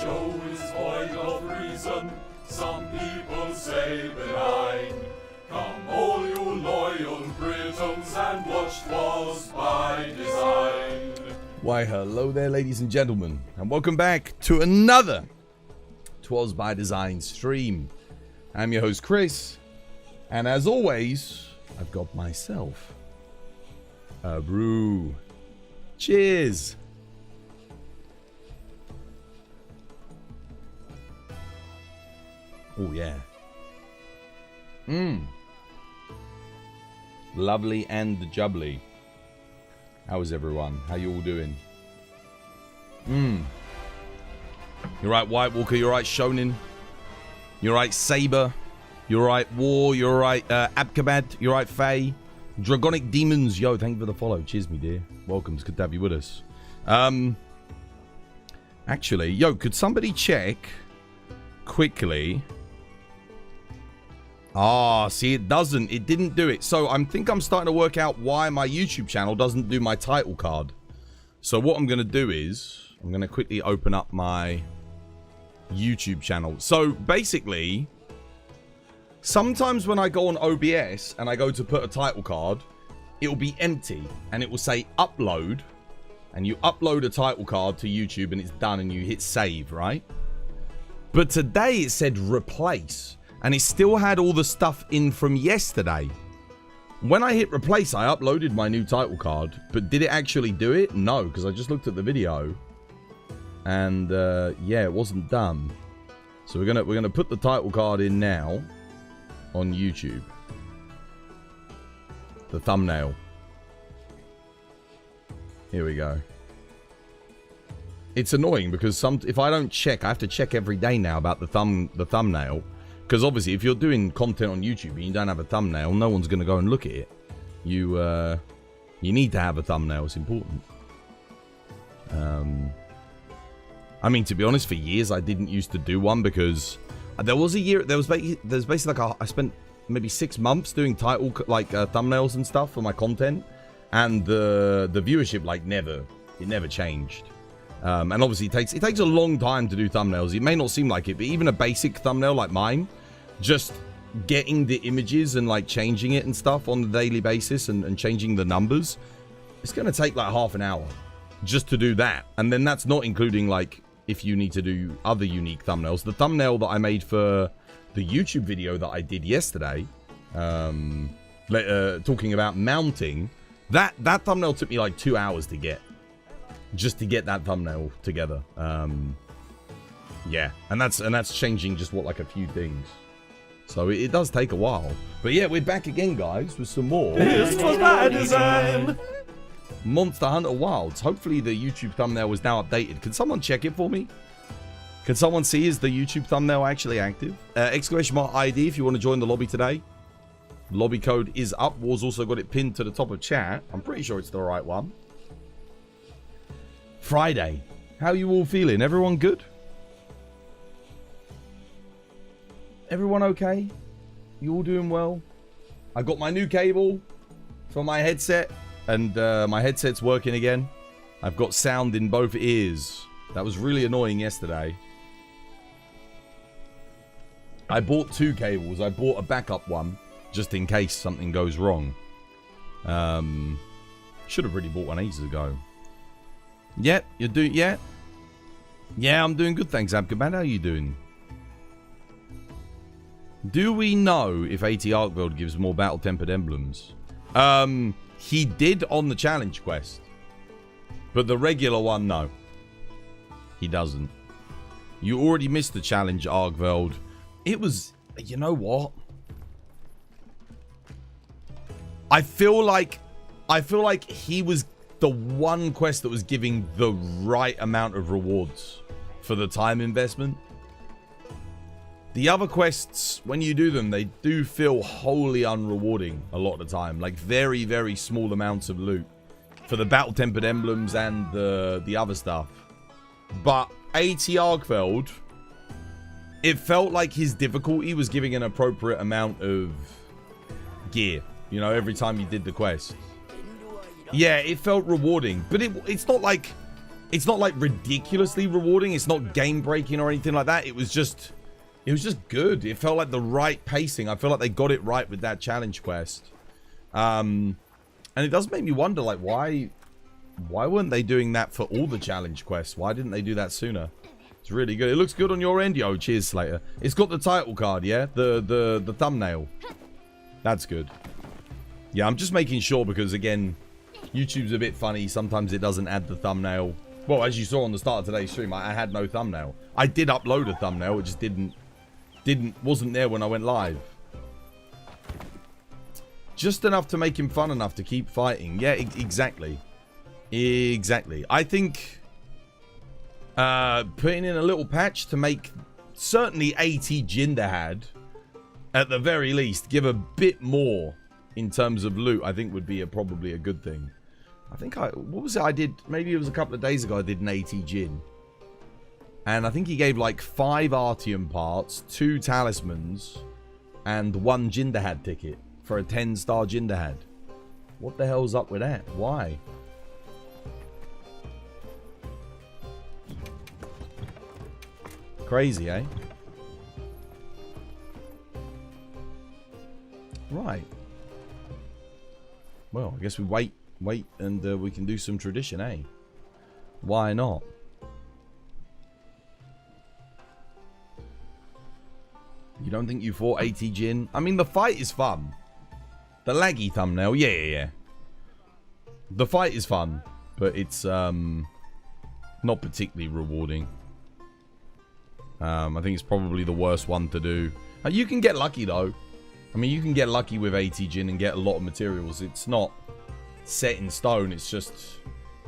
show is void of reason, some people say benign. Come all you loyal Britons and watch 'Twas by Design. Why hello there ladies and gentlemen, and welcome back to another 'Twas by Design stream. I'm your host Chris, and as always, I've got myself a brew. Cheers! Oh yeah. Lovely and jubbly. How is everyone? How you all doing? You're right, White Walker. You're right, Shonen. You're right, Saber. You're right, War. You're right, Abkabad. You're right, Faye. Dragonic Demons. Yo, thank you for the follow. Cheers, me dear. Welcome. It's good to have you with us. Actually, yo, could somebody check quickly? See, it doesn't. It didn't do it. So I think I'm starting to work out why my YouTube channel doesn't do my title card. So what I'm going to do is I'm going to quickly open up my YouTube channel. So basically, sometimes when I go on OBS and I go to put a title card, it will be empty and it will say upload, and you upload a title card to YouTube and it's done and you hit save, right? But today it said replace. And it still had all the stuff in from yesterday. When I hit replace, I uploaded my new title card. But did it actually do it? No, because I just looked at the video. And yeah, it wasn't done. So we're gonna put the title card in now on YouTube. The thumbnail. Here we go. It's annoying because if I don't check, I have to check every day now about the thumbnail. Because obviously, if you're doing content on YouTube and you don't have a thumbnail, no one's going to go and look at it. You need to have a thumbnail. It's important. I mean, to be honest, for years I didn't used to do one because there was a year. There's basically like I spent maybe 6 months doing thumbnails and stuff for my content, and the viewership never changed. And obviously it takes a long time to do thumbnails. It may not seem like it, but even a basic thumbnail like mine, just getting the images and like changing it and stuff on a daily basis and changing the numbers, it's going to take like half an hour just to do that. And then that's not including like if you need to do other unique thumbnails. The thumbnail that I made for the YouTube video that I did yesterday, talking about mounting, that thumbnail took me like 2 hours to get. Just to get that thumbnail together. Yeah, and that's changing just like a few things. So it does take a while. But yeah, we're back again, guys, with some more. This was by design. Monster Hunter Wilds. Hopefully the YouTube thumbnail is now updated. Can someone check it for me? Can someone see, is the YouTube thumbnail actually active? !ID if you want to join the lobby today. Lobby code is up. War's also got it pinned to the top of chat. I'm pretty sure it's the right one. Friday. How you all feeling? Everyone good? Everyone okay? You all doing well? I got my new cable for my headset, and my headset's working again. I've got sound in both ears. That was really annoying yesterday. I bought 2 cables. I bought a backup one just in case something goes wrong. Should have really bought one ages ago. Yep, you're doing, yeah? Yeah, I'm doing good, thanks, Abkaban. How are you doing? Do we know if AT Arkveld gives more battle-tempered emblems? He did on the challenge quest. But the regular one, no. He doesn't. You already missed the challenge, Arkveld. It was, you know what? I feel like he was the one quest that was giving the right amount of rewards for the time investment. The other quests, when you do them, they do feel wholly unrewarding a lot of the time. Like very, very small amounts of loot for the battle-tempered emblems and the other stuff. But AT Arkveld, it felt like his difficulty was giving an appropriate amount of gear, you know, every time you did the quest. Yeah, it felt rewarding, but it's not like It's not like ridiculously rewarding. It's not game breaking or anything like that. It was just good. It felt like the right pacing. I feel like they got it right with that challenge quest. And it does make me wonder, like, why weren't they doing that for all the challenge quests? Why didn't they do that sooner? It's really good. It looks good on your end, yo. Cheers, Slater. It's got the title card, yeah? The thumbnail. That's good. Yeah, I'm just making sure because, again, YouTube's a bit funny. Sometimes it doesn't add the thumbnail. Well, as you saw on the start of today's stream, I had no thumbnail. I did upload a thumbnail. It just wasn't there when I went live. Just enough to make him fun enough to keep fighting. Yeah, exactly. Exactly. I think putting in a little patch to make certainly 80 Jin Dahaad, at the very least, give a bit more in terms of loot, I think would be probably a good thing. I think what was it I did? Maybe it was a couple of days ago I did an 80 Jin. And I think he gave like 5 Artium parts, 2 talismans, and 1 Jin Dahaad ticket for a 10-star Jin Dahaad. What the hell's up with that? Why? Crazy, eh? Right. Well, I guess we wait, and we can do some tradition, eh? Why not? You don't think you fought 80 Jin? I mean, the fight is fun. The laggy thumbnail, yeah. The fight is fun, but it's not particularly rewarding. I think it's probably the worst one to do. You can get lucky, though. I mean, you can get lucky with 80 Jin and get a lot of materials. It's not set in stone. It's just,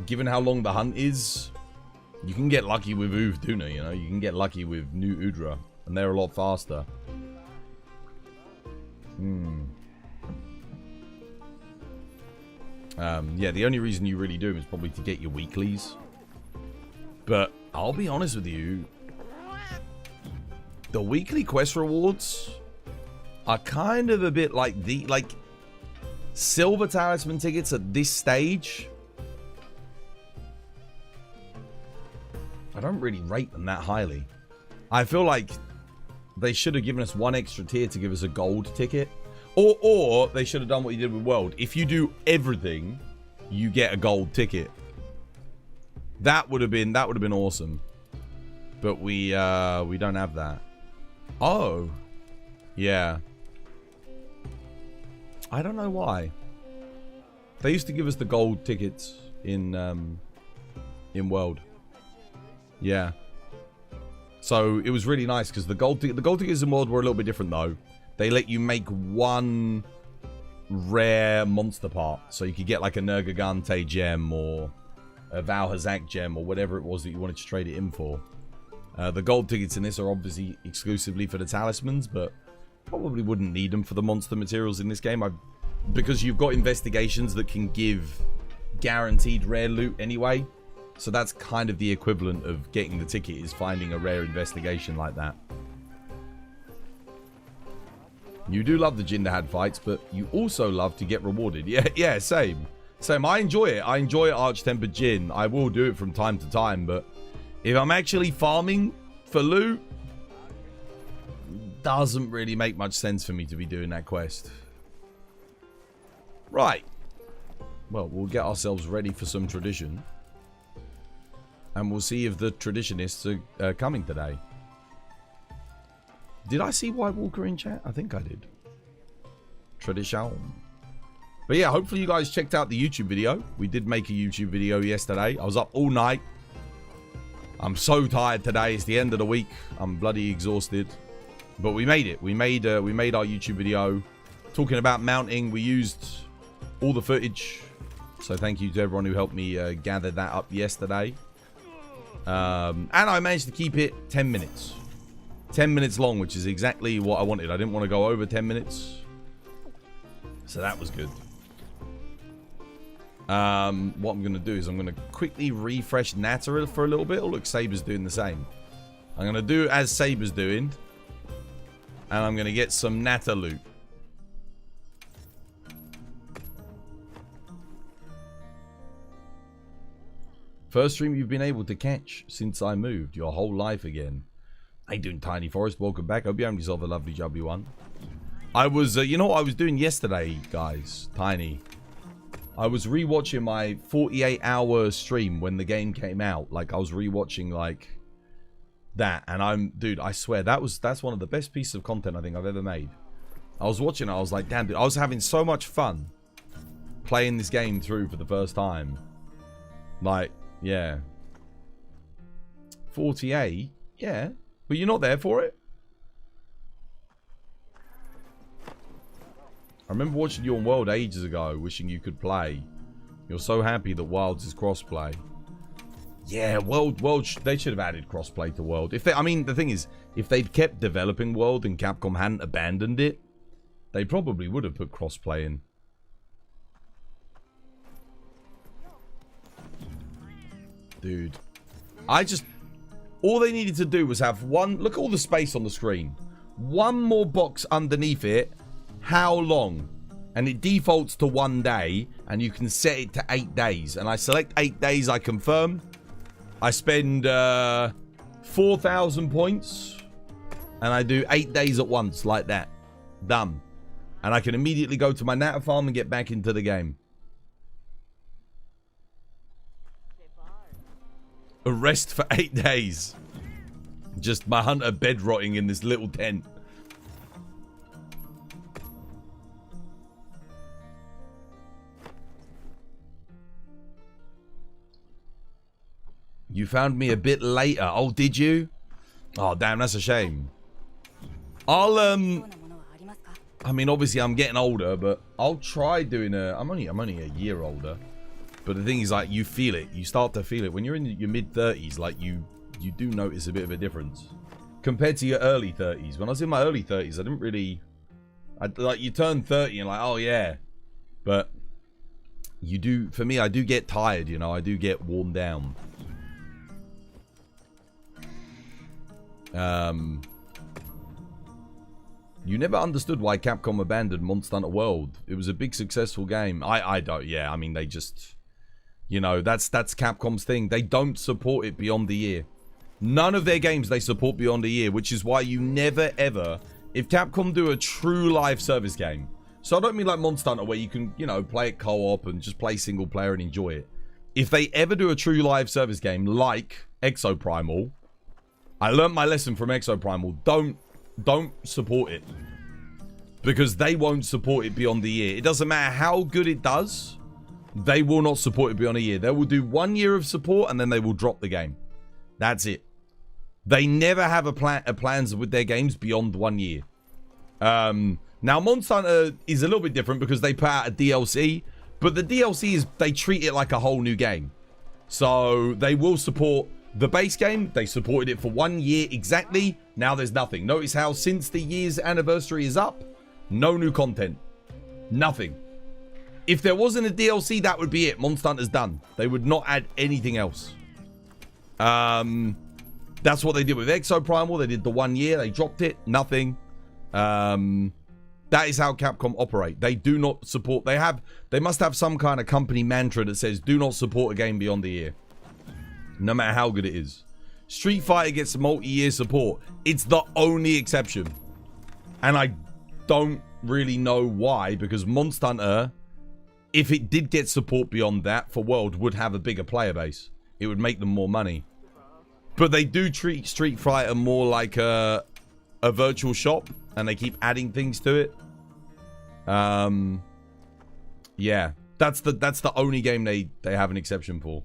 given how long the hunt is, you can get lucky with Uth Duuna, you know? You can get lucky with new Udra, and they're a lot faster. Yeah, the only reason you really do them is probably to get your weeklies. But I'll be honest with you, the weekly quest rewards are kind of a bit like silver talisman tickets at this stage. I don't really rate them that highly. I feel like they should have given us 1 extra tier to give us a gold ticket. Or they should have done what you did with World. If you do everything, you get a gold ticket. That would have been awesome. But we don't have that. Oh. Yeah. I don't know why. They used to give us the gold tickets in World. Yeah. So it was really nice because the gold tickets in World were a little bit different though. They let you make 1 rare monster part. So you could get like a Nergigante gem or a Valhazak gem or whatever it was that you wanted to trade it in for. The gold tickets in this are obviously exclusively for the talismans, but probably wouldn't need them for the monster materials in this game. Because you've got investigations that can give guaranteed rare loot anyway. So that's kind of the equivalent of getting the ticket, is finding a rare investigation like that. You do love the Jin Dahaad fights, but you also love to get rewarded. Yeah, same. I enjoy it. I enjoy Arch-Tempered Jin. I will do it from time to time, but if I'm actually farming for loot, doesn't really make much sense for me to be doing that quest. Right. Well, we'll get ourselves ready for some tradition. And we'll see if the traditionists are coming today. Did I see White Walker in chat? I think I did. Tradition. But yeah, hopefully you guys checked out the YouTube video. We did make a YouTube video yesterday. I was up all night. I'm so tired today. It's the end of the week. I'm bloody exhausted. But we made it. We made our YouTube video talking about mounting. We used all the footage. So thank you to everyone who helped me gather that up yesterday. And I managed to keep it 10 minutes. 10 minutes long, which is exactly what I wanted. I didn't want to go over 10 minutes. So that was good. What I'm going to do is I'm going to quickly refresh Natter for a little bit. Oh, look, Saber's doing the same. I'm going to do as Saber's doing. And I'm going to get some Natter loot. First stream you've been able to catch since I moved. Your whole life again. How you doing, Tiny Forest? Welcome back. Hope you having yourself a lovely W1. I was, you know what I was doing yesterday, guys? Tiny. I was rewatching my 48-hour stream when the game came out. Like, I was rewatching, like, that. And dude, I swear, that's one of the best pieces of content I think I've ever made. I was watching it, I was like, damn, dude, I was having so much fun playing this game through for the first time. Like, yeah. 48? Yeah. But you're not there for it? I remember watching you on World ages ago, wishing you could play. You're so happy that Wilds is crossplay. Yeah, World, they should have added crossplay to World. I mean, the thing is, if they'd kept developing World and Capcom hadn't abandoned it, they probably would have put crossplay in. Dude. All they needed to do was have one... Look at all the space on the screen. One more box underneath it. How long? And it defaults to 1 day. And you can set it to 8 days. And I select 8 days, I confirm. I spend 4,000 points. And I do 8 days at once, like that. Done. And I can immediately go to my natter farm and get back into the game. A rest for 8 days. Just my hunter bed rotting in this little tent. You found me a bit later. Oh, did you? Oh, damn, that's a shame. I mean, obviously I'm getting older, but I'll try doing I'm only a year older. But the thing is, like, you feel it. You start to feel it. When you're in your mid-30s, like, you do notice a bit of a difference. Compared to your early 30s. When I was in my early 30s, I didn't really... like, you turn 30 and like, oh, yeah. But you do... For me, I do get tired, you know. I do get worn down. You never understood why Capcom abandoned Monster Hunter World. It was a big, successful game. I don't... Yeah, I mean, they just... You know, that's Capcom's thing. They don't support it beyond the year. None of their games they support beyond a year, which is why you never, ever... If Capcom do a true live service game... So I don't mean like Monster Hunter, where you can, you know, play it co-op and just play single player and enjoy it. If they ever do a true live service game like Exoprimal... I learned my lesson from Exoprimal. Don't support it. Because they won't support it beyond the year. It doesn't matter how good it does... They will not support it beyond a year. They will do 1 year of support and then they will drop the game. That's it. They never have plans with their games beyond 1 year. Now, Monster Hunter is a little bit different because they put out a DLC. But the DLC is, they treat it like a whole new game. So, they will support the base game. They supported it for 1 year exactly. Now there's nothing. Notice how since the year's anniversary is up, no new content. Nothing. If there wasn't a DLC, that would be it. Monster Hunter's done. They would not add anything else. That's what they did with Exoprimal. They did the 1 year. They dropped it. Nothing. That is how Capcom operate. They do not support... They must have some kind of company mantra that says, do not support a game beyond the year. No matter how good it is. Street Fighter gets multi-year support. It's the only exception. And I don't really know why, because Monster Hunter... If it did get support beyond that for World, would have a bigger player base. It would make them more money. But they do treat Street Fighter more like a virtual shop. And they keep adding things to it. Yeah. That's the only game they have an exception for.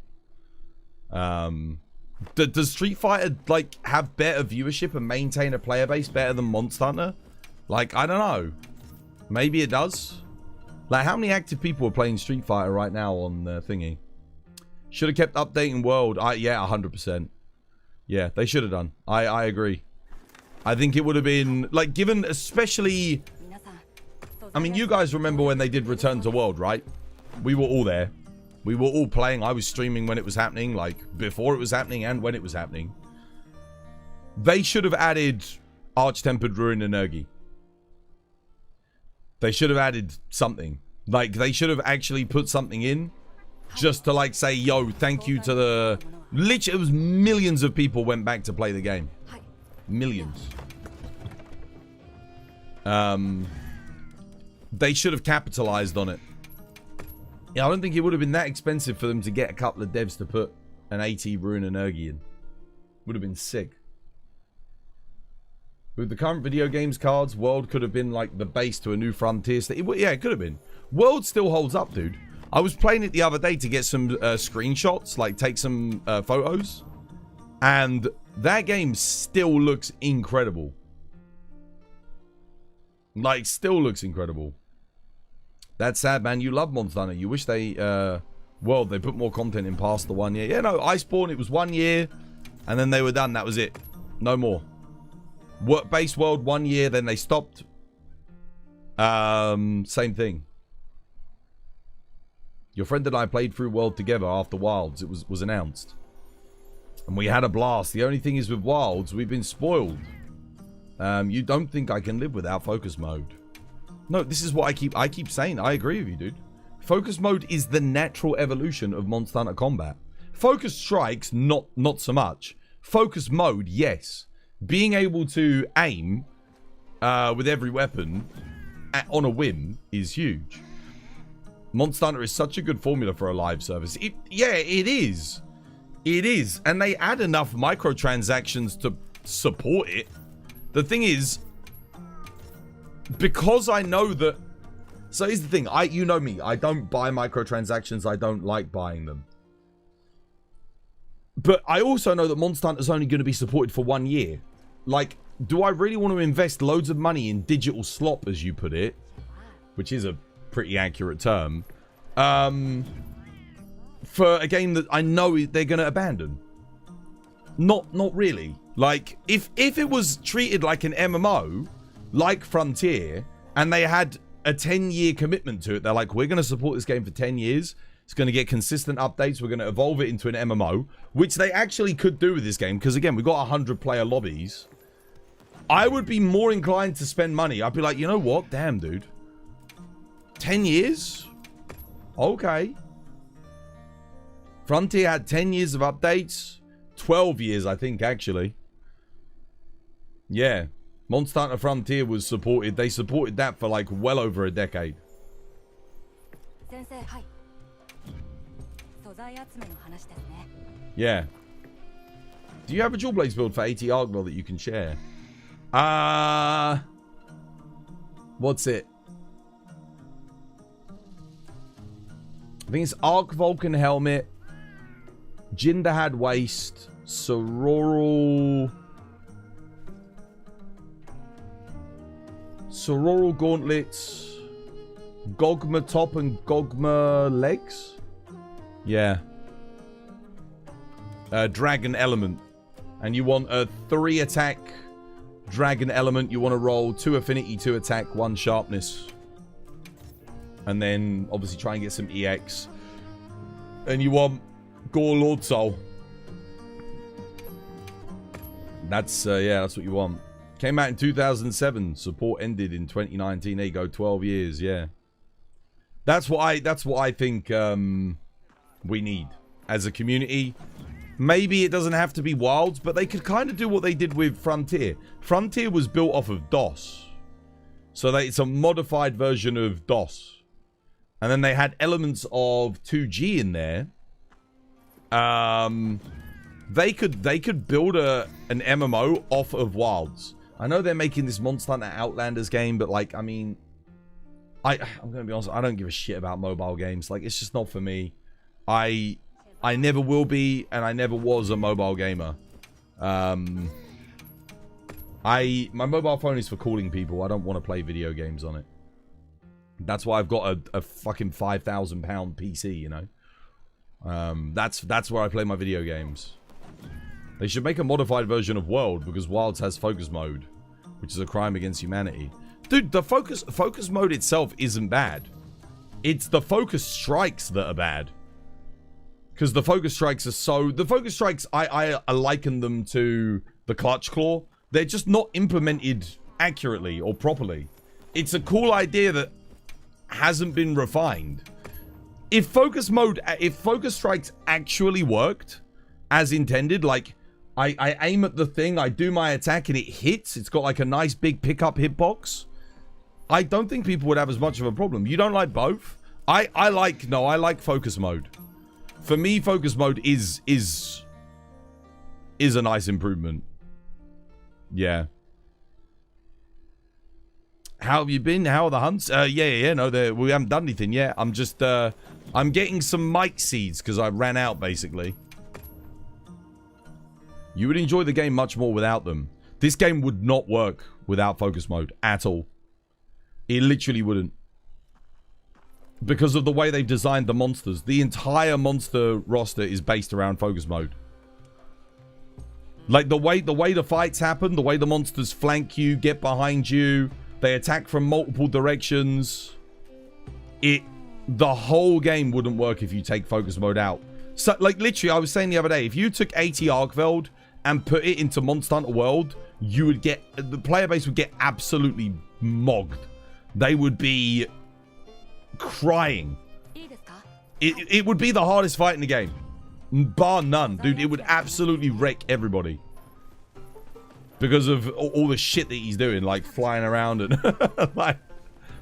Does Street Fighter, like, have better viewership and maintain a player base better than Monster Hunter? Like, I don't know. Maybe it does. Like, how many active people are playing Street Fighter right now on thingy? Should have kept updating World. Yeah, 100%. Yeah, they should have done. I agree. I think it would have been, like, given especially... I mean, you guys remember when they did Return to World, right? We were all there. We were all playing. I was streaming when it was happening, like, before it was happening and when it was happening. They should have added Arch-Tempered Ruin and Ergi. They should have added something. Like, they should have actually put something in just to like say, yo, thank you to the... Literally, it was millions of people went back to play the game. Millions. They should have capitalized on it. Yeah, I don't think it would have been that expensive for them to get a couple of devs to put an AT Ruin and Ergi in. Would have been sick. With the current video games cards, World could have been like the base to a new Frontier. Yeah, it could have been. World still holds up, dude. I was playing it the other day to get some screenshots, like take some photos. And that game still looks incredible. Like, still looks incredible. That's sad, man. You love Monster Hunter. You wish they, World, they put more content in past the 1 year. Yeah, no, Iceborne, it was 1 year. And then they were done. That was it. No more. Base World 1 year, then they stopped. Same thing. Your friend and I played through World together after Wilds. It was announced. And we had a blast. The only thing is with Wilds, we've been spoiled. You don't think I can live without focus mode. No, this is what I keep saying. I agree with you, dude. Focus mode is the natural evolution of Monster Hunter combat. Focus strikes, not so much. Focus mode, yes. Being able to aim with every weapon on a whim is huge. Monster Hunter is such a good formula for a live service. Yeah, it is. It is. And they add enough microtransactions to support it. The thing is, because I know that... So here's the thing. You know me. I don't buy microtransactions. I don't like buying them. But I also know that Monster Hunter is only going to be supported for 1 year. Like, do I really want to invest loads of money in digital slop, as you put it? Which is a pretty accurate term. For a game that I know they're going to abandon. Not really. Like, if it was treated like an MMO, like Frontier, and they had a 10-year commitment to it, they're like, we're going to support this game for 10 years. It's going to get consistent updates. We're going to evolve it into an MMO, which they actually could do with this game. Because, again, we've got 100-player lobbies. I would be more inclined to spend money. I'd be like, you know what? Damn, dude. 10 years? Okay. Frontier had 10 years of updates. 12 years, I think, actually. Yeah. Monster Hunter Frontier was supported. They supported that for, like, well over a decade. Yeah. Do you have a Dual Blades build for AT Arkveld that you can share? What's it? I think it's Arc Vulcan Helmet, Jin Dahaad Waist, Sororal Gauntlets, Dogma Top and Dogma Legs. Yeah. Dragon Element. And you want a 3 attack Dragon Element. You want to roll 2 affinity, 2 attack, 1 sharpness. And then obviously try and get some EX. And you want Gore Lord Soul. That's yeah, that's what you want. Came out in 2007. Support ended in 2019. There you go, 12 years. Yeah, that's what I think we need as a community. Maybe it doesn't have to be Wilds, but they could kind of do what they did with Frontier. Frontier was built off of DOS, so it's a modified version of DOS, and then they had elements of 2G in there. They could build an MMO off of Wilds. I know they're making this Monster Hunter Outlanders game, but like, I mean, I'm gonna be honest, I don't give a shit about mobile games. Like, it's just not for me. I never will be, and I never was a mobile gamer. My mobile phone is for calling people. I don't want to play video games on it. That's why I've got a fucking £5,000 PC, you know. That's where I play my video games. They should make a modified version of World, because Wilds has focus mode, which is a crime against humanity. Dude, the focus mode itself isn't bad. It's the focus strikes that are bad. Because the focus strikes are so... The focus strikes, I liken them to the clutch claw. They're just not implemented accurately or properly. It's a cool idea that hasn't been refined. if focus strikes actually worked as intended, like I aim at the thing, I do my attack and it hits, it's got like a nice big pickup hitbox, I don't think people would have as much of a problem. You don't like both? I like focus mode. For me, focus mode is a nice improvement. Yeah. How have you been? How are the hunts? Yeah. No, we haven't done anything yet. I'm just, I'm getting some mic seeds because I ran out, basically. You would enjoy the game much more without them. This game would not work without focus mode at all. It literally wouldn't. Because of the way they've designed the monsters. The entire monster roster is based around focus mode. Like, the way the fights happen, the way the monsters flank you, get behind you, they attack from multiple directions. The whole game wouldn't work if you take focus mode out. So, like, literally, I was saying the other day, if you took 80 Arkveld and put it into Monster Hunter World, you would get, the player base would get absolutely mogged. They would be crying. It would be the hardest fight in the game. Bar none, dude. It would absolutely wreck everybody. Because of all the shit that he's doing, like flying around and like,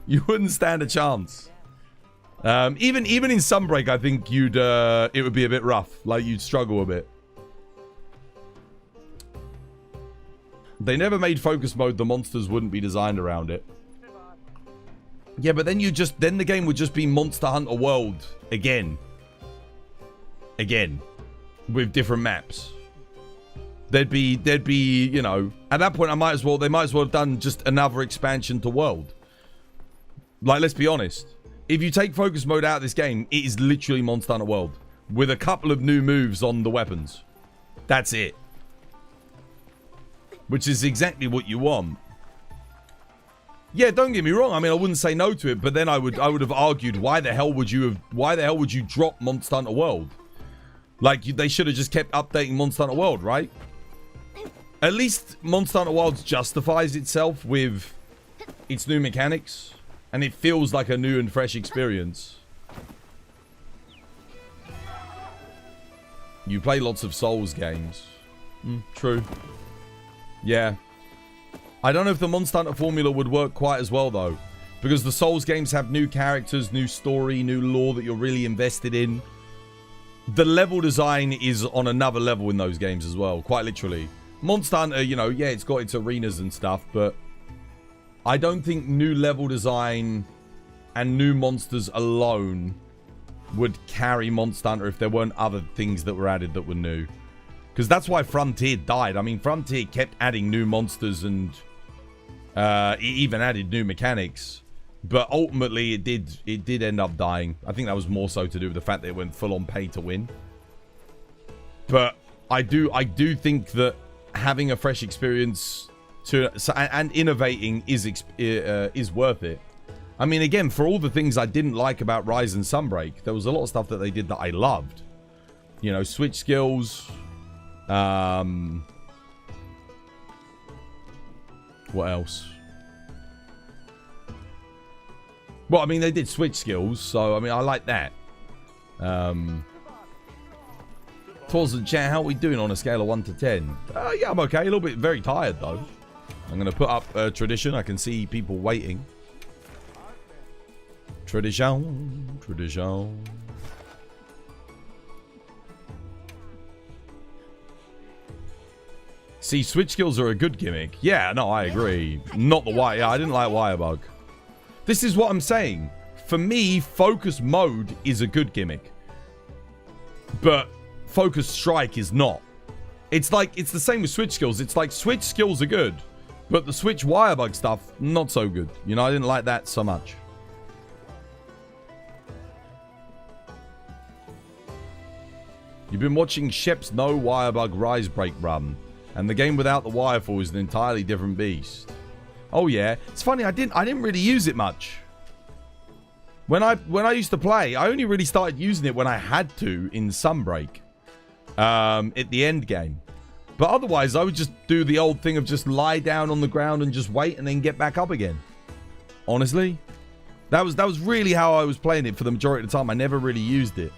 you wouldn't stand a chance. Even in Sunbreak, I think it would be a bit rough. Like, you'd struggle a bit. They never made focus mode. The monsters wouldn't be designed around it. Yeah, but then then the game would just be Monster Hunter World again. Again. With different maps. There'd be, you know, at that point they might as well have done just another expansion to World. Like, let's be honest. If you take focus mode out of this game, it is literally Monster Hunter World. With a couple of new moves on the weapons. That's it. Which is exactly what you want. Yeah, don't get me wrong. I mean, I wouldn't say no to it, but then I would have argued, why the hell would you drop Monster Hunter World? Like, they should have just kept updating Monster Hunter World, right? At least Monster Hunter World justifies itself with its new mechanics, and it feels like a new and fresh experience. You play lots of Souls games. True. Yeah. I don't know if the Monster Hunter formula would work quite as well, though. Because the Souls games have new characters, new story, new lore that you're really invested in. The level design is on another level in those games as well, quite literally. Monster Hunter, you know, yeah, it's got its arenas and stuff, but I don't think new level design and new monsters alone would carry Monster Hunter if there weren't other things that were added that were new. Because that's why Frontier died. I mean, Frontier kept adding new monsters and it even added new mechanics. But ultimately, it did end up dying. I think that was more so to do with the fact that it went full on pay to win. But I do think that having a fresh experience and innovating is worth it. I mean, again, for all the things I didn't like about Rise and Sunbreak, there was a lot of stuff that they did that I loved. You know, switch skills. What else? Well, I mean, they did switch skills, so, I mean, I like that. Tours and chat, how are we doing on a scale of 1 to 10? Yeah, I'm okay. A little bit very tired, though. I'm going to put up tradition. I can see people waiting. Tradition. Tradition. See, switch skills are a good gimmick. Yeah, no, I agree. Not the wire. Yeah, I didn't like Wirebug. This is what I'm saying. For me, focus mode is a good gimmick. But focus strike is not. It's like, it's the same with switch skills. It's like switch skills are good, but the switch Wirebug stuff, not so good. You know, I didn't like that so much. You've been watching Shep's No Wirebug Rise Break run, and the game without the wirefall is an entirely different beast. Oh yeah, it's funny. I didn't really use it much. When I used to play, I only really started using it when I had to in Sunbreak, at the end game. But otherwise, I would just do the old thing of just lie down on the ground and just wait and then get back up again. Honestly, That was really how I was playing it for the majority of the time. I never really used it.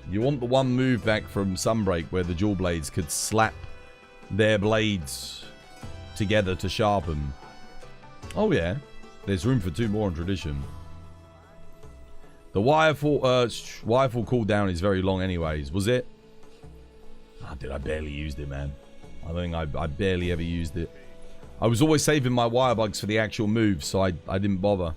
You want the one move back from Sunbreak where the dual blades could slap their blades together to sharpen. Oh yeah, there's room for 2 more in tradition. The wirefall cooldown is very long anyways. Was it? Ah, dude, I barely used it, man. I think I barely ever used it. I was always saving my wire bugs for the actual moves, so I didn't bother.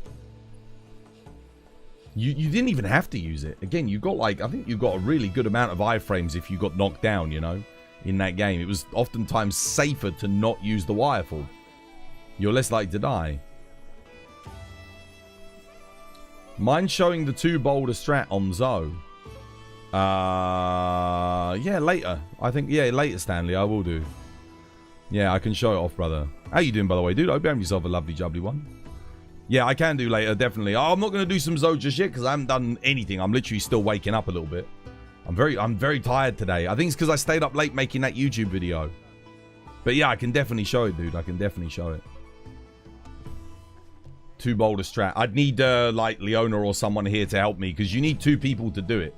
You didn't even have to use it. Again, you got like, I think you got a really good amount of iframes if you got knocked down, you know, in that game. It was oftentimes safer to not use the wirefall. You're less likely to die. Mind showing the 2 boulder strat on Zoe? Yeah, later. I think, yeah, later, Stanley. I will do. Yeah, I can show it off, brother. How you doing, by the way, dude? I hope you have yourself a lovely, jubbly one. Yeah, I can do later, definitely. Oh, I'm not going to do some Zoe just yet because I haven't done anything. I'm literally still waking up a little bit. I'm very tired today. I think it's because I stayed up late making that YouTube video. But yeah, I can definitely show it, dude. I can definitely show it. 2 boulder strat. I'd need like Leona or someone here to help me because you need 2 people to do it.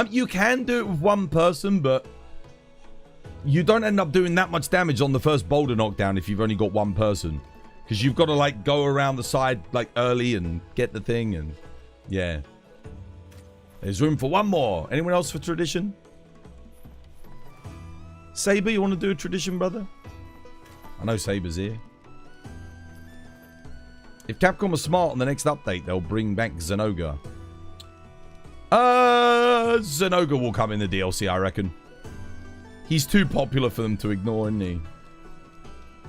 You can do it with 1 person, but you don't end up doing that much damage on the first boulder knockdown if you've only got 1 person. Because you've got to like go around the side like early and get the thing, and yeah. There's room for 1 more. Anyone else for tradition? Saber, you want to do a tradition, brother? I know Saber's here. If Capcom are smart on the next update, they'll bring back Zenoga. Zenoga will come in the DLC, I reckon. He's too popular for them to ignore, isn't he?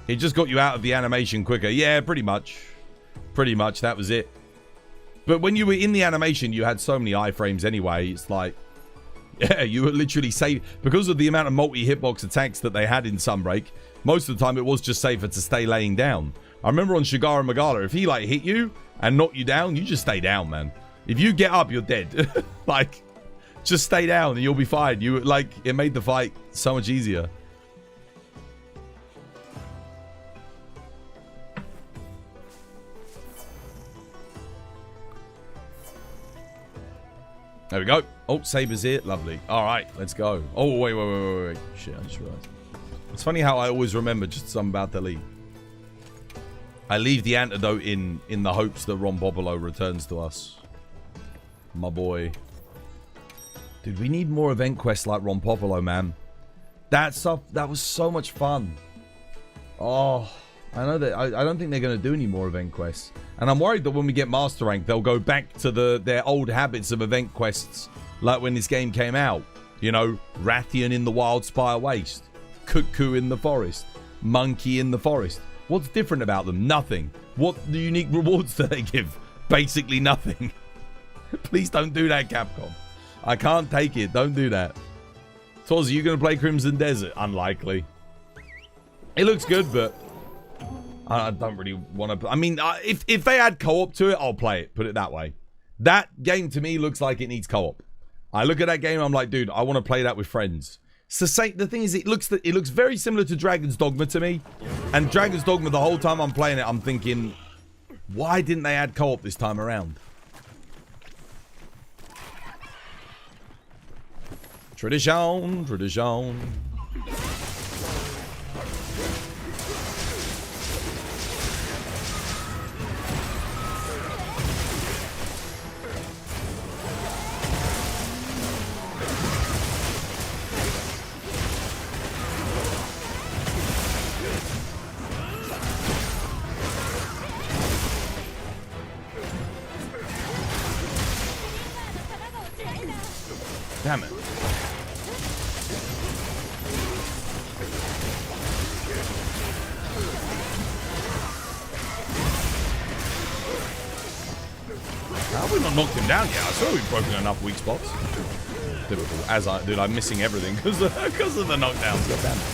It just got you out of the animation quicker. Yeah, pretty much. Pretty much, that was it. But when you were in the animation, you had so many iframes anyway. It's like, yeah, you were literally safe. Because of the amount of multi-hitbox attacks that they had in Sunbreak, most of the time it was just safer to stay laying down. I remember on Shigara Magala, if he like hit you and knock you down, you just stay down, man. If you get up, you're dead. Like, just stay down and you'll be fine. You like, it made the fight so much easier. There we go. Oh, Saber's here. Lovely. All right, let's go. Oh, wait. Shit, I just realized. It's funny how I always remember just as I'm about to leave. I leave the antidote in the hopes that Rompopolo returns to us. My boy. Dude, we need more event quests like Rompopolo, man. That stuff, that was so much fun. Oh, I know that I don't think they're going to do any more event quests. And I'm worried that when we get Master Rank, they'll go back to their old habits of event quests. Like when this game came out. You know, Rathian in the Wild Spire Waste. Cuckoo in the forest. Monkey in the forest. What's different about them? Nothing. What unique rewards do they give? Basically nothing. Please don't do that, Capcom. I can't take it. Don't do that. Toz, are you going to play Crimson Desert? Unlikely. It looks good, but I don't really want to. I mean, if they add co-op to it, I'll play it. Put it that way. That game to me looks like it needs co-op. I look at that game, I'm like, dude, I want to play that with friends. So the thing is, it looks very similar to Dragon's Dogma to me. And Dragon's Dogma, the whole time I'm playing it, I'm thinking, why didn't they add co-op this time around? Tradition. Damn it. Have we not knocked him down yet? I saw we've broken enough weak spots. Typical. Dude, I'm missing everything because of the knockdowns. God damn it.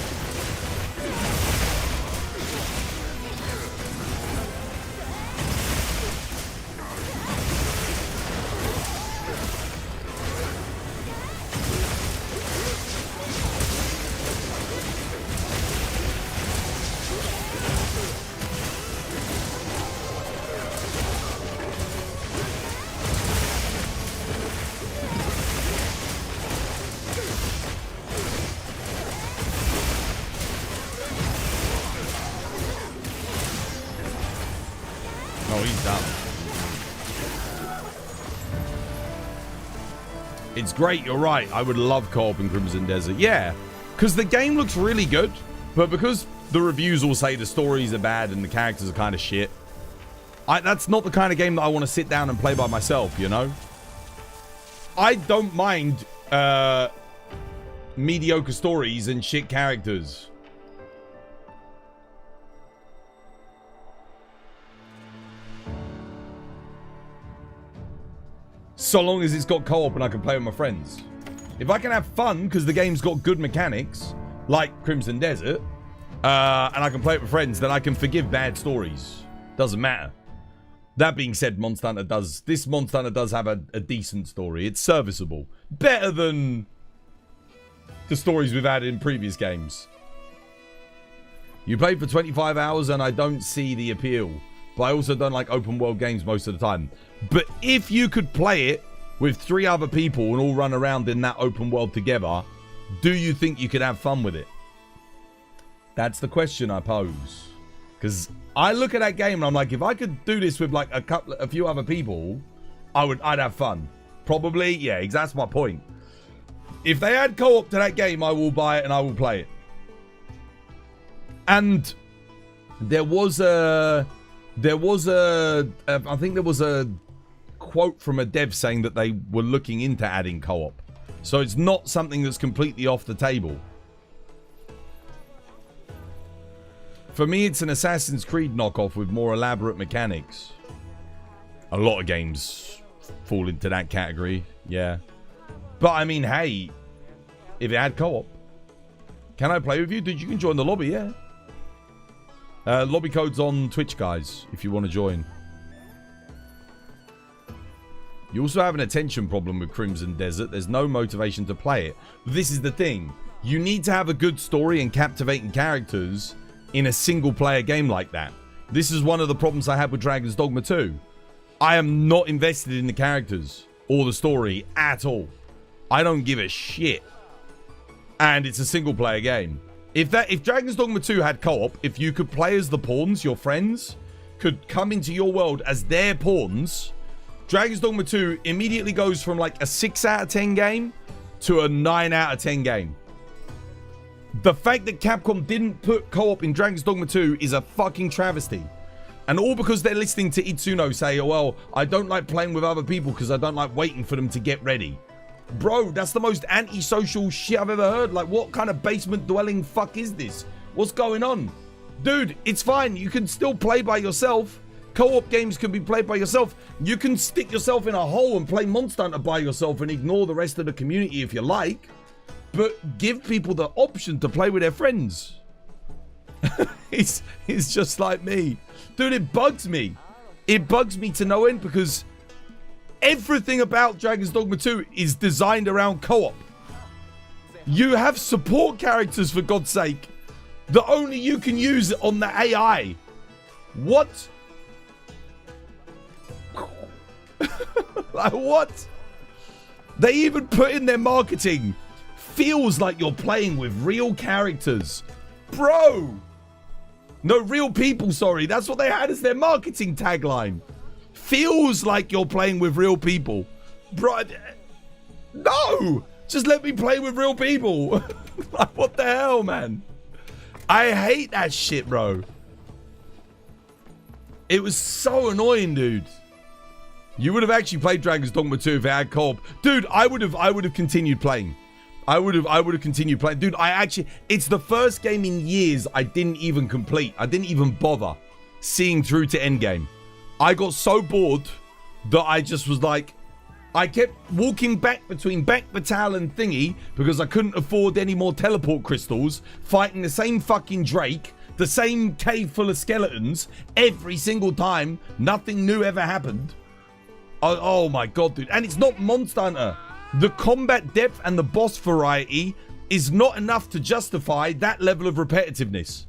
Oh, he's done. It's great, you're right. I would love co-op in Crimson Desert. Yeah, because the game looks really good, but because the reviews all say the stories are bad and the characters are kind of shit, that's not the kind of game that I want to sit down and play by myself, you know? I don't mind mediocre stories and shit characters. So long as it's got co-op and I can play with my friends. If I can have fun because the game's got good mechanics, like Crimson Desert, and I can play it with friends, then I can forgive bad stories. Doesn't matter. That being said, Monster Hunter does have a decent story. It's serviceable. Better than the stories we've had in previous games. You played for 25 hours and I don't see the appeal. But I also don't like open world games most of the time. But if you could play it with 3 other people and all run around in that open world together, do you think you could have fun with it? That's the question I pose. Because I look at that game and I'm like, if I could do this with like a few other people, I'd have fun. Probably, yeah, that's my point. If they add co-op to that game, I will buy it and I will play it. And there was a I think there was a quote from a dev saying that they were looking into adding co-op. So it's not something that's completely off the table. For me, it's an Assassin's Creed knockoff with more elaborate mechanics. A lot of games fall into that category, yeah. But I mean, hey, if it had co-op, can I play with you? Dude, you can join the lobby, yeah. Lobby code's on Twitch, guys, if you want to join. You also have an attention problem with Crimson Desert. There's no motivation to play it. This is the thing. You need to have a good story and captivating characters in a single-player game like that. This is one of the problems I had with Dragon's Dogma 2. I am not invested in the characters or the story at all. I don't give a shit. And it's a single-player game. If Dragon's Dogma 2 had co-op, if you could play as the pawns, your friends could come into your world as their pawns, Dragon's Dogma 2 immediately goes from like a 6 out of 10 game to a 9 out of 10 game. The fact that Capcom didn't put co-op in Dragon's Dogma 2 is a fucking travesty. And all because they're listening to Itsuno say, oh, well, I don't like playing with other people because I don't like waiting for them to get ready. Bro, that's the most antisocial shit I've ever heard. Like, what kind of basement dwelling fuck is this? What's going on? Dude, it's fine. You can still play by yourself. Co-op games can be played by yourself. You can stick yourself in a hole and play Monster Hunter by yourself and ignore the rest of the community if you like. But give people the option to play with their friends. He's just like me. Dude, it bugs me. It bugs me to no end because everything about Dragon's Dogma 2 is designed around co-op. You have support characters, for God's sake, that only you can use on the AI. What? Like, what? They even put in their marketing, feels like you're playing with real characters. Bro! No, real people, sorry. That's what they had as their marketing tagline. Feels like you're playing with real people. Bro, no! Just let me play with real people. Like, what the hell, man? I hate that shit, bro. It was so annoying, dude. You would have actually played Dragon's Dogma 2 if it had co-op. Dude, I would have continued playing. I would have continued playing. Dude, it's the first game in years I didn't even complete. I didn't even bother seeing through to endgame. I got so bored that I just was like, I kept walking back between Back Batal and Thingy because I couldn't afford any more teleport crystals, fighting the same fucking Drake, the same cave full of skeletons every single time. Nothing new ever happened. Oh my god, dude. And it's not Monster Hunter. The combat depth and the boss variety is not enough to justify that level of repetitiveness.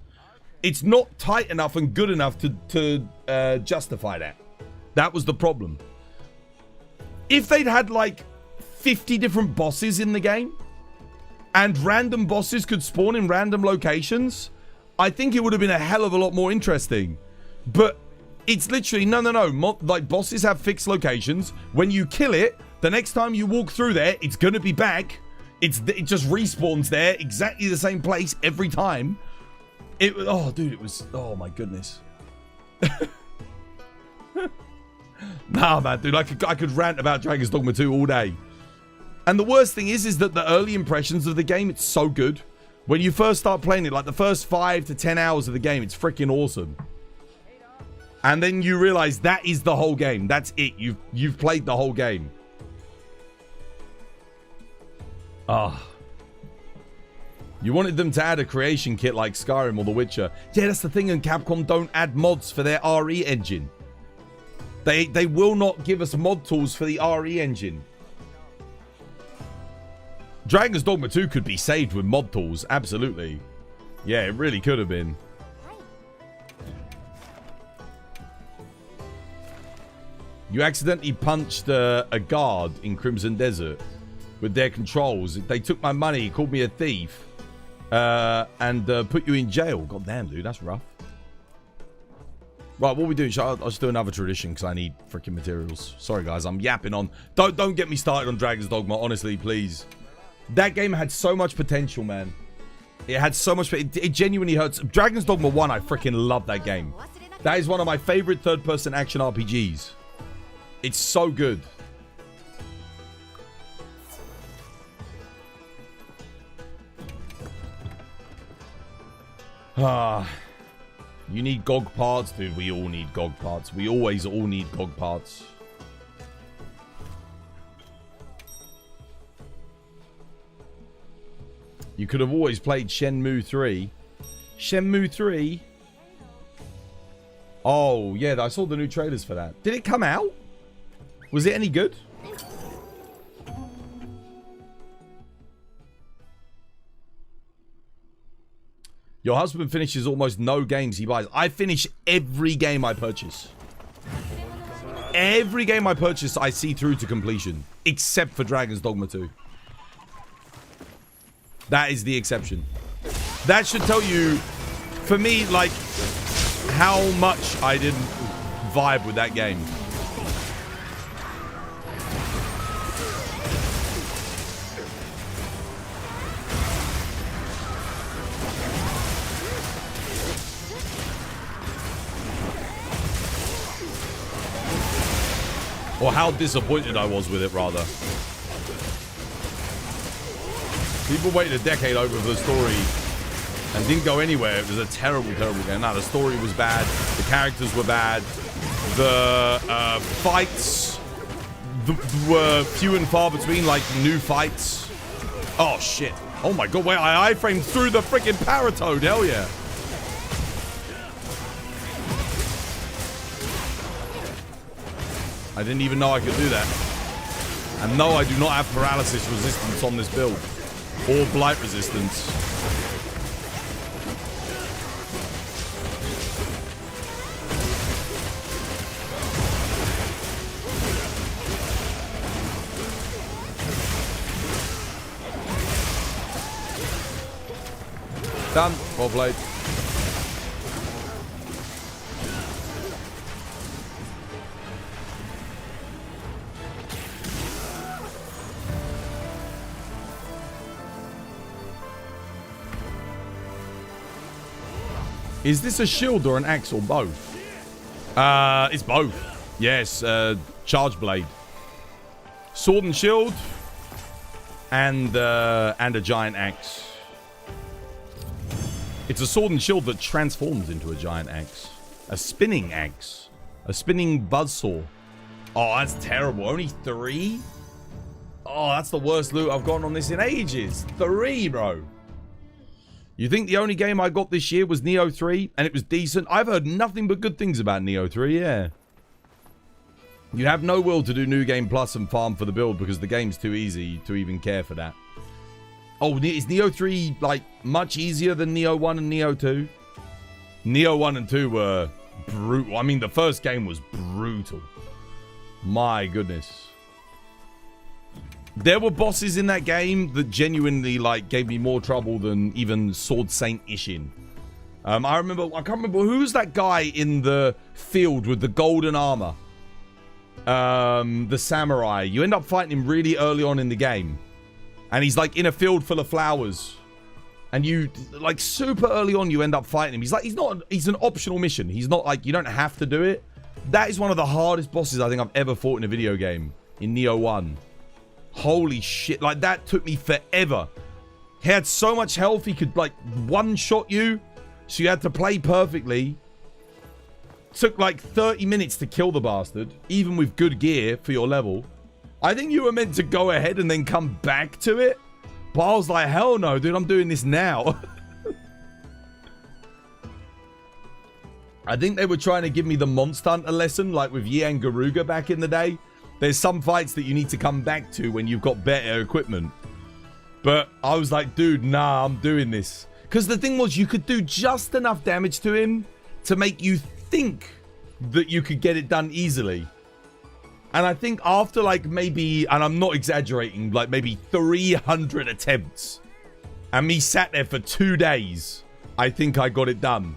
It's not tight enough and good enough to justify that. That was the problem. If they'd had like 50 different bosses in the game and random bosses could spawn in random locations, I think it would have been a hell of a lot more interesting. But It's literally, no. Like, bosses have fixed locations. When you kill it, the next time you walk through there, it's going to be back. It just respawns there, exactly the same place every time. Oh, dude, it was, oh my goodness. Nah, man, dude, I could rant about Dragon's Dogma 2 all day. And the worst thing is that the early impressions of the game, it's so good. When you first start playing it, like the first 5 to 10 hours of the game, it's freaking awesome. And then you realize that is the whole game. That's it. You've played the whole game. Ah. You wanted them to add a creation kit like Skyrim or The Witcher. Yeah, that's the thing, and Capcom don't add mods for their RE engine. They will not give us mod tools for the RE engine. Dragon's Dogma 2 could be saved with mod tools, absolutely. Yeah, it really could have been. You accidentally punched a guard in Crimson Desert with their controls. They took my money, called me a thief, and put you in jail. God damn, dude, that's rough. Right, what are we doing? I'll just do another tradition because I need freaking materials. Sorry, guys, I'm yapping on. Don't get me started on Dragon's Dogma, honestly, please. That game had so much potential, man. It had so much. It genuinely hurts. Dragon's Dogma 1, I freaking love that game. That is one of my favorite third-person action RPGs. It's so good. You need GOG parts, dude. We all need GOG parts. We always all need GOG parts. You could have always played Shenmue 3. Shenmue 3? Oh, yeah, I saw the new trailers for that. Did it come out? Was it any good? Your husband finishes almost no games he buys. I finish every game I purchase. Every game I purchase, I see through to completion. Except for Dragon's Dogma 2. That is the exception. That should tell you, for me, like, how much I didn't vibe with that game. Or how disappointed I was with it, rather. People waited a decade over the story and didn't go anywhere. It was a terrible, terrible game. No, the story was bad. The characters were bad. The fights were few and far between, like new fights. Oh, shit. Oh, my God. Wait, I iframed through the freaking Paratoad. Hell yeah. I didn't even know I could do that. And no, I do not have paralysis resistance on this build. Or blight resistance. Done. Well played. Is this a shield or an axe or both? It's both. Yes, charge blade. Sword and shield. And a giant axe. It's a sword and shield that transforms into a giant axe. A spinning axe. A spinning buzzsaw. Oh, that's terrible. Only 3? Oh, that's the worst loot I've gotten on this in ages. 3, bro. You think the only game I got this year was Neo 3 and it was decent? I've heard nothing but good things about Neo 3, yeah. You have no will to do New Game Plus and farm for the build because the game's too easy to even care for that. Oh, is Neo 3, like, much easier than Neo 1 and Neo 2? Neo 1 and 2 were brutal. I mean, the first game was brutal. My goodness. There were bosses in that game that genuinely, like, gave me more trouble than even Sword Saint Ishin. I can't remember who's that guy in the field with the golden armor. The samurai. You end up fighting him really early on in the game. And he's like in a field full of flowers. And you, like, super early on, you end up fighting him. He's an optional mission. He's not like, you don't have to do it. That is one of the hardest bosses I think I've ever fought in a video game. In Neo 1. Holy shit. Like, that took me forever. He had so much health, he could, like, one-shot you. So you had to play perfectly. Took, like, 30 minutes to kill the bastard. Even with good gear for your level. I think you were meant to go ahead and then come back to it. But I was like, hell no, dude, I'm doing this now. I think they were trying to give me the Monster Hunter lesson, like with Yian Garuga back in the day. There's some fights that you need to come back to when you've got better equipment. But I was like, dude, nah, I'm doing this. Because the thing was, you could do just enough damage to him to make you think that you could get it done easily. And I think after like maybe, and I'm not exaggerating, like maybe 300 attempts, and me sat there for 2 days, I think I got it done.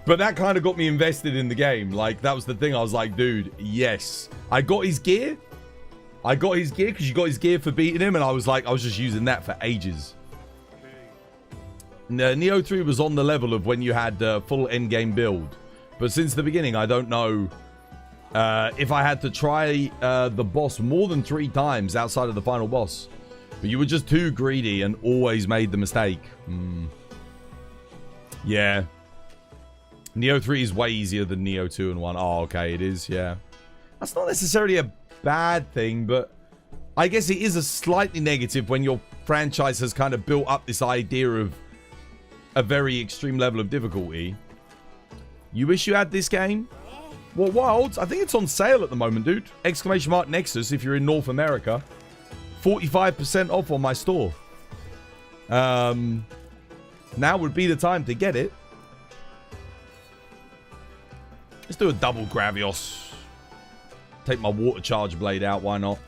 But that kind of got me invested in the game. Like, that was the thing. I was like, dude, yes. I got his gear. I got his gear because you got his gear for beating him. And I was like, I was just using that for ages. Neo 3 was on the level of when you had full endgame build. But since the beginning, I don't know if I had to try the boss more than 3 times outside of the final boss. But you were just too greedy and always made the mistake. Yeah. Neo 3 is way easier than Neo 2 and 1. Oh, okay, it is, yeah. That's not necessarily a bad thing, but I guess it is a slightly negative when your franchise has kind of built up this idea of a very extreme level of difficulty. You wish you had this game? What Wilds? I think it's on sale at the moment, dude. Exclamation mark Nexus if you're in North America. 45% off on my store. Now would be the time to get it. Let's do a double Gravios. Take my water charge blade out, why not?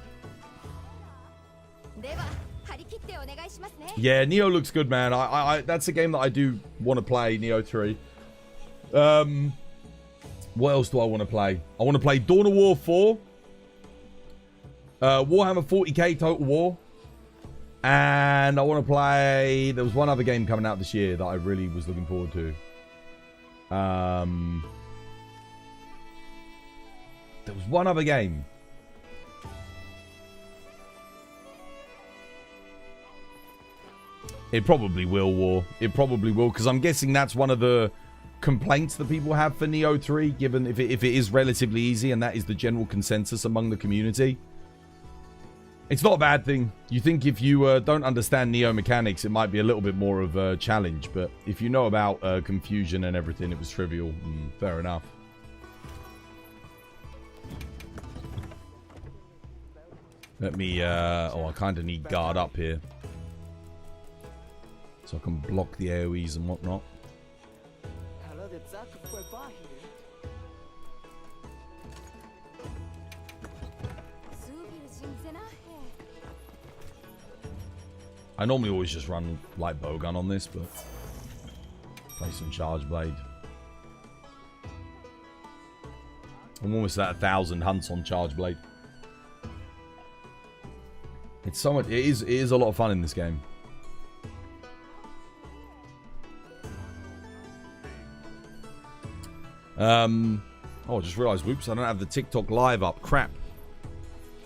Yeah, Neo looks good, man. That's a game that I do want to play, Neo 3. What else do I want to play? I want to play Dawn of War 4. Warhammer 40k Total War. And I want to play... There was one other game coming out this year that I really was looking forward to. There was one other game. It probably will, War. It probably will, because I'm guessing that's one of the complaints that people have for Neo 3, given if it is relatively easy, and that is the general consensus among the community. It's not a bad thing. You think if you don't understand Neo mechanics, it might be a little bit more of a challenge, but if you know about confusion and everything, it was trivial. Fair enough. Let me, oh, I kind of need guard up here. So I can block the AoEs and whatnot. I normally always just run light bowgun on this, but play some charge blade. I'm almost at 1,000 hunts on charge blade. It's so much. It is a lot of fun in this game. Oh, I just realized, whoops, I don't have the TikTok live up. Crap.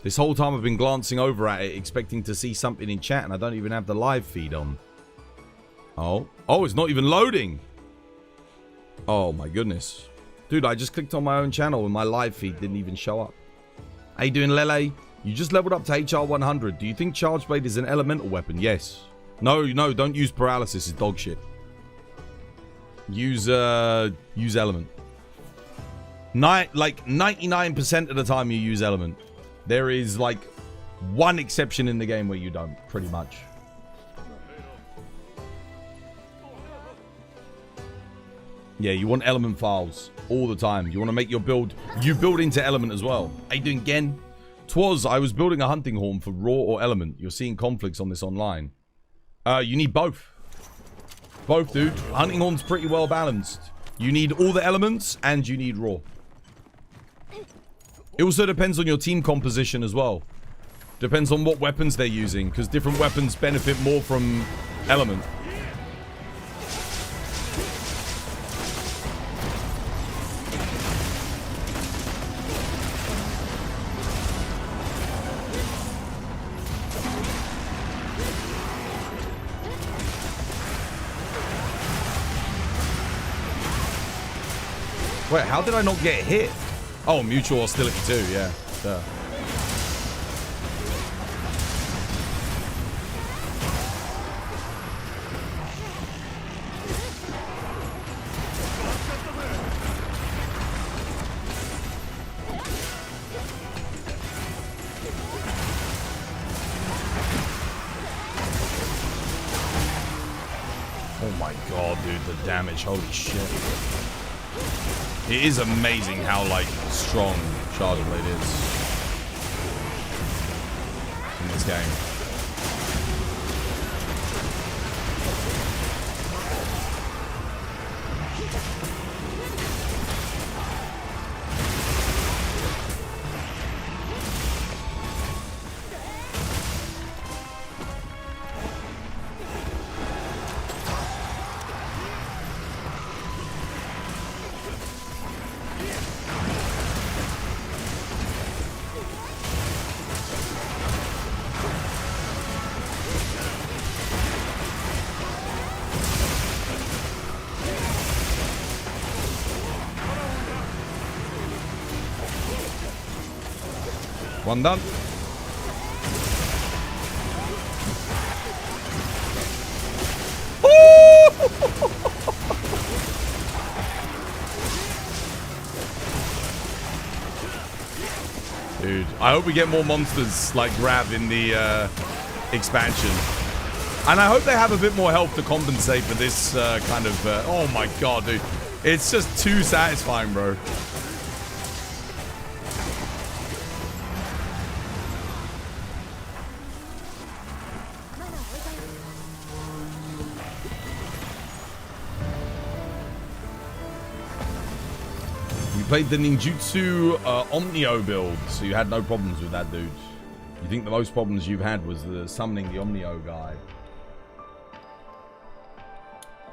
This whole time I've been glancing over at it, expecting to see something in chat, and I don't even have the live feed on. Oh, it's not even loading. Oh my goodness. Dude, I just clicked on my own channel and my live feed didn't even show up. How you doing, Lele? You just leveled up to HR 100. Do you think Charge Blade is an elemental weapon? Yes. No, don't use paralysis. It's dog shit. Use element. Like 99% of the time you use element. There is like one exception in the game where you don't, pretty much. Yeah, you want element files all the time. You want to make your build. You build into element as well. How you doing, Gen? I was building a hunting horn for raw or element. You're seeing conflicts on this online. You need both. Both, dude. Hunting Horn's pretty well balanced. You need all the elements, and you need raw. It also depends on your team composition as well. Depends on what weapons they're using, because different weapons benefit more from element. Wait, how did I not get hit? Oh, mutual hostility too, yeah. Duh. Oh my god, dude, the damage, holy shit. It is amazing how, like, strong Charger Blade is in this game. One done. Dude, I hope we get more monsters like Grav in the expansion. And I hope they have a bit more health to compensate for this kind of... oh my god, dude. It's just too satisfying, bro. Played the ninjutsu Omnio build, so you had no problems with that, dude. You think the most problems you've had was the summoning the Omnio guy?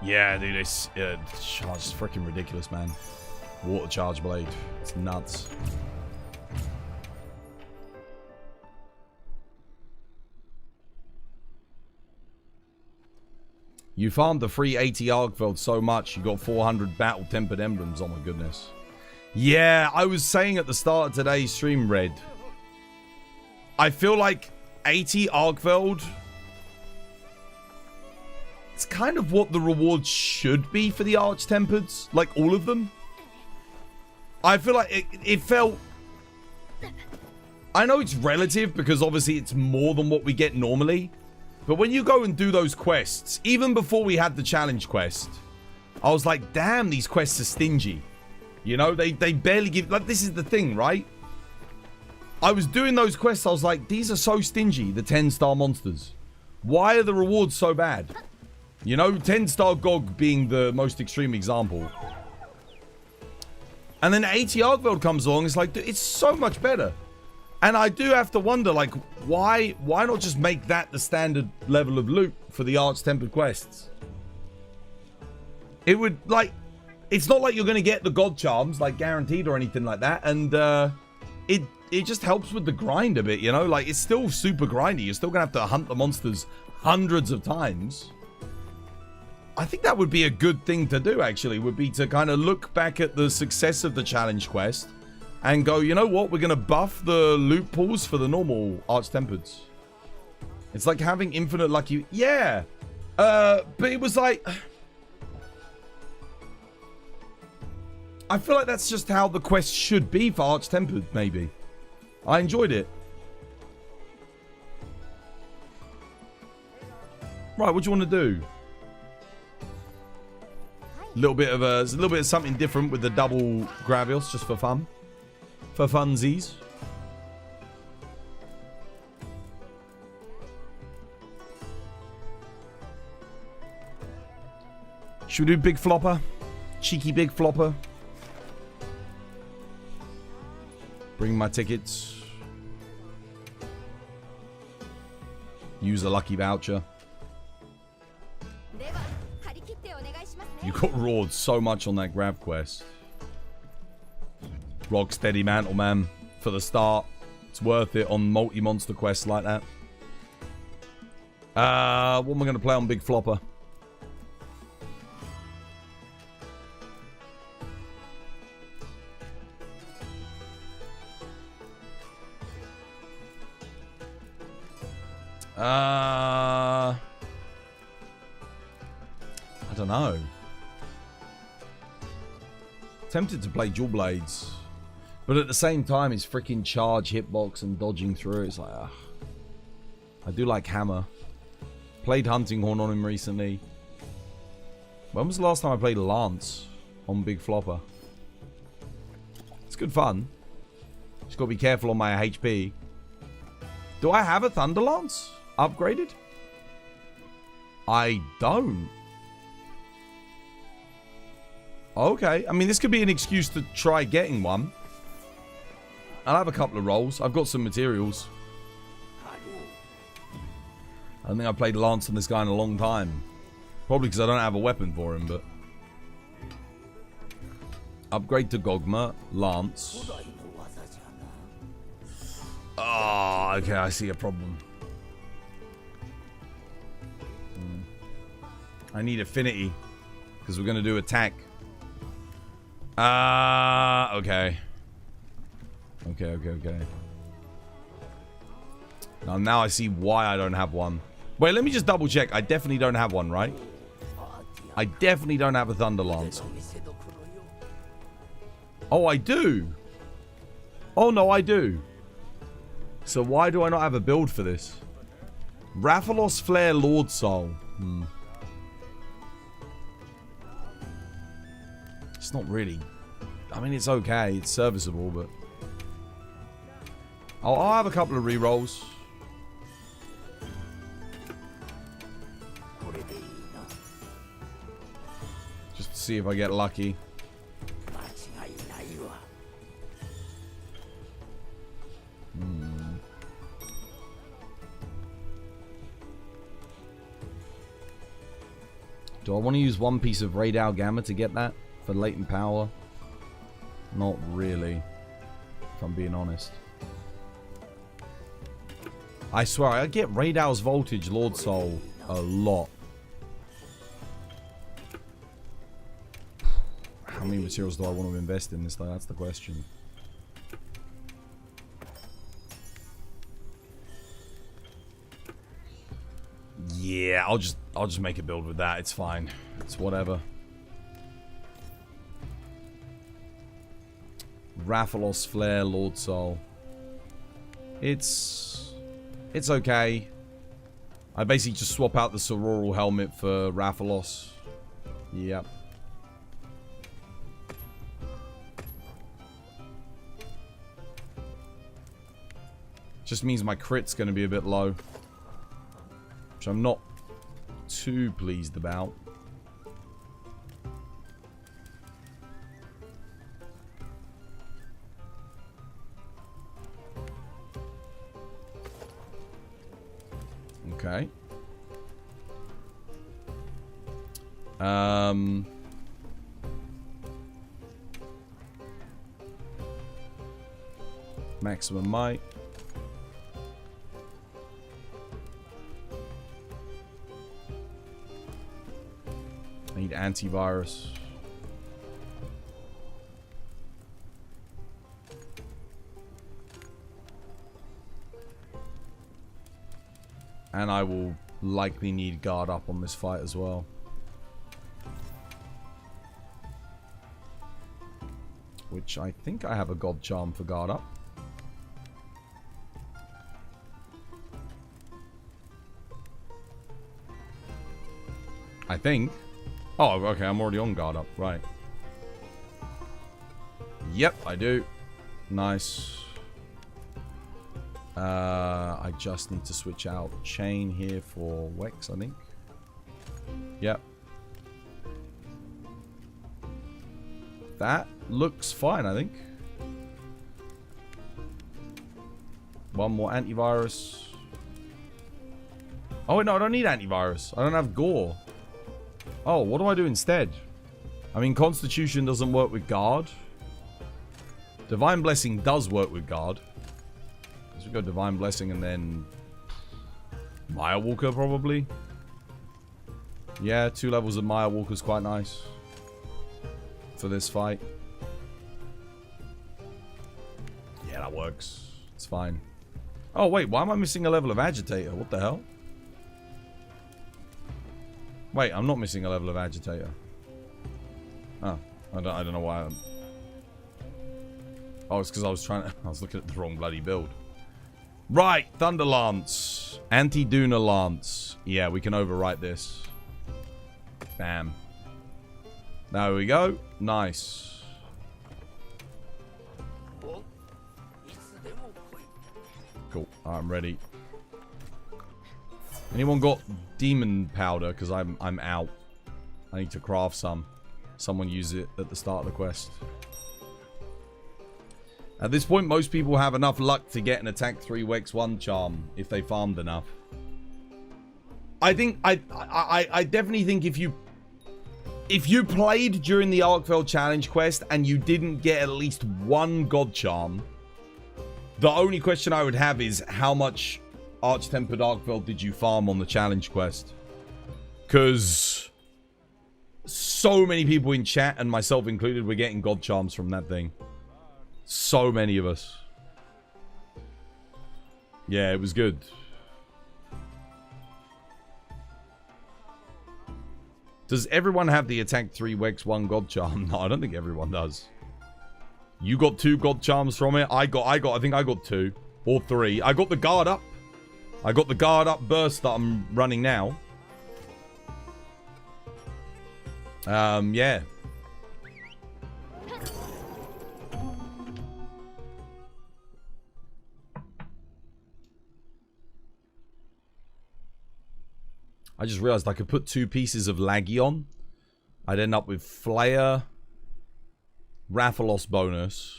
Yeah, dude, it's freaking ridiculous, man. Water charge blade, it's nuts. You farmed the free 80 Arkveld so much, you got 400 battle tempered emblems. Oh my goodness. Yeah, I was saying at the start of today's stream, Red. I feel like 80 Arkveld... It's kind of what the reward should be for the Arch-Tempereds. Like, all of them. I feel like it felt... I know it's relative, because obviously it's more than what we get normally. But when you go and do those quests, even before we had the challenge quest, I was like, damn, these quests are stingy. You know, they barely give... Like, this is the thing, right? I was doing those quests, I was like, these are so stingy, the 10-star monsters. Why are the rewards so bad? You know, 10-star Gog being the most extreme example. And then 80 Arkveld comes along, it's like, it's so much better. And I do have to wonder, like, why not just make that the standard level of loot for the Arch-Tempered quests? It would, like... It's not like you're going to get the God Charms, like, guaranteed or anything like that. And it just helps with the grind a bit, you know? Like, it's still super grindy. You're still going to have to hunt the monsters hundreds of times. I think that would be a good thing to do, actually. Would be to kind of look back at the success of the challenge quest and go, you know what? We're going to buff the loot pools for the normal Arch-Tempereds. It's like having infinite lucky... Yeah. But it was like... I feel like that's just how the quest should be for Arch-Tempered, maybe. I enjoyed it. Right, what do you want to do? A little bit of something different with the double Gravios, just for fun. For funsies. Should we do big flopper? Cheeky big flopper. Bring my tickets. Use a lucky voucher. You got roared so much on that grab quest. Rock steady mantle, man. For the start. It's worth it on multi-monster quests like that. What am I going to play on big flopper? I don't know. Tempted to play dual blades, but at the same time, it's freaking charge, hitbox, and dodging through. It's like, I do like hammer. Played hunting horn on him recently. When was the last time I played lance on big flopper? It's good fun. Just got to be careful on my HP. Do I have a thunder lance upgraded? I don't. Okay. I mean, this could be an excuse to try getting one. I'll have a couple of rolls. I've got some materials. I don't think I've played lance on this guy in a long time. Probably because I don't have a weapon for him, but... Upgrade to Dogma, lance. Oh, okay, I see a problem. I need affinity, because we're going to do attack. Okay. Okay. Now I see why I don't have one. Wait, let me just double check. I definitely don't have one, right? I definitely don't have a Thunder Lance. Oh, I do. Oh, no, I do. So why do I not have a build for this? Rathalos Flare Lord Soul. It's not really... I mean, it's okay. It's serviceable, but... I'll have a couple of rerolls. Just to see if I get lucky. Do I want to use one piece of Rey Dau Gamma to get that? For latent power? Not really. If I'm being honest. I swear, I get Rey Dau's Voltage Lord Soul a lot. How many materials do I want to invest in this though? That's the question. Yeah, I'll just make a build with that. It's fine. It's whatever. Rathalos Flare Lord Soul. It's okay. I basically just swap out the Sororal helmet for Rathalos. Yep. Just means my crit's going to be a bit low. Which I'm not too pleased about. Okay. Maximum might. I need antivirus. And I will likely need guard up on this fight as well. Which I think I have a God Charm for guard up. I think. Oh, okay, I'm already on guard up. Right. Yep, I do. Nice. I just need to switch out chain here for Wex, I think. Yep. That looks fine, I think. One more antivirus. Oh, wait, no, I don't need antivirus. I don't have gore. Oh, what do I do instead? I mean, Constitution doesn't work with Guard. Divine Blessing does work with Guard. So we go Divine Blessing and then Maya Walker, probably. Yeah, 2 levels of Maya Walker is quite nice for this fight. Yeah, that works. It's fine. Oh, wait, why am I missing a level of Agitator? What the hell? Wait, I'm not missing a level of Agitator. Oh, I don't know why I'm... Oh, it's because I was looking at the wrong bloody build. Right, Thunder Lance. Uth Duuna Lance. Yeah, we can overwrite this. Bam. There we go. Nice. Cool. I'm ready. Anyone got demon powder? Because I'm out. I need to craft some. Someone use it at the start of the quest. At this point, most people have enough luck to get an attack 3 Wex 1 charm if they farmed enough. I think I definitely think if you played during the Arkveld challenge quest and you didn't get at least 1 god charm, the only question I would have is how much Arch-Tempered Arkveld did you farm on the challenge quest? Because so many people in chat, and myself included, were getting god charms from that thing. So many of us. Yeah, it was good. Does everyone have the attack 3 Wex 1 god charm? No, I don't think everyone does. You got 2 god charms from it. I think I got 2 or 3. I got the guard up. I got the guard up burst that I'm running now. Yeah. I just realized I could put 2 pieces of Laggy on. I'd end up with Flayer, Rathalos bonus,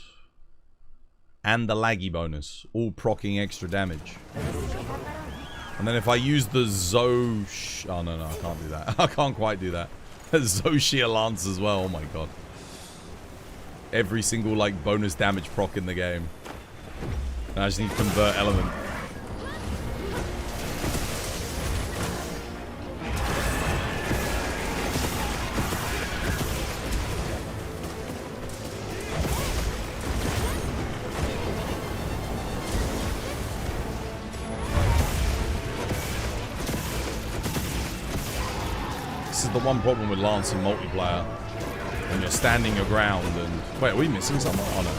and the Laggy bonus, all proccing extra damage. And then if I use the Zosh... Oh, no, I can't do that. I can't quite do that. Zoshia Lance as well, oh my god. Every single, like, bonus damage proc in the game. And I just need to convert element. The one problem with Lance in multiplayer when you're standing your ground and... Wait, are we missing someone? Oh, no.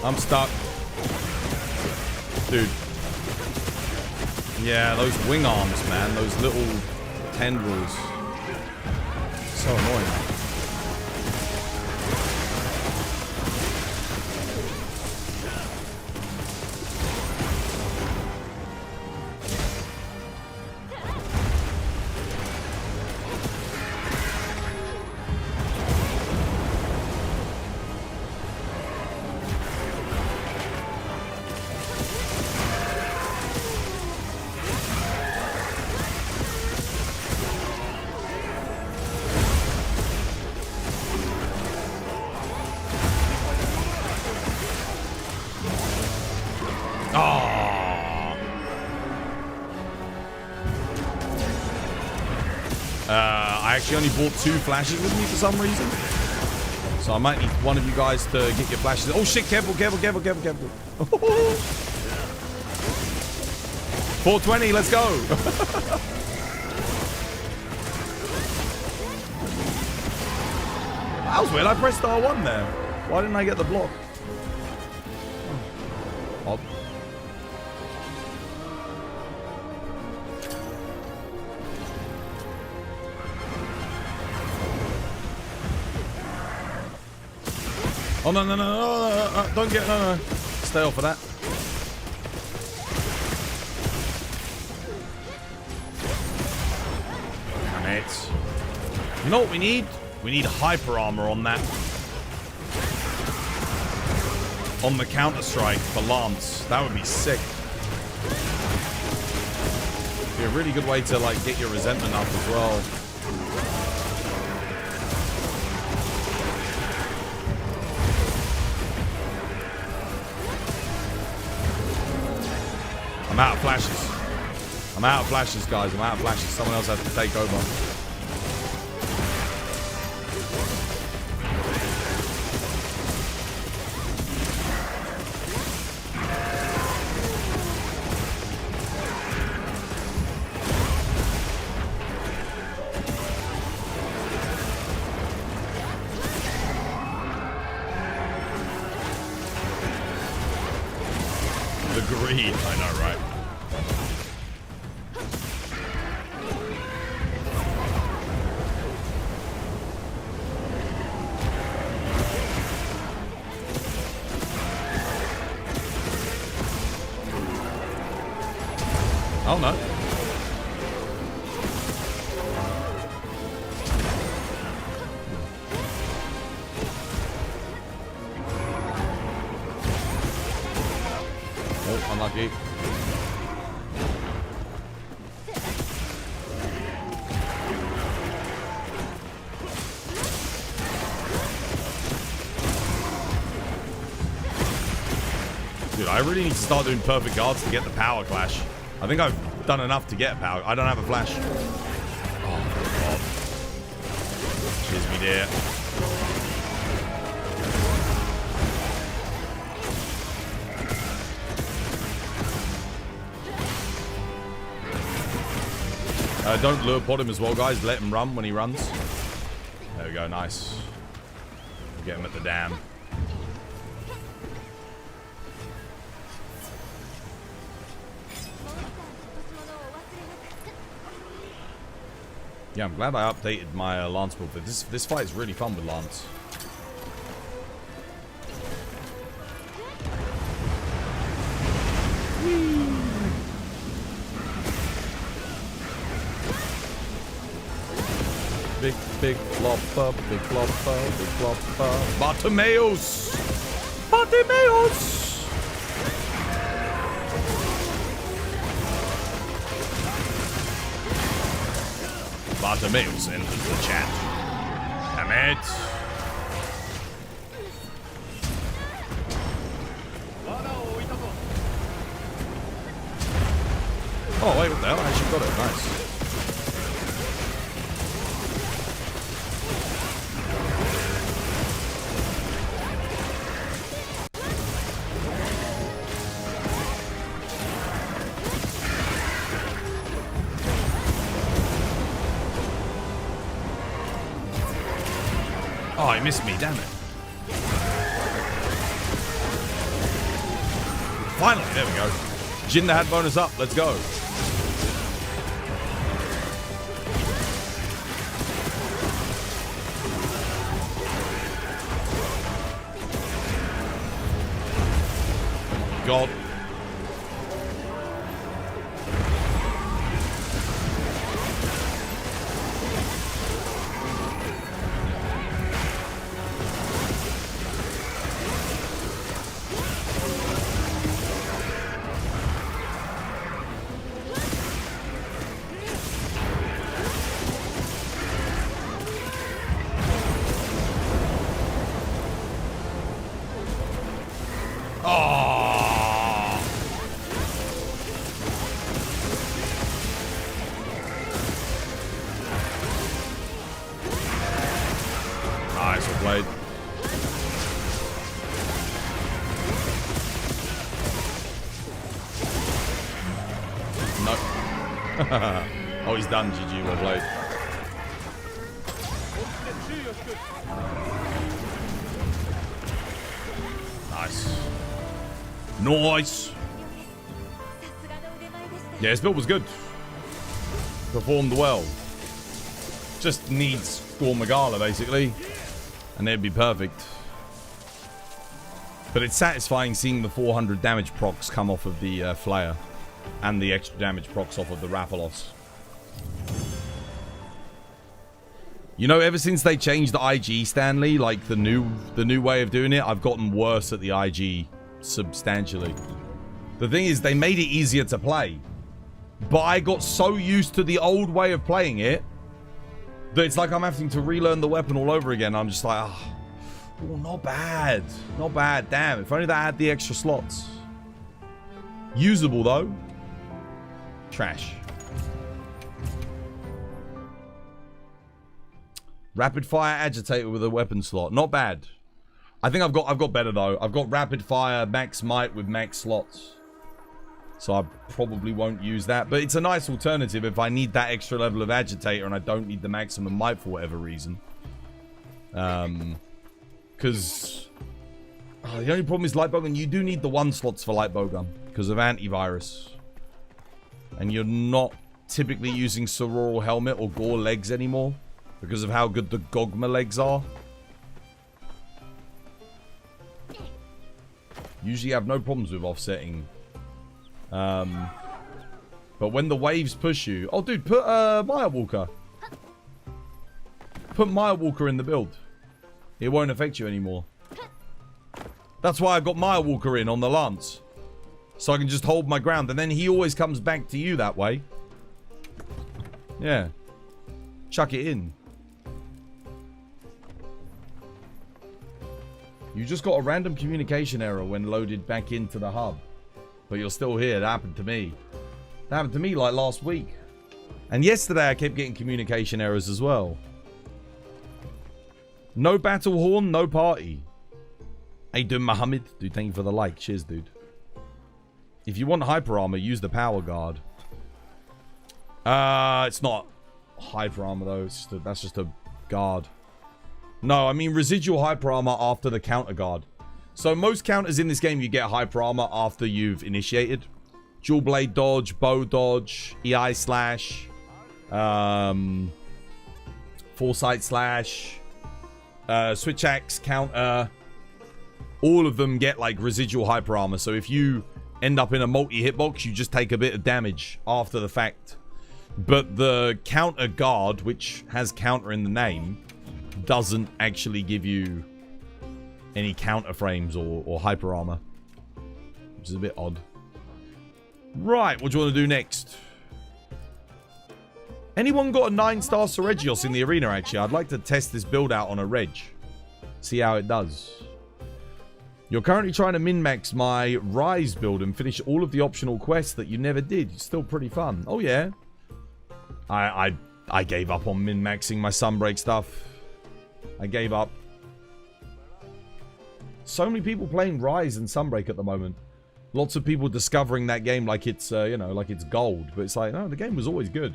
I'm stuck. Dude. Yeah, those wing arms, man. Those little tendrils. So annoying. I actually only brought 2 flashes with me for some reason. So I might need one of you guys to get your flashes. Oh shit, careful, careful, careful, careful, careful. 420, let's go. That was weird, I pressed R1 there. Why didn't I get the block? Oh. Odd. Oh, no, no, no, no, don't get, no, no. Stay off of that. Damn it. You know what we need? We need hyper armor on that. On the counter-strike for Lance. That would be sick. Be a really good way to, like, get your resentment up as well. I'm out of flashes. I'm out of flashes, guys. I'm out of flashes. Someone else has to take over. The greed. I know, right? Oh no. Oh, unlucky. Dude, I really need to start doing perfect guards to get the power clash. I think I've done enough to get power. I don't have a flash. Oh, God. Cheers, me dear. Don't lure pod him as well, guys. Let him run when he runs. There we go. Nice. We'll get him at the dam. Yeah, I'm glad I updated my Lance build. This fight is really fun with Lance. Big, big flopper, big flopper, big flopper. Bartimeus! Bartimeus! Bartimeus enters the chat. Damn it. Oh, wait, what the hell? I actually got it. Nice. Oh, he missed me, damn it. Finally, there we go. Jin Dahaad bonus up, let's go. God. Oh. Blade. No. Oh, he's done, GG, well played. Nice. Nice. Yeah, his build was good. Performed well. Just needs Gormagala, basically. And it'd be perfect. But it's satisfying seeing the 400 damage procs come off of the Flayer. And the extra damage procs off of the Rathalos. You know, ever since they changed the IG, Stanley, like the new way of doing it, I've gotten worse at the IG substantially. The thing is, they made it easier to play. But I got so used to the old way of playing it that it's like I'm having to relearn the weapon all over again. I'm just like, oh, not bad. Not bad. Damn, if only they had the extra slots. Usable, though. Trash. Rapid fire agitator with a weapon slot. Not bad. I think I've got better, though. I've got rapid fire max might with max slots. So I probably won't use that. But it's a nice alternative if I need that extra level of agitator and I don't need the maximum might for whatever reason. Because the only problem is light bowgun. You do need the 1 slots for light bowgun because of antivirus. And you're not typically using Sororo helmet or Gore legs anymore because of how good the Dogma legs are. Usually have no problems with offsetting. But when the waves push you... Oh, dude, put Maya Walker. Put Maya Walker in the build. It won't affect you anymore. That's why I got Maya Walker in on the Lance. So I can just hold my ground. And then he always comes back to you that way. Yeah. Chuck it in. You just got a random communication error when loaded back into the hub. But you're still here. That happened to me. That happened to me like last week. And yesterday I kept getting communication errors as well. No battle horn, no party. Hey, dude, Mohammed. Dude, thank you for the like. Cheers, dude. If you want hyper armor, use the power guard. It's not hyper armor though. That's just a guard. No, I mean residual hyper armor after the counter guard. So most counters in this game, you get hyper armor after you've initiated. Dual blade dodge, bow dodge, EI slash, foresight slash, switch axe counter. All of them get like residual hyper armor. So if you end up in a multi-hitbox, you just take a bit of damage after the fact. But the counter guard, which has counter in the name, doesn't actually give you any counter frames or hyper armor, which is a bit odd. Right, what do you want to do next? Anyone got a 9-star Seregios in the arena, actually? I'd like to test this build out on a reg. See how it does. You're currently trying to min-max my Rise build and finish all of the optional quests that you never did. It's still pretty fun. Oh, yeah. I gave up on min-maxing my Sunbreak stuff. I gave up. So many people playing Rise and Sunbreak at the moment. Lots of people discovering that game like it's, you know, like it's gold. But it's like, no, the game was always good.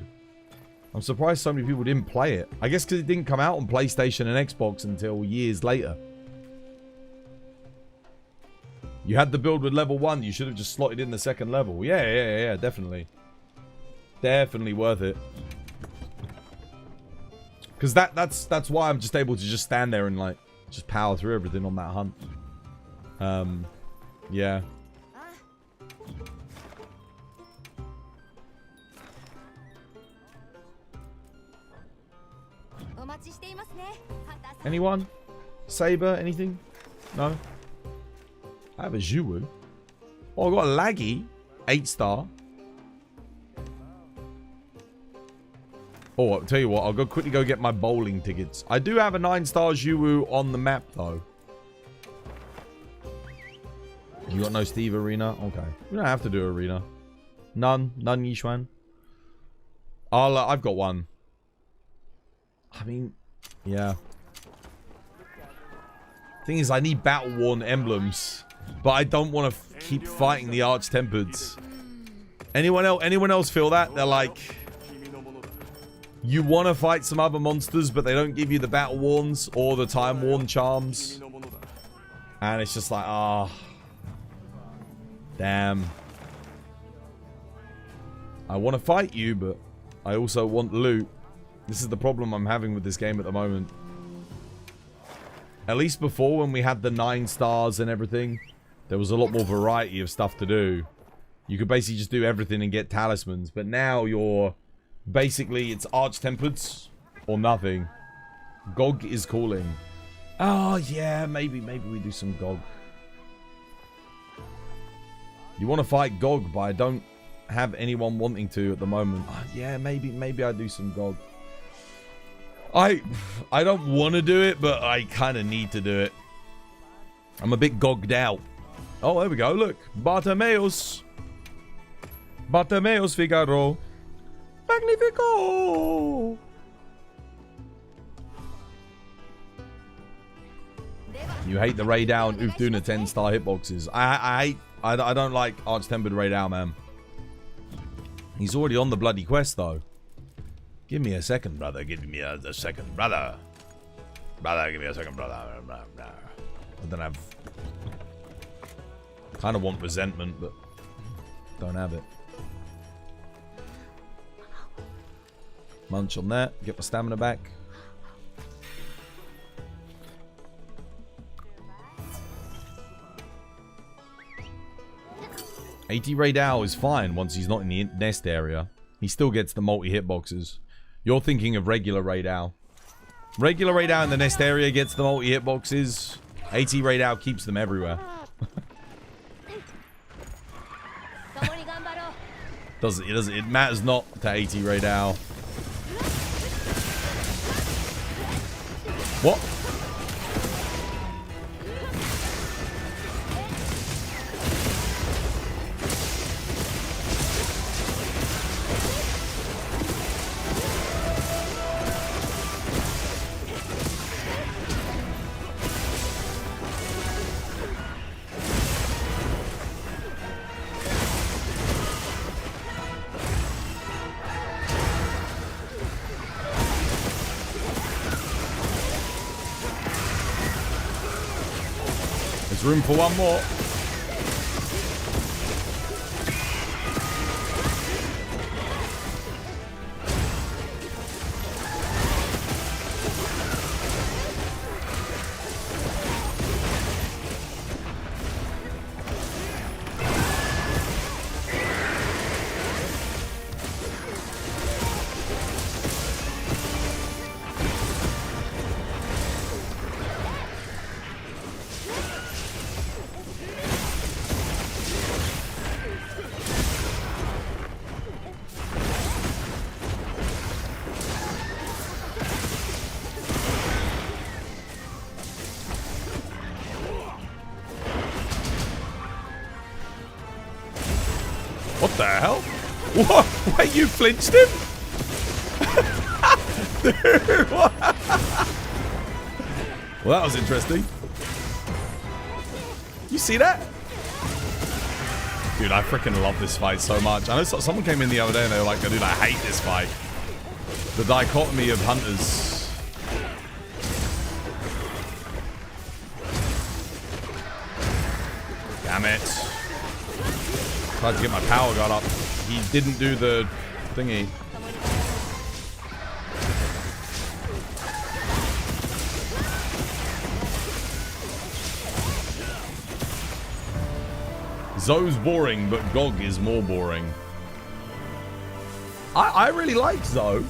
I'm surprised so many people didn't play it. I guess because it didn't come out on PlayStation and Xbox until years later. You had the build with level 1. You should have just slotted in the second level. Yeah, definitely. Definitely worth it. Because that's why I'm just able to just stand there and like just power through everything on that hunt. Yeah. Anyone? Saber? Anything? No? I have a Zhuwu. Oh, I got a Laggy. 8-star. Oh, I'll tell you what. I'll quickly go get my bowling tickets. I do have a 9-star Zhuwu on the map, though. You got no Steve Arena? Okay. We don't have to do Arena. None. None, Yishuan. I've got one. I mean, yeah. Thing is, I need battle-worn emblems. But I don't want to keep fighting the Arch-Tempereds. Anyone else feel that? They're like... You want to fight some other monsters, but they don't give you the battle-worns or the time-worn charms. And it's just like, ah... Damn. I want to fight you, but I also want loot. This is the problem I'm having with this game at the moment. At least before, when we had the 9 stars and everything, there was a lot more variety of stuff to do. You could basically just do everything and get talismans. But now you're... Basically, it's Arch-Tempereds or nothing. Gog is calling. Oh, yeah, maybe we do some Gog. You want to fight Gog, but I don't have anyone wanting to at the moment. Oh, yeah, maybe I do some Gog. I don't want to do it, but I kind of need to do it. I'm a bit gogged out. Oh, there we go. Look. Bartimeus. Bartimeus Figaro. Magnifico. You hate the Rey Dau and Uth Duuna 10-star hitboxes. I don't like Arch-Tempered Rey Dau, man. He's already on the bloody quest, though. Give me a second, brother. Give me a second, brother. Brother, give me a second, brother. I don't have... Kind of want resentment, but don't have it. Munch on that. Get my stamina back. AT Rey Dau is fine once he's not in the nest area. He still gets the multi-hitboxes. You're thinking of regular Rey Dau. Regular Rey Dau in the nest area gets the multi-hitboxes. AT Rey Dau keeps them everywhere. It matters not to AT Rey Dau. What? Room for one more. What the hell? What? Wait, you flinched him? Dude, what? Well, that was interesting. You see that? Dude, I freaking love this fight so much. I know someone came in the other day and they were like, dude, I hate this fight. The dichotomy of hunters. Damn it. Tried to get my power guard up. He didn't do the thingy. Zoe's boring, but Gog is more boring. I really like Zoe.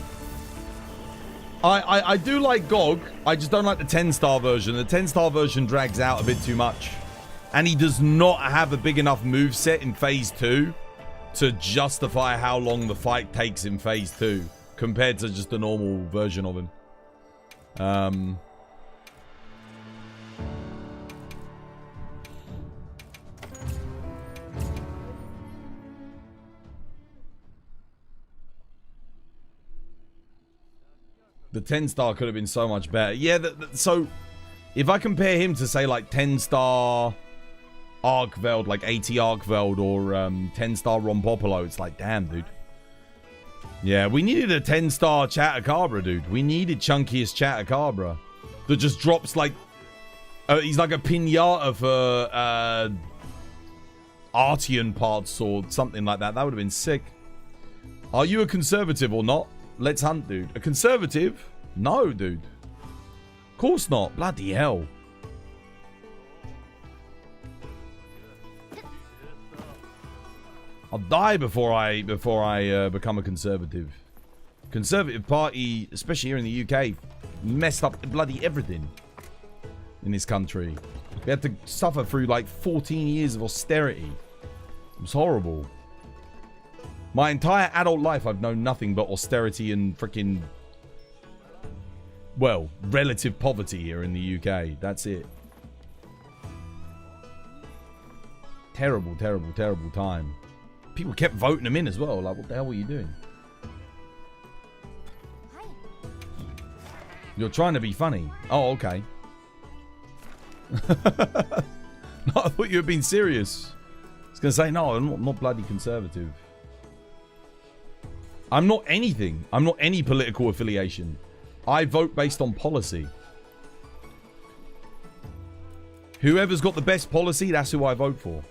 I do like Gog. I just don't like the 10-star version. The 10-star version drags out a bit too much. And he does not have a big enough moveset in Phase 2 to justify how long the fight takes in Phase 2 compared to just a normal version of him. The 10-star could have been so much better. Yeah, so If I compare him to, say, like 10-star Arkveld, like 80 Arkveld, or 10-star Rompopolo, it's like, damn, dude. Yeah, we needed a 10-star Chatacabra, dude. We needed chunkiest Chatacabra that just drops like... he's like a pinata for Artian parts or something like that. That would have been sick. Are you a conservative or not? Let's hunt, dude. A conservative? No, dude. Of course not. Bloody hell. I'll die before I become a conservative. Conservative Party, especially here in the UK, messed up bloody everything in this country. We had to suffer through like 14 years of austerity. It was horrible. My entire adult life, I've known nothing but austerity and freaking, well, relative poverty here in the UK. That's it. Terrible, terrible, terrible time. People kept voting them in as well. Like, what the hell were you doing? You're trying to be funny. Oh, okay. No, I thought you were being serious. I was going to say, no, I'm not bloody conservative. I'm not anything. I'm not any political affiliation. I vote based on policy. Whoever's got the best policy, that's who I vote for.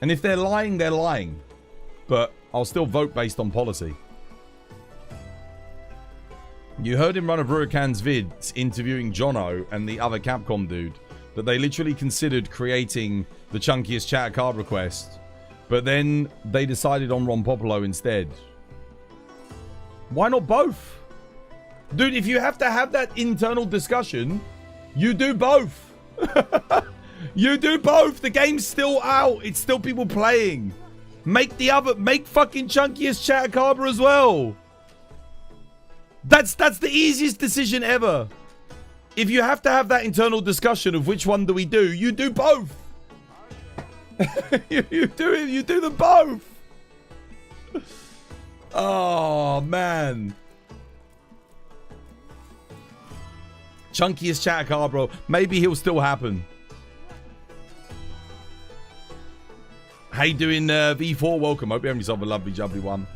And if they're lying, they're lying. But I'll still vote based on policy. You heard him run a Ruakan's vids interviewing Jono and the other Capcom dude. That they literally considered creating the chunkiest Chatacabra quest. But then they decided on Rompopolo instead. Why not both? Dude, if you have to have that internal discussion, you do both. You do both. The game's still out. It's still people playing. Make fucking chunkiest Chatacabra as well. That's the easiest decision ever. If you have to have that internal discussion of which one do we do, you do both. you do them both. Oh, man. Chunkiest Chatacabra. Maybe he'll still happen. How you doing, V4? Welcome. Hope you're having yourself a lovely, jubbly one.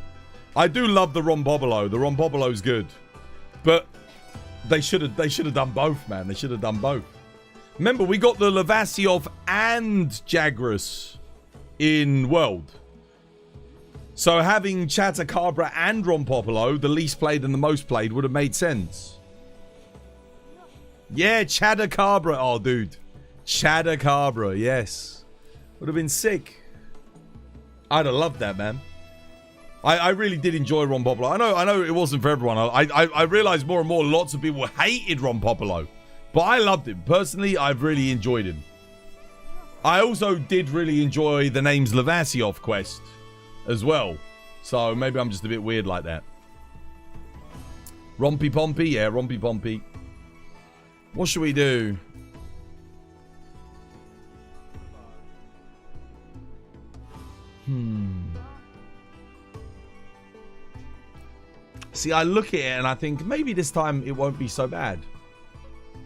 I do love the Rompopolo. The Rompopolo's good. But they should have done both, man. They should have done both. Remember, we got the Lavassiov and Jagras in World. So having Chatacabra and Rompopolo, the least played and the most played, would have made sense. Yeah, Chatacabra. Oh, dude. Chatacabra, yes. Would have been sick. I'd have loved that, man. I really did enjoy Rompopolo. I know it wasn't for everyone. I realized more and more lots of people hated Rompopolo. But I loved him. Personally, I've really enjoyed him. I also did really enjoy the name's Lavassiov quest as well. So maybe I'm just a bit weird like that. Rompy Pompy? Yeah, Rompy Pompy. What should we do? See, I look at it and I think maybe this time it won't be so bad.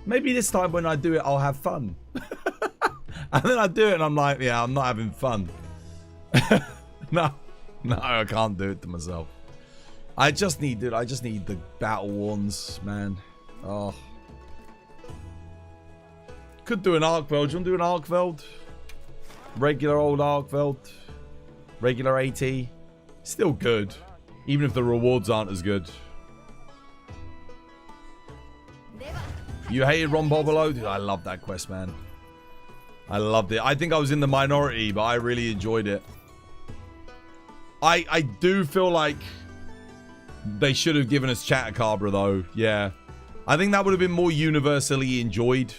Maybe this time when I do it, I'll have fun. And then I do it and I'm like, yeah, I'm not having fun. No, I can't do it to myself. I just need the battle wands, man. Oh. Could do an Arkveld. Do you want to do an Arkveld? Regular old Arkveld. Regular AT. Still good. Even if the rewards aren't as good. You hated Rompopolo? Dude, I love that quest, man. I loved it. I think I was in the minority, but I really enjoyed it. I do feel like they should have given us Chatacabra, though. Yeah. I think that would have been more universally enjoyed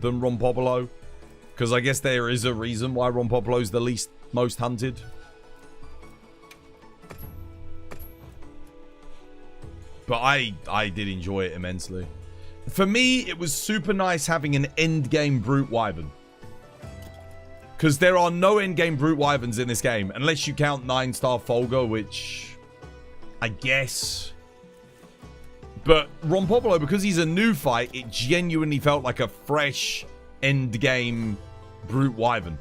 than Rompopolo. Because I guess there is a reason why Rompopolo is the most hunted. But I did enjoy it immensely. For me, it was super nice having an endgame Brute Wyvern. Because there are no endgame Brute Wyverns in this game. Unless you count 9-star Folga, which I guess But Rompopolo, because he's a new fight, it genuinely felt like a fresh endgame Brute Wyvern.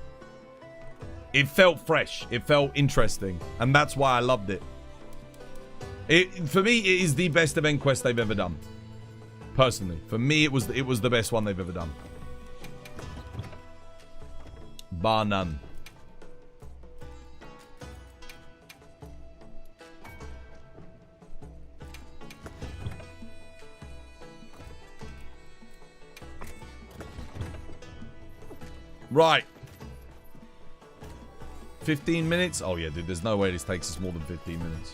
It felt fresh. It felt interesting. And that's why I loved it. For me, it is the best event quest they've ever done. Personally. For me, it was the best one they've ever done. Bar none. Right. 15 minutes? Oh, yeah, dude. There's no way this takes us more than 15 minutes.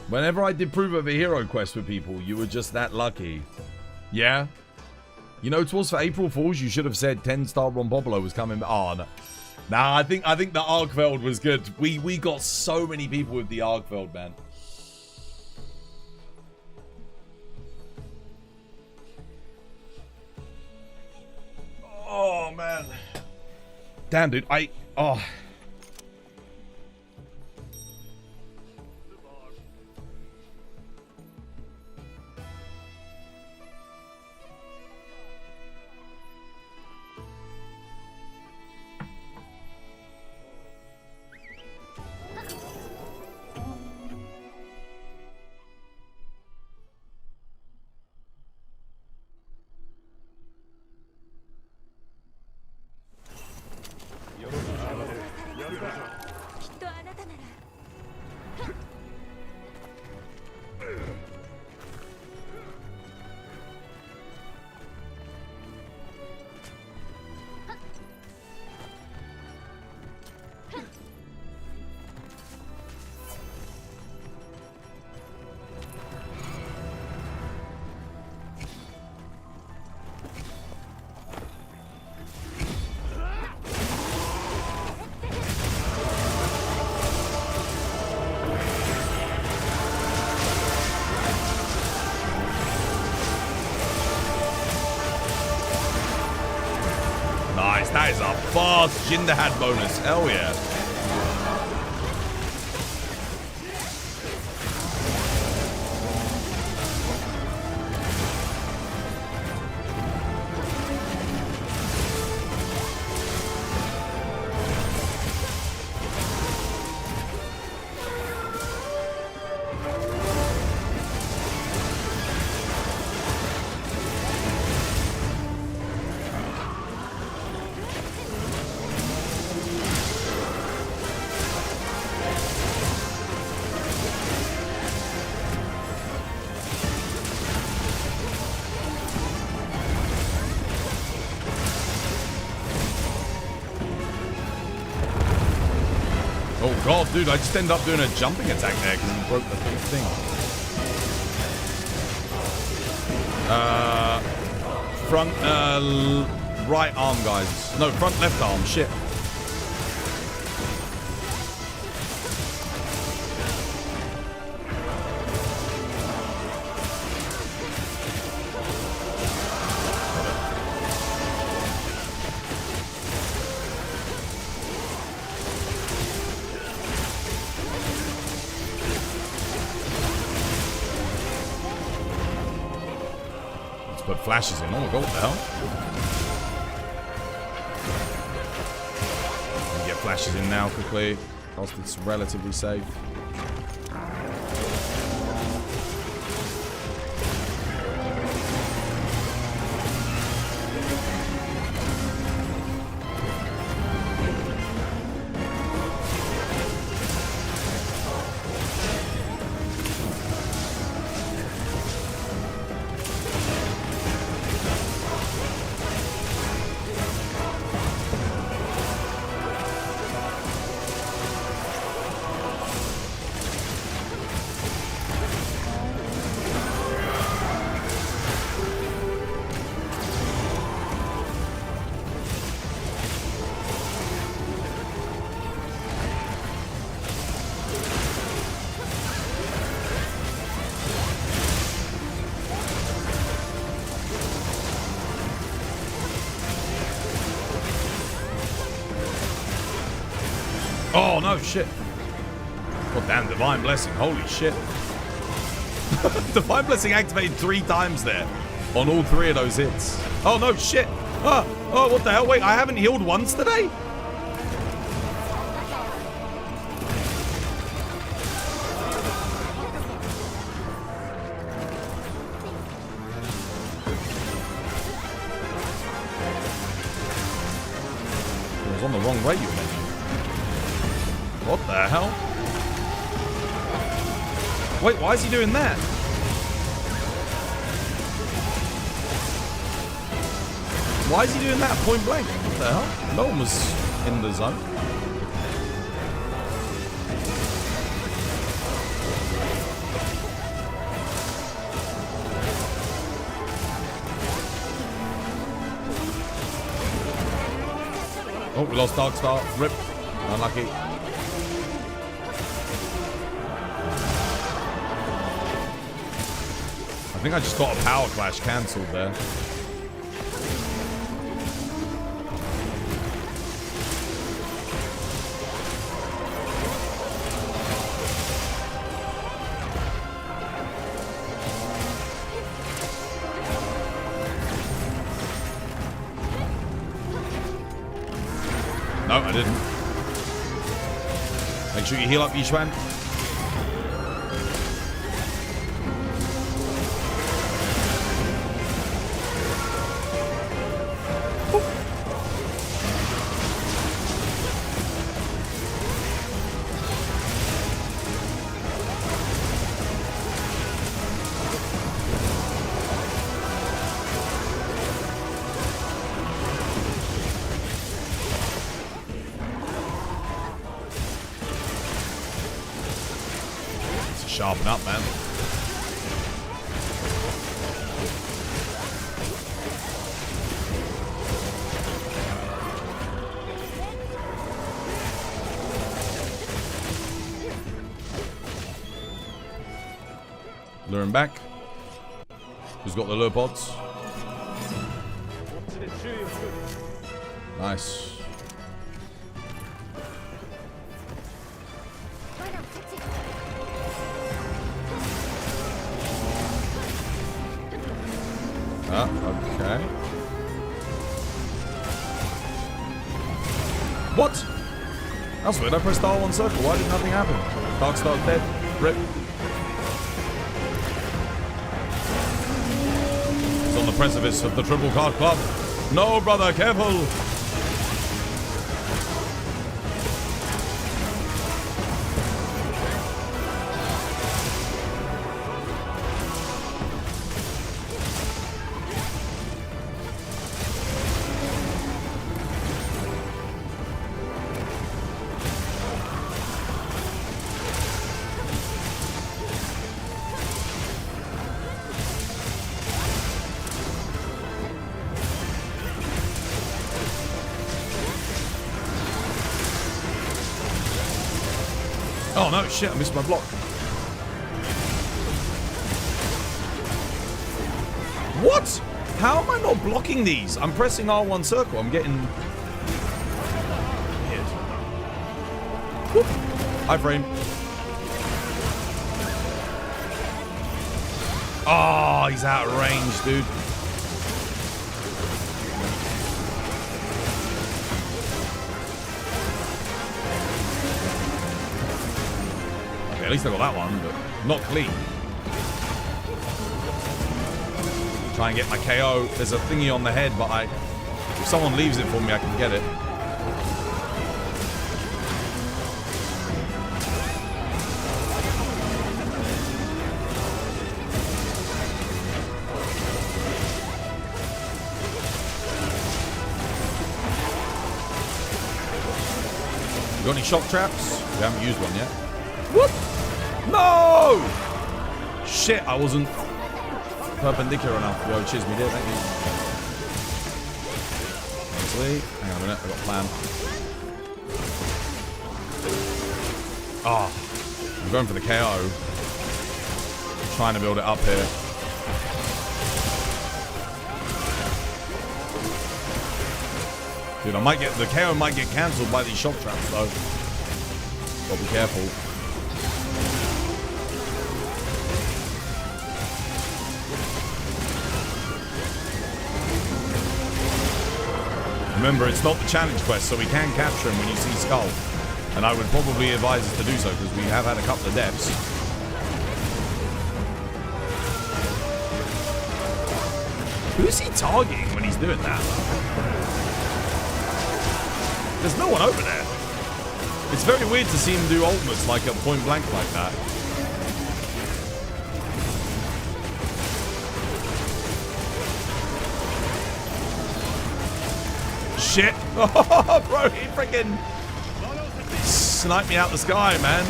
Whenever I did prove of a hero quest with people, you were just that lucky. Yeah? You know, towards for April Fools, you should have said 10-star Rompopolo was coming. Oh, no. Nah, I think the Arkveld was good. We got so many people with the Arkveld, man. Oh, man. Damn, dude. Oh. That is a fast Jin Dahaad bonus. Hell yeah. God, dude, I just ended up doing a jumping attack there because he broke the thing. Front, right arm, guys. No, front left arm. Shit. Flashes in. Oh my god, what the hell? Get flashes in now quickly. Whilst it's relatively safe. Oh no, shit. God damn, divine blessing. Holy shit. Divine Blessing activated 3 times there on all 3 of those hits. Oh, no, shit. Oh, what the hell? Wait, I haven't healed once today? I was on the wrong way, you mentioned. What the hell? Wait, why is he doing that? Why is he doing that point blank? What the hell? No one was in the zone. Oh, we lost Dark Star. Rip. Unlucky. I think I just got a power clash cancelled there. No, I didn't. Make sure you heal up, Yishuan. Sharpen up, man. Lure him back. Who's got the lure pods? Nice. Okay. What? That's weird. I pressed R1 circle. Why did nothing happen? Dark Star's dead. Rip. He's on the precipice of the triple card club. No, brother, careful. Oh no, shit, I missed my block. What? How am I not blocking these? I'm pressing R1 circle. I'm getting... hit. Whoop. High frame. Oh, he's out of range, dude. At least I got that one, but not clean. Try and get my KO. There's a thingy on the head, but if someone leaves it for me, I can get it. You got any shock traps? We haven't used one yet. Whoop! No! Shit, I wasn't perpendicular enough. Yo, cheers me, dear. Thank you. Sweet. Hang on a minute. I've got a plan. Oh, I'm going for the KO. I'm trying to build it up here. Dude, I might get... the KO might get cancelled by these shock traps, though. Gotta be careful. Remember, it's not the challenge quest, so we can capture him when you see Skull. And I would probably advise us to do so, because we have had a couple of deaths. Who's he targeting when he's doing that? There's no one over there. It's very weird to see him do ultimates like at point blank like that. Shit. Oh, bro, he freaking sniped me out the sky, man.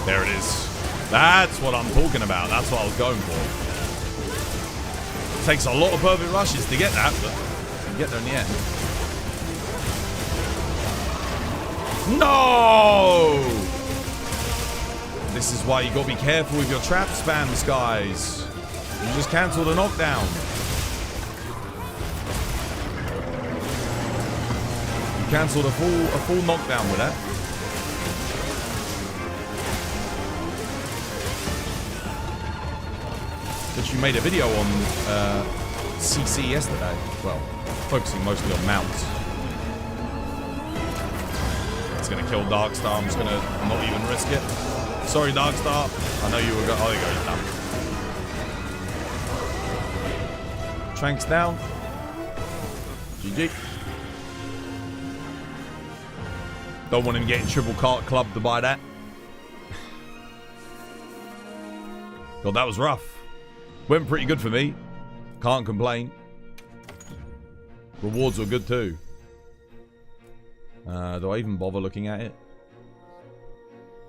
There it is. That's what I'm talking about. That's what I was going for. It takes a lot of perfect rushes to get that, but you get there in the end. No! This is why you gotta be careful with your trap spams, guys. You just cancel the knockdown. You cancelled a full knockdown with that. That you made a video on CC yesterday. Well, focusing mostly on mounts. It's gonna kill Darkstar. I'm just gonna not even risk it. Sorry, Darkstar. I know you were going. Oh, there you go. He's done. Tranks down. GG. Don't want him getting triple cart clubbed to buy that. God, that was rough. Went pretty good for me. Can't complain. Rewards were good too. Do I even bother looking at it?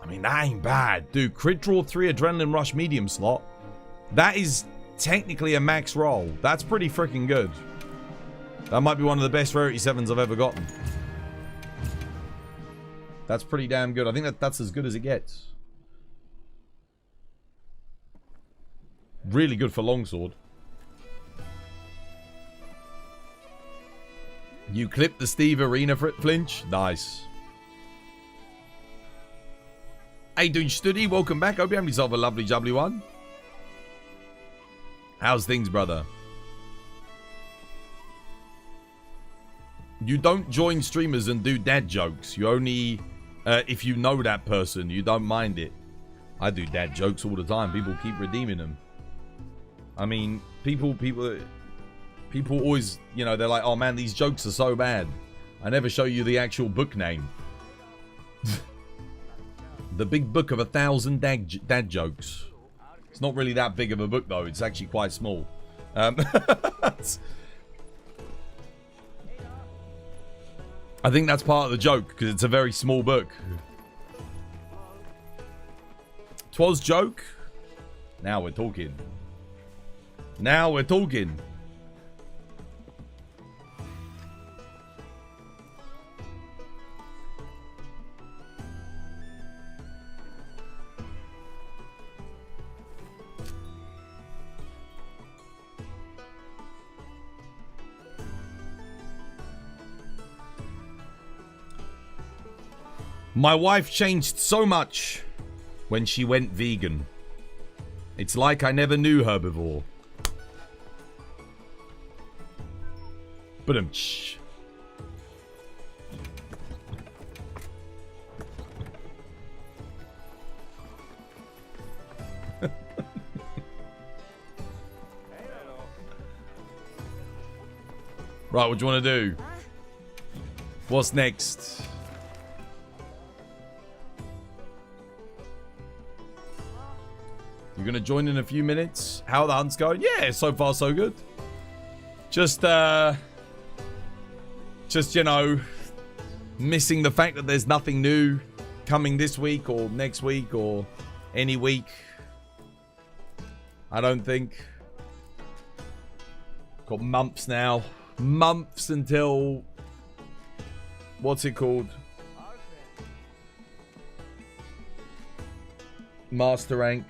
I mean, that ain't bad. Dude, crit draw 3 adrenaline rush medium slot. That is technically a max roll. That's pretty freaking good. That might be one of the best rarity 7s I've ever gotten. That's pretty damn good. I think that's as good as it gets. Really good for longsword. You clipped the Steve Arena flinch? Nice. How you doing, Studi? Welcome back. Hope you have yourself a lovely, jubbly one. How's things, brother? You don't join streamers and do dad jokes. You only, if you know that person, you don't mind it. I do dad jokes all the time. People keep redeeming them. I mean, people always, you know, they're like, oh man, these jokes are so bad. I never show you the actual book name. The Big Book of 1,000 dad jokes. It's not really that big of a book, though. It's actually quite small. I think that's part of the joke, because it's a very small book. 'Twas joke. Now we're talking. Now we're talking. My wife changed so much when she went vegan. It's like I never knew her before. But right, what do you want to do? What's next? You're gonna join in a few minutes. How are the hunts going? Yeah, so far so good. Just you know, missing the fact that there's nothing new coming this week or next week or any week. I don't think. Got months now. Months until, what's it called? Master rank.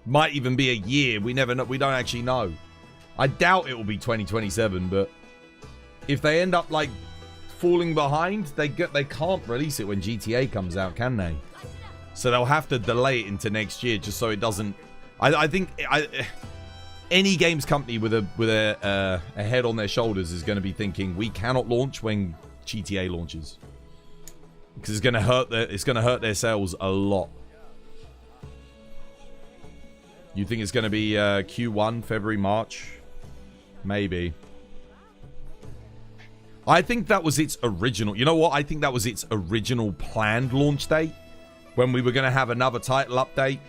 Might even be a year. We never know. We don't actually know. I doubt it will be 2027, but if they end up like falling behind, they can't release it when GTA comes out, can they? So they'll have to delay it into next year just so it doesn't... I think any games company with a head on their shoulders is going to be thinking, we cannot launch when GTA launches. Because it's going to hurt their sales a lot. You think it's going to be Q1, February, March? Maybe. I think that was its original... You know what? I think that was its original planned launch date. When we were going to have another title update.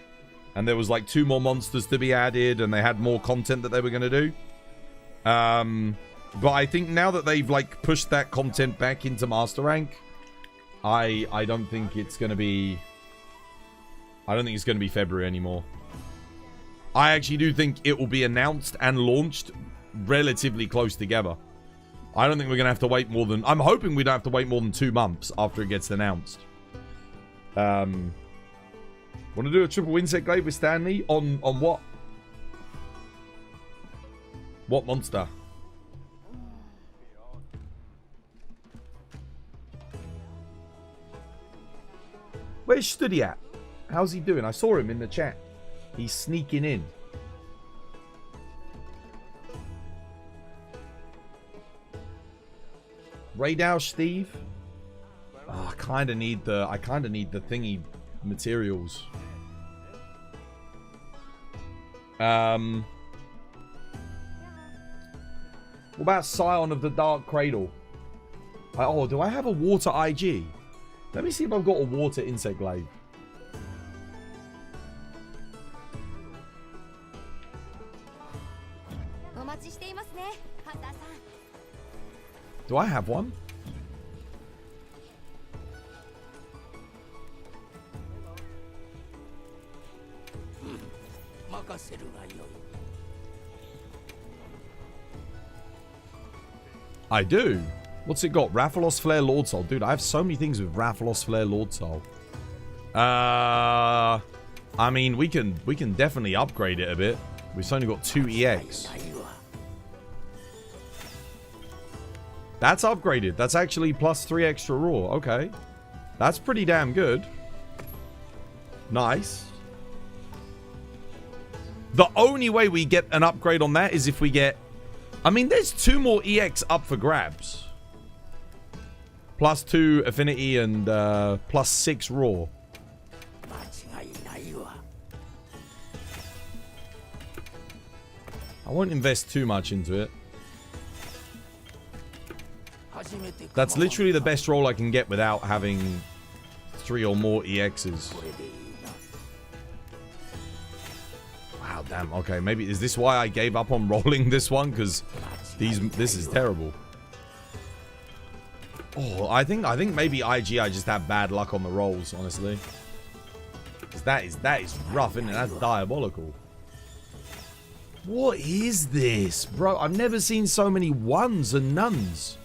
And there was like 2 more monsters to be added. And they had more content that they were going to do. But I think now that they've like pushed that content back into Master Rank... I don't think it's going to be... I don't think it's going to be February anymore. I actually do think it will be announced and launched relatively close together. I don't think we're going to have to wait more than... I'm hoping we don't have to wait more than 2 months after it gets announced. Want to do a triple insect glaive with Stanley? On what? What monster? Where's Studi at? How's he doing? I saw him in the chat. He's sneaking in. Rey Dau, Steve. Oh, I kind of need the thingy materials. What about Scion of the Dark Cradle? Oh, do I have a water IG? Let me see if I've got a water insect glaive. Do I have one? I do. What's it got? Rathalos Flare Lord Soul. Dude, I have so many things with Rathalos Flare Lord Soul. I mean, we can definitely upgrade it a bit. We've only got 2 EX. That's upgraded. That's actually plus 3 extra raw. Okay. That's pretty damn good. Nice. The only way we get an upgrade on that is if we get... I mean, there's 2 more EX up for grabs. Plus 2 affinity and plus 6 raw. I won't invest too much into it. That's literally the best roll I can get without having 3 or more EXs. Wow, damn. Okay, maybe is this why I gave up on rolling this one? Because this is terrible. Oh, I think maybe IG I just have bad luck on the rolls, honestly. Because that is rough, isn't it? That's diabolical. What is this, bro? I've never seen so many ones and nuns.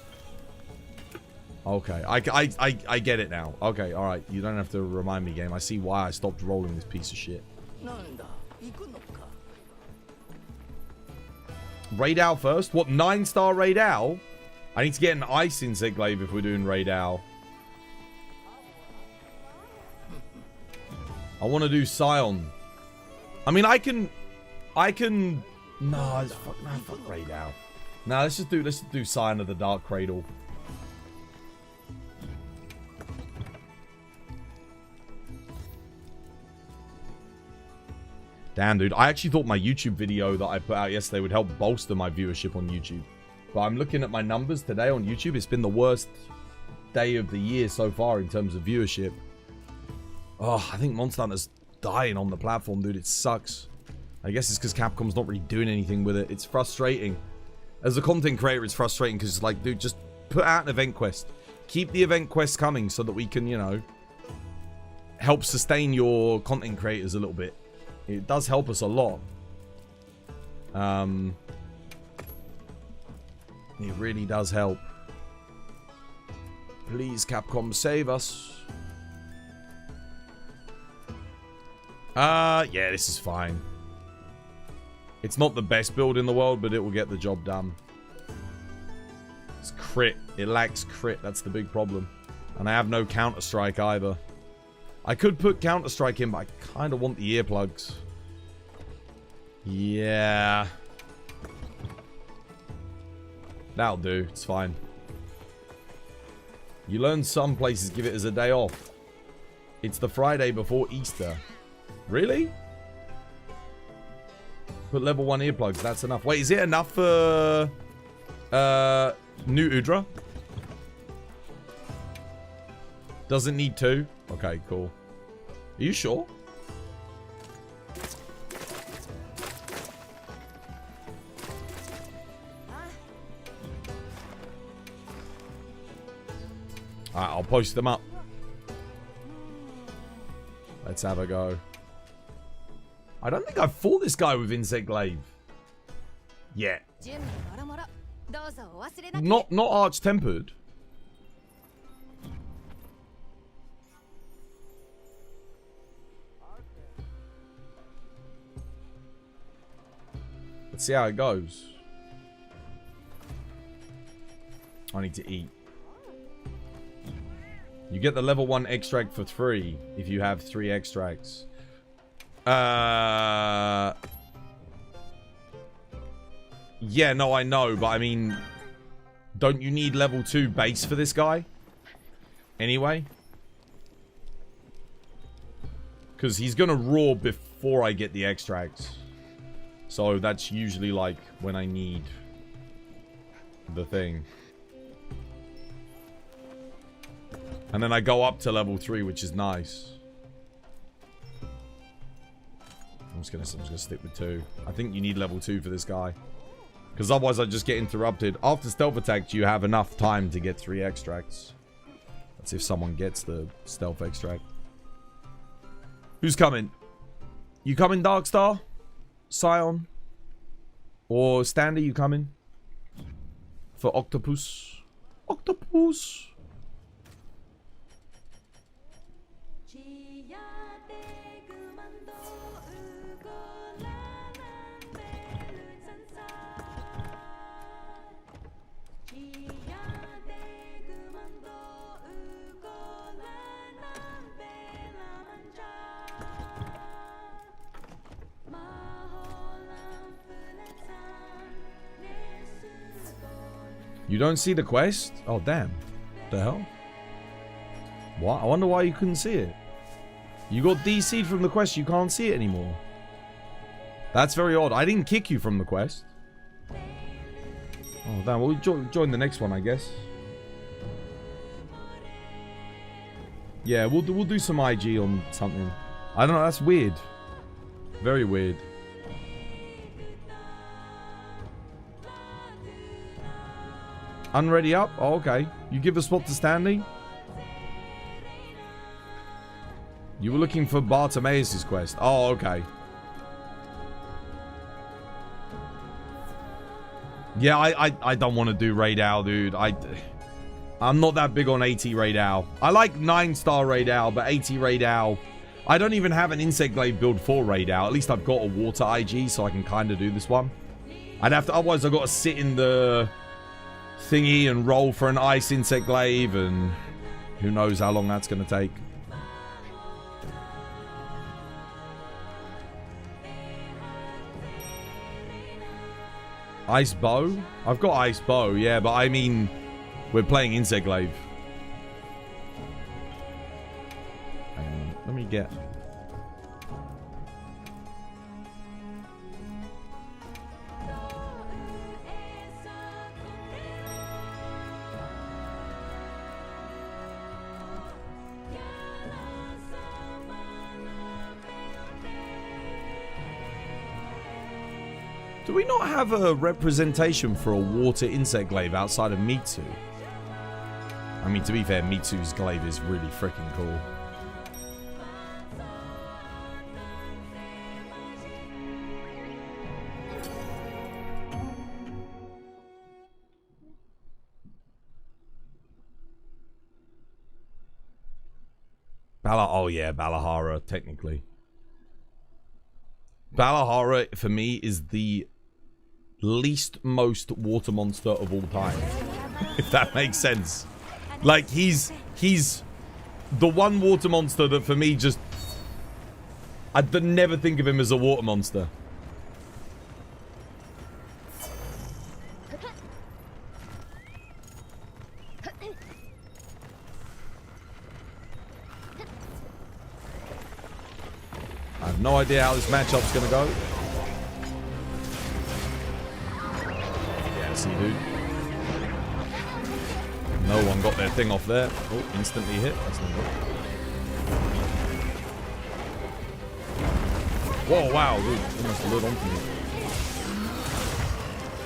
Okay, I get it now. Okay, all right. You don't have to remind me, game. I see why I stopped rolling this piece of shit. Rey Dau first? What, 9-star Rey Dau? I need to get an ice insect glaive if we're doing Rey Dau. I want to do Scion. I mean, I can. No, fuck Rey Dau. No, let's just do Scion of the Dark Cradle. Damn, dude. I actually thought my YouTube video that I put out yesterday would help bolster my viewership on YouTube. But I'm looking at my numbers today on YouTube. It's been the worst day of the year so far in terms of viewership. Oh, I think Monster Hunter's dying on the platform, dude. It sucks. I guess it's because Capcom's not really doing anything with it. It's frustrating. As a content creator, it's frustrating because it's like, dude, just put out an event quest. Keep the event quests coming so that we can, you know, help sustain your content creators a little bit. It does help us a lot. It really does help. Please, Capcom, save us. Yeah, this is fine. It's not the best build in the world, but it will get the job done. It's crit. It lacks crit. That's the big problem. And I have no Counter-Strike either. I could put Counter-Strike in, but I kind of want the earplugs. Yeah. That'll do. It's fine. You learn some places give it as a day off. It's the Friday before Easter. Really? Put level 1 earplugs. That's enough. Wait, is it enough for new Udra? Doesn't need 2? Okay, cool. Are you sure? Alright, I'll post them up. Let's have a go. I don't think I've fought this guy with Insect Glaive. Yeah. Not arch-tempered. Let's see how it goes. I need to eat. You get the level 1 extract for 3 if you have 3 extracts. Yeah, no, I know, but I mean, don't you need level 2 base for this guy? Anyway? Because he's gonna roar before I get the extracts. So that's usually like when I need the thing. And then I go up to level 3, which is nice. I'm just gonna stick with 2. I think you need level 2 for this guy. Because otherwise I just get interrupted. After stealth attack, you have enough time to get 3 extracts. That's if someone gets the stealth extract. Who's coming? You coming, Darkstar? Scion? Or Standy, you coming? For Octopus? Octopus? You don't see the quest? Oh, damn. The hell? What? I wonder why you couldn't see it. You got DC'd from the quest. You can't see it anymore. That's very odd. I didn't kick you from the quest. Oh, damn. We'll join the next one, I guess. Yeah, we'll do some IG on something. I don't know. That's weird. Very weird. Unready up? Oh, okay. You give a spot to Stanley? You were looking for Bartimaeus' quest. Oh, okay. Yeah, I don't want to do Rey Dau, dude. I'm not that big on 80 Rey Dau. I like 9-star Rey Dau, but 80 Rey Dau. I don't even have an Insect Glaive build for Rey Dau. At least I've got a water IG, so I can kind of do this one. I'd have to, otherwise I've got to sit in the thingy and roll for an ice Insect Glaive, and who knows how long that's going to take. Ice bow? I've got ice bow, yeah, but I mean, we're playing Insect Glaive. Hang on, let me get... Do we not have a representation for a water insect glaive outside of Mitsu? I mean, to be fair, Mitsu's glaive is really freaking cool. Oh yeah, Balahara, technically. Balahara, for me, is the least most water monster of all time. If that makes sense. Like, he's the one water monster that for me just... I'd never think of him as a water monster. I have no idea how this matchup's gonna go. Yeah, see, dude. No one got their thing off there. Oh, instantly hit. That's not good. Whoa, wow, dude. Almost lit onto me.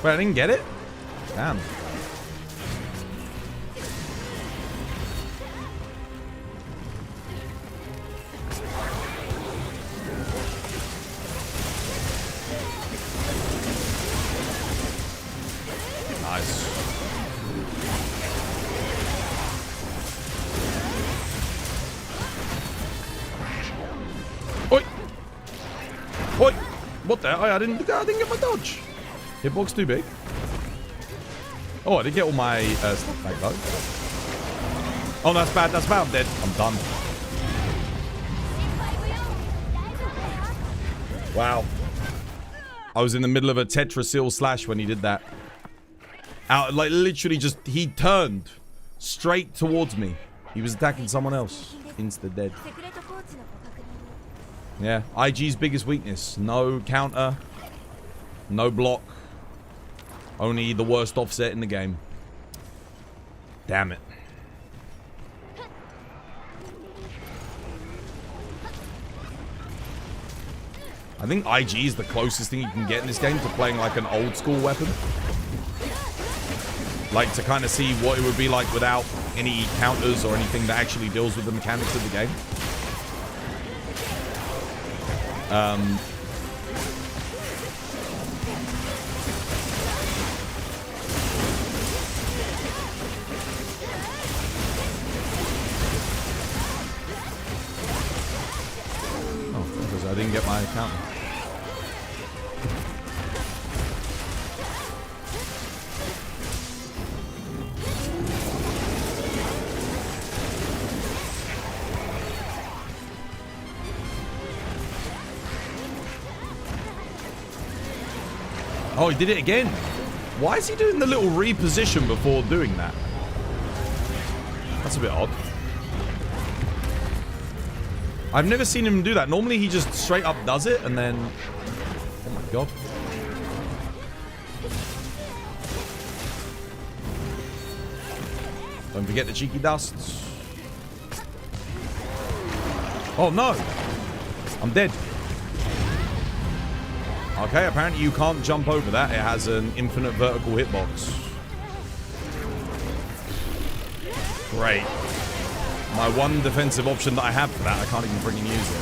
Wait, I didn't get it? Damn. Nice. Oi! Oi! What the hell? I didn't get my dodge. Hitbox too big. Oh, I did get all my stuff back though. Oh, that's bad. That's bad. I'm dead. I'm done. Wow. I was in the middle of a Tetrasil slash when he did that. Out, like literally just, he turned straight towards me. He was attacking someone else. Insta dead. Yeah, IG's biggest weakness. No counter. No block. Only the worst offset in the game. Damn it. I think IG is the closest thing you can get in this game to playing like an old school weapon. Like to kind of see what it would be like without any counters or anything that actually deals with the mechanics of the game. Oh, because I didn't get my counter. Oh, he did it again. Why is he doing the little reposition before doing that? That's a bit odd. I've never seen him do that. Normally he just straight up does it and then... Oh my god. Don't forget the cheeky dusts. Oh no! I'm dead. Okay, apparently you can't jump over that. It has an infinite vertical hitbox. Great. My one defensive option that I have for that, I can't even freaking use it.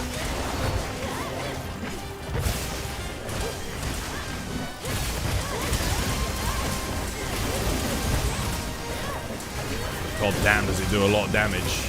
God damn, does it do a lot of damage.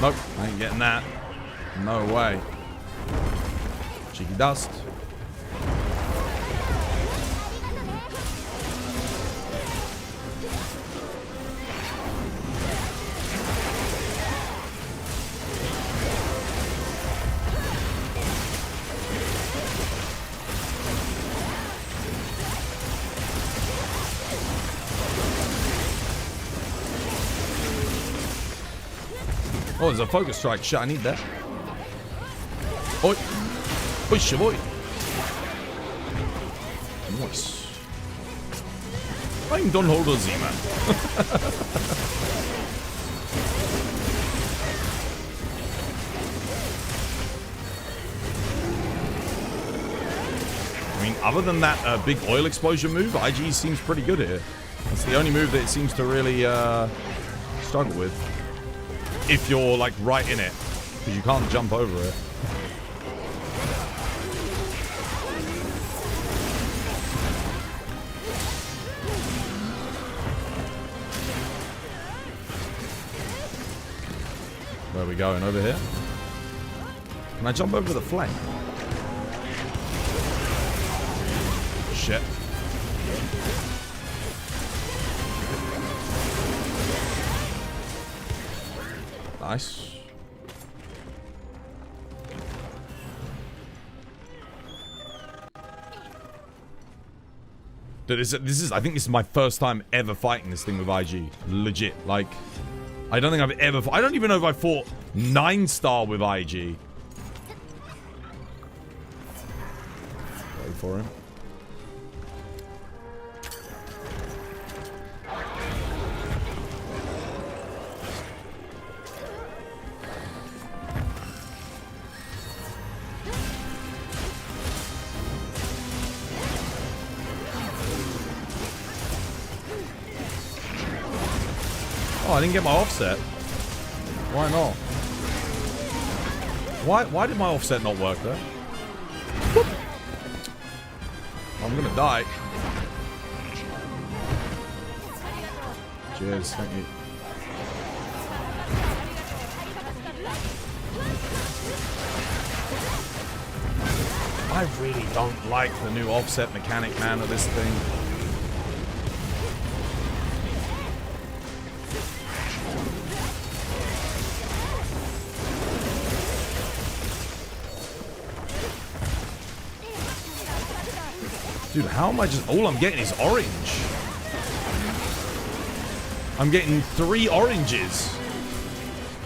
Nope, I ain't getting that. No way. Cheeky dust. Oh, there's a focus strike. Shit, I need that. Oi. Oi, boy. Nice. I'm done holding Z, man. I mean, other than that big oil explosion move, IG seems pretty good here. That's the only move that it seems to really struggle with. If you're, like, right in it. Because you can't jump over it. Where are we going? Over here? Can I jump over the flank? Shit. Nice. Dude, this is I think this is my first time ever fighting this thing with IG. Legit. Like, I don't think I've ever... I don't even know if I fought 9-star with IG. Wait for him. Oh, I didn't get my offset. Why not? Why did my offset not work there? Whoop. I'm gonna die. Cheers, thank you. I really don't like the new offset mechanic, man, of this thing. Dude, how am I just... All I'm getting is orange. I'm getting 3 oranges.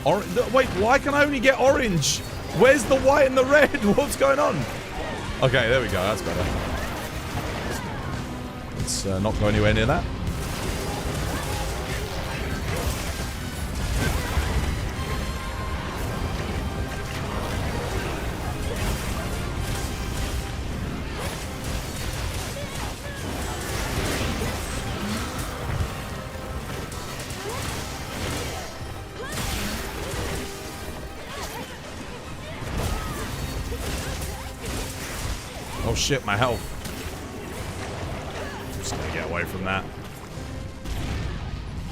Wait, why can I only get orange? Where's the white and the red? What's going on? Okay, there we go. That's better. Let's not go anywhere near that. Shit, my health. I'm just gonna get away from that.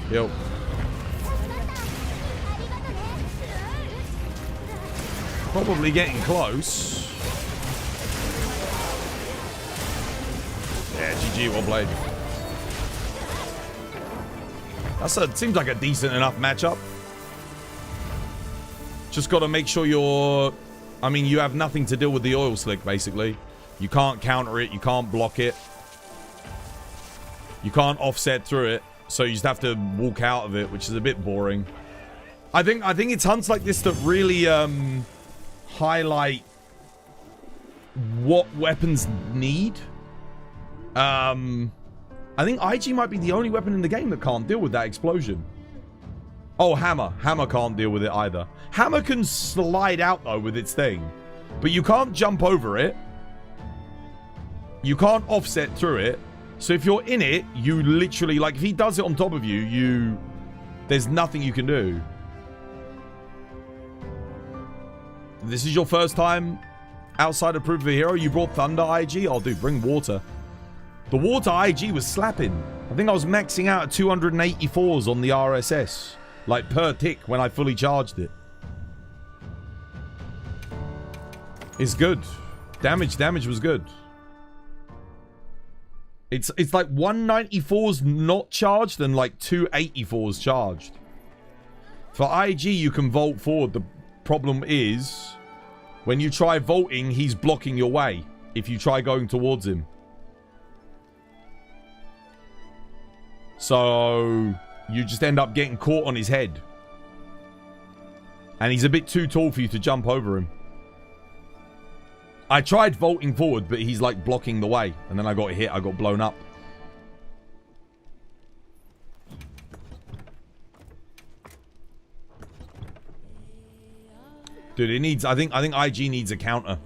Yo. Probably getting close. Yeah, GG, well played. Seems like a decent enough matchup. Just gotta make sure you're... I mean, you have nothing to deal with the oil slick, basically. You can't counter it. You can't block it. You can't offset through it. So you just have to walk out of it, which is a bit boring. I think it's hunts like this that really highlight what weapons need. I think IG might be the only weapon in the game that can't deal with that explosion. Oh, hammer. Hammer can't deal with it either. Hammer can slide out, though, with its thing. But you can't jump over it. You can't offset through it. So if you're in it, you literally... Like, if he does it on top of you, there's nothing you can do. This is your first time outside of Proof of a Hero? You brought Thunder IG? Oh, dude, bring water. The water IG was slapping. I think I was maxing out at 284s on the RSS. Like, per tick when I fully charged it. It's good. Damage was good. It's like 194's not charged and like 284's charged. For IG, you can vault forward. The problem is, when you try vaulting, he's blocking your way if you try going towards him. So, you just end up getting caught on his head. And he's a bit too tall for you to jump over him. I tried vaulting forward, but he's like blocking the way. And then I got hit. I got blown up. Dude, it needs... I think IG needs a counter.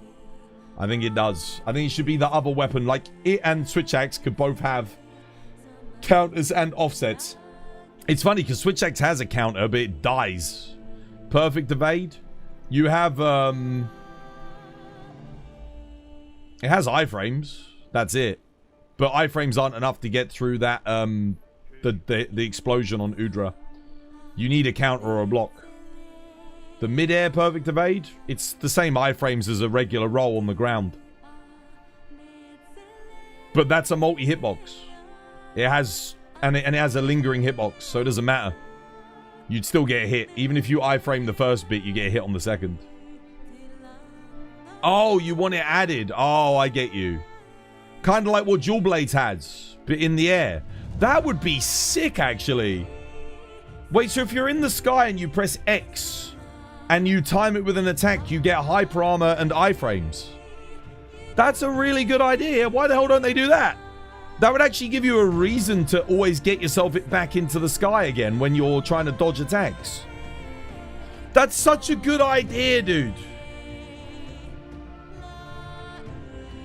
I think it does. I think it should be the other weapon. Like, it and Switch Axe could both have counters and offsets. It's funny because Switch X has a counter, but it dies. Perfect evade. You have, it has iframes. That's it. But iframes aren't enough to get through that, the explosion on Udra. You need a counter or a block. The mid-air perfect evade, it's the same iframes as a regular roll on the ground. But that's a multi-hitbox. It has, and it has a lingering hitbox, so it doesn't matter. You'd still get a hit. Even if you iframe the first bit, you get a hit on the second. Oh, you want it added. Oh, I get you. Kind of like what Dual Blades has, but in the air. That would be sick, actually. Wait, so if you're in the sky and you press X and you time it with an attack, you get hyper armor and iframes. That's a really good idea. Why the hell don't they do that? That would actually give you a reason to always get yourself back into the sky again when you're trying to dodge attacks. That's such a good idea, dude.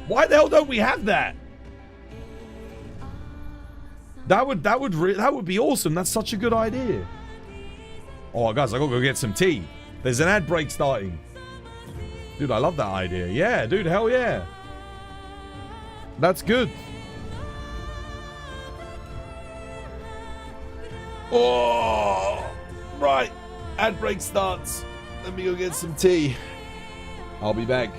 Why the hell don't we have that? That would be awesome. That's such a good idea. Oh, guys, I gotta go get some tea. There's an ad break starting. Dude, I love that idea. Yeah, dude, hell yeah. That's good. Oh, right. Ad break starts. Let me go get some tea. I'll be back.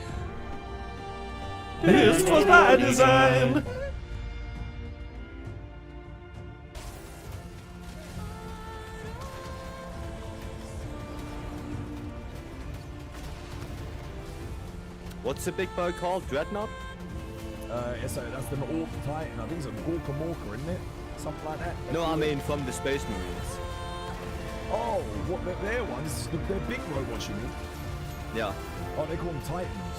This was my design. What's the big bow called? Dreadnought? So that's the Orc Titan. I think it's an Orca, isn't it? Something like that. No, I mean from the Space Marines. Oh, what their ones? They're big robots, you mean? Yeah. Oh, they call them Titans.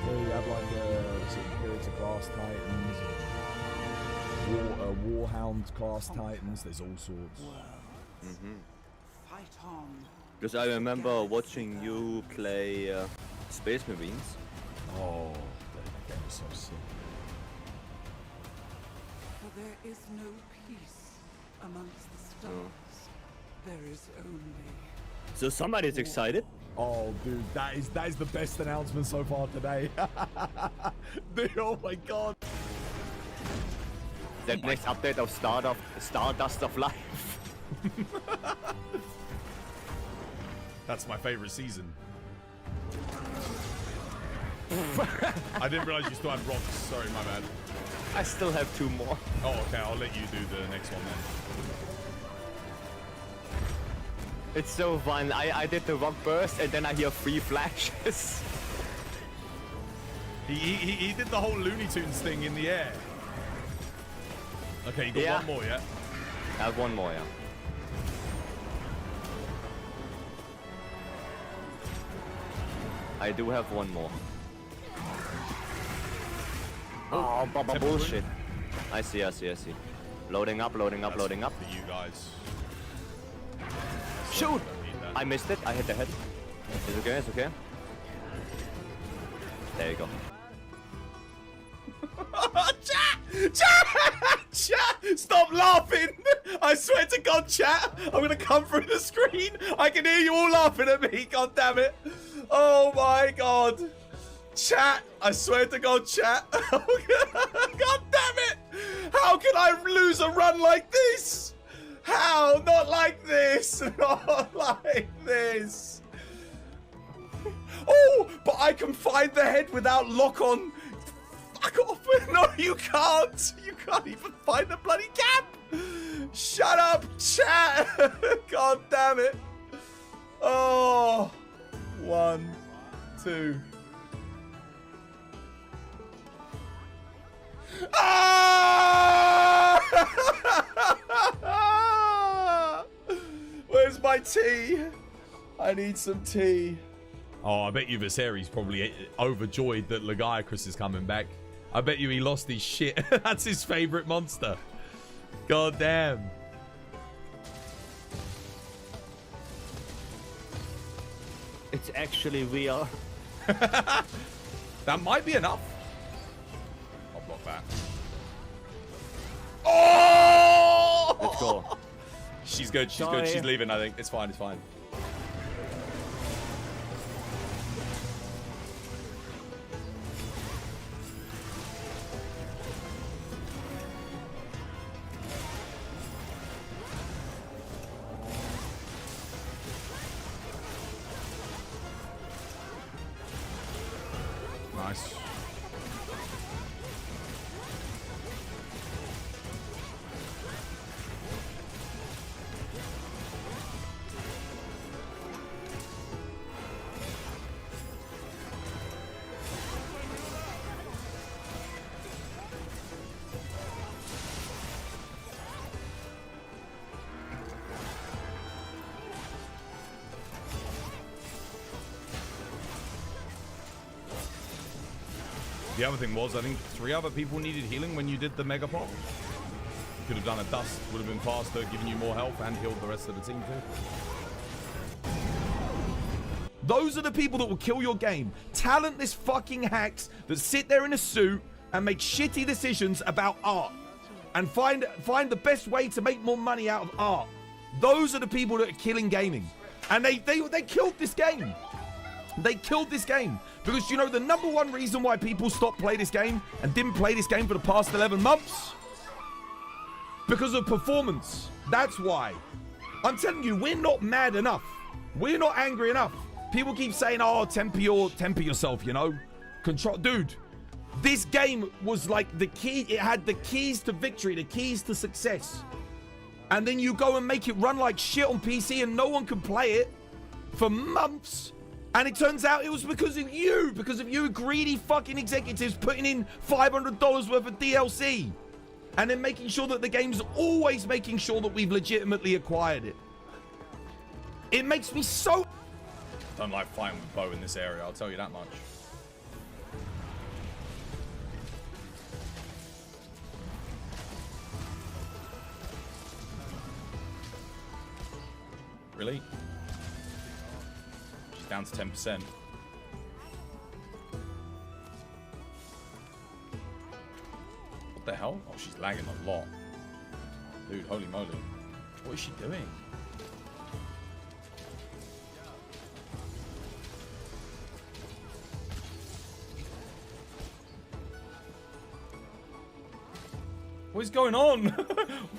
So you have like Imperator class Titans, Warhound class Titans. There's all sorts. Fight on. Because I remember watching you play Space Marines. Oh, that game is so sick. For there is no peace amongst the stars. There is only. So somebody's excited. Oh, dude, that is the best announcement so far today. Dude, oh my god. That next update of Stardust of Life. That's my favorite season. I didn't realize you still had rocks. Sorry, my bad. I still have 2 more. Oh, okay. I'll let you do the next one then. It's so fun. I did the rock burst and then I hear 3 flashes. He did the whole Looney Tunes thing in the air. Okay, you got one more, yeah? I have 1 more, yeah. I do have 1 more. Oh, Baba bullshit. I see. Loading up. For you guys. Shoot! I missed it. I hit the head. It's okay. There you go. Chat! Stop laughing! I swear to God, chat! I'm gonna come through the screen. I can hear you all laughing at me. God damn it! Oh my God! Chat! I swear to God, chat! God damn it! How can I lose a run like this? How? Not like this! Not like this! Oh! But I can find the head without lock on. Fuck off! No, you can't! You can't even find the bloody cap! Shut up, chat! God damn it! Oh! 1, 2. Ah! Where's my tea? I need some tea. Oh, I bet you Viserys probably overjoyed that Lagiacrus is coming back. I bet you he lost his shit. That's his favorite monster. God damn. It's actually real. That might be enough. I'll block that. Oh! Let's go. She's good. She's good. She's leaving, I think. It's fine. It's fine. Nice. The other thing was, I think 3 other people needed healing when you did the mega pop. You could have done a dust, would have been faster, giving you more health, and healed the rest of the team too. Those are the people that will kill your game. Talentless fucking hacks that sit there in a suit and make shitty decisions about art. And find the best way to make more money out of art. Those are the people that are killing gaming. And they killed this game. They killed this game. Because, you know, the number one reason why people stopped playing this game and didn't play this game for the past 11 months? Because of performance. That's why. I'm telling you, we're not mad enough. We're not angry enough. People keep saying, oh, temper yourself, you know? Control. Dude, this game was like the key. It had the keys to victory, the keys to success. And then you go and make it run like shit on PC and no one can play it for months. And it turns out it was because of you greedy fucking executives putting in $500 worth of DLC. And then making sure that the game's always making sure that we've legitimately acquired it. It makes me so... Don't like fighting with Bo in this area, I'll tell you that much. Really? Down to 10%. What the hell? Oh, she's lagging a lot. Dude, holy moly. What is she doing? What is going on?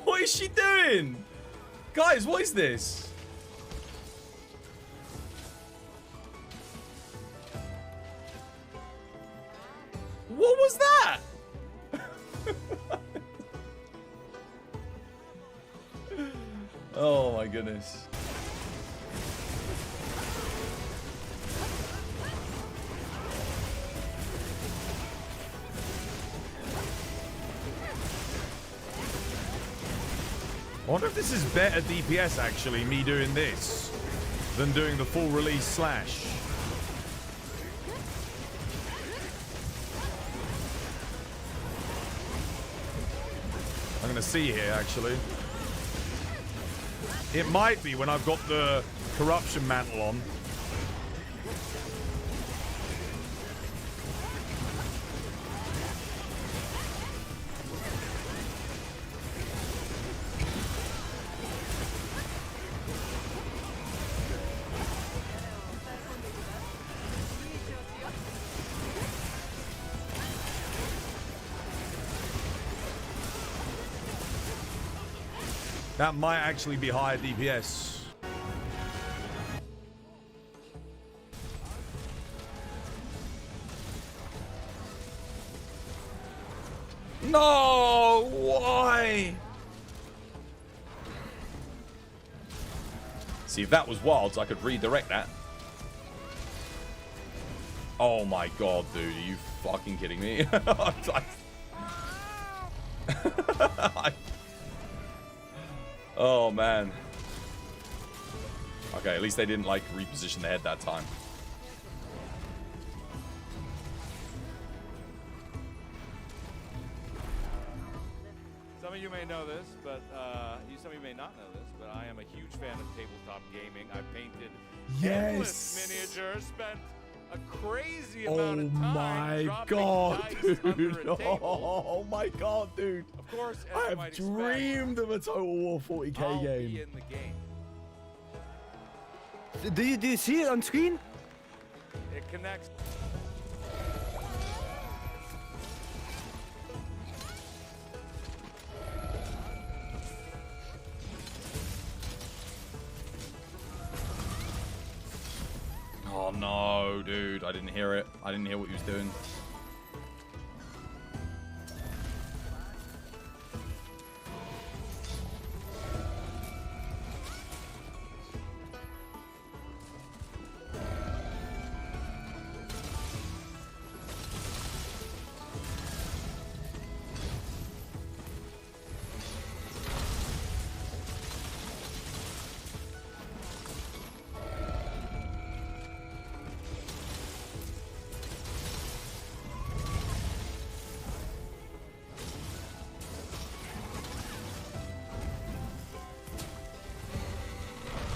What is she doing? Guys, what is this? What was that? Oh my goodness. I wonder if this is better DPS actually, me doing this, than doing the full release slash. I'm gonna see here, actually. It might be when I've got the corruption mantle on. That might actually be higher DPS. No! Why? See, if that was wilds, I could redirect that. Oh my god, dude. Are you fucking kidding me? Oh, man. Okay, at least they didn't, like, reposition the head that time. Some of you may know this, but some of you may not know this, but I am a huge fan of tabletop gaming. I painted endless miniatures, spent a crazy amount of time my dropping god, dice under dude. a table. Oh my god, dude. Of course, as I you have might expect, dreamed of a Total War 40k I'll be game. in the game. Do you see it on screen? It connects. Oh no, dude. I didn't hear it. I didn't hear what he was doing.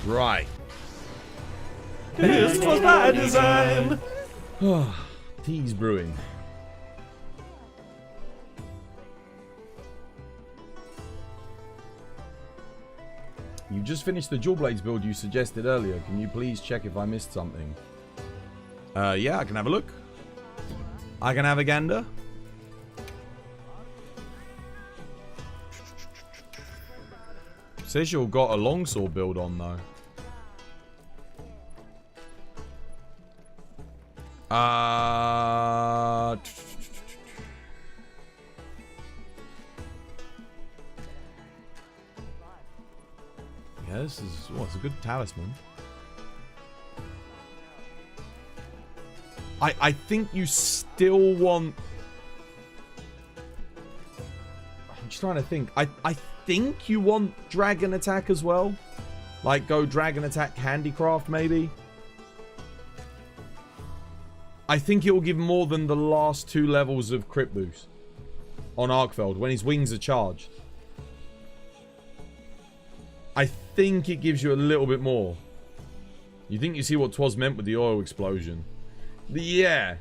Right. This was my design. Tea's brewing. You just finished the Dual Blades build you suggested earlier. Can you please check if I missed something? Yeah, I can have a look. I can have a gander. Says you've got a longsword build on though. Yeah, this is, well, it's a good talisman. I think you still want... I'm just trying to think. I think you want dragon attack as well. Like, go dragon attack handicraft, maybe. I think it will give more than the last 2 levels of crit boost on Arkveld when his wings are charged. I think it gives you a little bit more. You think you see what 'twas meant with the oil explosion? Yeah.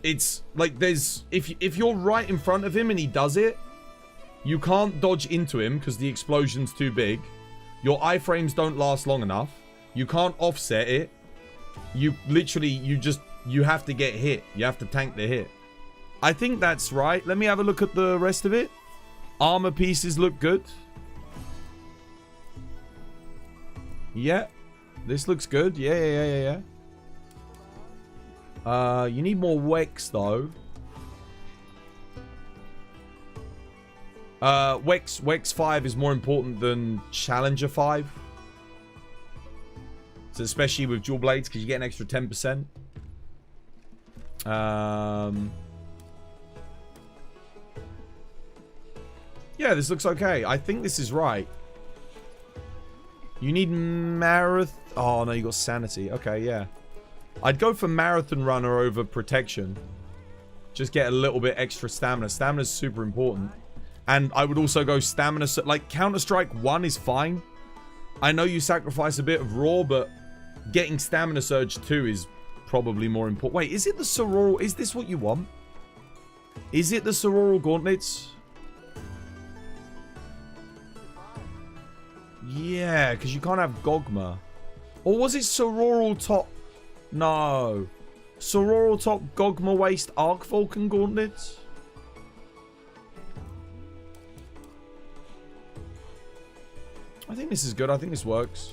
It's like there's... If you're right in front of him and he does it, you can't dodge into him because the explosion's too big. Your iframes don't last long enough. You can't offset it. You literally, you have to get hit. You have to tank the hit. I think that's right. Let me have a look at the rest of it. Armor pieces look good. Yeah. This looks good. Yeah. You need more Wex though. Wex 5 is more important than Challenger 5. So especially with dual blades, because you get an extra 10%. Yeah, this looks okay. I think this is right. You need marathon. Oh no, you got sanity. Okay, yeah. I'd go for marathon runner over protection. Just get a little bit extra stamina. Stamina's super important. And I would also go stamina. Like, Counter-Strike 1 is fine. I know you sacrifice a bit of raw, but getting Stamina Surge 2 is probably more important. Wait, is it the Sororal? Is this what you want? Is it the Sororal Gauntlets? Yeah, because you can't have Dogma. Or was it Sororal Top? No. Sororal Top Dogma Waist Arc Vulcan Gauntlets? I think this is good. I think this works.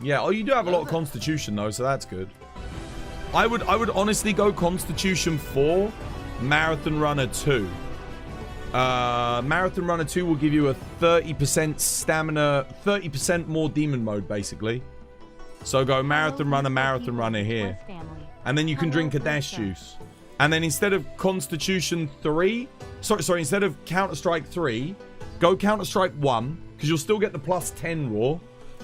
Yeah, oh, you do have a lot of Constitution though, so that's good. I would honestly go Constitution 4, Marathon Runner 2. Marathon Runner 2 will give you a 30% stamina, 30% more demon mode basically. So go Marathon Runner here. And then you can drink a dash juice. And then instead of Constitution 3, sorry, instead of Counter-Strike 3, go Counter-Strike 1, because you'll still get the plus 10 raw,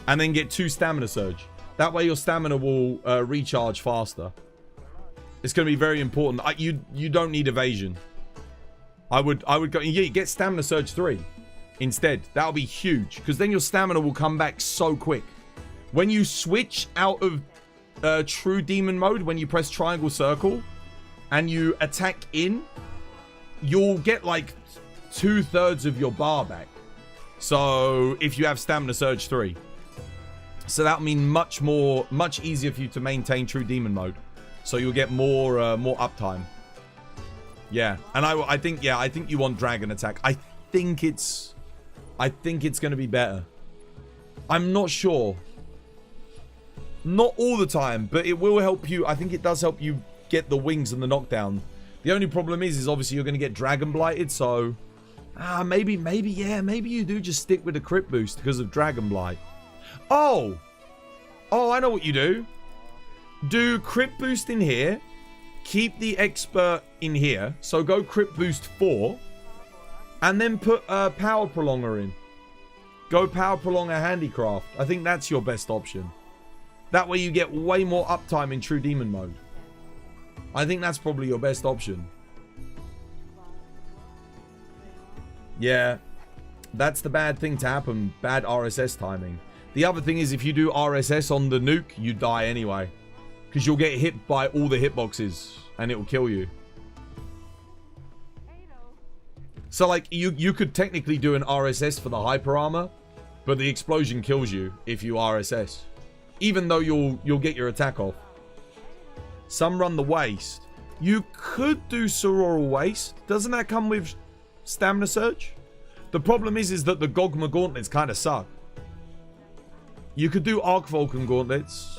and then get 2 stamina surge. That way your stamina will recharge faster. It's going to be very important. You don't need evasion. I would go, yeah, you get stamina surge 3 instead. That'll be huge, because then your stamina will come back so quick. When you switch out of true demon mode, when you press triangle circle and you attack in, you'll get like 2/3 of your bar back. So if you have stamina surge 3. So that'll mean much easier for you to maintain true demon mode. So you'll get more uptime. Yeah, and I think you want dragon attack. I think it's going to be better. I'm not sure. Not all the time, but it will help you. I think it does help you get the wings and the knockdown. The only problem is obviously you're going to get dragon blighted, so maybe you do just stick with the crit boost because of dragon blight. Oh, I know what you do. Do crit boost in here. Keep the expert in here. So go crit boost 4. And then put power prolonger in. Go power prolonger handicraft. I think that's your best option. That way you get way more uptime in true demon mode. I think that's probably your best option. Yeah. That's the bad thing to happen. Bad RSS timing. The other thing is if you do RSS on the nuke, you die anyway. Because you'll get hit by all the hitboxes. And it will kill you. So like you could technically do an RSS for the hyper armor. But the explosion kills you if you RSS. Even though you'll get your attack off. Some run the waste. You could do Sororal Waste. Doesn't that come with stamina surge? The problem is that the Dogma gauntlets kind of suck. You could do Arc Vulcan gauntlets.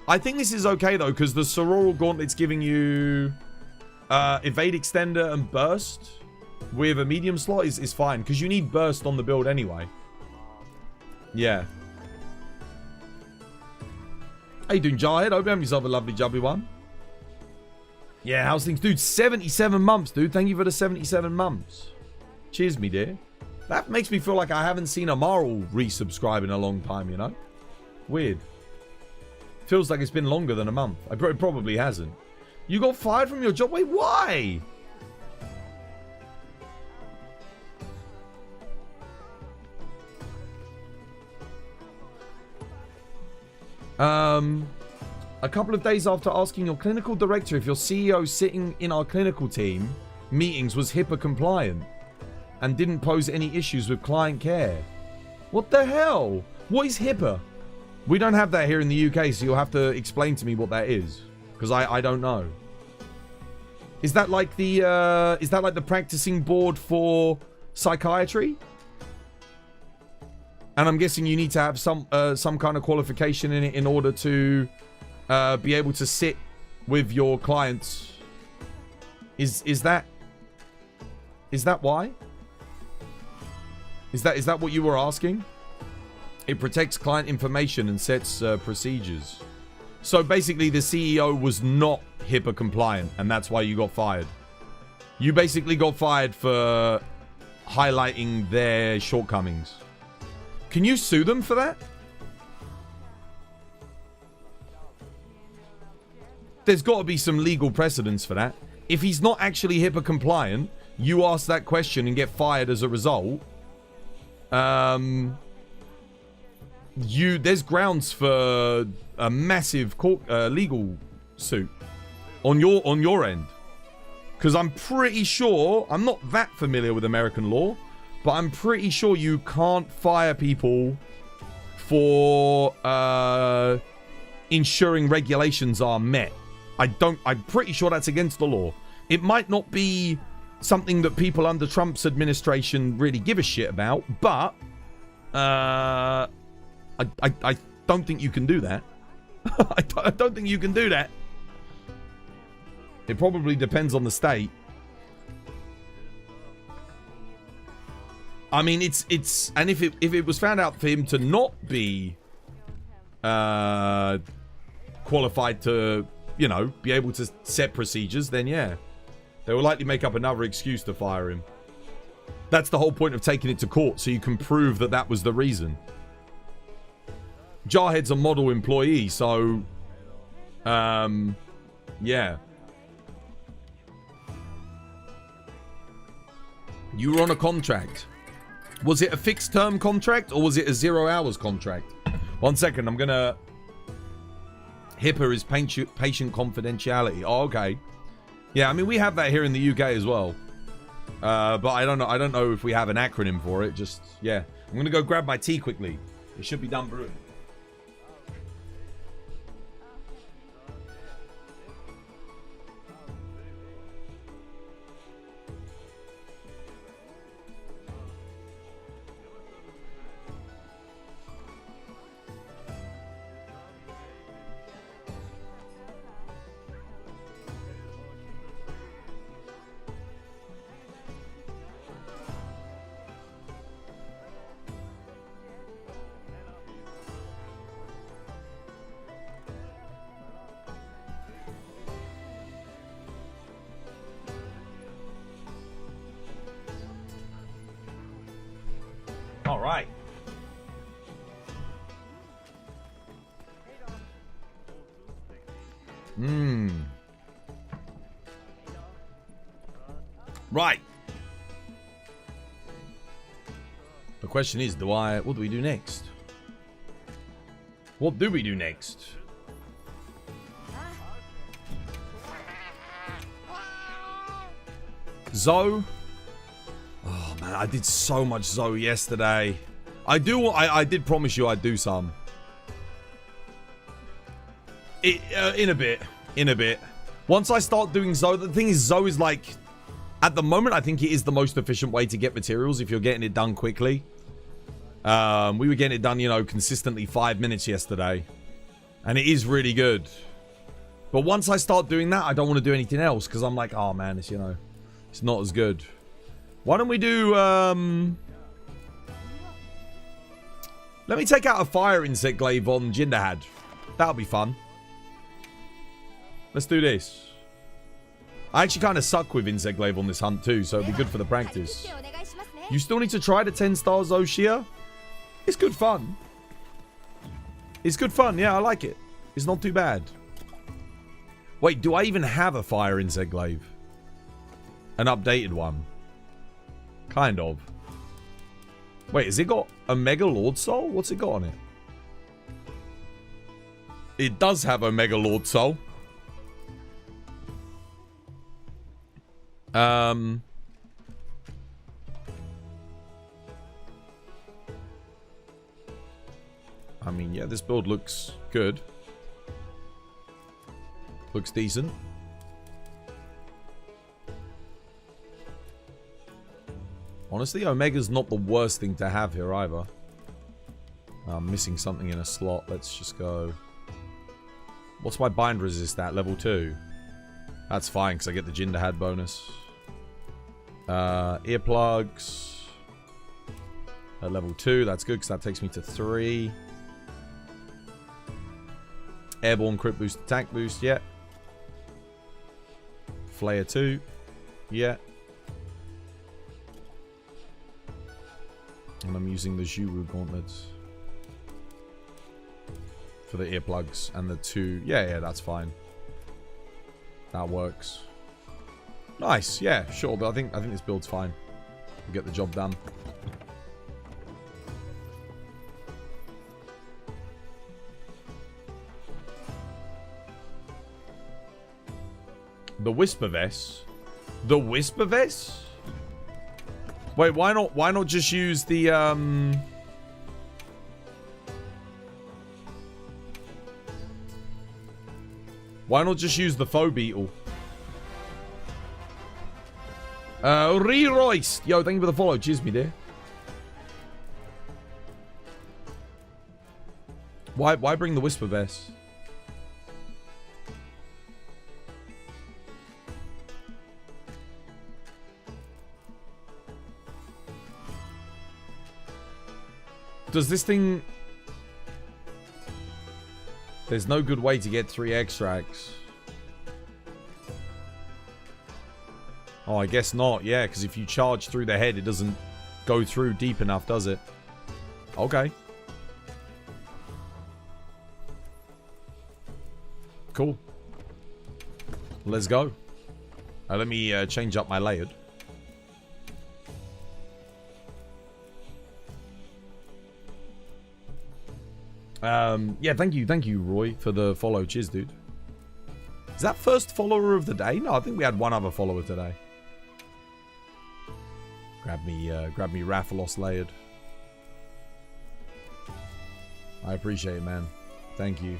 I think this is okay though, because the Sororal gauntlets giving you evade extender and burst with a medium slot is fine, because you need burst on the build anyway. Yeah. How you doing, Jarhead? Hope you have yourself a lovely jubby one. Yeah, how's things? Dude, 77 months, dude. Thank you for the 77 months. Cheers, me dear. That makes me feel like I haven't seen Amaral resubscribe in a long time, you know? Weird. Feels like it's been longer than a month. It probably hasn't. You got fired from your job? Wait, why? A couple of days after asking your clinical director if your CEO sitting in our clinical team meetings was HIPAA compliant and didn't pose any issues with client care. What the hell? What is HIPAA? We don't have that here in the UK, so you'll have to explain to me what that is, because I don't know. Is that like the practicing board for psychiatry? And I'm guessing you need to have some kind of qualification in it in order to be able to sit with your clients. Is that why? Is that what you were asking? It protects client information and sets procedures. So basically the CEO was not HIPAA compliant, and that's why you got fired. You basically got fired for highlighting their shortcomings. Can you sue them for that? There's got to be some legal precedence for that. If he's not actually HIPAA compliant, you ask that question and get fired as a result. There's grounds for a massive court, legal suit on your end. Because I'm pretty sure, I'm not that familiar with American law, but I'm pretty sure you can't fire people for ensuring regulations are met. I'm pretty sure that's against the law. It might not be something that people under Trump's administration really give a shit about, but I don't think you can do that. I don't think you can do that. It probably depends on the state. I mean, it's and if it was found out for him to not be qualified to, you know, be able to set procedures, then yeah, they will likely make up another excuse to fire him. That's the whole point of taking it to court, so you can prove that that was the reason. Jarhead's a model employee, so yeah. You were on a contract. Was it a fixed term contract or was it a 0 hours contract? 1 second, I'm gonna HIPAA is patient confidentiality. Oh, okay. Yeah, I mean, we have that here in the UK as well. But I don't know if we have an acronym for it. Just, yeah. I'm going to go grab my tea quickly. It should be done brewing. All right. Right. The question is, what do we do next? What do we do next? Zoe? Oh man, I did so much Zoe yesterday. I did promise you I'd do some. In a bit. Once I start doing Zoe, the thing is, Zoe is like, at the moment, I think it is the most efficient way to get materials if you're getting it done quickly. We were getting it done, you know, consistently 5 minutes yesterday. And it is really good. But once I start doing that, I don't want to do anything else. Because I'm like, oh man, it's, you know, it's not as good. Why don't we do, let me take out a fire insect glaive on Jin Dahaad. That'll be fun. Let's do this. I actually kind of suck with insect glaive on this hunt too, so it'll be good for the practice. You still need to try the 10 stars, Oshia. It's good fun. It's good fun. Yeah, I like it. It's not too bad. Wait, do I even have a fire insect glaive? An updated one. Kind of. Wait, has it got Omega Lord Soul? What's it got on it? It does have Omega Lord Soul. I mean, yeah, this build looks good. Looks decent. Honestly, Omega's not the worst thing to have here either. I'm missing something in a slot. Let's just go. What's my bind resist at? Level 2. That's fine, because I get the Jin Dahaad bonus. Earplugs. At level 2. That's good, because that takes me to 3. Airborne crit boost, attack boost. Yeah. Flayer 2. Yeah. And I'm using the Zhuru gauntlets for the earplugs and the 2. Yeah, that's fine. That works. Nice. Yeah, sure. But I think this build's fine. We'll get the job done. The Whisper Vest. The Whisper Vest? Wait, why not just use the why not just use the faux beetle? Re-Royce. Yo, thank you for the follow. Cheers, me dear. Why bring the Whisper Vest? Does this thing... There's no good way to get 3 extracts. Oh, I guess not. Yeah, because if you charge through the head, it doesn't go through deep enough, does it? Okay. Cool. Let's go. Let me change up my layered. Yeah, thank you, Roy, for the follow. Cheers, dude. Is that first follower of the day? No, I think we had one other follower today. Grab me Rathalos layered. I appreciate it, man. Thank you.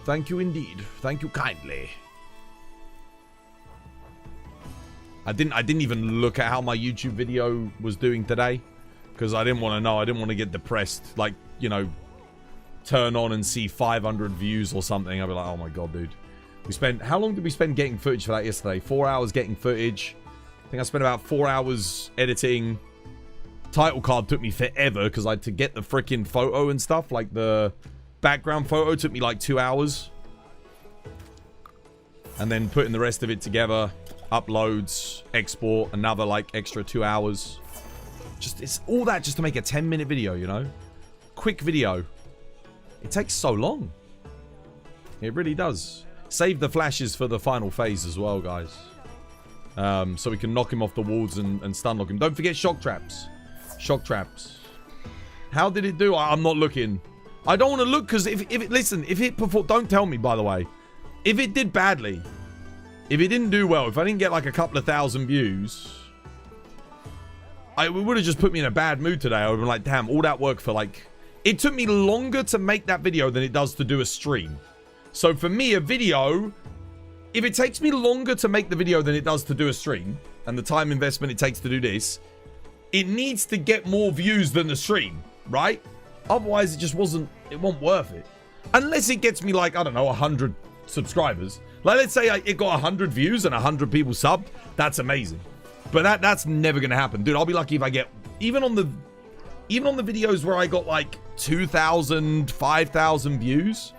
Thank you indeed. Thank you kindly. I didn't even look at how my YouTube video was doing today, because I didn't want to know. I didn't want to get depressed. Like, you know, turn on and see 500 views or something. I'd be like, oh my god, dude. How long did we spend getting footage for that yesterday? 4 hours getting footage. I think I spent about 4 hours editing. Title card took me forever because I had to get the freaking photo and stuff. Like the background photo took me like 2 hours. And then putting the rest of it together. Uploads, export, another like extra 2 hours. It's all that just to make a 10-minute video, you know? Quick video. It takes so long. It really does. Save the flashes for the final phase as well, guys. So we can knock him off the walls and stun lock him. Don't forget shock traps. Shock traps. How did it do? I'm not looking. I don't want to look because if it, listen, if it performed, don't tell me, by the way. If it did badly, if it didn't do well, if I didn't get like a couple of thousand views, it would have just put me in a bad mood today. I would have been like, damn, all that work for like... It took me longer to make that video than it does to do a stream. So for me, a video, if it takes me longer to make the video than it does to do a stream, and the time investment it takes to do this, it needs to get more views than the stream, right? Otherwise, it wasn't worth it. Unless it gets me like, I don't know, 100 subscribers. Like, let's say it got 100 views and 100 people subbed. That's amazing. But that's never going to happen. Dude, I'll be lucky if I get... Even on the videos where I got like 2,000, 5,000 views,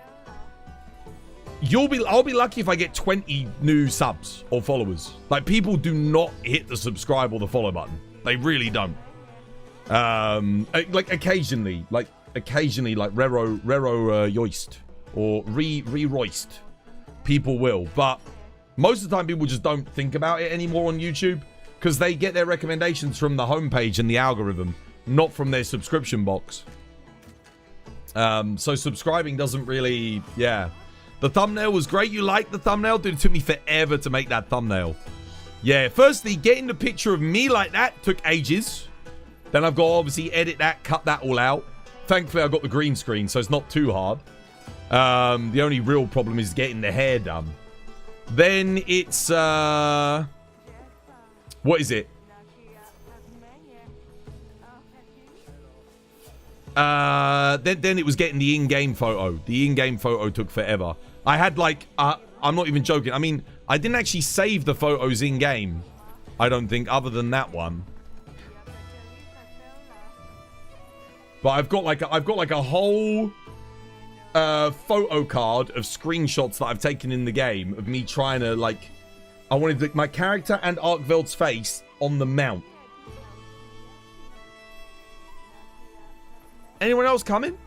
I'll be lucky if I get 20 new subs or followers. Like, people do not hit the subscribe or the follow button. They really don't. Like occasionally, like Rero Yoist or Re-Roist. People will, but most of the time people just don't think about it anymore on YouTube because they get their recommendations from the homepage and the algorithm, not from their subscription box. So subscribing doesn't really, yeah. The thumbnail was great. You liked the thumbnail? Dude, it took me forever to make that thumbnail. Yeah, firstly, getting the picture of me like that took ages. Then I've got to obviously edit that, cut that all out. Thankfully, I got the green screen, so it's not too hard. The only real problem is getting the hair done. Then it's, what is it? Then it was getting the in-game photo. The in-game photo took forever. I had like, I'm not even joking. I mean, I didn't actually save the photos in-game. I don't think, other than that one. But I've got like a whole photo card of screenshots that I've taken in the game of me trying to like, I wanted my character and Arkveld's face on the mount. Anyone else coming?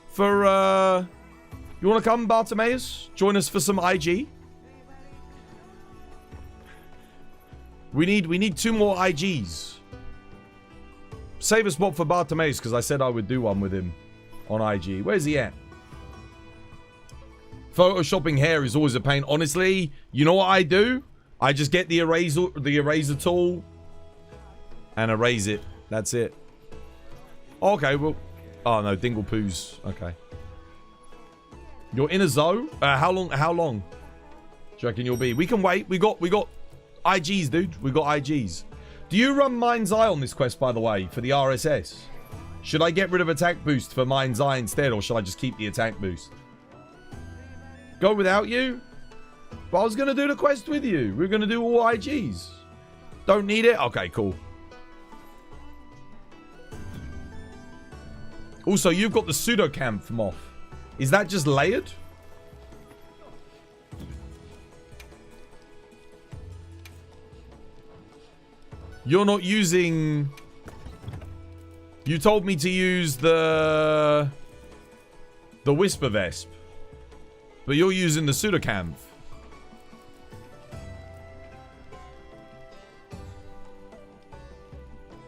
For you want to come, Bartimaeus? Join us for some IG. We need 2 more IGs. Save a spot for Bartimaeus because I said I would do one with him on IG. Where's he at? Photoshopping hair is always a pain. Honestly, you know what I do? I just get the eraser tool and erase it. That's it. Okay, well, oh no, Dingle Poos. Okay. You're in a zoo? How long do you reckon you'll be? We can wait. We got IGs, dude. We got IGs. Do you run Mind's Eye on this quest, by the way, for the RSS? Should I get rid of attack boost for Mind's Eye instead, or should I just keep the attack boost? Go without you? But I was going to do the quest with you. We're going to do all IGs. Don't need it? Okay, cool. Also, you've got the pseudo-camp moth. Is that just layered? You're not using... You told me to use the Whisper Vesp. But you're using the pseudo-camp.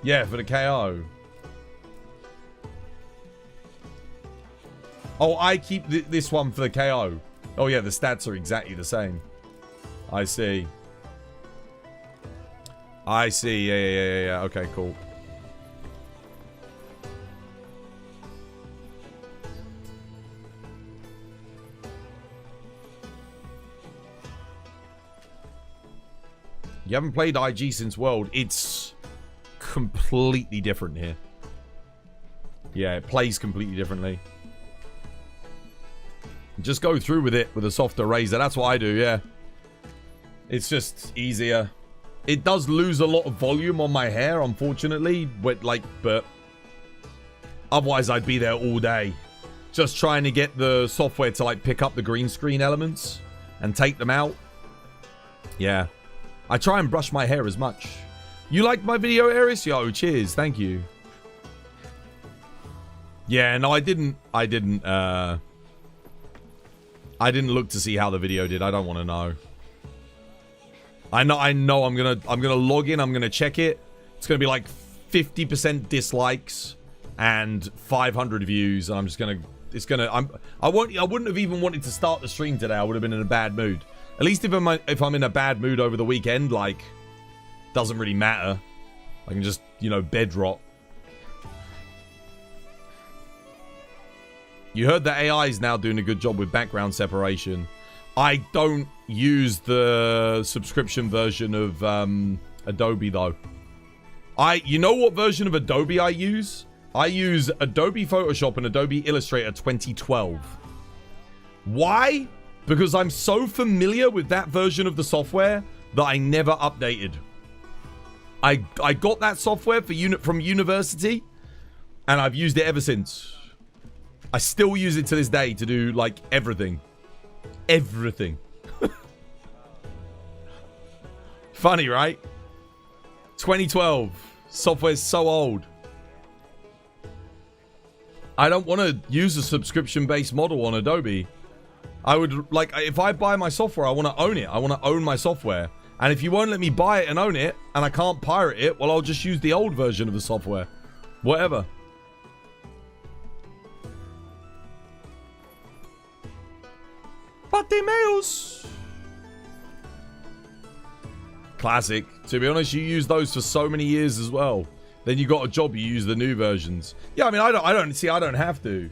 Yeah, for the KO. Oh, I keep this one for the KO. Oh, yeah, the stats are exactly the same. I see. I see. Yeah. Okay, cool. You haven't played IG since World. It's completely different here. Yeah, it plays completely differently. Just go through with it with a softer razor. That's what I do, yeah. It's just easier. It does lose a lot of volume on my hair, unfortunately. But otherwise I'd be there all day. Just trying to get the software to like pick up the green screen elements and take them out. Yeah. I try and brush my hair as much. You liked my video, Eris? Yo, cheers. Thank you. Yeah, no, I didn't look to see how the video did. I don't want to know. I know I'm gonna log in, I'm gonna check it. It's gonna be like 50% dislikes and 500 views, and I'm just gonna I wouldn't have even wanted to start the stream today. I would have been in a bad mood. At least if I'm in a bad mood over the weekend, like, doesn't really matter. I can just, you know, bed rot. You heard that AI is now doing a good job with background separation. I don't use the subscription version of Adobe, though. You know what version of Adobe I use? I use Adobe Photoshop and Adobe Illustrator 2012. Why? Because I'm so familiar with that version of the software that I never updated. I got that software from university, and I've used it ever since. I still use it to this day to do, like, everything. Everything. Funny, right? 2012. Software's so old. I don't want to use a subscription-based model on Adobe. I would, like, if I buy my software, I want to own it. I want to own my software. And if you won't let me buy it and own it, and I can't pirate it, well, I'll just use the old version of the software. Whatever. Patimeus. Classic. To be honest, you use those for so many years as well. Then you got a job, you use the new versions. Yeah, I mean, I don't have to.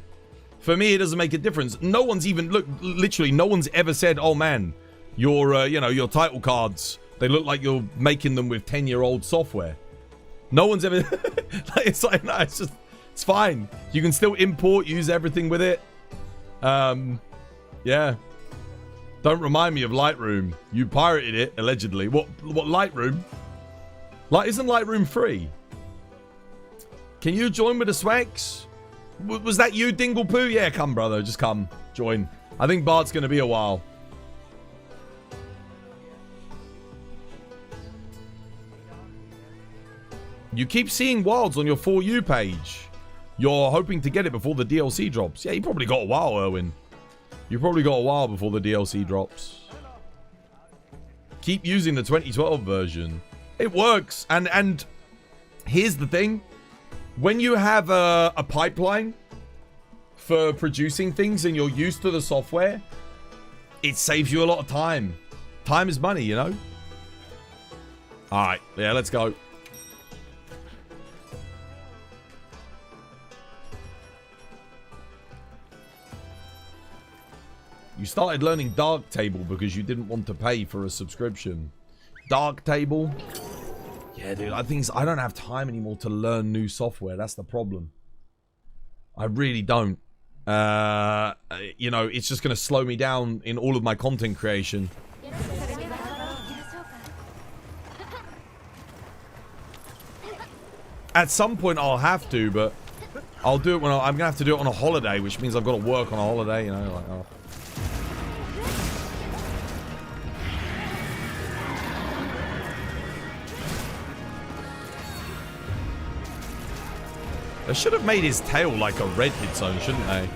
For me, it doesn't make a difference. No one's even, look, literally, no one's ever said, oh man, your, you know, your title cards, they look like you're making them with 10-year-old software. No one's ever, it's like, no, it's just, it's fine. You can still import, use everything with it. Yeah. Don't remind me of Lightroom. You pirated it, allegedly. What Lightroom? Isn't Lightroom free? Can you join with the swags? Was that you, Dinglepoo? Yeah, come, brother. Just come. Join. I think Bart's going to be a while. You keep seeing Wilds on your For You page. You're hoping to get it before the DLC drops. Yeah, you probably got a while, Erwin. You probably got a while before the DLC drops. Keep using the 2012 version. It works. And here's the thing. When you have a pipeline for producing things and you're used to the software, it saves you a lot of time. Time is money, you know? Alright, yeah, let's go. You started learning Dark Table because you didn't want to pay for a subscription. Dark Table? Yeah, dude, I don't have time anymore to learn new software. That's the problem. I really don't. You know, it's just going to slow me down in all of my content creation. At some point, I'll have to, but I'll do it when I'm going to have to do it on a holiday, which means I've got to work on a holiday, you know, like, oh. They should have made his tail like a red hit zone, shouldn't they?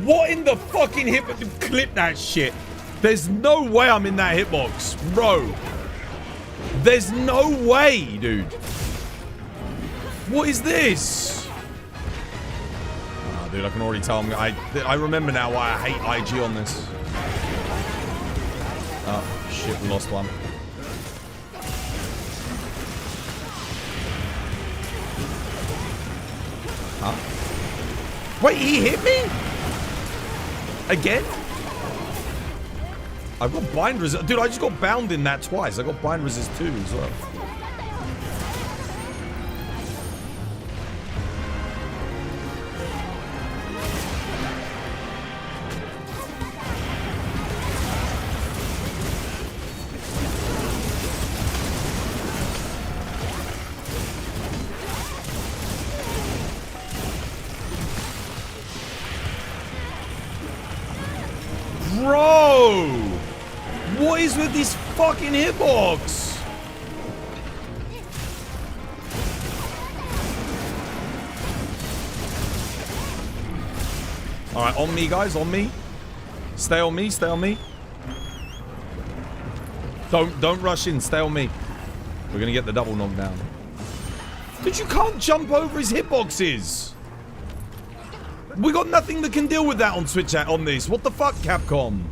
What in the fucking hitbox? Clip that shit. There's no way I'm in that hitbox, bro. There's no way, dude. What is this? Oh, dude, I can already tell. I remember now why I hate IG on this. Oh, shit, we lost one. Huh? Wait, he hit me? Again? I've got bind resist. Dude, I just got bound in that twice. I got bind resist too as well. Bro! What is with this fucking hitbox? Alright, on me, guys, on me. Stay on me, stay on me. Don't rush in, stay on me. We're gonna get the double knockdown. Dude, you can't jump over his hitboxes. We got nothing that can deal with that on Switch on this. What the fuck, Capcom?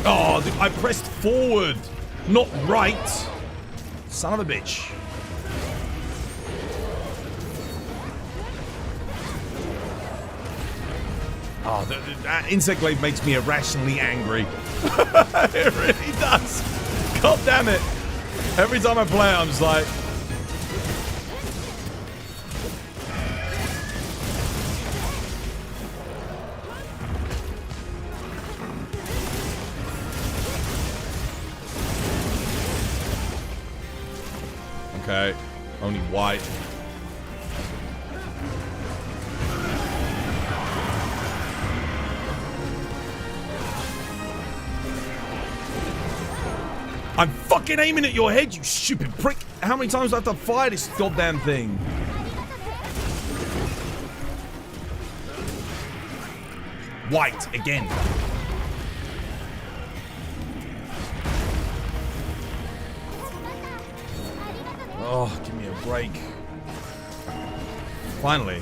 Oh, dude, I pressed forward, not right. Son of a bitch. Oh, that insect glaive makes me irrationally angry. It really does. God damn it. Every time I play it, I'm just like... Okay, only white. I'm fucking aiming at your head, you stupid prick! How many times do I have to fire this goddamn thing? White, again. Oh, give me a break. Finally.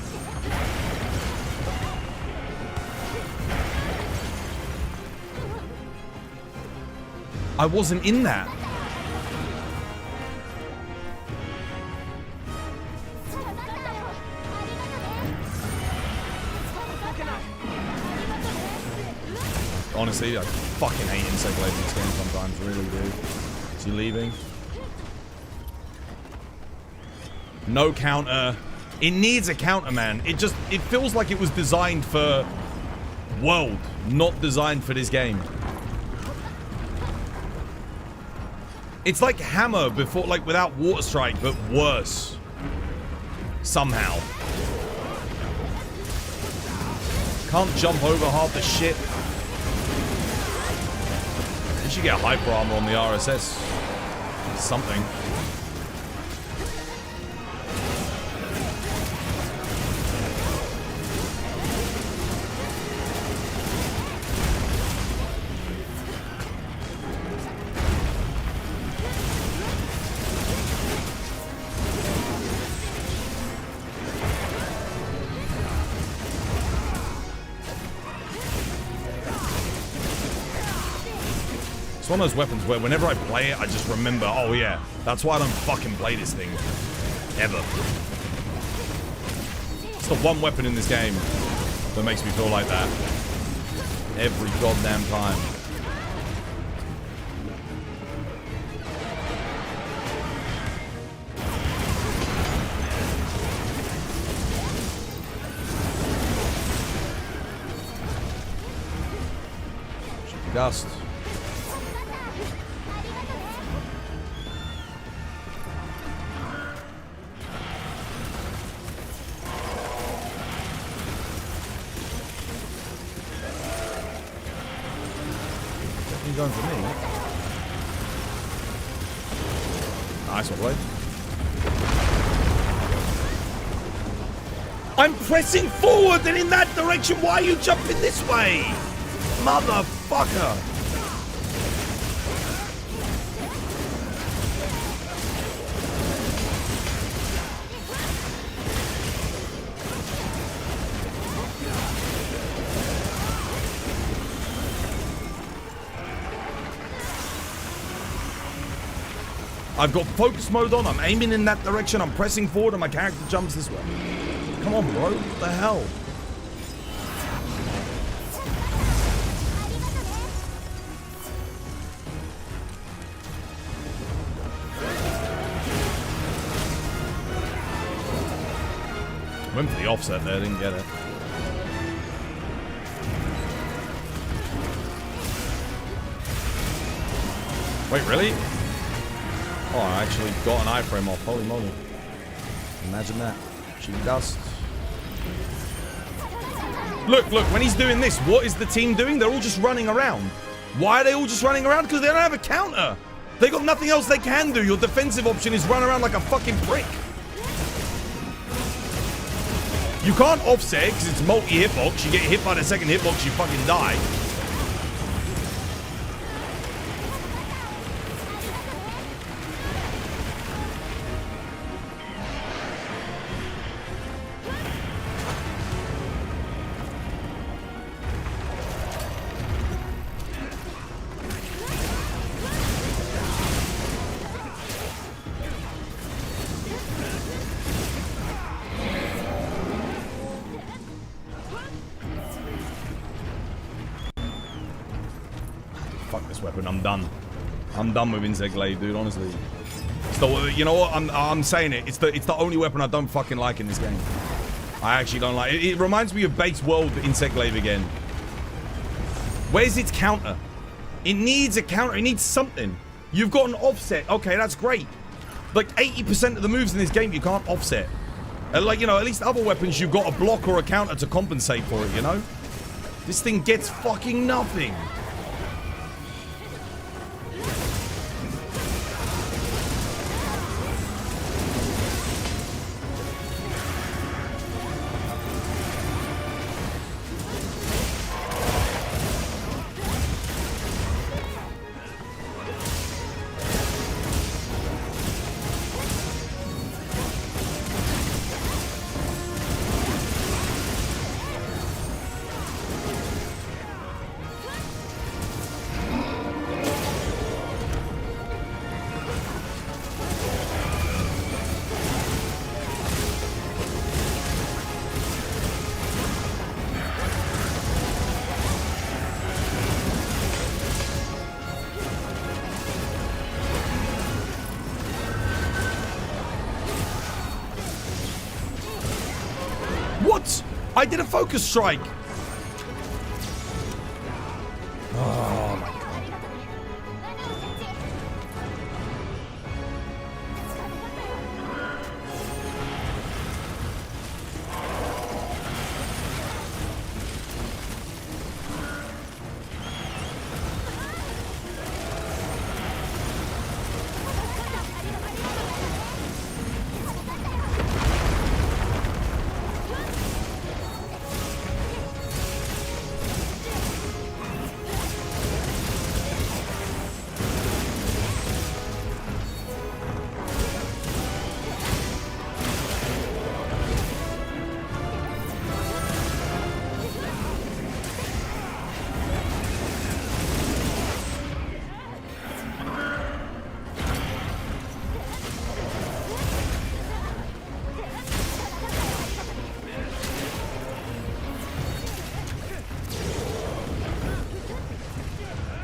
I wasn't in that. Honestly, I fucking hate insect glaive in this game sometimes, really do. Is he leaving? No counter. It needs a counter, man. It feels like it was designed for World, not designed for this game. It's like Hammer before, like without Water Strike, but worse. Somehow. Can't jump over half the shit. You should get Hyper Armor on the RSS. Something. It's one of those weapons where whenever I play it, I just remember, oh yeah, that's why I don't fucking play this thing. Ever. It's the one weapon in this game that makes me feel like that. Every goddamn time. Dust. He's going for me. Nice one, boy. I'm pressing forward and in that direction. Why are you jumping this way? Motherfucker. I've got focus mode on, I'm aiming in that direction, I'm pressing forward and my character jumps this way. Come on, bro, what the hell? Went for the offset there, didn't get it. Wait, really? Oh, I actually got an iframe off. Holy moly. Imagine that. Shooting dust. Look, when he's doing this, what is the team doing? They're all just running around. Why are they all just running around? Because they don't have a counter. They got nothing else they can do. Your defensive option is run around like a fucking prick. You can't offset because it's multi-hitbox. You get hit by the second hitbox, you fucking die. Fuck this weapon, I'm done. I'm done with Insect Glaive, dude, honestly. It's the, you know what, I'm saying it. It's the only weapon I don't fucking like in this game. I actually don't like it. It reminds me of Base World Insect Glaive again. Where's its counter? It needs a counter, it needs something. You've got an offset, okay, that's great. Like 80% of the moves in this game you can't offset. Like, you know, at least other weapons you've got a block or a counter to compensate for it, you know? This thing gets fucking nothing. What? I did a focus strike. Oh my God.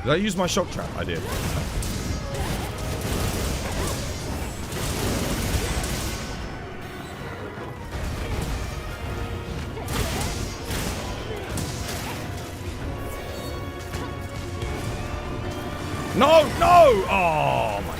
Did I use my shock trap? I did. No, no! Oh my.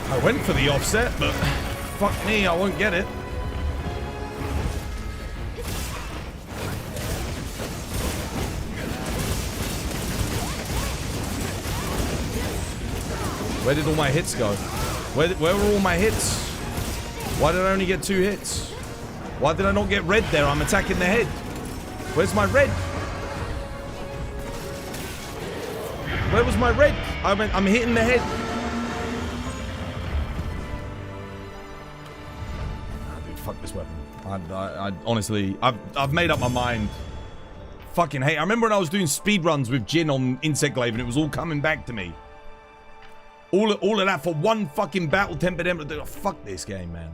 I went for the offset, but fuck me, I won't get it. Where did all my hits go? Where were all my hits? Why did I only get 2 hits? Why did I not get red there? I'm attacking the head. Where's my red? Where was my red? I'm hitting the head. Fuck this weapon. I honestly, I've made up my mind. Fucking hate. I remember when I was doing speed runs with Jin on Insect Glaive and it was all coming back to me. All of that for one fucking battle tempered emblem. Oh, fuck this game, man.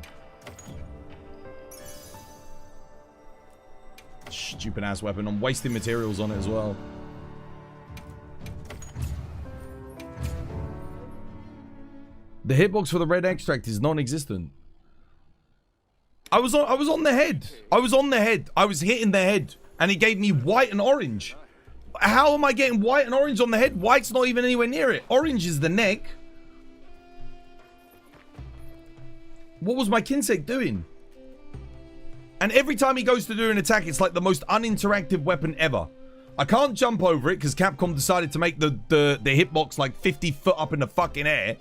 Stupid ass weapon. I'm wasting materials on it as well. The hitbox for the red extract is non-existent. I was on the head. I was on the head. I was hitting the head. And he gave me white and orange. How am I getting white and orange on the head? White's not even anywhere near it. Orange is the neck. What was my Kinsek doing? And every time he goes to do an attack, it's like the most uninteractive weapon ever. I can't jump over it because Capcom decided to make the hitbox like 50 foot up in the fucking air.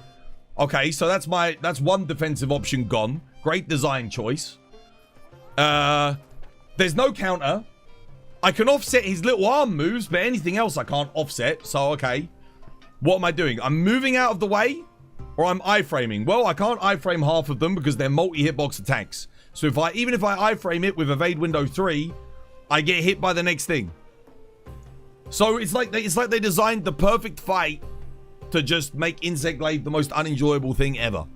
Okay, so that's one defensive option gone. Great design choice. There's no counter. I can offset his little arm moves, but anything else I can't offset. So, okay. What am I doing? I'm moving out of the way, or I'm iframing. Well, I can't iframe half of them because they're multi-hitbox attacks. So even if I iframe it with evade window 3, I get hit by the next thing. So it's like they designed the perfect fight to just make Insect Glaive the most unenjoyable thing ever.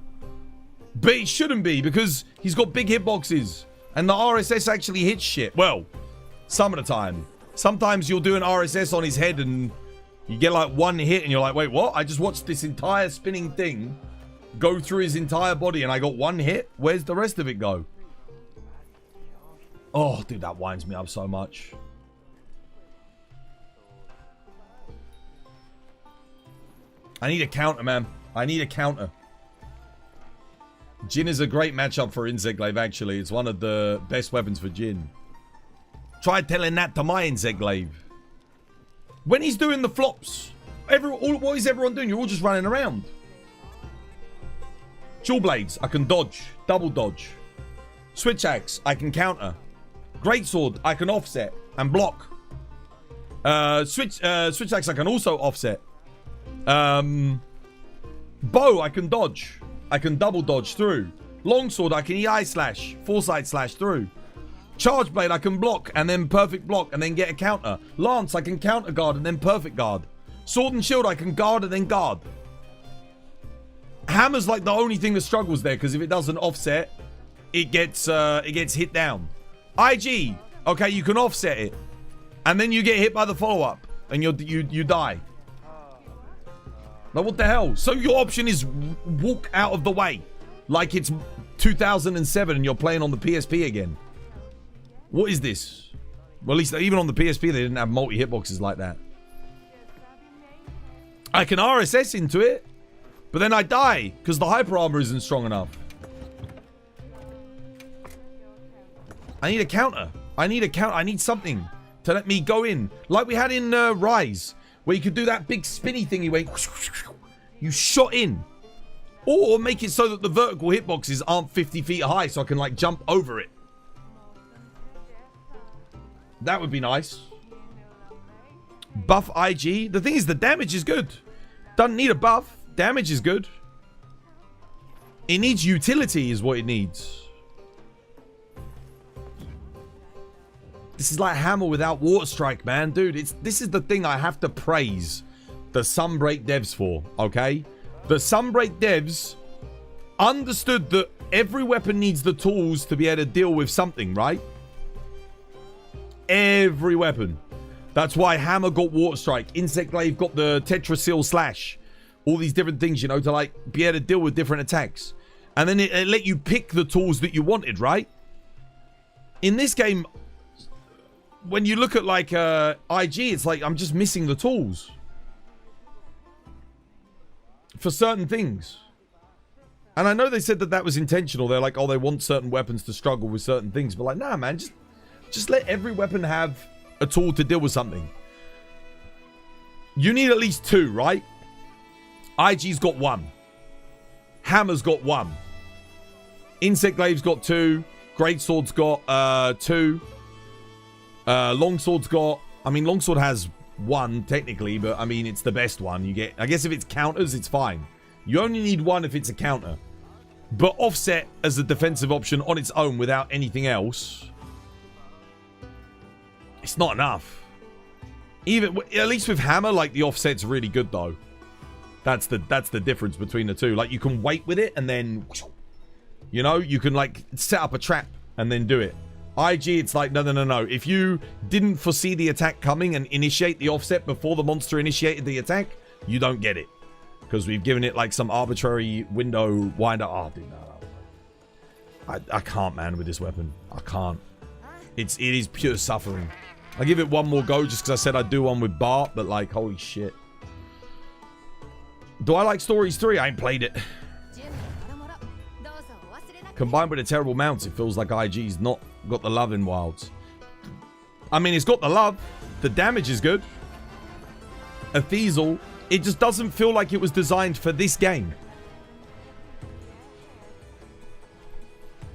But it shouldn't be because he's got big hitboxes and the RSS actually hits shit. Well, some of the time. Sometimes you'll do an RSS on his head and you get like one hit and you're like, wait, what? I just watched this entire spinning thing go through his entire body and I got one hit? Where's the rest of it go? Oh, dude, that winds me up so much. I need a counter, man. I need a counter. Jin is a great matchup for Insect Glaive, actually. It's one of the best weapons for Jin. Try telling that to my Insect Glaive. When he's doing the flops, what is everyone doing? You're all just running around. Dual blades, I can dodge. Double dodge. Switch axe, I can counter. Greatsword, I can offset and block. Switch axe, I can also offset. Bow, I can dodge. I can double dodge through. Longsword, I can EI slash. Foresight slash through. Charge blade, I can block and then perfect block and then get a counter. Lance, I can counter guard and then perfect guard. Sword and shield, I can guard and then guard. Hammer's like the only thing that struggles there because if it doesn't offset, it gets hit down. IG, okay, you can offset it, and then you get hit by the follow-up, and you die. Now what the hell? So your option is walk out of the way, like it's 2007 and you're playing on the PSP again. What is this? Well, at least even on the PSP they didn't have multi hitboxes like that. I can RSS into it, but then I die because the hyper armor isn't strong enough. I need a counter. I need a count. I need something to let me go in. Like we had in Rise, where you could do that big spinny thingy where you shot in. Or make it so that the vertical hitboxes aren't 50 feet high so I can like jump over it. That would be nice. Buff IG. The thing is, the damage is good. Doesn't need a buff. Damage is good. It needs utility is what it needs. This is like Hammer without Water Strike, man. Dude, this is the thing I have to praise the Sunbreak devs for, okay? The Sunbreak devs understood that every weapon needs the tools to be able to deal with something, right? Every weapon. That's why Hammer got Water Strike. Insect Glaive got the Tetrasil Slash. All these different things, you know, to like be able to deal with different attacks. And then it let you pick the tools that you wanted, right? In this game, when you look at like IG, it's like I'm just missing the tools. For certain things. And I know they said that that was intentional. They're like, oh, they want certain weapons to struggle with certain things. But like, nah, man, just let every weapon have a tool to deal with something. You need at least 2, right? IG's got 1. Hammer's got 1. Insect Glaive's got 2. Greatsword's got 2. Longsword's got... I mean, Longsword has 1, technically, but, I mean, it's the best one. You get... I guess if it's counters, it's fine. You only need 1 if it's a counter. But Offset as a defensive option on its own without anything else... It's not enough. Even... At least with Hammer, like, the Offset's really good, though. That's the difference between the two. Like, you can wait with it and then... You know? You can, like, set up a trap and then do it. IG, it's like, no. If you didn't foresee the attack coming and initiate the offset before the monster initiated the attack, you don't get it. Because we've given it, like, some arbitrary window winder. Oh, dude, no. I can't, man, with this weapon. I can't. It is pure suffering. I'll give it one more go just because I said I'd do one with Bart, but, like, holy shit. Do I like Stories 3? I ain't played it. Combined with the terrible mounts, it feels like IG's not got the love in Wilds. I mean, it's got the love. The damage is good. Athesal, it just doesn't feel like it was designed for this game.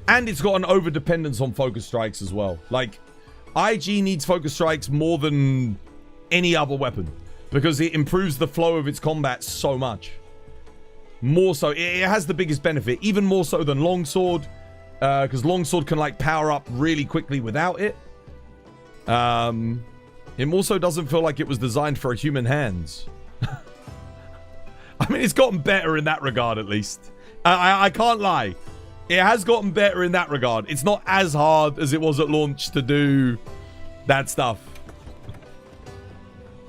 And it's got an over-dependence on focus strikes as well. Like, IG needs focus strikes more than any other weapon. Because it improves the flow of its combat so much. More so. It has the biggest benefit. Even more so than Longsword. Because Longsword can, like, power up really quickly without it. It also doesn't feel like it was designed for human hands. I mean, it's gotten better in that regard, at least. I can't lie. It has gotten better in that regard. It's not as hard as it was at launch to do that stuff.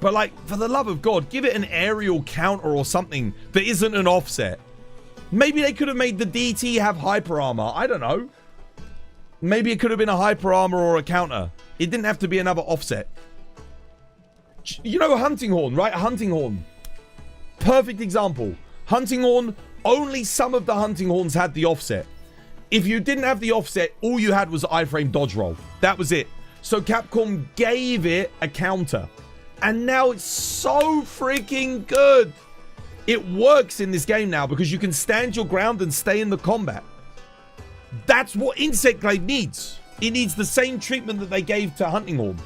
But, like, for the love of God, give it an aerial counter or something that isn't an offset. Maybe they could have made the DT have hyper armor. I don't know. Maybe it could have been a hyper armor or a counter. It didn't have to be another offset. You know, a hunting horn, right? A hunting horn. Perfect example. Hunting horn, only some of the hunting horns had the offset. If you didn't have the offset, all you had was iframe dodge roll. That was it. So Capcom gave it a counter. And now it's so freaking good. It works in this game now because you can stand your ground and stay in the combat. That's what Insect Glaive needs. It needs the same treatment that they gave to Hunting Horn.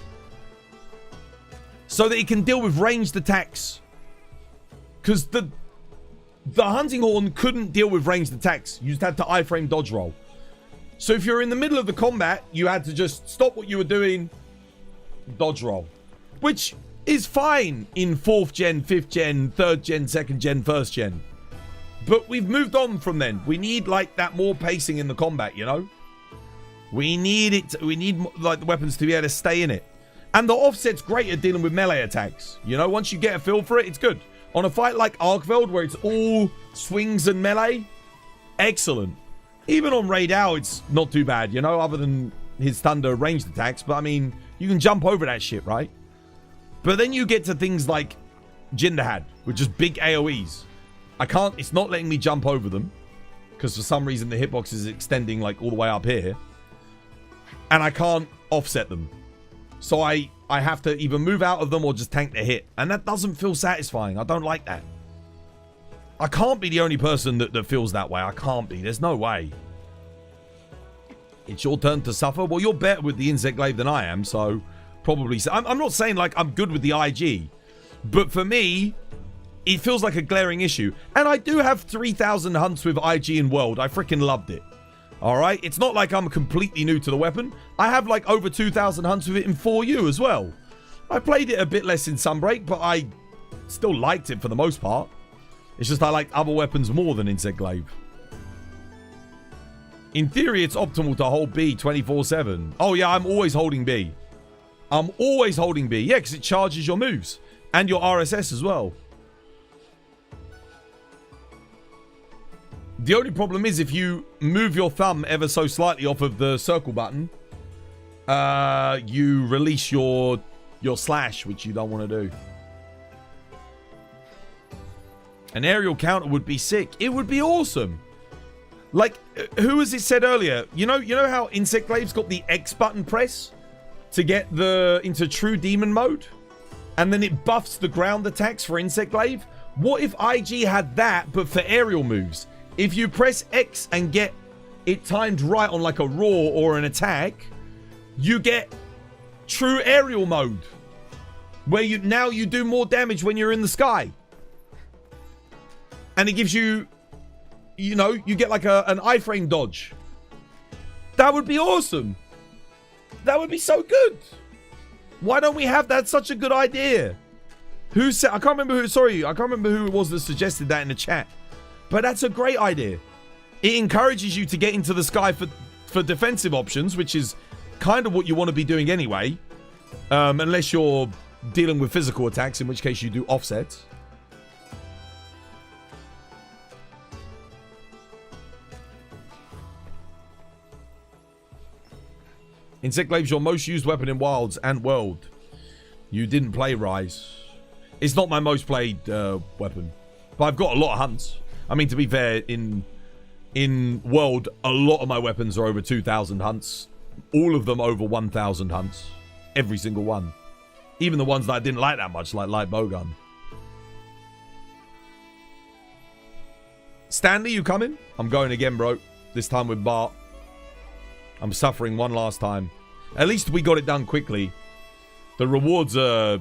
So that it can deal with ranged attacks. Because the Hunting Horn couldn't deal with ranged attacks. You just had to iframe dodge roll. So if you're in the middle of the combat, you had to just stop what you were doing, dodge roll. Which is fine in 4th gen, 5th gen, 3rd gen, 2nd gen, 1st gen. But we've moved on from then. We need, like, that more pacing in the combat, you know? We need it. We need, like, the weapons to be able to stay in it. And the offset's great at dealing with melee attacks. You know, once you get a feel for it, it's good. On a fight like Arkveld, where it's all swings and melee, excellent. Even on Rey Dau, it's not too bad, you know, other than his thunder ranged attacks. But, I mean, you can jump over that shit, right? But then you get to things like Jin Dahaad, with just big AoEs. It's not letting me jump over them. Because for some reason the hitbox is extending like all the way up here. And I can't offset them. So I have to either move out of them or just tank the hit. And that doesn't feel satisfying. I don't like that. I can't be the only person that feels that way. I can't be. There's no way. It's your turn to suffer. Well, you're better with the Insect Glaive than I am, so probably... I'm not saying, like, I'm good with the IG. But for me, it feels like a glaring issue. And I do have 3,000 hunts with IG in World. I freaking loved it. Alright? It's not like I'm completely new to the weapon. I have, like, over 2,000 hunts with it in 4U as well. I played it a bit less in Sunbreak, but I still liked it for the most part. It's just I like other weapons more than Insect Glaive. In theory, it's optimal to hold B 24/7. Oh, yeah, I'm always holding B. I'm always holding B. Yeah, because it charges your moves. And your RSS as well. The only problem is if you move your thumb ever so slightly off of the circle button, you release your slash, which you don't want to do. An aerial counter would be sick. It would be awesome. Like, who has it said earlier? You know how Insect Glaive's got the X button press to get into true demon mode? And then it buffs the ground attacks for Insect Glaive? What if IG had that, but for aerial moves? If you press X and get it timed right on like a roar or an attack, you get true aerial mode. Where you do more damage when you're in the sky. And it gives you, you get like an iframe dodge. That would be awesome. That would be so good. Why don't we have that? Such a good idea. Who said, I can't remember who it was that suggested that in the chat. But that's a great idea. It encourages you to get into the sky for defensive options, which is kind of what you want to be doing anyway. Unless you're dealing with physical attacks, in which case you do offsets. Insect Glaive's your most used weapon in Wilds and World. You didn't play Rise. It's not my most played weapon. But I've got a lot of hunts. I mean, to be fair, in World, a lot of my weapons are over 2,000 hunts. All of them over 1,000 hunts. Every single one. Even the ones that I didn't like that much, like Light Bowgun. Stanley, you coming? I'm going again, bro. This time with Bart. I'm suffering one last time. At least we got it done quickly. The rewards are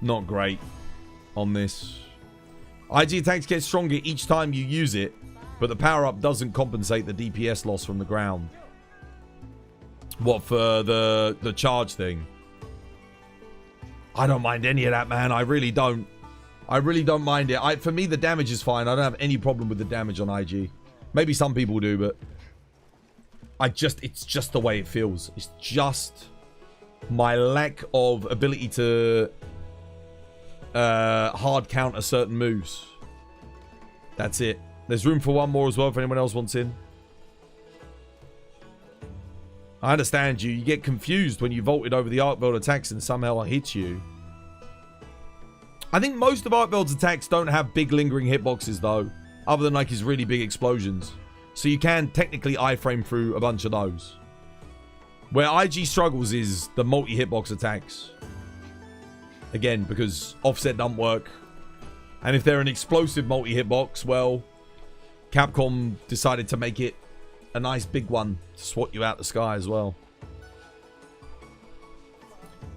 not great on this. IG attacks get stronger each time you use it, but the power-up doesn't compensate the DPS loss from the ground. What, for the charge thing? I don't mind any of that, man. I really don't. I really don't mind it. For me, the damage is fine. I don't have any problem with the damage on IG. Maybe some people do, but... it's just the way it feels. It's just my lack of ability to hard counter certain moves. That's it. There's room for one more as well if anyone else wants in. I understand you. You get confused when you vaulted over the Arkveld attacks and somehow it hits you. I think most of Arkveld's attacks don't have big lingering hitboxes though, other than like his really big explosions. So you can technically iframe through a bunch of those. Where IG struggles is the multi-hitbox attacks. Again, because offset doesn't work. And if they're an explosive multi-hitbox, well, Capcom decided to make it a nice big one to swat you out the sky as well.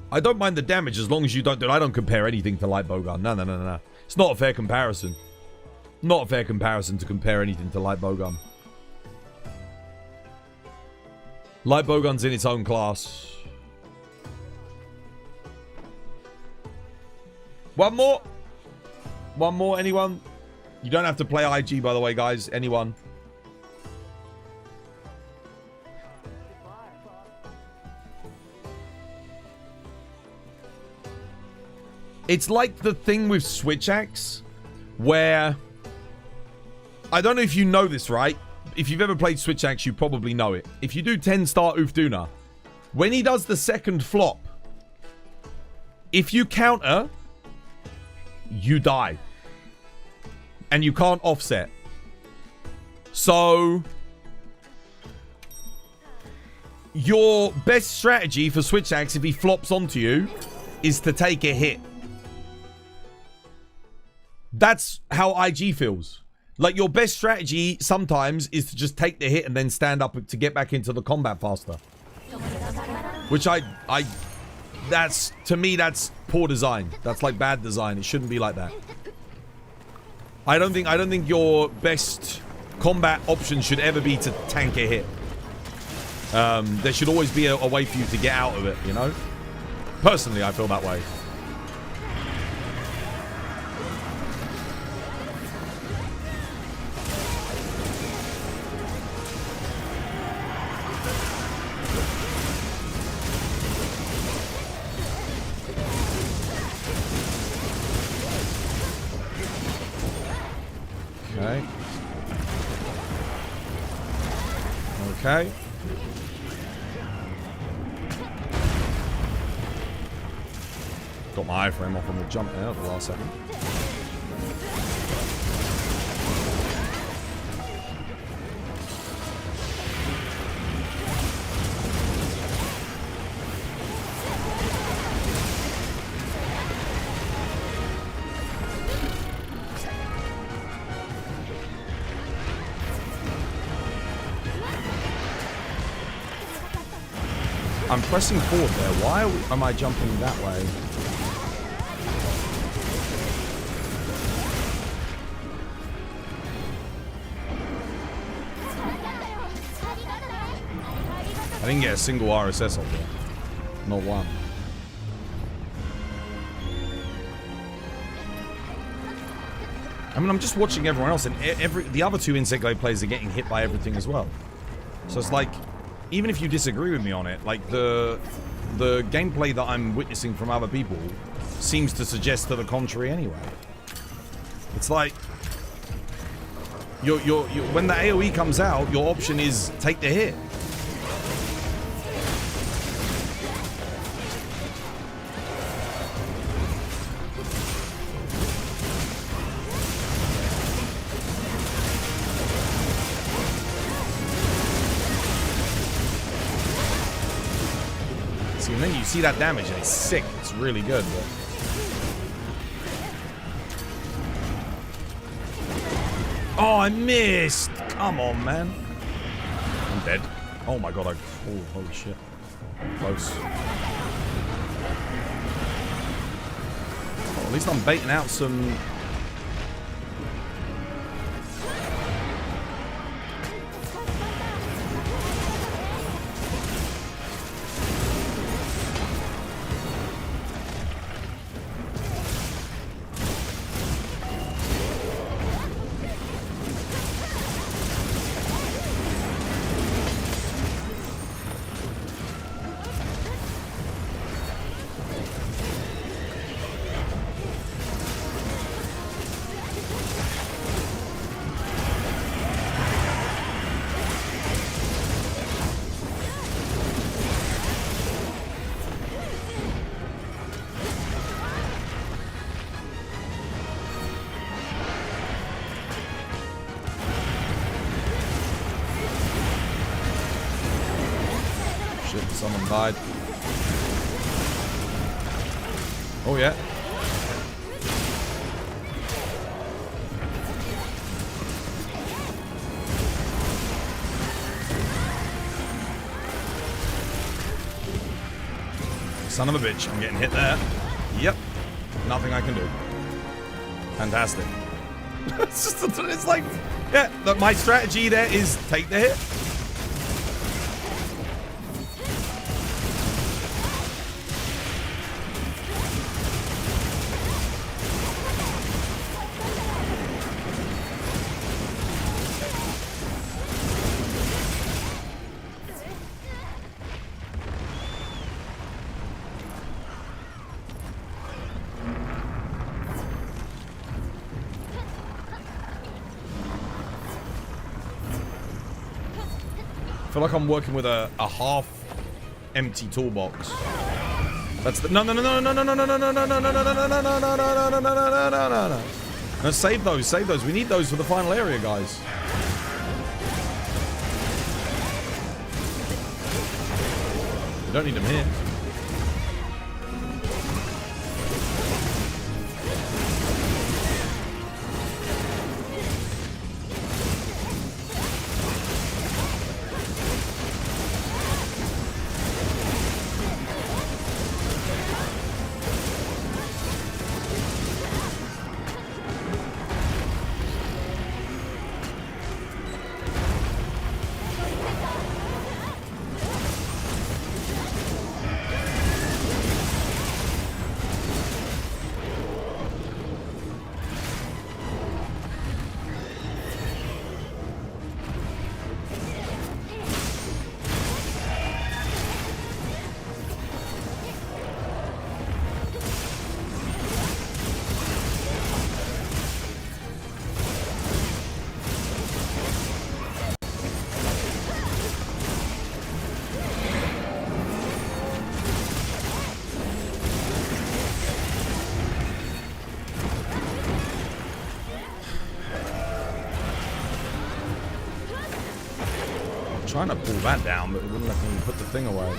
I don't mind the damage as long as you don't do it. I don't compare anything to Light Bowgun. No. It's not a fair comparison. Not a fair comparison to compare anything to Light Bowgun. Light Bowgun's in its own class. One more. One more, anyone? You don't have to play IG, by the way, guys. Anyone? It's like the thing with Switch Axe, where... I don't know if you know this, right? If you've ever played Switch Axe, you probably know it. If you do 10-star Uth Duuna, when he does the second flop, if you counter, you die. And you can't offset. So... your best strategy for Switch Axe if he flops onto you is to take a hit. That's how IG feels. Like, your best strategy sometimes is to just take the hit and then stand up to get back into the combat faster. Which that's, to me, that's poor design. That's like bad design. It shouldn't be like that. I don't think your best combat option should ever be to tank a hit. There should always be a way for you to get out of it, you know? Personally, I feel that way. Okay. Okay. Got my iframe off on the jump there at the last second. I'm pressing forward there. Why am I jumping that way? I didn't get a single RSS off there. Not one. I mean, I'm just watching everyone else, and the other two Insect Glaive players are getting hit by everything as well. So it's like, even if you disagree with me on it, like the gameplay that I'm witnessing from other people seems to suggest to the contrary anyway. It's like when the AoE comes out, your option is take the hit. And then you see that damage and it's sick. It's really good. But... oh, I missed. Come on, man. I'm dead. Oh my god. Oh, holy shit. Close. Well, at least I'm baiting out some... Someone died. Oh yeah. Son of a bitch, I'm getting hit there. Yep. Nothing I can do. Fantastic. It's like, yeah, my strategy there is take the hit. I feel like I'm working with a half empty toolbox. That's the no. No, save those. We need those for the final area, guys. You don't need them here. Trying to pull that down, but it wouldn't let me put the thing away.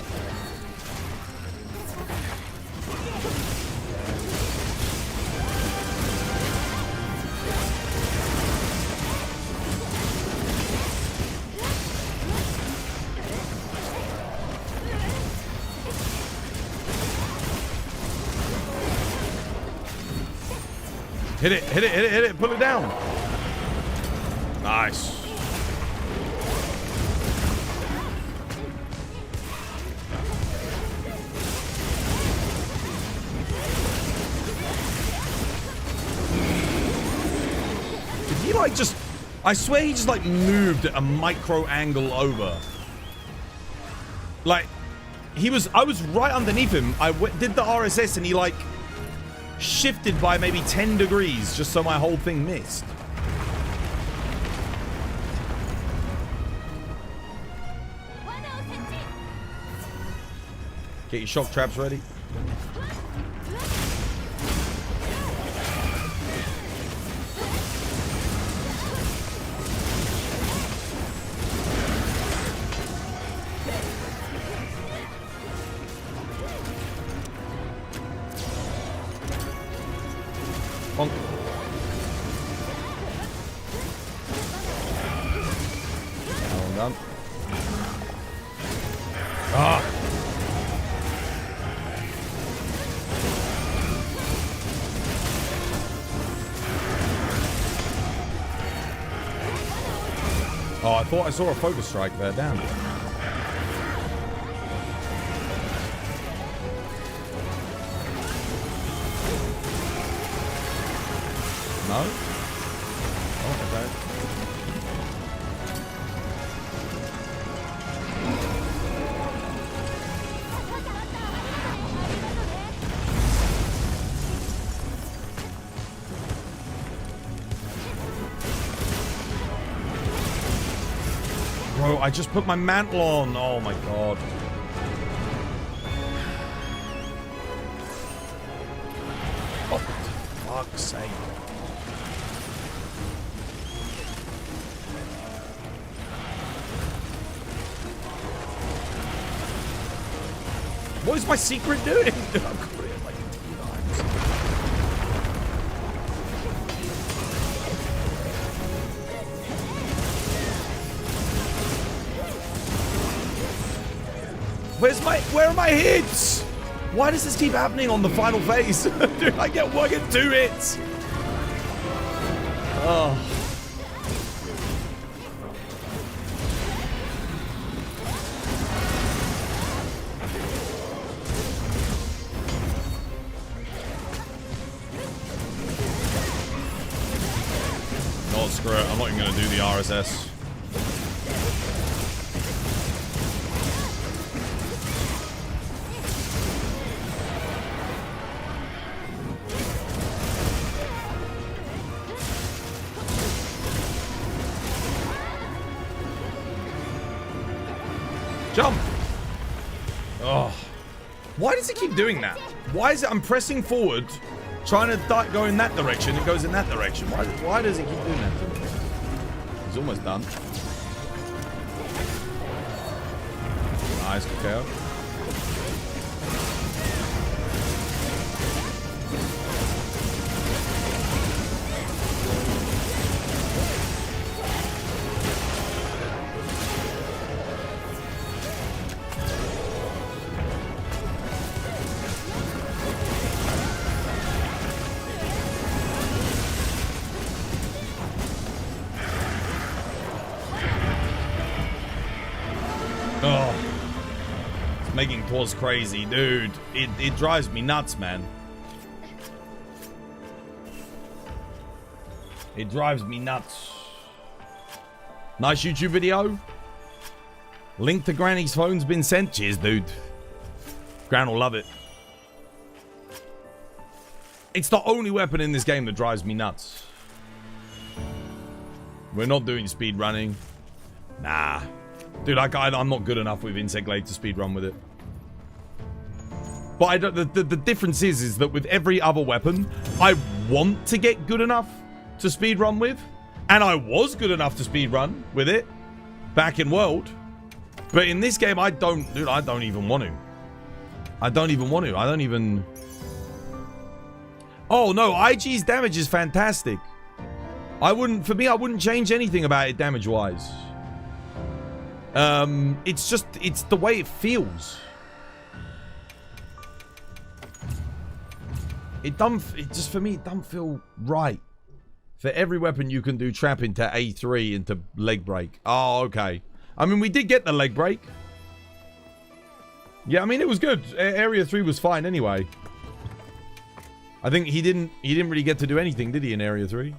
Hit it, hit it, hit it, hit it, pull it down. Nice. Like just, I swear he just like moved at a micro angle over. Like, I was right underneath him. I did the RSS and he like shifted by maybe 10 degrees just so my whole thing missed. Get your shock traps ready. Oh, I thought I saw a focus strike there. Damn. No? Oh, okay. Bro, I just put my mantle on. Oh my god. Oh, for fuck's sake. What is my secret doing? Where are my hits? Why does this keep happening on the final phase? Dude, I get 2 hits. Oh. No, screw it. I'm not even going to do the RSS. Jump! Oh. Why does it keep doing that? Why is it I'm pressing forward, trying to go in that direction, it goes in that direction? Why does it keep doing that to me? He's almost done. Nice, Cacao. making twas crazy. Dude, it drives me nuts, man. It drives me nuts. Nice YouTube video. Link to Granny's phone's been sent. Cheers, dude. Gran will love it. It's the only weapon in this game that drives me nuts. We're not doing speed running. Nah. Dude, I'm not good enough with Insect Glaive to speed run with it. But I don't, the difference is that with every other weapon, I want to get good enough to speed run with. And I was good enough to speed run with it back in World. But in this game, I don't even want to. I don't even... Oh, no, IG's damage is fantastic. I wouldn't change anything about it damage-wise. It's the way it feels. For me, it doesn't feel right. For every weapon you can do trap into A3 into leg break. Oh, okay. I mean, we did get the leg break. Yeah, I mean, it was good. Area 3 was fine anyway. I think he didn't really get to do anything, did he, in Area 3?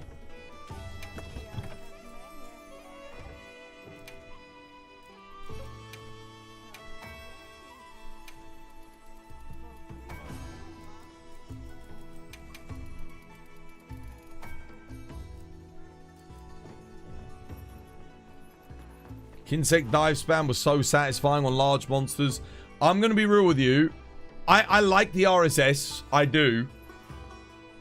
Insect dive spam was so satisfying on large monsters. I'm going to be real with you. I like the RSS. I do.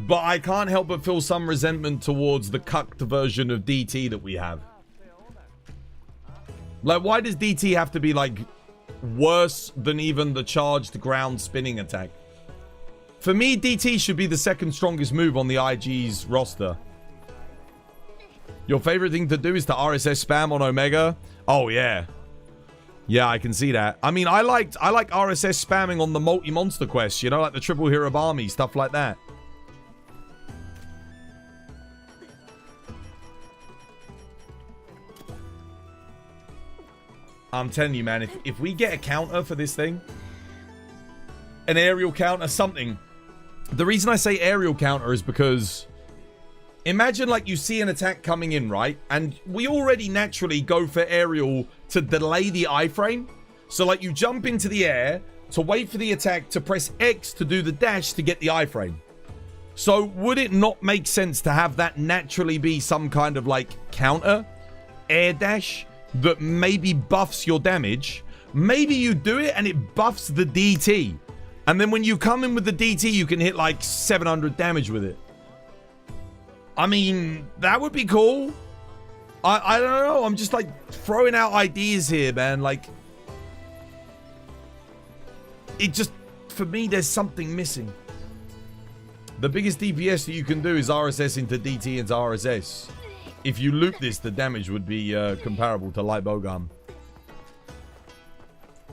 But I can't help but feel some resentment towards the cucked version of DT that we have. Like, why does DT have to be, like, worse than even the charged ground spinning attack? For me, DT should be the second strongest move on the IG's roster. Your favorite thing to do is to RSS spam on Omega? Oh, yeah. Yeah, I can see that. I mean, I like RSS spamming on the multi-monster quests, you know, like the Triple Hirabami, stuff like that. I'm telling you, man, if we get a counter for this thing, an aerial counter, something. The reason I say aerial counter is because imagine, like, you see an attack coming in, right? And we already naturally go for aerial to delay the iframe. So, like, you jump into the air to wait for the attack to press X to do the dash to get the iframe. So, would it not make sense to have that naturally be some kind of, like, counter air dash that maybe buffs your damage? Maybe you do it and it buffs the DT. And then when you come in with the DT, you can hit, like, 700 damage with it. I mean, that would be cool. I don't know. I'm just, like, throwing out ideas here, man. Like, it just, for me, there's something missing. The biggest DPS that you can do is RSS into DT into RSS. If you loop this, the damage would be comparable to light bowgun.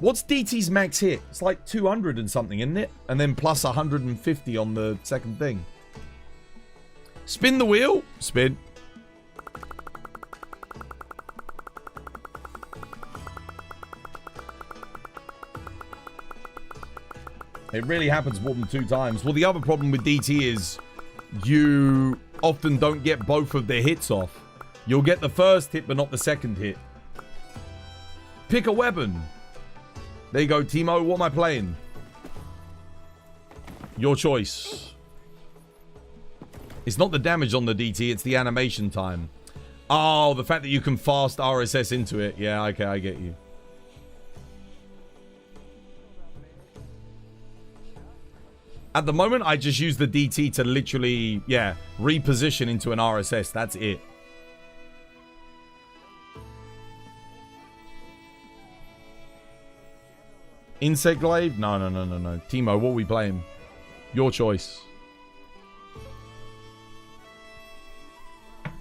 What's DT's max hit? It's like 200 and something, isn't it? And then plus 150 on the second thing. Spin the wheel. Spin. It really happens more than 2 times. Well, the other problem with DT is you often don't get both of their hits off. You'll get the first hit, but not the second hit. Pick a weapon. There you go, Timo. What am I playing? Your choice. It's not the damage on the DT, it's the animation time. Oh, the fact that you can fast RSS into it. Yeah, okay, I get you. At the moment, I just use the DT to literally, yeah, reposition into an RSS. That's it. Insect Glaive? No. Timo, what are we playing? Your choice.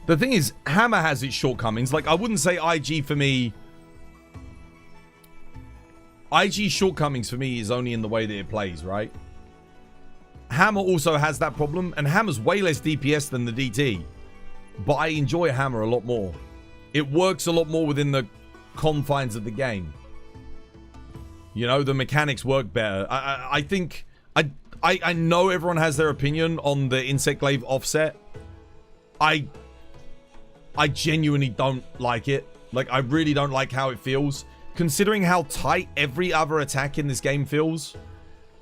The thing is, Hammer has its shortcomings. Like, I wouldn't say IG for me. IG's shortcomings for me is only in the way that it plays, right? Hammer also has that problem, and Hammer's way less DPS than the DT. But I enjoy Hammer a lot more. It works a lot more within the confines of the game. You know, the mechanics work better. I think... I know everyone has their opinion on the Insect Glaive offset. I genuinely don't like it. Like, I really don't like how it feels. Considering how tight every other attack in this game feels,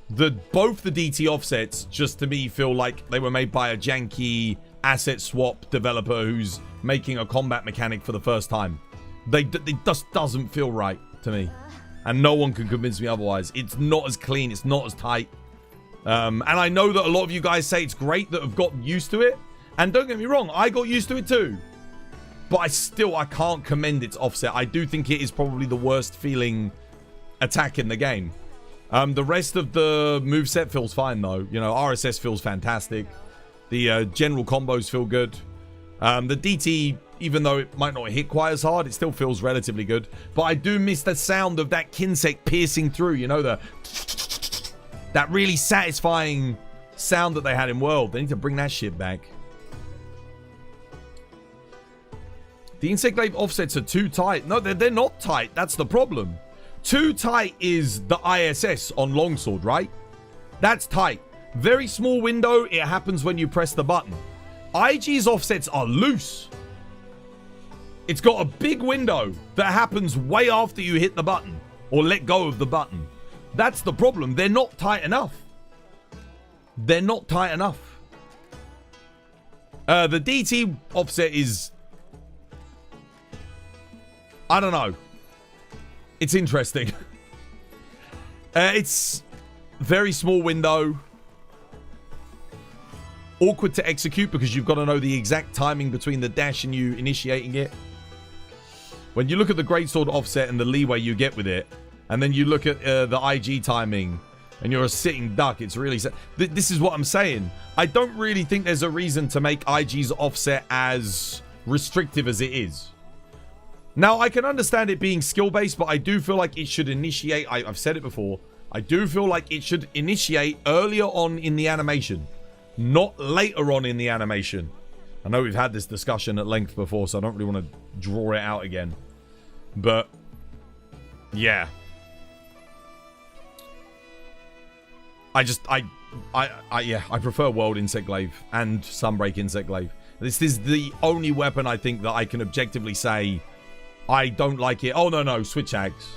both the DT offsets just to me feel like they were made by a janky asset swap developer who's making a combat mechanic for the first time. It just doesn't feel right to me. And no one can convince me otherwise. It's not as clean. It's not as tight. And I know that a lot of you guys say it's great that have gotten used to it. And don't get me wrong, I got used to it too. But I can't commend its offset. I do think it is probably the worst feeling attack in the game. The rest of the moveset feels fine though. You know, RSS feels fantastic. The general combos feel good. The DT, even though it might not hit quite as hard, it still feels relatively good. But I do miss the sound of that Kinsect piercing through, you know, that really satisfying sound that they had in World. They need to bring that shit back. The Insect Glaive offsets are too tight. No, they're not tight. That's the problem. Too tight is the ISS on Longsword, right? That's tight. Very small window. It happens when you press the button. IG's offsets are loose. It's got a big window that happens way after you hit the button or let go of the button. That's the problem. They're not tight enough. They're not tight enough. The DT offset is... I don't know. It's interesting. It's very small window. Awkward to execute because you've got to know the exact timing between the dash and you initiating it. When you look at the greatsword offset and the leeway you get with it, and then you look at the IG timing, and you're a sitting duck, it's really... This is what I'm saying. I don't really think there's a reason to make IG's offset as restrictive as it is. Now, I can understand it being skill-based, but I do feel like it should initiate... I've said it before. I do feel like it should initiate earlier on in the animation, not later on in the animation. I know we've had this discussion at length before, so I don't really want to draw it out again. But, yeah. I prefer World Insect Glaive and Sunbreak Insect Glaive. This is the only weapon I think that I can objectively say I don't like it. Oh, no, Switch Axe.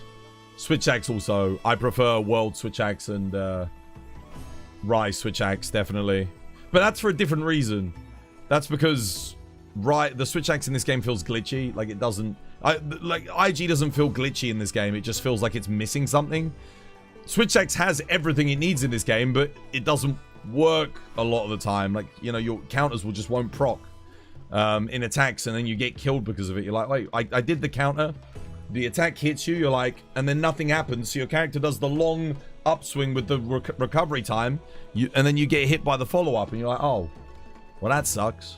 Switch Axe also. I prefer World Switch Axe and Rise Switch Axe, definitely. But that's for a different reason. That's because the Switch Axe in this game feels glitchy. Like, it doesn't... like, IG doesn't feel glitchy in this game. It just feels like it's missing something. Switch Axe has everything it needs in this game, but it doesn't work a lot of the time. Like, you know, your counters won't proc in attacks, and then you get killed because of it. You're like, wait, I did the counter. The attack hits you, you're like, and then nothing happens. So your character does the long upswing with the recovery time, and then you get hit by the follow-up, and you're like, oh, well, that sucks.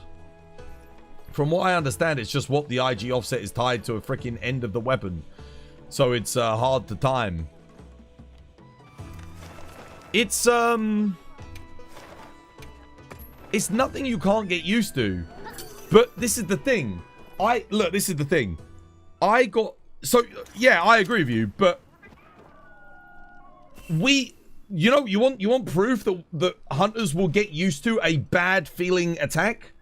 From what I understand, it's just what the IG offset is tied to a freaking end of the weapon. So it's hard to time. It's nothing you can't get used to. But this is the thing. This is the thing. So, yeah, I agree with you, but you want proof that hunters will get used to a bad feeling attack?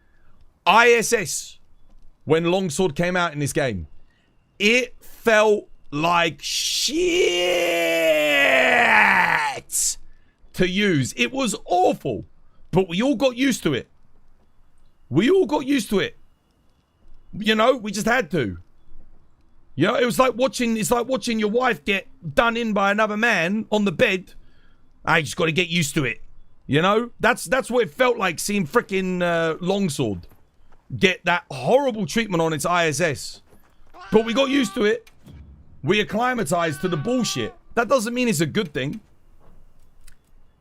ISS, when Longsword came out in this game, it felt like shit to use. It was awful, but we all got used to it. You know, we just had to. You know, it's like watching your wife get done in by another man on the bed. I just got to get used to it. You know, that's what it felt like seeing freaking Longsword get that horrible treatment on its ISS. But we got used to it. We acclimatized to the bullshit. That doesn't mean it's a good thing.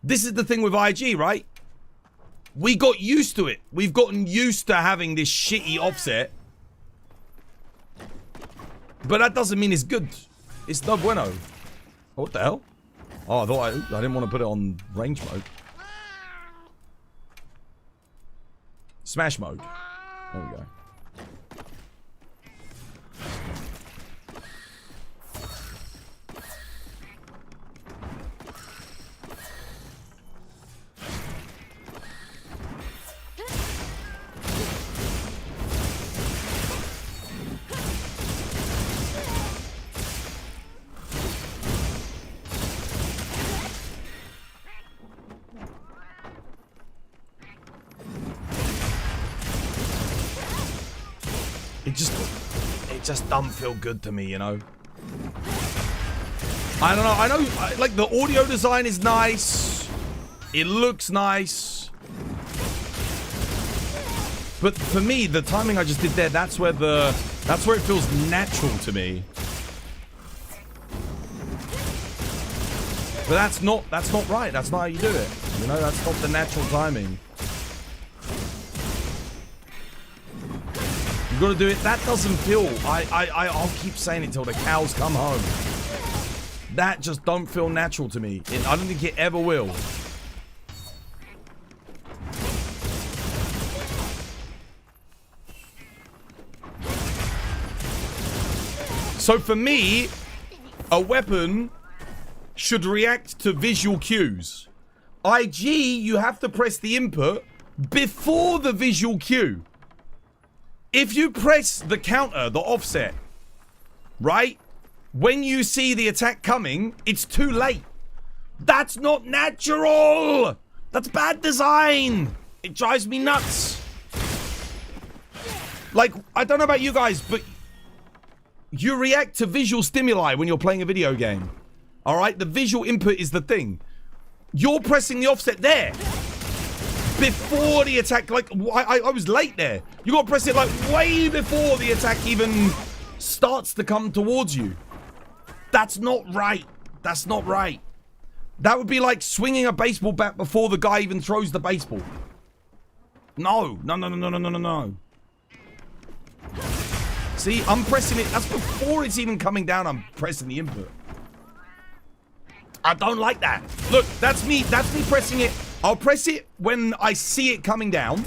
This is the thing with IG, right? We got used to it. We've gotten used to having this shitty offset. But that doesn't mean it's good. It's no bueno. Oh, what the hell? Oh, I didn't want to put it on range mode. Smash mode. There we go. It just don't feel good to me, you know. I don't know. I know, like, the audio design is nice. It looks nice. But for me, the timing I just did there, that's where it feels natural to me. But that's not right. That's not how you do it. You know, that's not the natural timing. You gotta do it. That doesn't feel. I'll keep saying it till the cows come home. That just don't feel natural to me. I don't think it ever will. So for me, a weapon should react to visual cues. IG, you have to press the input before the visual cue. If you press the counter, the offset, right? When you see the attack coming, it's too late. That's not natural. That's bad design. It drives me nuts. Like, I don't know about you guys, but you react to visual stimuli when you're playing a video game. All right? The visual input is the thing. You're pressing the offset there. Before the attack, like, I was late there. You got to press it, like, way before the attack even starts to come towards you. That's not right. That's not right. That would be like swinging a baseball bat before the guy even throws the baseball. No. See, I'm pressing it. That's before it's even coming down. I'm pressing the input. I don't like that. Look, that's me pressing it. I'll press it when I see it coming down.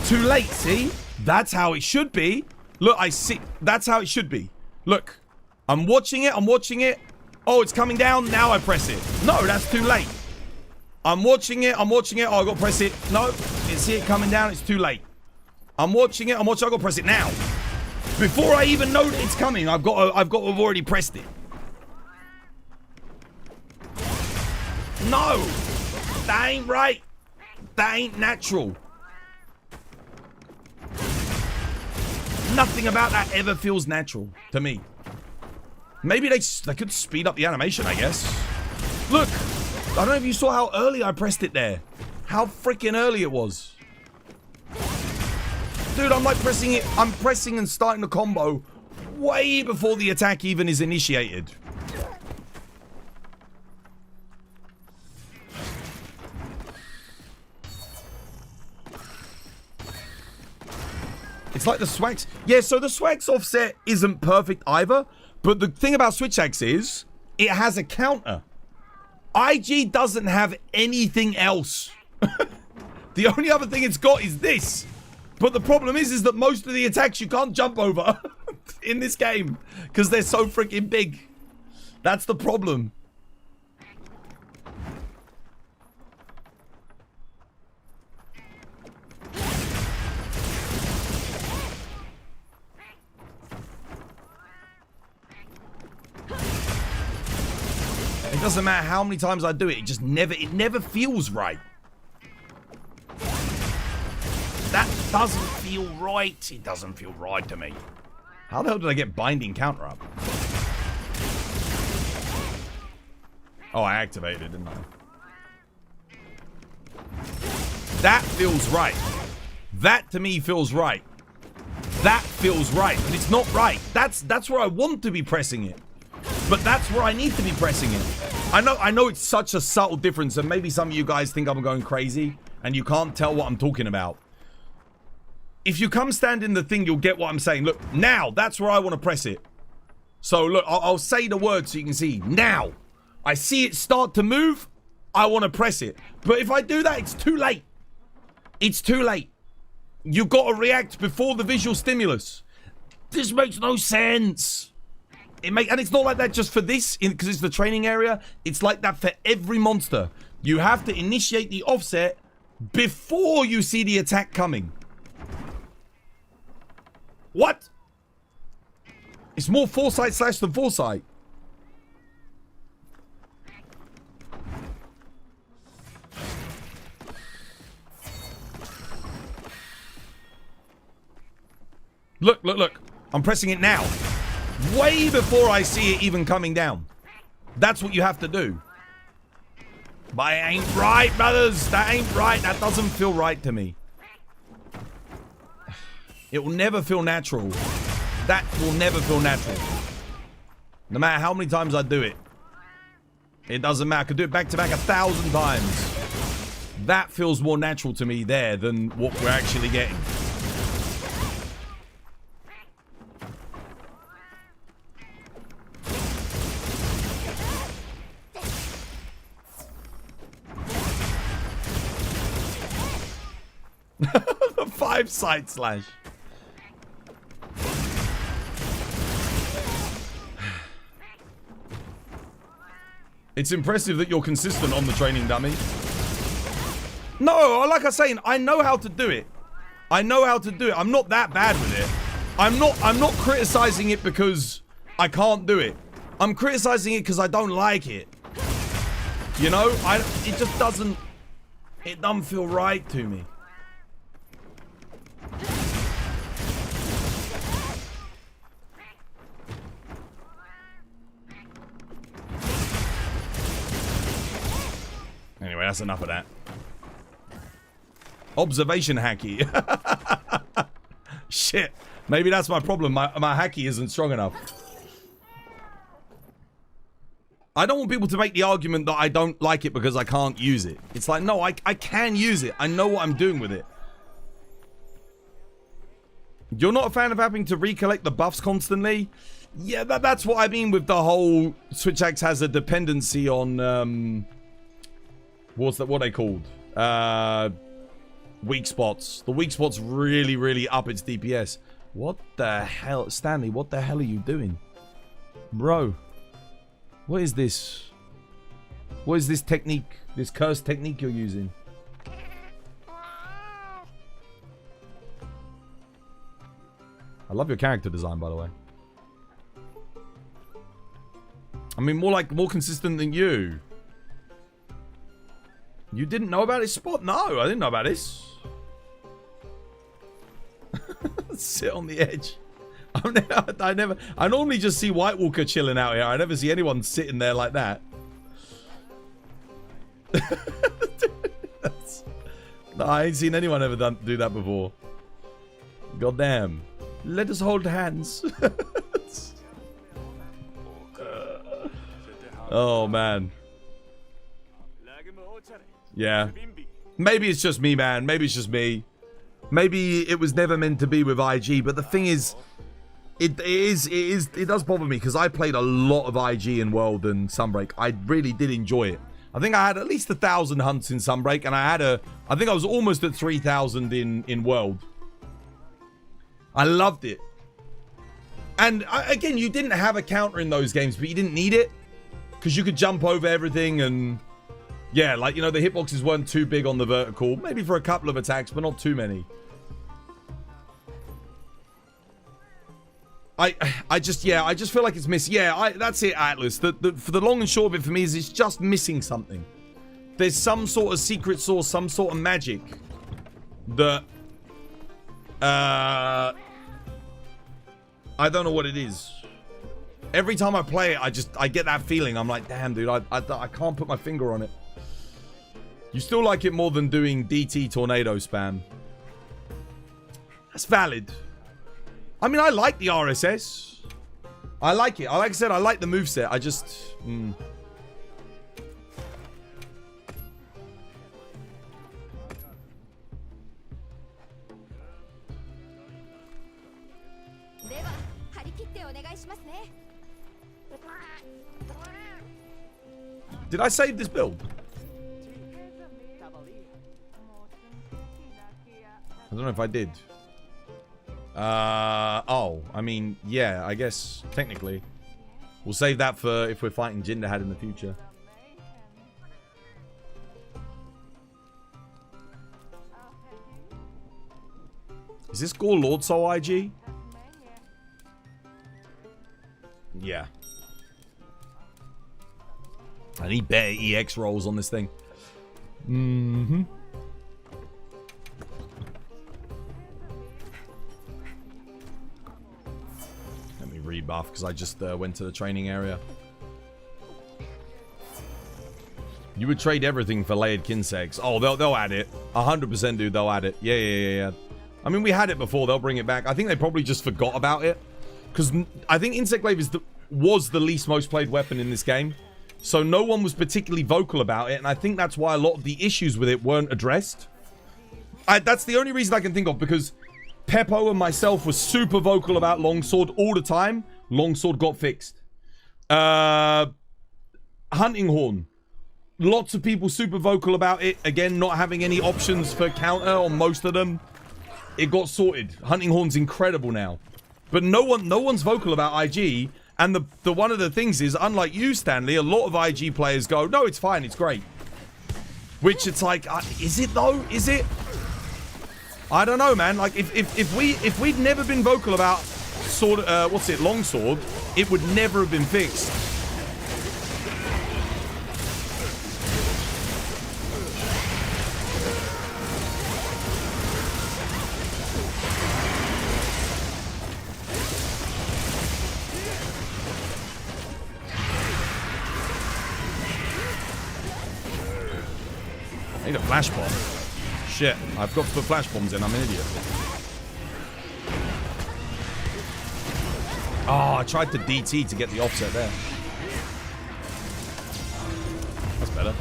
Too late, see? That's how it should be. Look, I see. That's how it should be. Look, I'm watching it. Oh, it's coming down. Now I press it. No, that's too late. I'm watching it. Oh, I got to press it. No, you see it coming down. It's too late. I'm watching it. I got to press it now. Before I even know that it's coming, I've got to have already pressed it. No, that ain't right. That ain't natural. Nothing about that ever feels natural to me. Maybe they could speed up the animation, I guess. Look, I don't know if you saw how early I pressed it there. How freaking early it was. Dude, I'm like pressing it. I'm pressing and starting the combo way before the attack even is initiated. It's like the swags. Yeah, so the swags offset isn't perfect either. But the thing about Switch Axe is it has a counter. IG doesn't have anything else. The only other thing it's got is this. But the problem is that most of the attacks you can't jump over in this game because they're so freaking big. That's the problem. It doesn't matter how many times I do it, it never feels right. That doesn't feel right. It doesn't feel right to me. How the hell did I get binding counter up? Oh, I activated it, didn't I? That feels right. That to me feels right. That feels right, but it's not right. That's where I want to be pressing it. But that's where I need to be pressing it. I know it's such a subtle difference, and maybe some of you guys think I'm going crazy, and you can't tell what I'm talking about. If you come stand in the thing, you'll get what I'm saying. Look, now, that's where I want to press it. So, look, I'll say the word so you can see. Now, I see it start to move, I want to press it. But if I do that, it's too late. It's too late. You've got to react before the visual stimulus. This makes no sense. And it's not like that just for this, because it's the training area. It's like that for every monster. You have to initiate the offset before you see the attack coming. What? It's more foresight / than foresight. Look, look, look. I'm pressing it now. Way before I see it even coming down. That's what you have to do. But it ain't right, brothers. That ain't right. That doesn't feel right to me. It will never feel natural. That will never feel natural. No matter how many times I do it. It doesn't matter. I could do it back to back 1,000 times. That feels more natural to me there than what we're actually getting. The 5 side slash. It's impressive that you're consistent on the training, dummy. No, like I was saying, I know how to do it. I know how to do it. I'm not that bad with it. I'm not criticizing it because I can't do it. I'm criticizing it because I don't like it. You know, it just doesn't feel right to me. Anyway, that's enough of that. Observation hacky. Shit. Maybe that's my problem. My hacky isn't strong enough. I don't want people to make the argument that I don't like it because I can't use it. It's like, no, I can use it. I know what I'm doing with it. You're not a fan of having to recollect the buffs constantly? Yeah, that's what I mean with the whole Switch Axe has a dependency on... what are they called? Weak spots. The weak spots really, really up its DPS. What the hell? Stanley, what the hell are you doing? Bro. What is this? What is this technique? This cursed technique you're using? I love your character design, by the way. I mean, more consistent than you. You didn't know about this spot? No, I didn't know about this. Sit on the edge. I normally just see White Walker chilling out here. I never see anyone sitting there like that. No, I ain't seen anyone ever do that before. God damn. Let us hold hands. Oh, man. Yeah. Maybe it's just me, man. Maybe it's just me. Maybe it was never meant to be with IG, but the thing is, it does bother me because I played a lot of IG in World and Sunbreak. I really did enjoy it. I think I had at least 1,000 hunts in Sunbreak, and I think I was almost at 3,000 in World. I loved it. And again, you didn't have a counter in those games, but you didn't need it because you could jump over everything and yeah, like, you know, the hitboxes weren't too big on the vertical. Maybe for a couple of attacks, but not too many. I just feel like it's missing. Yeah, that's it, Atlas. For the long and short of it for me is it's just missing something. There's some sort of secret sauce, some sort of magic that I don't know what it is. Every time I play it, I get that feeling. I'm like, damn, dude, I can't put my finger on it. You still like it more than doing DT tornado spam. That's valid. I mean, I like the RSS. I like it. Like I said, I like the moveset. I just... Did I save this build? I don't know if I did. Oh, I mean, yeah, I guess, technically. We'll save that for if we're fighting Jin Dahaad in the future. Is this Gore Lord Soul IG? Yeah. I need better EX rolls on this thing. Mm-hmm. pretty buff because I just went to the training area. You would trade everything for layered kinsegs. Oh, they'll add it. 100% dude, they'll add it. Yeah. I mean, we had it before. They'll bring it back. I think they probably just forgot about it. Because I think Insect Glaive was the least most played weapon in this game. So no one was particularly vocal about it. And I think that's why a lot of the issues with it weren't addressed. That's the only reason I can think of. Because Peppo and myself were super vocal about Longsword all the time. Longsword got fixed. Hunting Horn. Lots of people super vocal about it. Again, not having any options for counter on most of them. It got sorted. Hunting Horn's incredible now. But no one's vocal about IG. And the one of the things is, unlike you, Stanley, a lot of IG players go, no, it's fine, it's great. Which it's like, is it though? Is it? I don't know, man. Like if we'd never been vocal about Longsword, it would never have been fixed. I need a flash bomb. Shit, I've got to put flash bombs in. I'm an idiot. Oh, I tried to DT to get the offset there. That's better.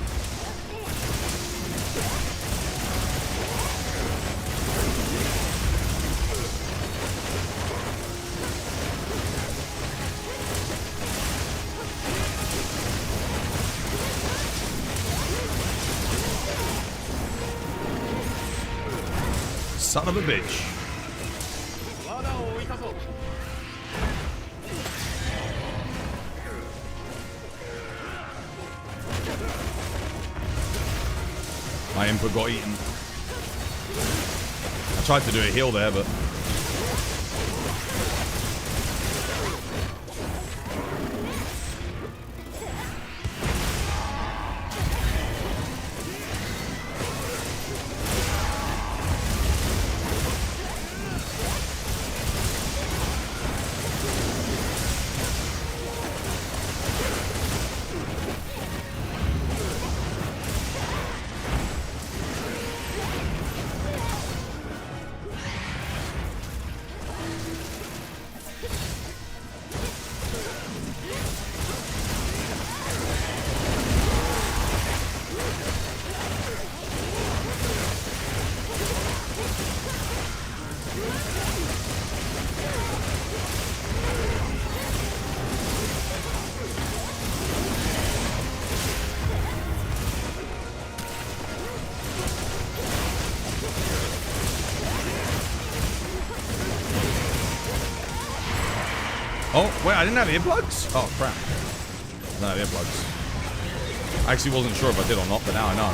Son of a bitch. My input got eaten. I tried to do a heal there, but... Oh, wait, I didn't have earplugs? Oh, crap. I don't have earplugs. I actually wasn't sure if I did or not, but now I know.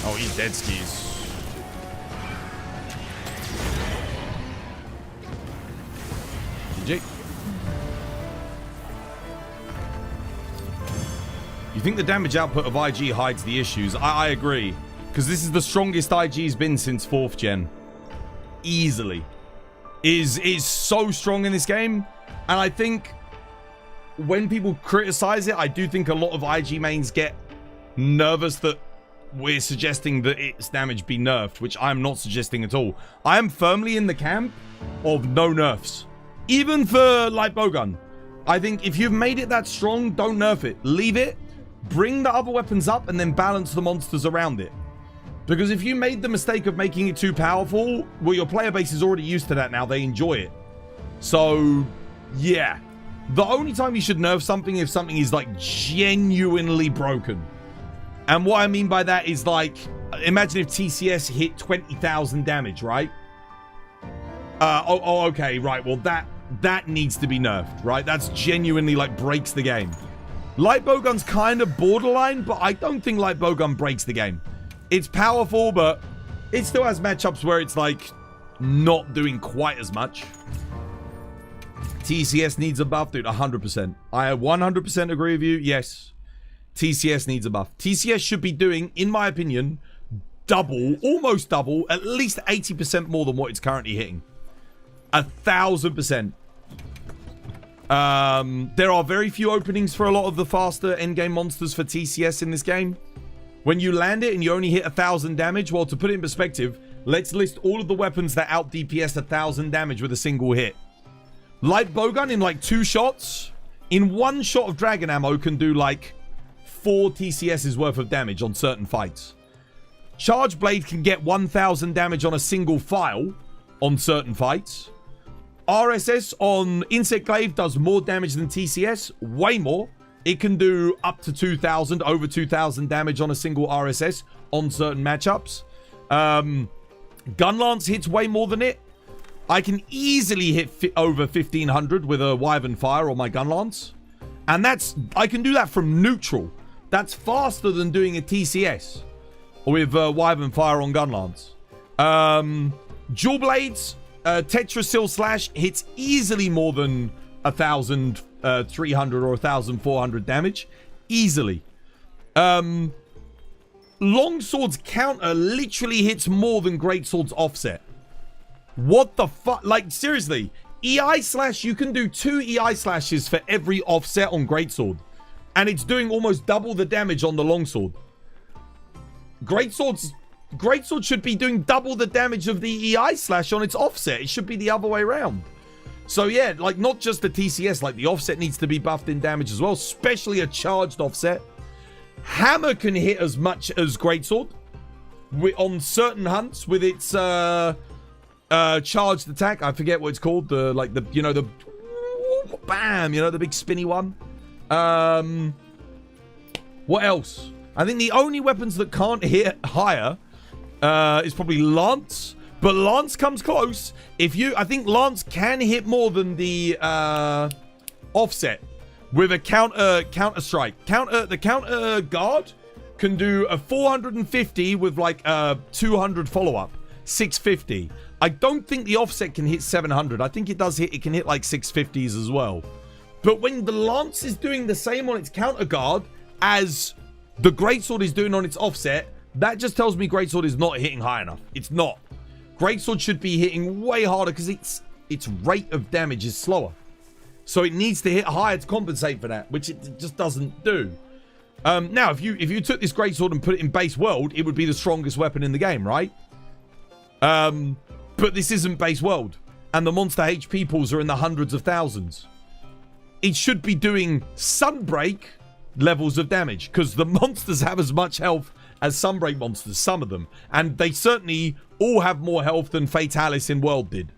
Oh, he's dead skis. GG. You think the damage output of IG hides the issues? I agree. Because this is the strongest IG's been since 4th gen. Easily. Is so strong in this game. And I think when people criticize it, I do think a lot of IG mains get nervous that we're suggesting that its damage be nerfed, which I'm not suggesting at all. I am firmly in the camp of no nerfs. Even for light bowgun. I think if you've made it that strong, don't nerf it. Leave it, bring the other weapons up, and then balance the monsters around it. Because if you made the mistake of making it too powerful, well, your player base is already used to that now. They enjoy it. So, yeah. The only time you should nerf something if something is, like, genuinely broken. And what I mean by that is, like, imagine if TCS hit 20,000 damage, right? Okay, right. Well, that needs to be nerfed, right? That's genuinely, like, breaks the game. Light bowgun's kind of borderline, but I don't think light bowgun breaks the game. It's powerful, but it still has matchups where it's like, not doing quite as much. TCS needs a buff, dude, 100%. I 100% agree with you, yes. TCS needs a buff. TCS should be doing, in my opinion, double, almost double, at least 80% more than what it's currently hitting. 1,000%. There are very few openings for a lot of the faster endgame monsters for TCS in this game. When you land it and you only hit 1,000 damage, well, to put it in perspective, let's list all of the weapons that out DPS 1,000 damage with a single hit. Light bowgun in like 2 shots, in 1 shot of dragon ammo can do like 4 TCS's worth of damage on certain fights. Charge blade can get 1,000 damage on a single file on certain fights. RSS on Insect Glaive does more damage than TCS, way more. It can do up to 2,000, over 2,000 damage on a single RSS on certain matchups. Gunlance hits way more than it. I can easily hit over 1,500 with a Wyvern Fire on my Gunlance. And I can do that from neutral. That's faster than doing a TCS with Wyvern Fire on Gunlance. Dual Blades, Tetrasil Slash hits easily more than 1,300 or 1,400 damage. Easily. Longsword's counter literally hits more than Greatsword's offset. What the fuck? Like, seriously. EI Slash, you can do 2 EI Slashes for every offset on Greatsword. And it's doing almost double the damage on the Longsword. Greatsword should be doing double the damage of the EI Slash on its offset. It should be the other way around. So yeah, like not just the TCS, like the offset needs to be buffed in damage as well, especially a charged offset. Hammer can hit as much as Greatsword on certain hunts with its charged attack. I forget what it's called. The bam, the big spinny one. What else? I think the only weapons that can't hit higher is probably Lance. But Lance comes close. I think Lance can hit more than the offset with a counter strike. The counter guard can do a 450 with like a 200 follow-up. 650. I don't think the offset can hit 700. I think it can hit like 650s as well. But when the Lance is doing the same on its counter guard as the Greatsword is doing on its offset, that just tells me Greatsword is not hitting high enough. It's not. Greatsword should be hitting way harder because its rate of damage is slower. So it needs to hit higher to compensate for that, which it just doesn't do. Now, if you took this Greatsword and put it in base world, it would be the strongest weapon in the game, right? But this isn't base world. And the monster HP pools are in the hundreds of thousands. It should be doing Sunbreak levels of damage because the monsters have as much health as Sunbreak monsters, some of them. And they certainly all have more health than Fatalis in World did.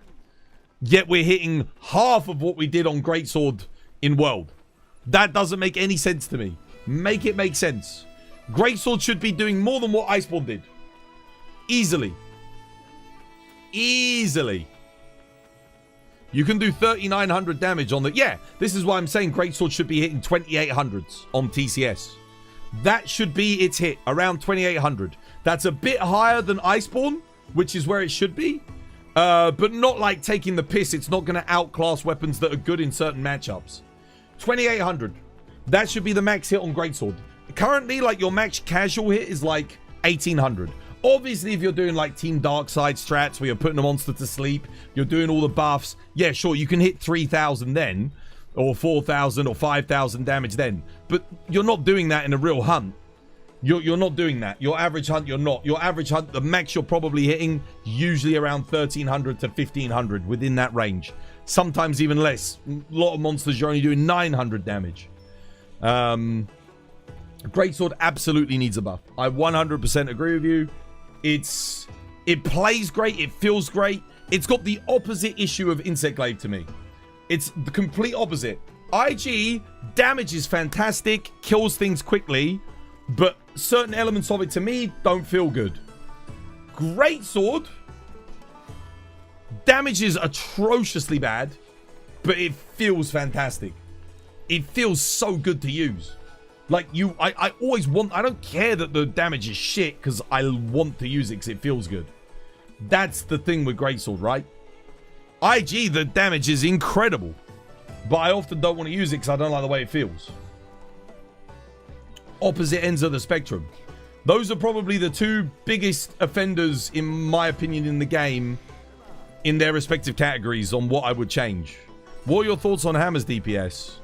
Yet we're hitting half of what we did on Greatsword in World. That doesn't make any sense to me. Make it make sense. Greatsword should be doing more than what Iceborne did. Easily. Easily. You can do 3,900 damage on the... Yeah, this is why I'm saying Greatsword should be hitting 2,800s on TCS. That should be its hit, around 2,800. That's a bit higher than Iceborne, which is where it should be. But not like taking the piss. It's not going to outclass weapons that are good in certain matchups. 2,800. That should be the max hit on Greatsword. Currently, like, your max casual hit is like 1,800. Obviously, if you're doing like Team Darkside strats where you're putting a monster to sleep, you're doing all the buffs, yeah, sure, you can hit 3,000 then, or 4,000 or 5,000 damage then. But you're not doing that in a real hunt. You're not doing that. Your average hunt, you're not. Your average hunt, the max you're probably hitting, usually around 1,300 to 1,500, within that range. Sometimes even less. A lot of monsters, you're only doing 900 damage. Greatsword absolutely needs a buff. I 100% agree with you. It plays great. It feels great. It's got the opposite issue of Insect Glaive to me. It's the complete opposite. IG damage is fantastic, kills things quickly, but certain elements of it to me don't feel good. Greatsword damage is atrociously bad, but it feels fantastic. It feels so good to use. Like, I always want... I don't care that the damage is shit, because I want to use it because it feels good. That's the thing with Greatsword, right? IG, the damage is incredible. But I often don't want to use it because I don't like the way it feels. Opposite ends of the spectrum. Those are probably the two biggest offenders, in my opinion, in the game, in their respective categories on what I would change. What are your thoughts on Hammer's DPS?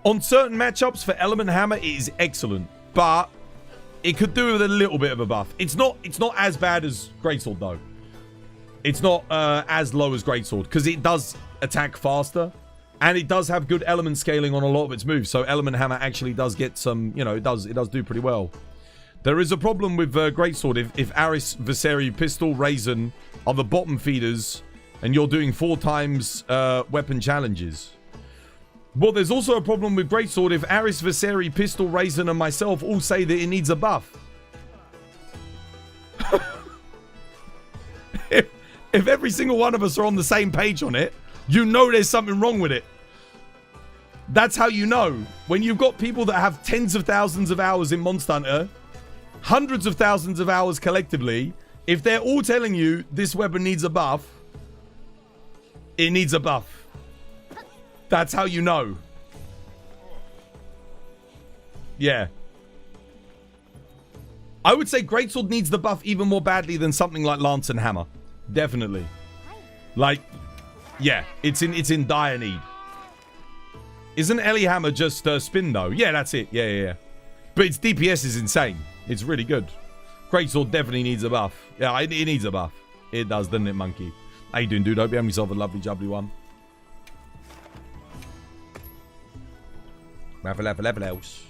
On certain matchups for Element Hammer, it is excellent, but it could do with a little bit of a buff. It's not as bad as Greatsword, though. It's not as low as Greatsword, because it does attack faster, and it does have good element scaling on a lot of its moves, so Element Hammer actually does get some, you know, it does do pretty well. There is a problem with Greatsword if Aris, Viseri, Pistol, Raisin are the bottom feeders, and you're doing 4 times weapon challenges. But there's also a problem with Greatsword if Aris, Viseri, Pistol, Raisin, and myself all say that it needs a buff. If every single one of us are on the same page on it, you know there's something wrong with it. That's how you know. When you've got people that have tens of thousands of hours in Monster Hunter, hundreds of thousands of hours collectively, if they're all telling you this weapon needs a buff, it needs a buff. That's how you know. Yeah. I would say Greatsword needs the buff even more badly than something like Lance and Hammer. Definitely. Like, yeah, it's in dire need. Isn't Ellie Hammer just spin though? Yeah, that's it. Yeah. But its DPS is insane. It's really good. Greatsword definitely needs a buff. Yeah, it needs a buff. It does, doesn't it, Monkey? How you doing, dude? Hope you have yourself a lovely, jubbly one. Levels.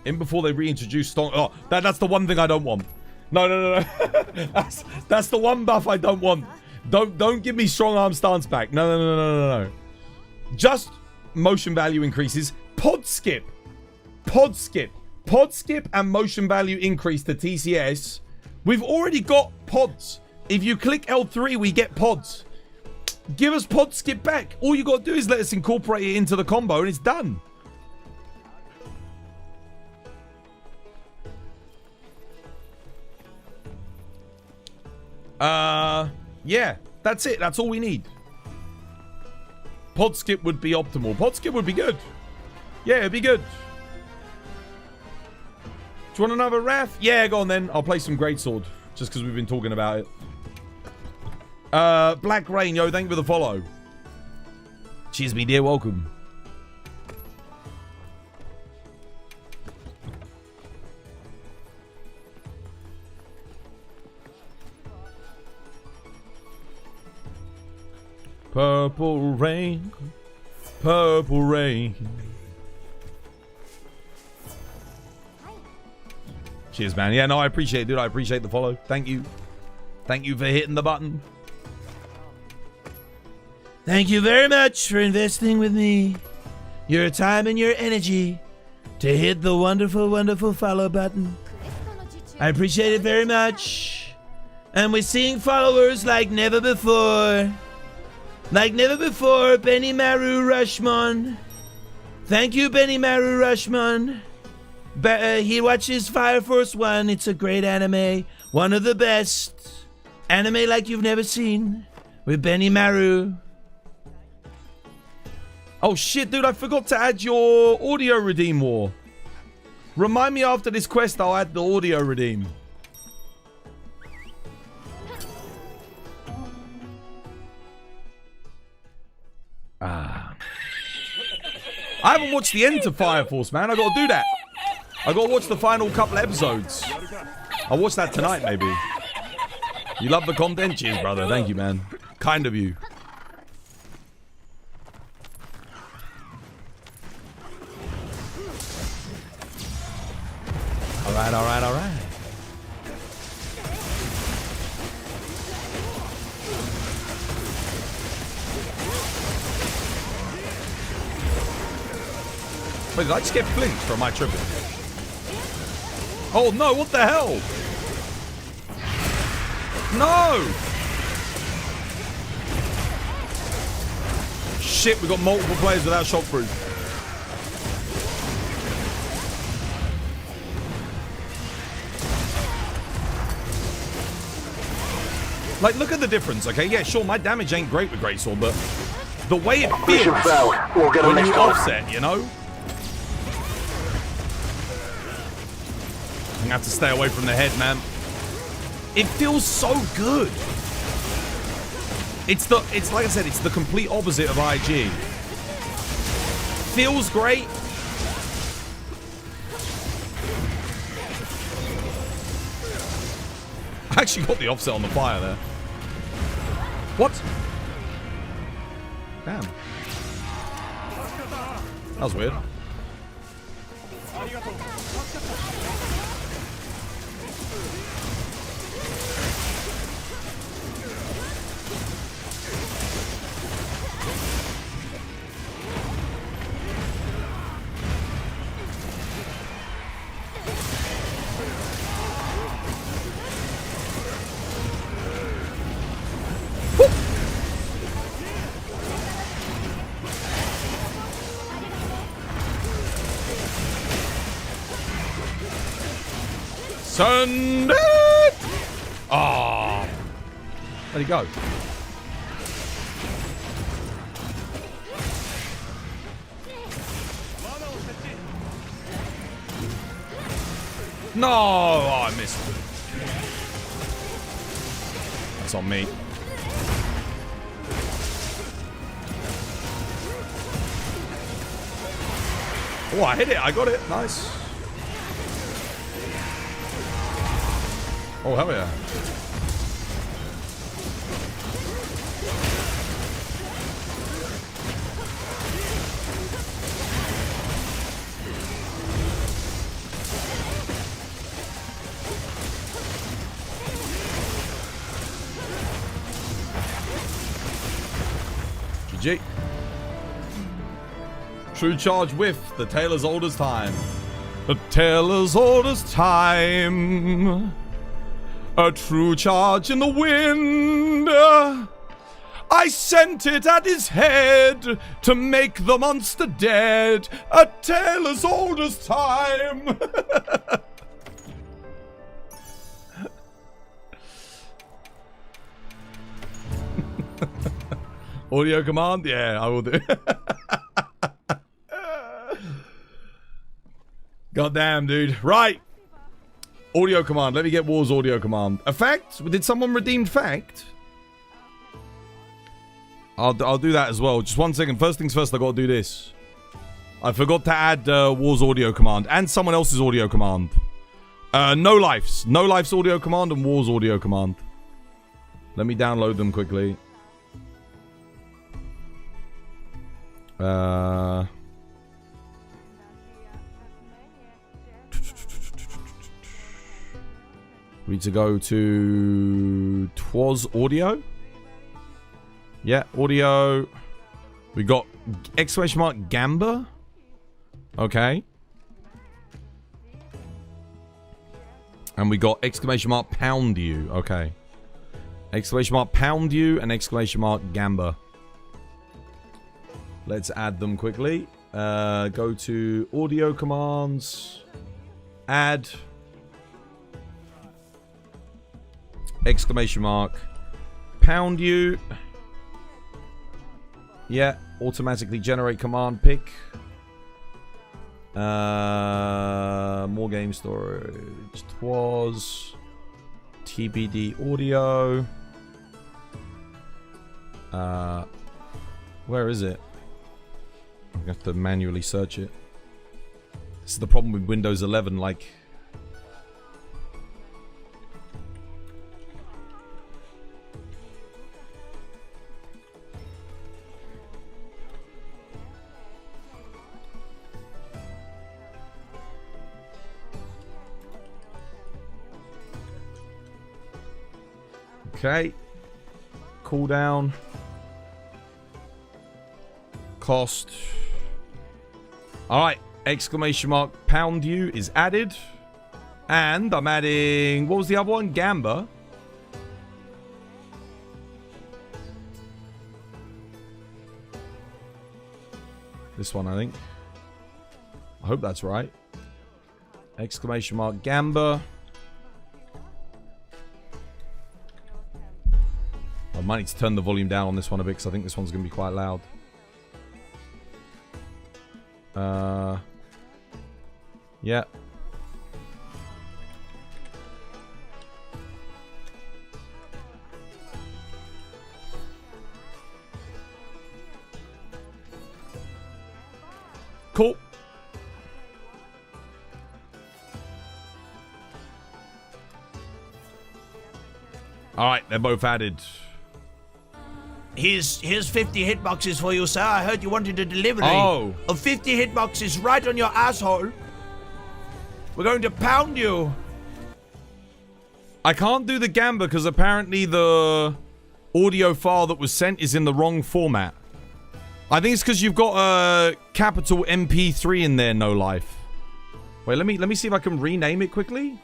In before they reintroduce Stonk. Oh, that's the one thing I don't want. No. that's the one buff I don't want. Don't give me strong arm stance back. No. Just motion value increases. Pod skip and motion value increase to TCS. We've already got pods. If you click L3, we get pods. Give us pod skip back. All you got to do is let us incorporate it into the combo and it's done. Yeah, that's it. That's all we need. Pod skip would be optimal. Pod skip would be good. Yeah, it'd be good. Do you want another Wrath? Yeah, go on then. I'll play some Greatsword, just because we've been talking about it. Black Rain, yo, thank you for the follow. Cheers, me dear, welcome. Purple rain, purple rain. Cheers, man. Yeah, no, I appreciate it, dude. I appreciate the follow. Thank you. Thank you for hitting the button. Thank you very much for investing with me your time and your energy to hit the wonderful, wonderful follow button. I appreciate it very much. And we're seeing followers like never before. Like never before, Benny Maru Rushmon. Thank you, Benny Maru Rushmon. He watches Fire Force 1. It's a great anime. One of the best. Anime like you've never seen. With Benny Maru. Oh shit, dude, I forgot to add your audio redeem war. Remind me after this quest, I'll add the audio redeem. I haven't watched the end to Fire Force, man. I gotta do that. I gotta watch the final couple episodes. I'll watch that tonight, maybe. You love the content? Cheers, brother. Thank you, man. Kind of you. Alright. Wait, did I just get flinched from my triple? Oh no, what the hell? No! Shit, we got multiple players without shockproof. Like, look at the difference, okay? Yeah, sure, my damage ain't great with Greatsword, but the way it Mission feels failed. We'll get when them you next time. offset, you know? I'm gonna have to stay away from the head, man. It feels so good. It's like I said, it's the complete opposite of IG. Feels great. I actually got the offset on the fire there. What? Damn. That was weird. Send it! Ah, where'd he go? No, oh, I missed. That's on me. Oh, I hit it. I got it. Nice. Oh, hell yeah. GG. True charge whiff. The tale as old as time. The tale as old as time. A true charge in the wind. I sent it at his head to make the monster dead. A tale as old as time. Audio command? Yeah, I will do. Goddamn, dude. Right. Audio command. Let me get War's audio command. Effect? Did someone redeem fact? I'll do that as well. Just 1 second. First things first, I gotta do this. I forgot to add War's audio command and someone else's audio command. No Life's. No Life's audio command and War's audio command. Let me download them quickly. We need to go to Twas audio. Yeah, audio. We got exclamation mark Gamba. Okay. And we got exclamation mark pound you. Okay. Exclamation mark pound you and exclamation mark Gamba. Let's add them quickly. Go to audio commands. Add. Exclamation mark pound you. Yeah, automatically generate command pick. More game storage. Twas TBD audio. Where is it? I'm gonna have to manually search it. This is the problem with Windows 11, like. Okay. Cooldown. Cost. Alright. Exclamation mark pound you is added. And I'm adding... What was the other one? Gamba. This one, I think. I hope that's right. Exclamation mark Gamba. might need to turn the volume down on this one a bit because I think this one's going to be quite loud. Yeah. Cool. All right, they're both added. Here's 50 hitboxes for you, sir. I heard you wanted a delivery of 50 hitboxes right on your asshole. We're going to pound you. I can't do the Gamba because apparently the audio file that was sent is in the wrong format. I think it's because you've got a capital MP3 in there, no life. Wait, let me see if I can rename it quickly.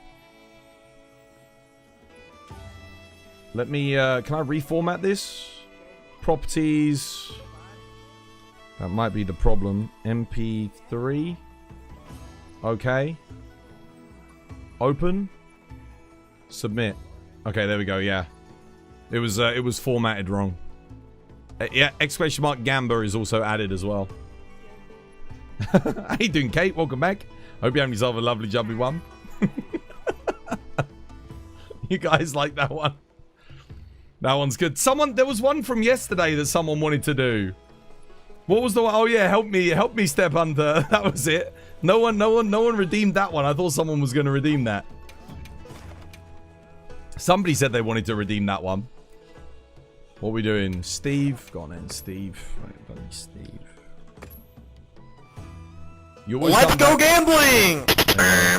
Let me, can I reformat this? Properties. That might be the problem. MP3. Okay. Open. Submit. Okay, there we go, yeah. It was formatted wrong. Yeah, exclamation mark Gamba is also added as well. How you doing, Kate? Welcome back. Hope you have yourself a lovely jubbly one. You guys like that one? That one's good. There was one from yesterday that someone wanted to do. What was the one? Oh yeah, help me, Step Hunter. That was it. No one redeemed that one. I thought someone was going to redeem that. Somebody said they wanted to redeem that one. What are we doing? Steve? Go on then, Steve. Right, buddy, Steve. Let's go gambling!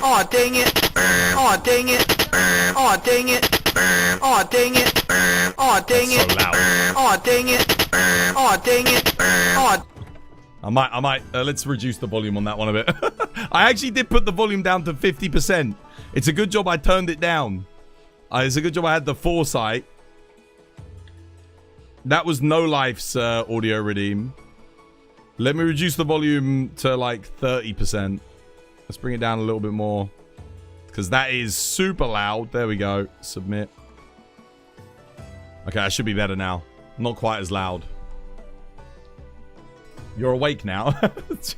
Aw, dang it. Aw, dang it. Aw, dang it. Aw, dang it. Aw, dang it. So loud. Aw, dang it. Aw, dang it. Aw. I might, let's reduce the volume on that one a bit. I actually did put the volume down to 50%. It's a good job I turned it down. It's a good job I had the foresight. That was No Life's audio redeem. Let me reduce the volume to like 30%. Let's bring it down a little bit more. Because that is super loud. There we go. Submit. Okay, I should be better now. Not quite as loud. You're awake now.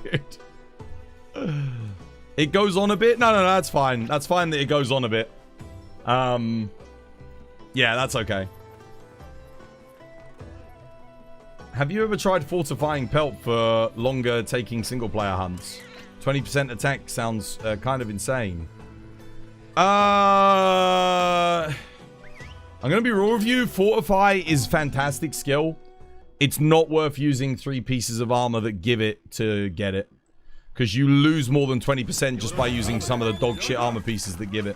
Dude. It goes on a bit? No, that's fine. That's fine that it goes on a bit. Yeah, that's okay. Have you ever tried fortifying pelt for longer taking single player hunts? 20% attack sounds kind of insane. I'm gonna be real with you. Fortify is fantastic skill. It's not worth using 3 pieces of armor that give it to get it. Because you lose more than 20% just by using some of the dog shit armor pieces that give it.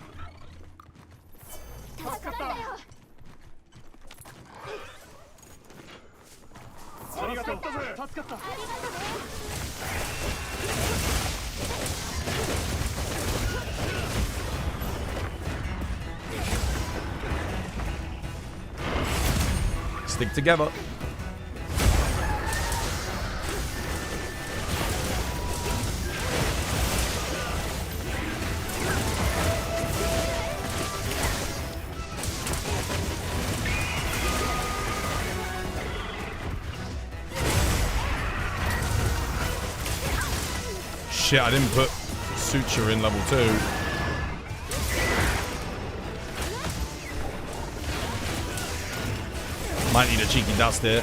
Stick together. Shit, I didn't put suture in level 2. Might need a cheeky dust here.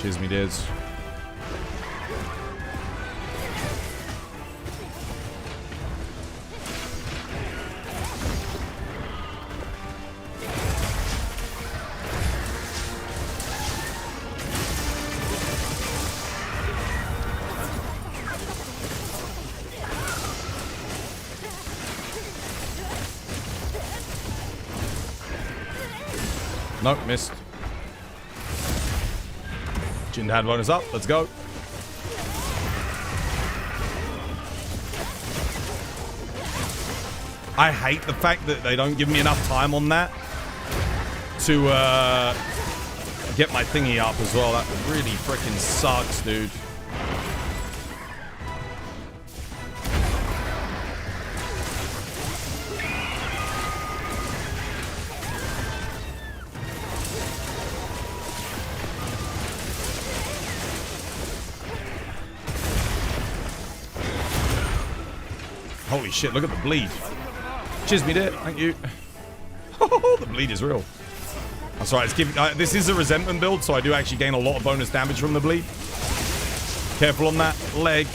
Cheers, me dears. Nope, missed. Jin Dahaad bonus up. Let's go. I hate the fact that they don't give me enough time on that to get my thingy up as well. That really freaking sucks, dude. Holy shit, look at the bleed. Cheers, me dear. Thank you. Oh, the bleed is real. That's right. It's giving, this is a resentment build, so I do actually gain a lot of bonus damage from the bleed. Careful on that leg.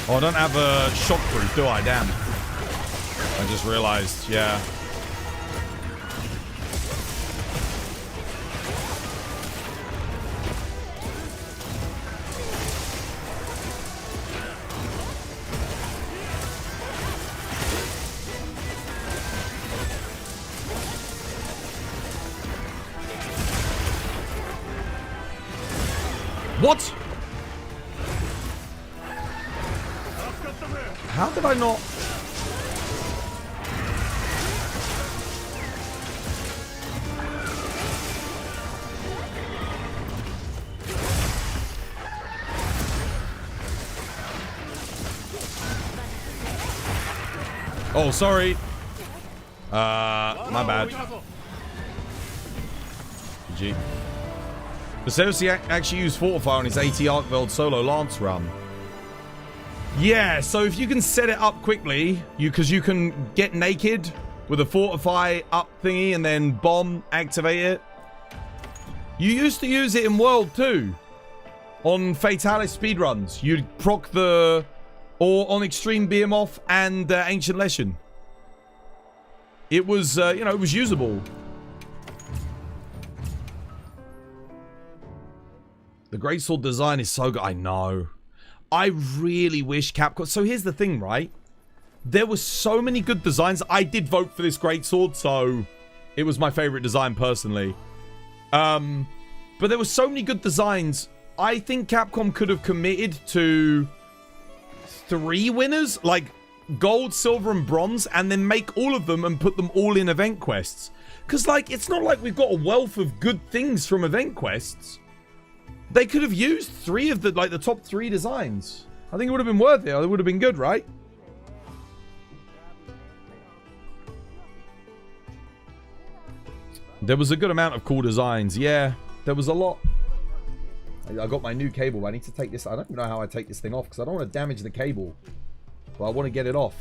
Oh, I don't have a shockproof, do I? Damn. I just realized, yeah. What? How did I not? Oh, sorry. My bad. GG. Baselos actually used Fortify on his AT Arkveld solo Lance run. Yeah, so if you can set it up quickly, because you can get naked with a Fortify up thingy and then bomb, activate it. You used to use it in World too. On Fatalis speedruns. You'd proc the... Or on Extreme Behemoth and Ancient Lesson. It was, you know, it was usable. The Greatsword design is so good. I know. I really wish Capcom... So here's the thing, right? There were so many good designs. I did vote for this Greatsword, so it was my favorite design personally. But there were so many good designs. I think Capcom could have committed to 3 winners, like gold, silver, and bronze, and then make all of them and put them all in event quests. Because, like, it's not like we've got a wealth of good things from event quests. They could have used 3 of the, like, the top 3 designs. I think it would have been worth it. It would have been good, right? There was a good amount of cool designs. Yeah, there was a lot. I got my new cable. I need to take this. I don't know how I take this thing off because I don't want to damage the cable. But I want to get it off.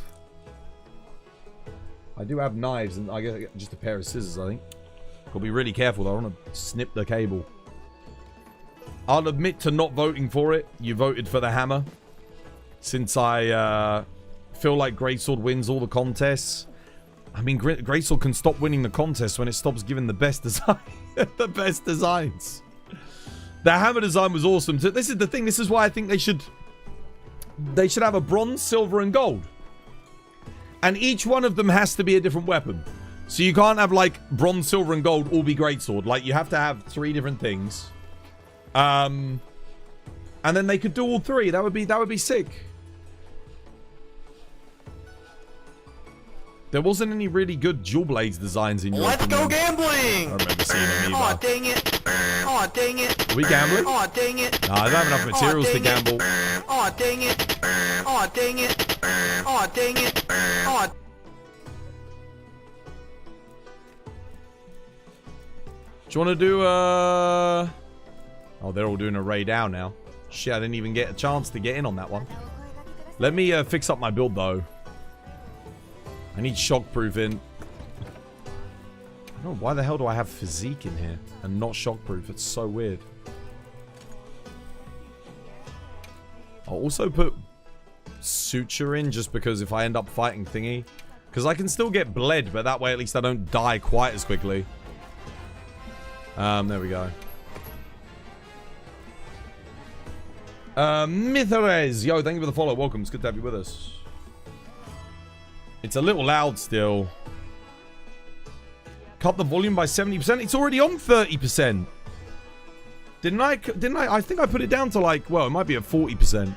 I do have knives and I get just a pair of scissors, I think. Gotta be really careful though. I want to snip the cable. I'll admit to not voting for it. You voted for the hammer. Since I feel like Greatsword wins all the contests. I mean, Greatsword can stop winning the contest when it stops giving the best design. The best designs. The hammer design was awesome. So this is the thing. This is why I think they should have a bronze, silver, and gold. And each one of them has to be a different weapon. So you can't have like bronze, silver, and gold all be Greatsword. Like you have to have 3 different things. And then they could do all 3. That would be sick. There wasn't any really good dual blades designs in your Let's opinion. go gambling! I remember seeing them either. Aw, dang it. Aw, dang it. Are we gambling? Aw, dang it. Nah, I don't have enough materials to dang gamble. it. Aw, dang it. Aw, dang it. Aw, dang it. Aw. Do you want to do, Oh, they're all doing a Rey Dau now. Shit, I didn't even get a chance to get in on that one. Let me fix up my build, though. I need shockproofing. I don't know, why the hell do I have physique in here and not shockproof? It's so weird. I'll also put suture in just because if I end up fighting thingy. Because I can still get bled, but that way at least I don't die quite as quickly. There we go. Mithrez. Yo, thank you for the follow. Welcome. It's good to have you with us. It's a little loud still. Cut the volume by 70%. It's already on 30%. Didn't I? I think I put it down to like, well, it might be at 40%.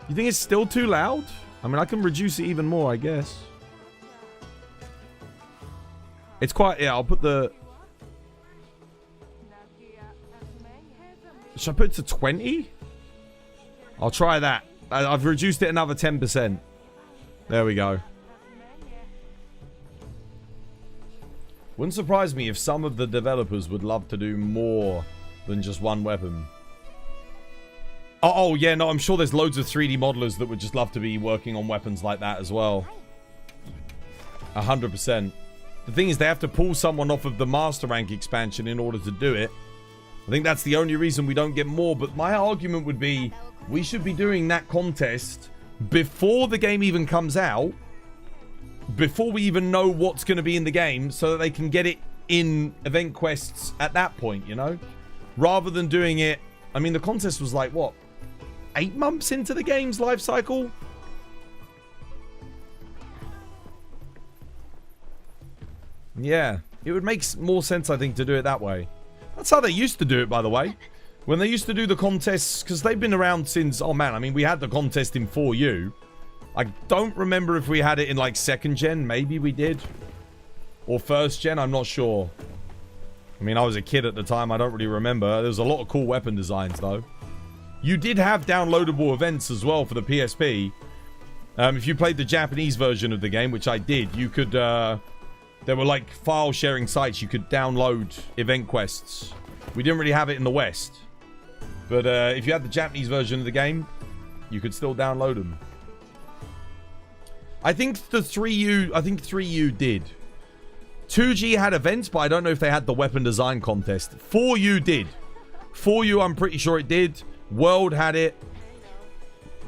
You think it's still too loud? I mean, I can reduce it even more, I guess. It's quite, yeah, I'll put the... Should I put it to 20? I'll try that. I've reduced it another 10%. There we go. Wouldn't surprise me if some of the developers would love to do more than just one weapon. Oh, yeah, no, I'm sure there's loads of 3D modelers that would just love to be working on weapons like that as well. 100%. The thing is, they have to pull someone off of the Master Rank expansion in order to do it. I think that's the only reason we don't get more, but my argument would be we should be doing that contest before the game even comes out, before we even know what's going to be in the game, so that they can get it in event quests at that point, you know? Rather than doing it... I mean, the contest was like, what? 8 months into the game's life cycle? Yeah. It would make more sense, I think, to do it that way. That's how they used to do it, by the way. When they used to do the contests, because they've been around since... Oh, man, I mean, we had the contest in 4U. I don't remember if we had it in, like, 2nd gen. Maybe we did. Or 1st gen, I'm not sure. I mean, I was a kid at the time. I don't really remember. There was a lot of cool weapon designs, though. You did have downloadable events as well for the PSP. If you played the Japanese version of the game, which I did, you could... There were, like, file-sharing sites you could download event quests. We didn't really have it in the West. But if you had the Japanese version of the game, you could still download them. I think the 3U... I think 3U did. 2G had events, but I don't know if they had the weapon design contest. 4U did. 4U, I'm pretty sure it did. World had it.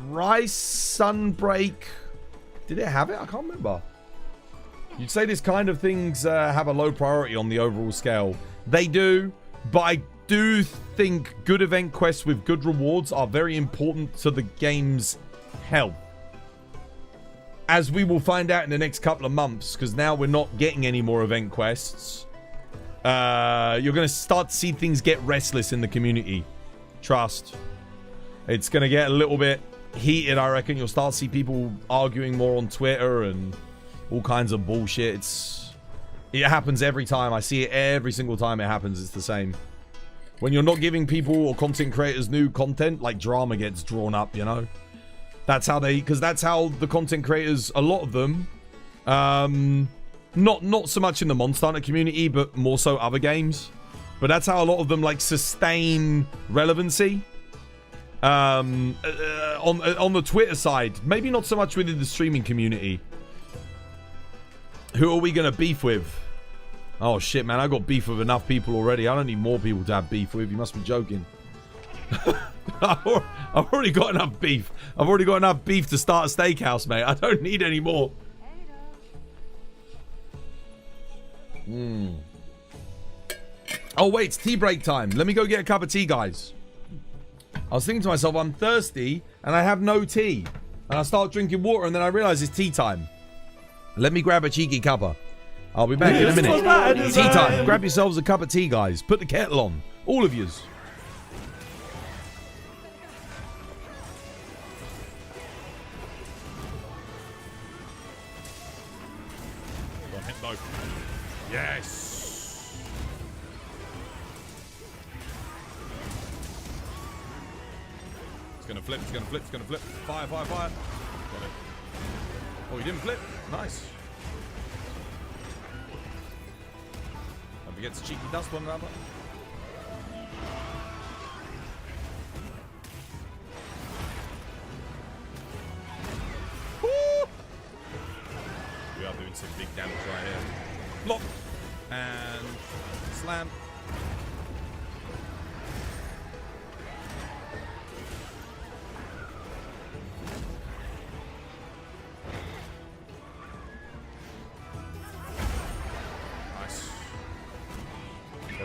Rise Sunbreak... Did it have it? I can't remember. You'd say this kind of things have a low priority on the overall scale. They do, but I do think good event quests with good rewards are very important to the game's health. As we will find out in the next couple of months, because now we're not getting any more event quests. You're going to start to see things get restless in the community. Trust. It's going to get a little bit heated, I reckon. You'll start to see people arguing more on Twitter and... all kinds of bullshit. It happens every time. I see it every single time it happens. It's the same. When you're not giving people or content creators new content, like drama gets drawn up, you know? That's how they... because that's how the content creators, a lot of them, not so much in the Monster Hunter community, but more so other games. But that's how a lot of them, like, sustain relevancy. On the Twitter side. Maybe not so much within the streaming community. Who are we going to beef with? Oh, shit, man. I got beef with enough people already. I don't need more people to have beef with. You must be joking. I've already got enough beef. I've already got enough beef to start a steakhouse, mate. I don't need any more. Oh, wait. It's tea break time. Let me go get a cup of tea, guys. I was thinking to myself, I'm thirsty and I have no tea. And I start drinking water and then I realize it's tea time. Let me grab a cheeky cuppa. I'll be back in a minute. Tea time. Grab yourselves a cup of tea, guys. Put the kettle on. All of yous. Go on, hit both. Yes. It's going to flip. It's going to flip. It's going to flip. Fire, fire, fire. Got it. Oh, he didn't flip. Nice. Don't forget to cheeky dust one another. Woo! We are doing some big damage right here. Block. And slam.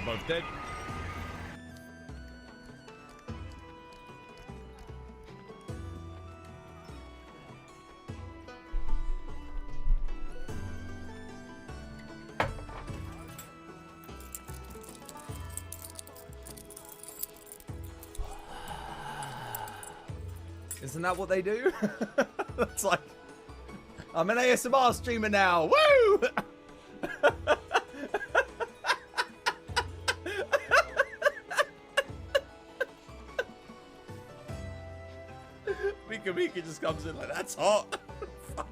Both dead. Isn't that what they do? That's like, I'm an ASMR streamer now. Woo! speaker just comes in like, that's hot. Fuck.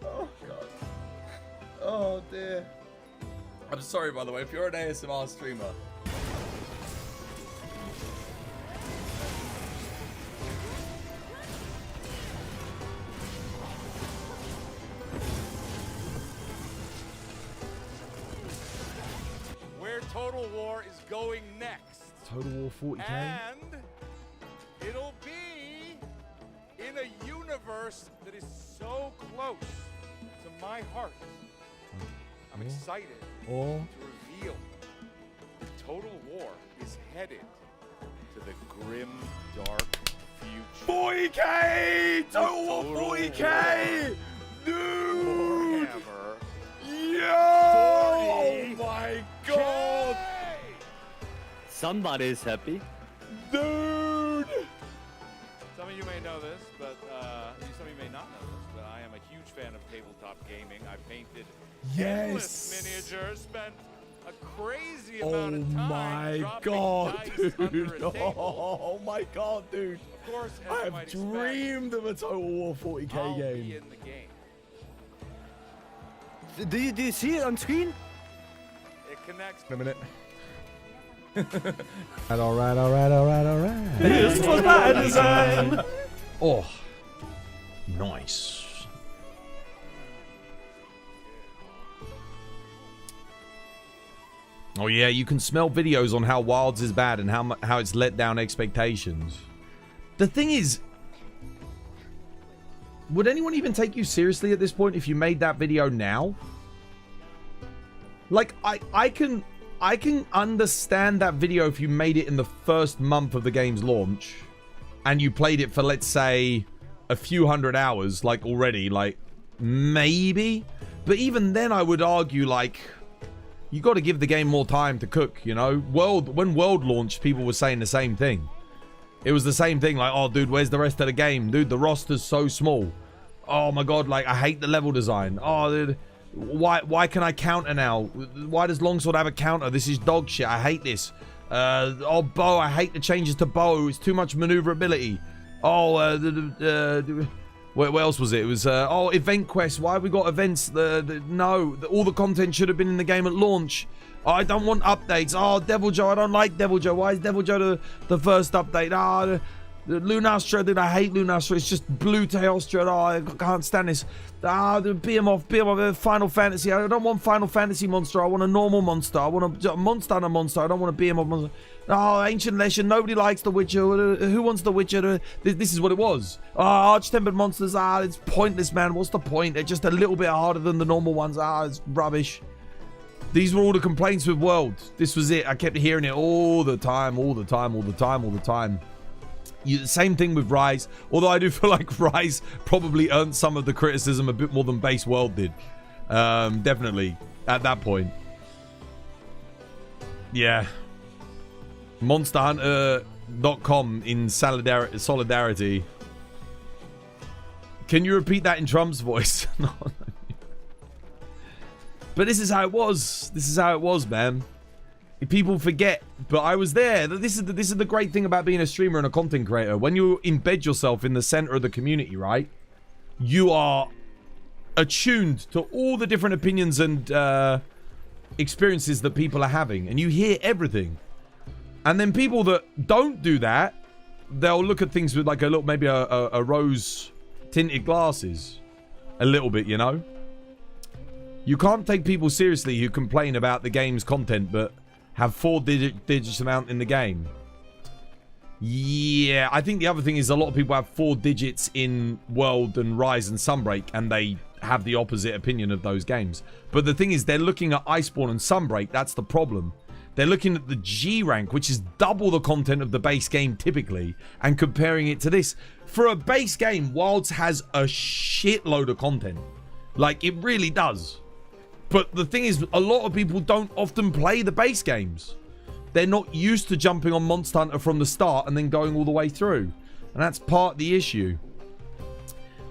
Oh, God. Oh, dear. I'm sorry, by the way, if you're an ASMR streamer. Where Total War is going next. Total War 40k? And it'll be in a universe that is so close to my heart. I'm excited to reveal that Total War is headed to the grim, dark future. 40k! Total War 40k! Dude! Forever. Yo! Oh my God! Somebody's happy. Dude! Some of you may know this, but some of you may not know this, but I am a huge fan of tabletop gaming. I painted endless miniatures, spent a crazy amount of time dropping dice under a table. Oh my God, dude! Of course, as I you might have expect, dreamed of a Total War 40k I'll game. be in the game. Do you see it on screen? It connects. A minute. All right. This was my design. Oh, nice. Oh yeah, you can smell videos on how Wilds is bad and how it's let down expectations. The thing is, would anyone even take you seriously at this point if you made that video now? Like, I can understand that video if you made it in the first month of the game's launch and you played it for, let's say, a few hundred hours, like, already, like, maybe. But even then, I would argue, like, you got to give the game more time to cook, you know? When World launched, people were saying the same thing. It was the same thing, like, oh, dude, where's the rest of the game? Dude, the roster's so small. Oh, my God, like, I hate the level design. Oh, dude, why can I counter now? Why does Longsword have a counter? This is dog shit. I hate this. Oh, bow, I hate the changes to bow. It's too much maneuverability. Oh, what else was it? It was, oh, event quests. Why have we got events? No, all the content should have been in the game at launch. Oh, I don't want updates. Oh, Devil Joe, I don't like Devil Joe. Why is Devil Joe the first update? Ah, the Lunastra, dude, I hate Lunastra. It's just blue Teostra. Oh, I can't stand this. Ah, beat him off. Final Fantasy. I don't want Final Fantasy monster. I want a normal monster. I want a monster and a monster. I don't want to beat him off monster. Oh, Ancient Legend. Nobody likes The Witcher. Who wants The Witcher? This is what it was. Oh, Arch-Tempered monsters. Ah, it's pointless, man. What's the point? They're just a little bit harder than the normal ones. Ah, it's rubbish. These were all the complaints with World. This was it. I kept hearing it all the time. Same thing with Rise. Although I do feel like Rise probably earned some of the criticism a bit more than Base World did. Definitely. At that point. Yeah. MonsterHunter.com in solidarity. Can you repeat that in Trump's voice? No. But this is how it was. This is how it was, man. People forget, but I was there. This is the great thing about being a streamer and a content creator. When you embed yourself in the center of the community, right? You are attuned to all the different opinions and experiences that people are having, and you hear everything. And then people that don't do that, they'll look at things with like a little, maybe a rose tinted glasses, a little bit, you know. You can't take people seriously who complain about the game's content, but have 4 digits amount in the game. Yeah, I think the other thing is a lot of people have 4 digits in World and Rise and Sunbreak, and they have the opposite opinion of those games. But the thing is, they're looking at Iceborne and Sunbreak. That's the problem. They're looking at the G rank, which is double the content of the base game typically, and comparing it to this. For a base game, Wilds has a shitload of content. Like, it really does. But the thing is, a lot of people don't often play the base games. They're not used to jumping on Monster Hunter from the start and then going all the way through. And that's part of the issue.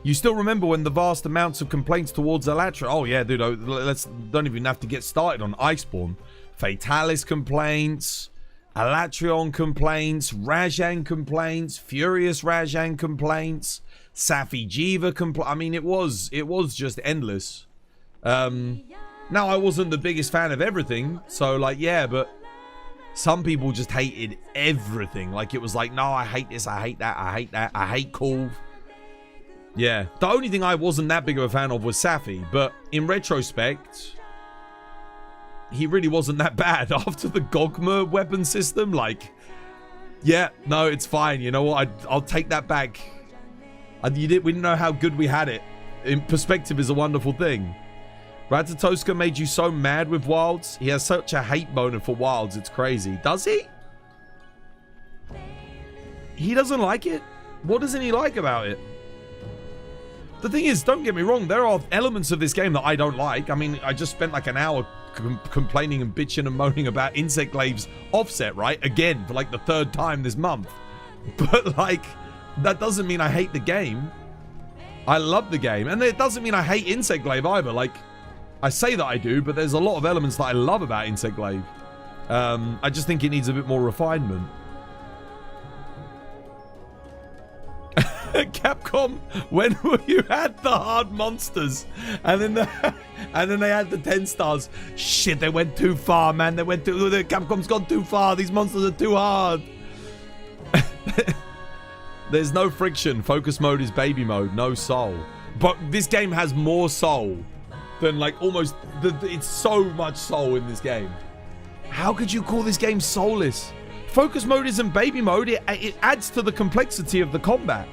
You still remember when the vast amounts of complaints towards Elytra? Oh yeah, dude, don't even have to get started on Iceborne. Fatalis complaints. Alatrion complaints, Rajan complaints, Furious Rajan complaints, Safi Jiva complaints. I mean, it was just endless. Now, I wasn't the biggest fan of everything, so like, yeah, but some people just hated everything. Like, it was like, no, I hate this, I hate that, I hate that, I hate Kulve. Yeah, the only thing I wasn't that big of a fan of was Safi, but in retrospect, he really wasn't that bad after the Dogma weapon system. Like, yeah, no, it's fine. You know what? I'll take that back. We didn't know how good we had it. In perspective is a wonderful thing. Ratatoska made you so mad with Wilds. He has such a hate boner for Wilds. It's crazy. Does he? He doesn't like it? What doesn't he like about it? The thing is, don't get me wrong, there are elements of this game that I don't like. I mean, I just spent like an hour complaining and bitching and moaning about Insect Glaive's offset, right? Again, for like the 3rd time this month. But like, that doesn't mean I hate the game. I love the game. And it doesn't mean I hate Insect Glaive either. Like, I say that I do, but there's a lot of elements that I love about Insect Glaive. I just think it needs a bit more refinement. Capcom, when you had the hard monsters and then they had the 10 stars. Shit, they went too far, man. Capcom's gone too far. These monsters are too hard. There's no friction. Focus mode is baby mode. No soul. But this game has more soul than like almost... It's so much soul in this game. How could you call this game soulless? Focus mode isn't baby mode. It adds to the complexity of the combat.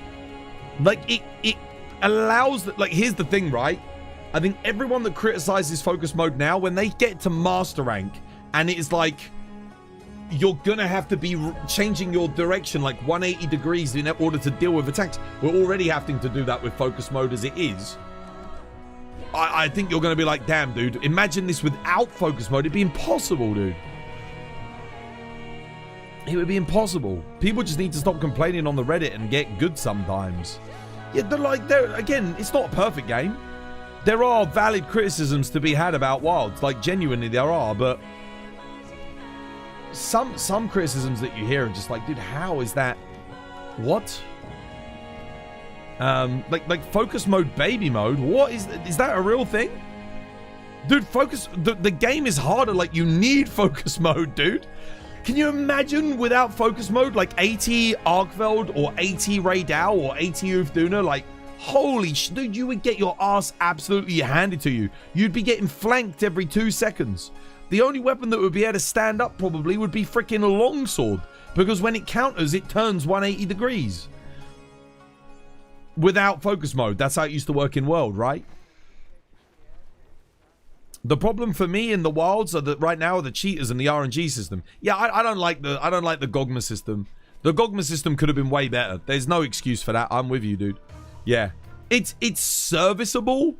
Like, it allows... Like, here's the thing, right? I think everyone that criticizes focus mode now, when they get to master rank, and it's like... You're gonna have to be changing your direction like 180 degrees in order to deal with attacks. We're already having to do that with focus mode as it is. I think you're gonna be like, damn, dude. Imagine this without focus mode. It'd be impossible, dude. It would be impossible. People just need to stop complaining on the Reddit and get good sometimes. Yeah, again, it's not a perfect game. There are valid criticisms to be had about Wilds. Like, genuinely there are, but... Some criticisms that you hear are just like, dude, how is that? What? Like focus mode, baby mode. What is that a real thing? Dude, the game is harder. Like, you need focus mode, dude. Can you imagine without focus mode, like 80 Arkveld or 80 Rey Dau or 80 Uth Duuna? Like, holy shit, dude, you would get your ass absolutely handed to you. You'd be getting flanked every 2 seconds. The only weapon that would be able to stand up probably would be freaking a longsword, because when it counters, it turns 180 degrees. Without focus mode, that's how it used to work in World, right? The problem for me in the Wilds are that right now are the cheaters and the RNG system. Yeah, I don't like the Dogma system. The Dogma system could have been way better. There's no excuse for that. I'm with you, dude. Yeah, it's serviceable.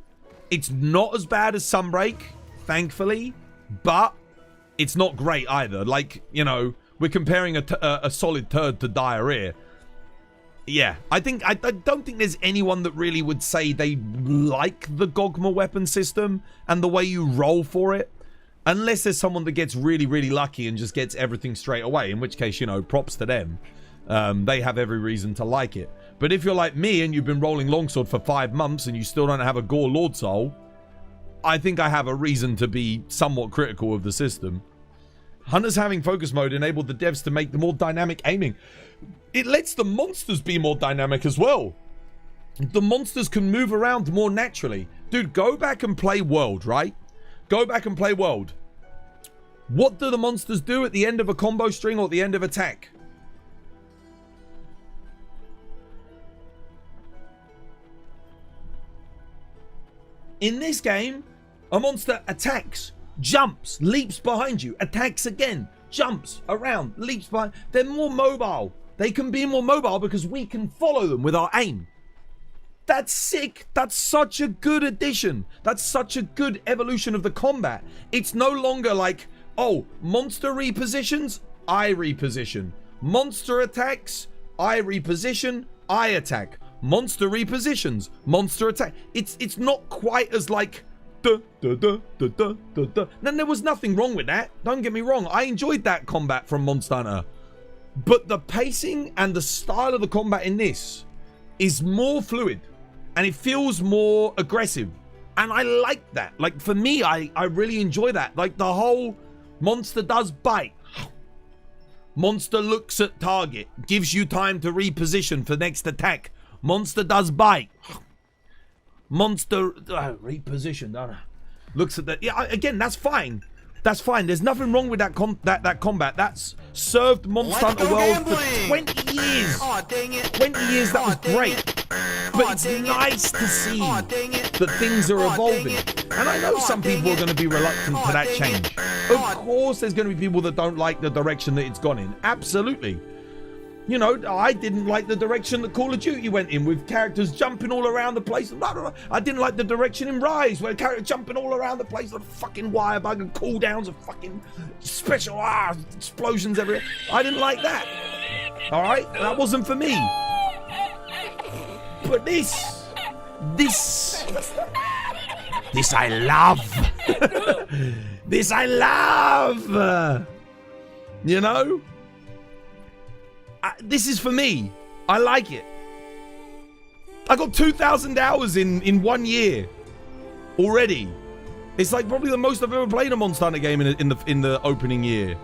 It's not as bad as Sunbreak, thankfully. But it's not great either. Like, you know, we're comparing a solid turd to diarrhea. Yeah, I don't think there's anyone that really would say they like the Dogma weapon system and the way you roll for it. Unless there's someone that gets really, really lucky and just gets everything straight away. In which case, you know, props to them. They have every reason to like it. But if you're like me and you've been rolling longsword for 5 months and you still don't have a Gore Lord Soul... I think I have a reason to be somewhat critical of the system. Hunters having focus mode enabled the devs to make the more dynamic aiming. It lets the monsters be more dynamic as well. The monsters can move around more naturally. Dude, go back and play World, right? Go back and play World. What do the monsters do at the end of a combo string or at the end of attack? In this game, a monster attacks, jumps, leaps behind you, attacks again, jumps around, leaps behind. They're more mobile. They can be more mobile because we can follow them with our aim. That's sick. That's such a good addition. That's such a good evolution of the combat. It's no longer like, oh, monster repositions, I reposition. Monster attacks, I reposition, I attack. Monster repositions, monster attack. It's not quite as like Then there was nothing wrong with that. Don't get me wrong. I enjoyed that combat from Monster Hunter. But the pacing and the style of the combat in this is more fluid. And it feels more aggressive. And I like that. Like, for me, I really enjoy that. Like, the whole monster does bite. Monster looks at target. Gives you time to reposition for next attack. Monster does bite. Monster reposition. Looks at that. Yeah, again, that's fine. That's fine. There's nothing wrong with that combat. That's served Monster Hunter World for 20 years. Aw, dang it. 20 years, that was great. But it's nice to see that things are evolving. And I know some people are going to be reluctant to that change. Of course, there's going to be people that don't like the direction that it's gone in. Absolutely. You know, I didn't like the direction that Call of Duty went in with characters jumping all around the place. I didn't like the direction in Rise where characters jumping all around the place with fucking wire bug and cooldowns of fucking special explosions everywhere. I didn't like that. All right, that wasn't for me. But this I love. This I love. You know? This is for me. I like it. I got 2,000 hours in 1 year already. It's like probably the most I've ever played a Monster Hunter game in the opening year.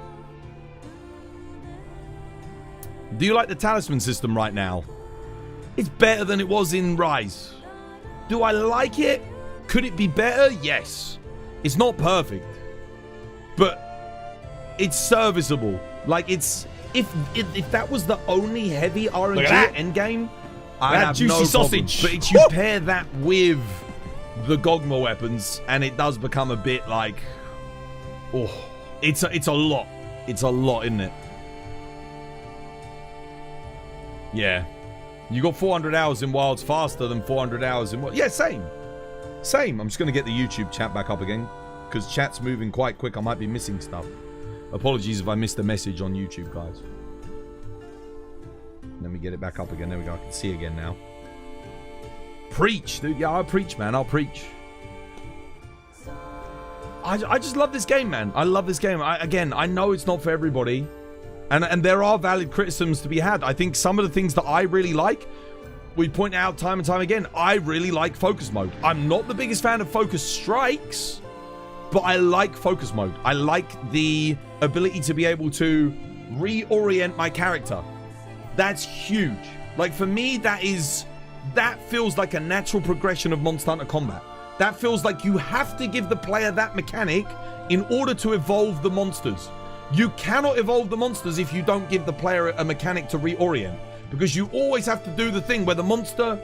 Do you like the talisman system right now? It's better than it was in Rise. Do I like it? Could it be better? Yes. It's not perfect, but it's serviceable. Like, it's if that was the only heavy RNG endgame, I have juicy no sausage. Problem. But you pair that with the Dogma weapons, and it does become a bit like, oh, it's a lot. It's a lot, isn't it? Yeah. You got 400 hours in Wilds faster than 400 hours in... Yeah, same. Same. I'm just going to get the YouTube chat back up again, because chat's moving quite quick. I might be missing stuff. Apologies if I missed a message on YouTube, guys. Let me get it back up again. There we go. I can see again now. Preach, dude. Yeah, I'll preach, man. I'll preach. I just love this game, man. I love this game. Again, I know it's not for everybody. And there are valid criticisms to be had. I think some of the things that I really like, we point out time and time again, I really like focus mode. I'm not the biggest fan of focus strikes, but I like focus mode. I like the ability to be able to reorient my character. That's huge. Like, for me, that feels like a natural progression of Monster Hunter combat. That feels like you have to give the player that mechanic in order to evolve the monsters. You cannot evolve the monsters if you don't give the player a mechanic to reorient, because you always have to do the thing where the monster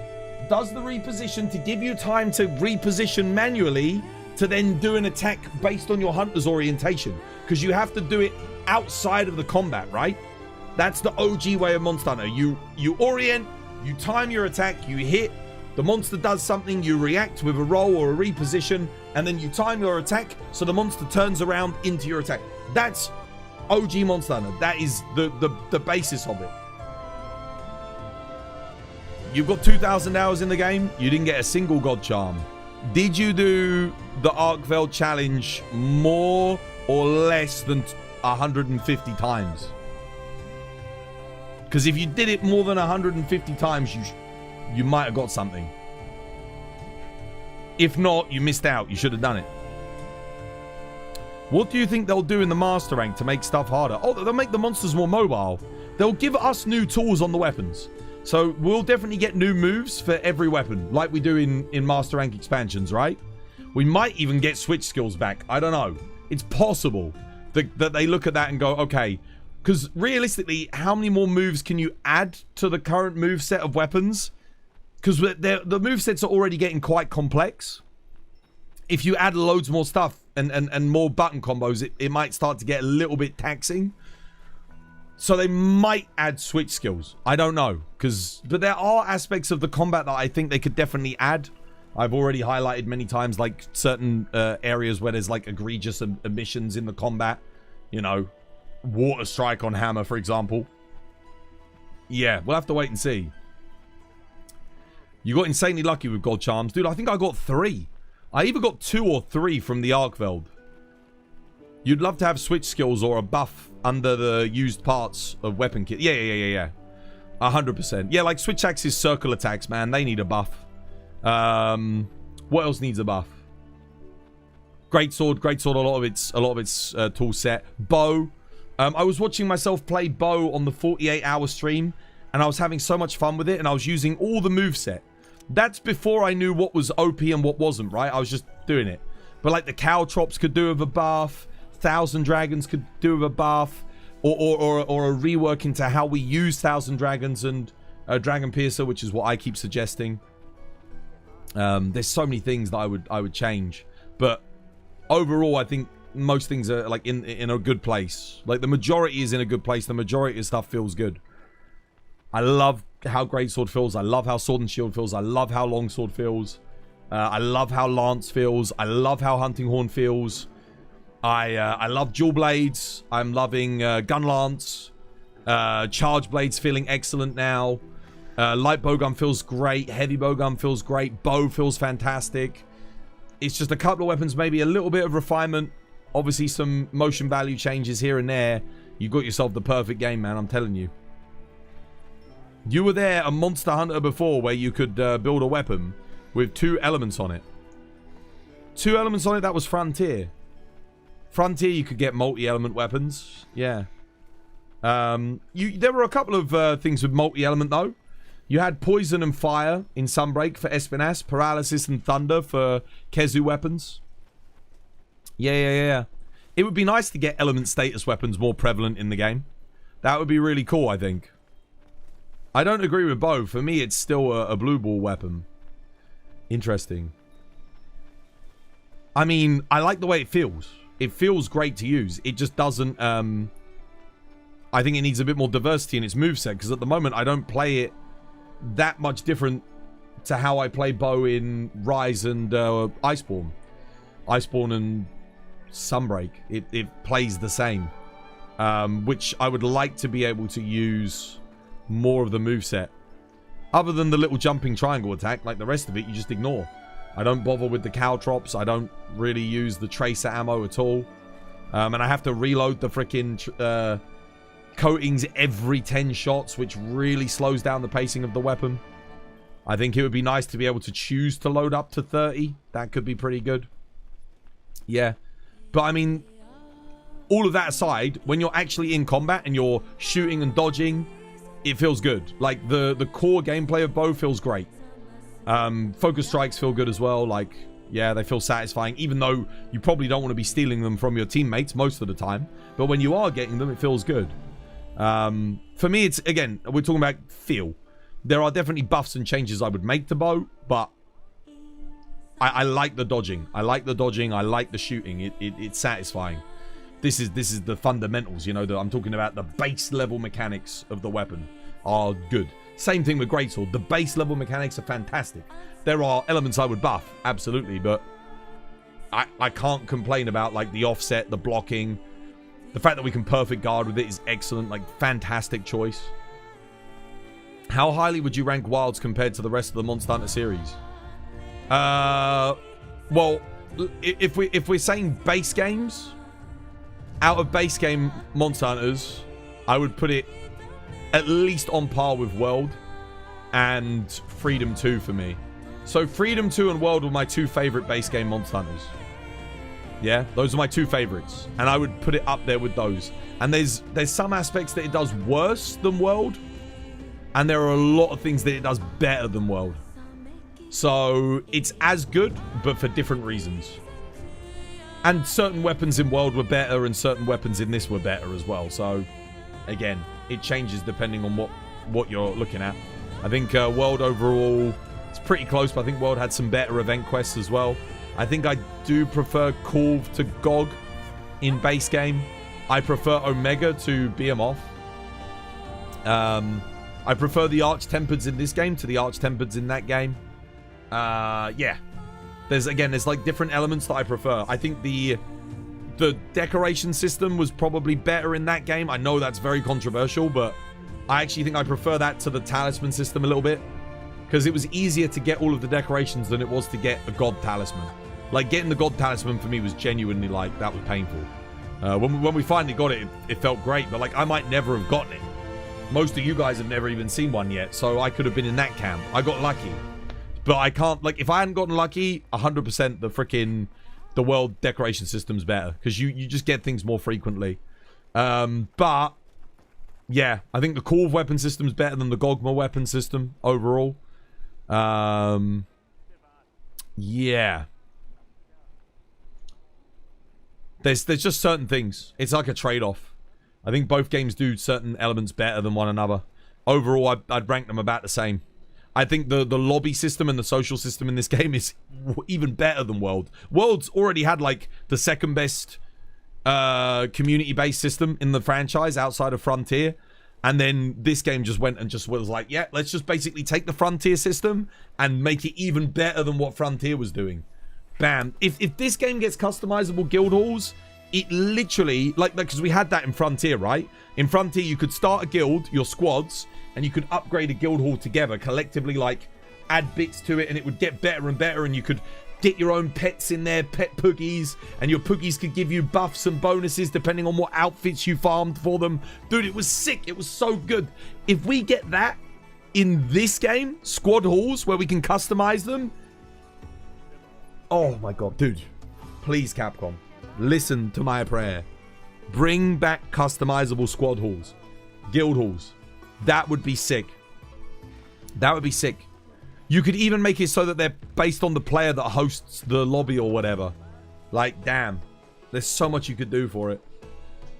does the reposition to give you time to reposition manually to then do an attack based on your hunter's orientation, because you have to do it outside of the combat, right? That's the OG way of Monster Hunter. You orient, you time your attack, you hit, the monster does something, you react with a roll or a reposition, and then you time your attack so the monster turns around into your attack. That's OG Monster Hunter. That is the basis of it. You've got 2,000 hours in the game. You didn't get a single God Charm. Did you do the Arkveld challenge more or less than 150 times? Because if you did it more than 150 times, you might have got something. If not, you missed out. You should have done it. What do you think they'll do in the master rank to make stuff harder? Oh, they'll make the monsters more mobile. They'll give us new tools on the weapons. So we'll definitely get new moves for every weapon, like we do in master rank expansions, right? We might even get switch skills back. I don't know. It's possible that they look at that and go, okay, because realistically, how many more moves can you add to the current move set of weapons? Because the move sets are already getting quite complex. If you add loads more stuff and more button combos, it might start to get a little bit taxing. So they might add switch skills. I don't know. But there are aspects of the combat that I think they could definitely add. I've already highlighted many times, like certain areas where there's like egregious omissions in the combat. You know, water strike on hammer, for example. Yeah, we'll have to wait and see. You got insanely lucky with God Charms. Dude, I think I got 3. I either got 2 or 3 from the Arkveld. You'd love to have switch skills or a buff under the used parts of weapon kit. Yeah. 100%. Yeah, like switch axes, circle attacks, man. They need a buff. What else needs a buff? Greatsword. A lot of its tool set. Bow. I was watching myself play bow on the 48-hour stream, and I was having so much fun with it, and I was using all the moveset. That's before I knew what was OP and what wasn't, right? I was just doing it. But like the Caltrops could do with a buff. Thousand Dragons could do with a buff. Or a rework into how we use Thousand Dragons and Dragon Piercer, which is what I keep suggesting. There's so many things that I would change. But overall, I think most things are like in a good place. Like the majority is in a good place. The majority of stuff feels good. I love how Greatsword feels. I love how Sword and Shield feels. I love how Longsword feels. I love how Lance feels. I love how Hunting Horn feels. I love Dual Blades. I'm loving Gun Lance. Charge Blades feeling excellent now. Light Bowgun feels great. Heavy Bowgun feels great. Bow feels fantastic. It's just a couple of weapons, maybe a little bit of refinement. Obviously some motion value changes here and there. You got yourself the perfect game, man. I'm telling you. You were there a Monster Hunter before where you could build a weapon with 2 elements on it. 2 elements on it, that was Frontier. Frontier, you could get multi-element weapons. Yeah. There were a couple of things with multi-element, though. You had Poison and Fire in Sunbreak for Espinas. Paralysis and Thunder for Kezu weapons. Yeah. It would be nice to get element status weapons more prevalent in the game. That would be really cool, I think. I don't agree with Bow. For me, it's still a blue ball weapon. Interesting. I mean, I like the way it feels. It feels great to use. It just doesn't... I think it needs a bit more diversity in its moveset, because at the moment I don't play it that much different to how I play Bow in Rise and Iceborne. Iceborne and Sunbreak. It plays the same. Which I would like to be able to use more of the moveset. Other than the little jumping triangle attack, like the rest of it, you just ignore. I don't bother with the Caltrops. I don't really use the Tracer ammo at all. And I have to reload the freaking coatings every 10 shots, which really slows down the pacing of the weapon. I think it would be nice to be able to choose to load up to 30. That could be pretty good. Yeah. But I mean, all of that aside, when you're actually in combat and you're shooting and dodging, it feels good. Like the core gameplay of Bow feels great. Focus strikes feel good as well. Like, yeah, they feel satisfying, even though you probably don't want to be stealing them from your teammates most of the time. But when you are getting them, it feels good. For me, it's, again, we're talking about feel. There are definitely buffs and changes I would make to Bow, but I like the dodging. I like the dodging. I like the shooting. It's satisfying. This is the fundamentals, you know, that I'm talking about. The base level mechanics of the weapon are good. Same thing with Greatsword. The base level mechanics are fantastic. There are elements I would buff, absolutely, but I can't complain about, like, the offset, the blocking. The fact that we can perfect guard with it is excellent. Like, fantastic choice. How highly would you rank Wilds compared to the rest of the Monster Hunter series? Well, if we're saying base games, out of base game Monster Hunters, I would put it at least on par with World and Freedom 2 for me. So Freedom 2 and World were my 2 favorite base game Monster Hunters. Yeah, those are my 2 favorites, and I would put it up there with those. And there's some aspects that it does worse than World, and there are a lot of things that it does better than World. So it's as good, but for different reasons. And certain weapons in World were better, and certain weapons in this were better as well. So again, it changes depending on what you're looking at. I think World overall, it's pretty close, but I think World had some better event quests as well. I think I do prefer Corv to Gog in base game. I prefer Omega to Behemoth. I prefer the Arch-Tempereds in this game to the Arch-Tempereds in that game. Yeah. There's like different elements that I prefer. I think the decoration system was probably better in that game. I know that's very controversial, but I actually think I prefer that to the talisman system a little bit, because it was easier to get all of the decorations than it was to get a god talisman. Like, getting the God Talisman for me was genuinely, like, that was painful. When we finally got it, it felt great, but, like, I might never have gotten it. Most of you guys have never even seen one yet, so I could have been in that camp. I got lucky. But I can't, like, if I hadn't gotten lucky, 100% the world decoration system's better, because you just get things more frequently. But, yeah, I think the Core weapon system's better than the Dogma weapon system overall. Yeah. There's just certain things. It's like a trade-off. I think both games do certain elements better than one another. Overall, I'd rank them about the same. I think the lobby system and the social system in this game is even better than World. World's already had, like, the second best community-based system in the franchise outside of Frontier. And then this game just went and just was like, yeah, let's just basically take the Frontier system and make it even better than what Frontier was doing. Bam. If this game gets customizable guild halls, it literally, like, because we had that in Frontier, right? In Frontier, you could start a guild, your squads, and you could upgrade a guild hall together, collectively, like, add bits to it, and it would get better and better, and you could get your own pets in there, pet poogies, and your poogies could give you buffs and bonuses depending on what outfits you farmed for them. Dude, it was sick. It was so good. If we get that in this game, squad halls, where we can customize them, oh my god, dude. Please, Capcom, listen to my prayer. Bring back customizable squad halls, guild halls. That would be sick. That would be sick. You could even make it so that they're based on the player that hosts the lobby or whatever. Like, damn. There's so much you could do for it.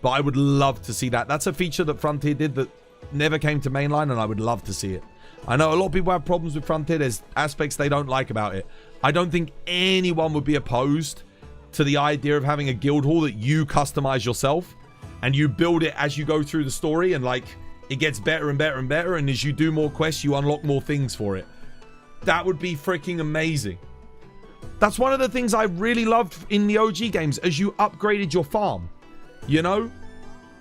But I would love to see that. That's a feature that Frontier did that never came to mainline, and I would love to see it. I know a lot of people have problems with Frontier. There's aspects they don't like about it. I don't think anyone would be opposed to the idea of having a guild hall that you customize yourself, and you build it as you go through the story, and, like, it gets better and better and better, and as you do more quests, you unlock more things for it. That would be freaking amazing. That's one of the things I really loved in the OG games, as you upgraded your farm. You know?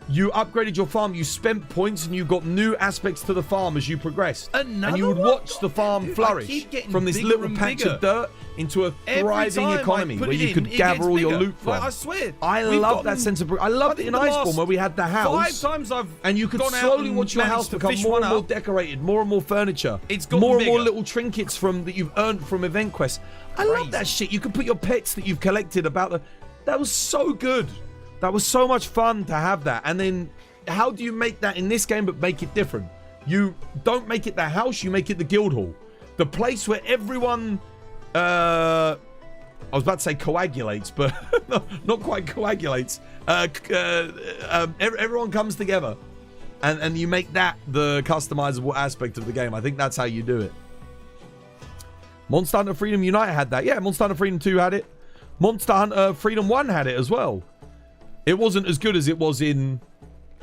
You upgraded your farm, you spent points, and you got new aspects to the farm as you progressed. And you would watch the farm flourish from this little patch of dirt into a thriving economy where you could gather all your loot from. Like, I swear. I love that sense of... I loved it in Iceborne where we had the house. 5 times I've and you could gone out slowly and watch your house managed to become fish more one and more up. decorated, more and more furniture. It's gotten more and more bigger. little trinkets that you've earned from event quests. I love that shit. You could put your pets that you've collected about the... That was so good. That was so much fun to have that. And then... how do you make that in this game but make it different? You don't make it the house, you make it the guild hall. The place where everyone, I was about to say coagulates, but no, not quite coagulates. Everyone comes together. And you make that the customizable aspect of the game. I think that's how you do it. Monster Hunter Freedom Unite had that. Yeah, Monster Hunter Freedom 2 had it. Monster Hunter Freedom 1 had it as well. It wasn't as good as it was in...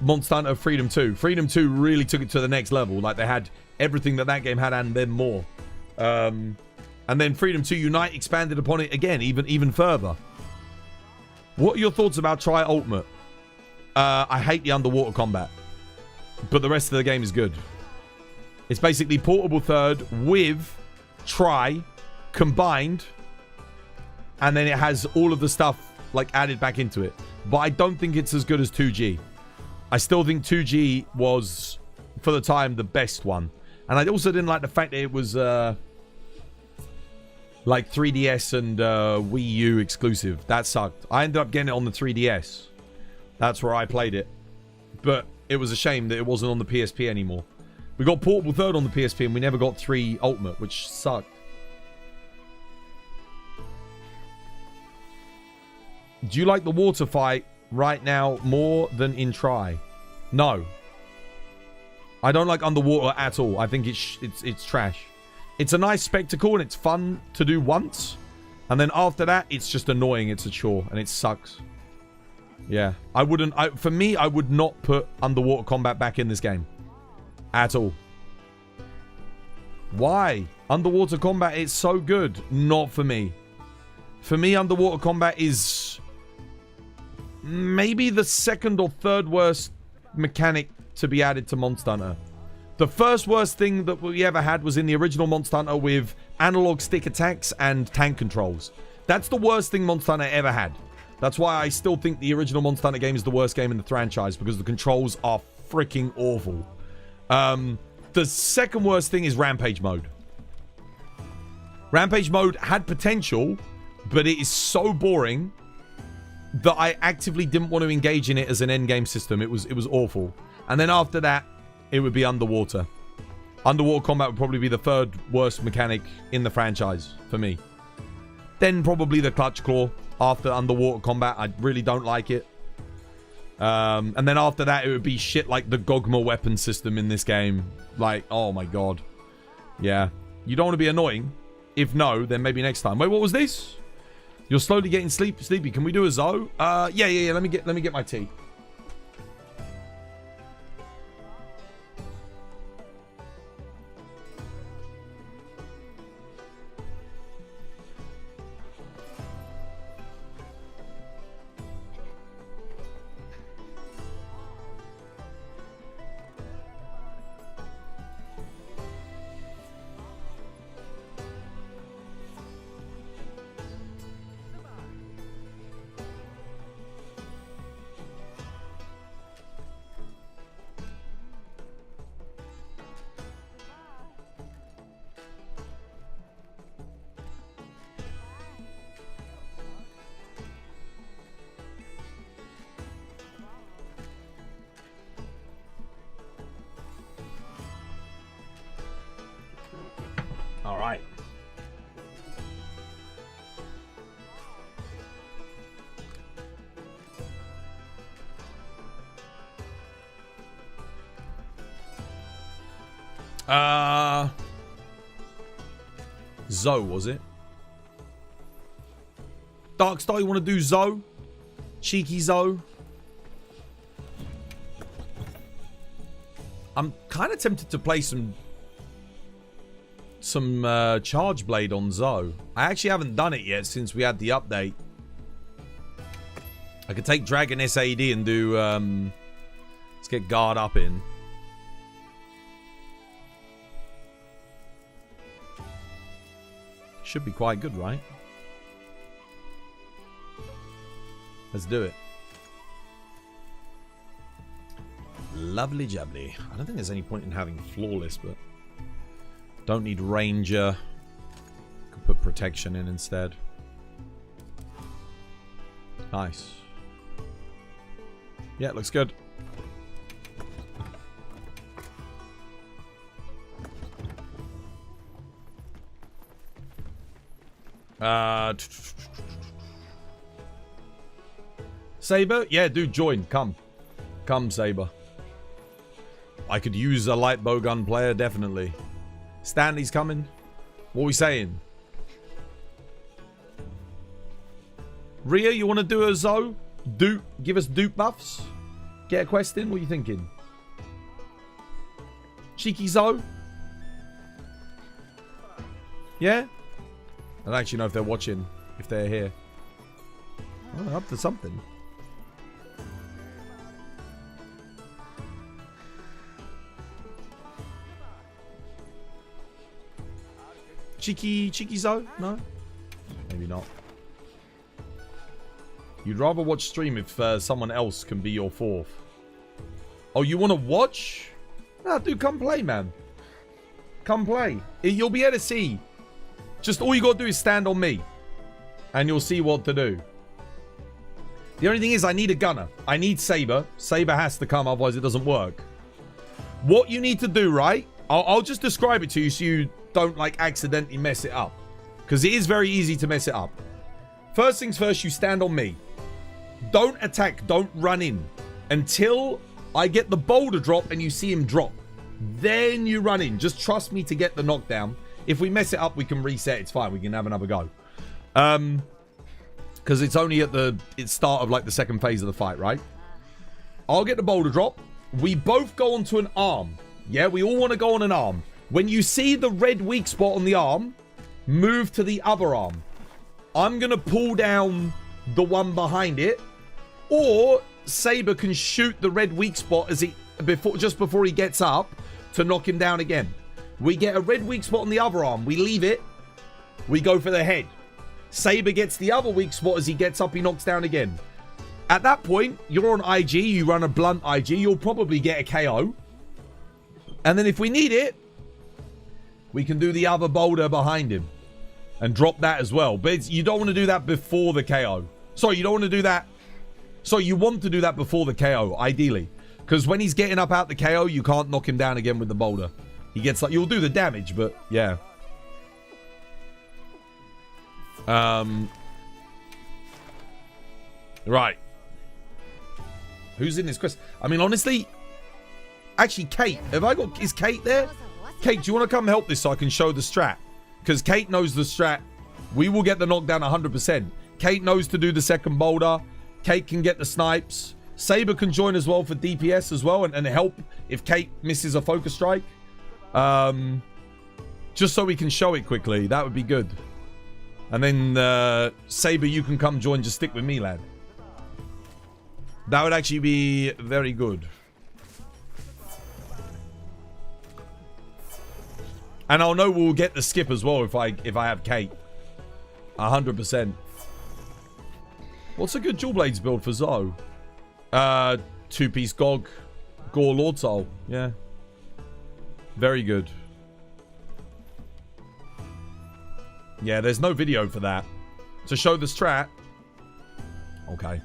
Monster Hunter Freedom 2. Freedom 2 really took it to the next level. Like, they had everything that game had and then more. And then Freedom 2 Unite expanded upon it again, even further. What are your thoughts about Tri Ultimate? I hate the underwater combat. But the rest of the game is good. It's basically Portable Third with Tri combined. And then it has all of the stuff, like, added back into it. But I don't think it's as good as 2G. I still think 2G was, for the time, the best one. And I also didn't like the fact that it was, like, 3DS and Wii U exclusive. That sucked. I ended up getting it on the 3DS. That's where I played it. But it was a shame that it wasn't on the PSP anymore. We got Portable Third on the PSP, and we never got 3 Ultimate, which sucked. Do you like the water fight right now more than in Tri? No. I don't like underwater at all. I think it's trash. It's a nice spectacle and it's fun to do once. And then after that, it's just annoying. It's a chore and it sucks. Yeah. For me, I would not put underwater combat back in this game. At all. Why? Underwater combat is so good. Not for me. For me, underwater combat is... maybe the second or third worst mechanic to be added to Monster Hunter. The first worst thing that we ever had was in the original Monster Hunter with analog stick attacks and tank controls. That's the worst thing Monster Hunter ever had. That's why I still think the original Monster Hunter game is the worst game in the franchise, because the controls are freaking awful. The second worst thing is Rampage mode. Rampage mode had potential, but it is so boring that I actively didn't want to engage in it as an endgame system. It was awful. And then after that, it would be Underwater. Underwater combat would probably be the third worst mechanic in the franchise for me. Then probably the Clutch Claw after Underwater combat. I really don't like it. And then after that, it would be shit like the Dogma weapon system in this game. Like, oh my god. Yeah. You don't want to be annoying. If no, then maybe next time. Wait, what was this? You're slowly getting sleepy. Can we do a Zoe? Yeah. Let me get my tea. All right. Zoe, was it? Darkstar, you want to do Zoe? Cheeky Zoe? I'm kind of tempted to play some Charge Blade on Zoe. I actually haven't done it yet since we had the update. I could take Dragon SAD and do let's get Guard up in. Should be quite good, right? Let's do it. Lovely jubbly. I don't think there's any point in having Flawless, but don't need Ranger. Could put Protection in instead. Nice. Yeah, looks good. Saber? Yeah, dude, join. Come. Come, Saber. I could use a light bowgun player, definitely. Stanley's coming. What are we saying? Rhea, you want to do a Zoe? Dupe, give us dupe buffs? Get a quest in? What are you thinking? Cheeky Zoe? Yeah? I don't actually know if they're watching, if they're here. Oh, they're up to something. Cheeky Zoe? No? Maybe not. You'd rather watch stream if someone else can be your fourth. Oh, you want to watch? Nah, dude, come play, man. Come play. You'll be able to see. Just all you got to do is stand on me. And you'll see what to do. The only thing is I need a gunner. I need Saber. Saber has to come, otherwise it doesn't work. What you need to do, right? I'll just describe it to you so you don't, like, accidentally mess it up. Because it is very easy to mess it up. First things first, you stand on me. Don't attack. Don't run in. Until I get the boulder drop and you see him drop. Then you run in. Just trust me to get the knockdown. If we mess it up, we can reset. It's fine. We can have another go. Because it's only at the start of, like, the second phase of the fight, right? I'll get the boulder drop. We both go onto an arm. Yeah, we all want to go on an arm. When you see the red weak spot on the arm, move to the other arm. I'm going to pull down the one behind it. Or Saber can shoot the red weak spot as just before he gets up to knock him down again. We get a red weak spot on the other arm. We leave it. We go for the head. Saber gets the other weak spot. As he gets up, he knocks down again. At that point, you're on IG. You run a blunt IG. You'll probably get a KO. And then if we need it, we can do the other boulder behind him. And drop that as well. But you don't want to do that before the KO. Sorry, you don't want to do that. Sorry, you want to do that before the KO, ideally. Because when he's getting up out the KO, you can't knock him down again with the boulder. He gets like... You'll do the damage, but yeah. Right. Who's in this quest? I mean, honestly... Actually, Kate. Have I got... Is Kate there? Kate, do you want to come help this so I can show the strat? Because Kate knows the strat. We will get the knockdown 100%. Kate knows to do the second boulder. Kate can get the snipes. Saber can join as well for DPS as well and help if Kate misses a focus strike. Just so we can show it quickly. That would be good. And then, Saber, you can come join. Just stick with me, lad. That would actually be very good. And I'll know we'll get the skip as well if I have Kate. 100%. What's a good dual blades build for Zoe? Two-piece Gog. Gore Lord Soul. Yeah. Very good. Yeah, there's no video for that. To show the strat. Okay.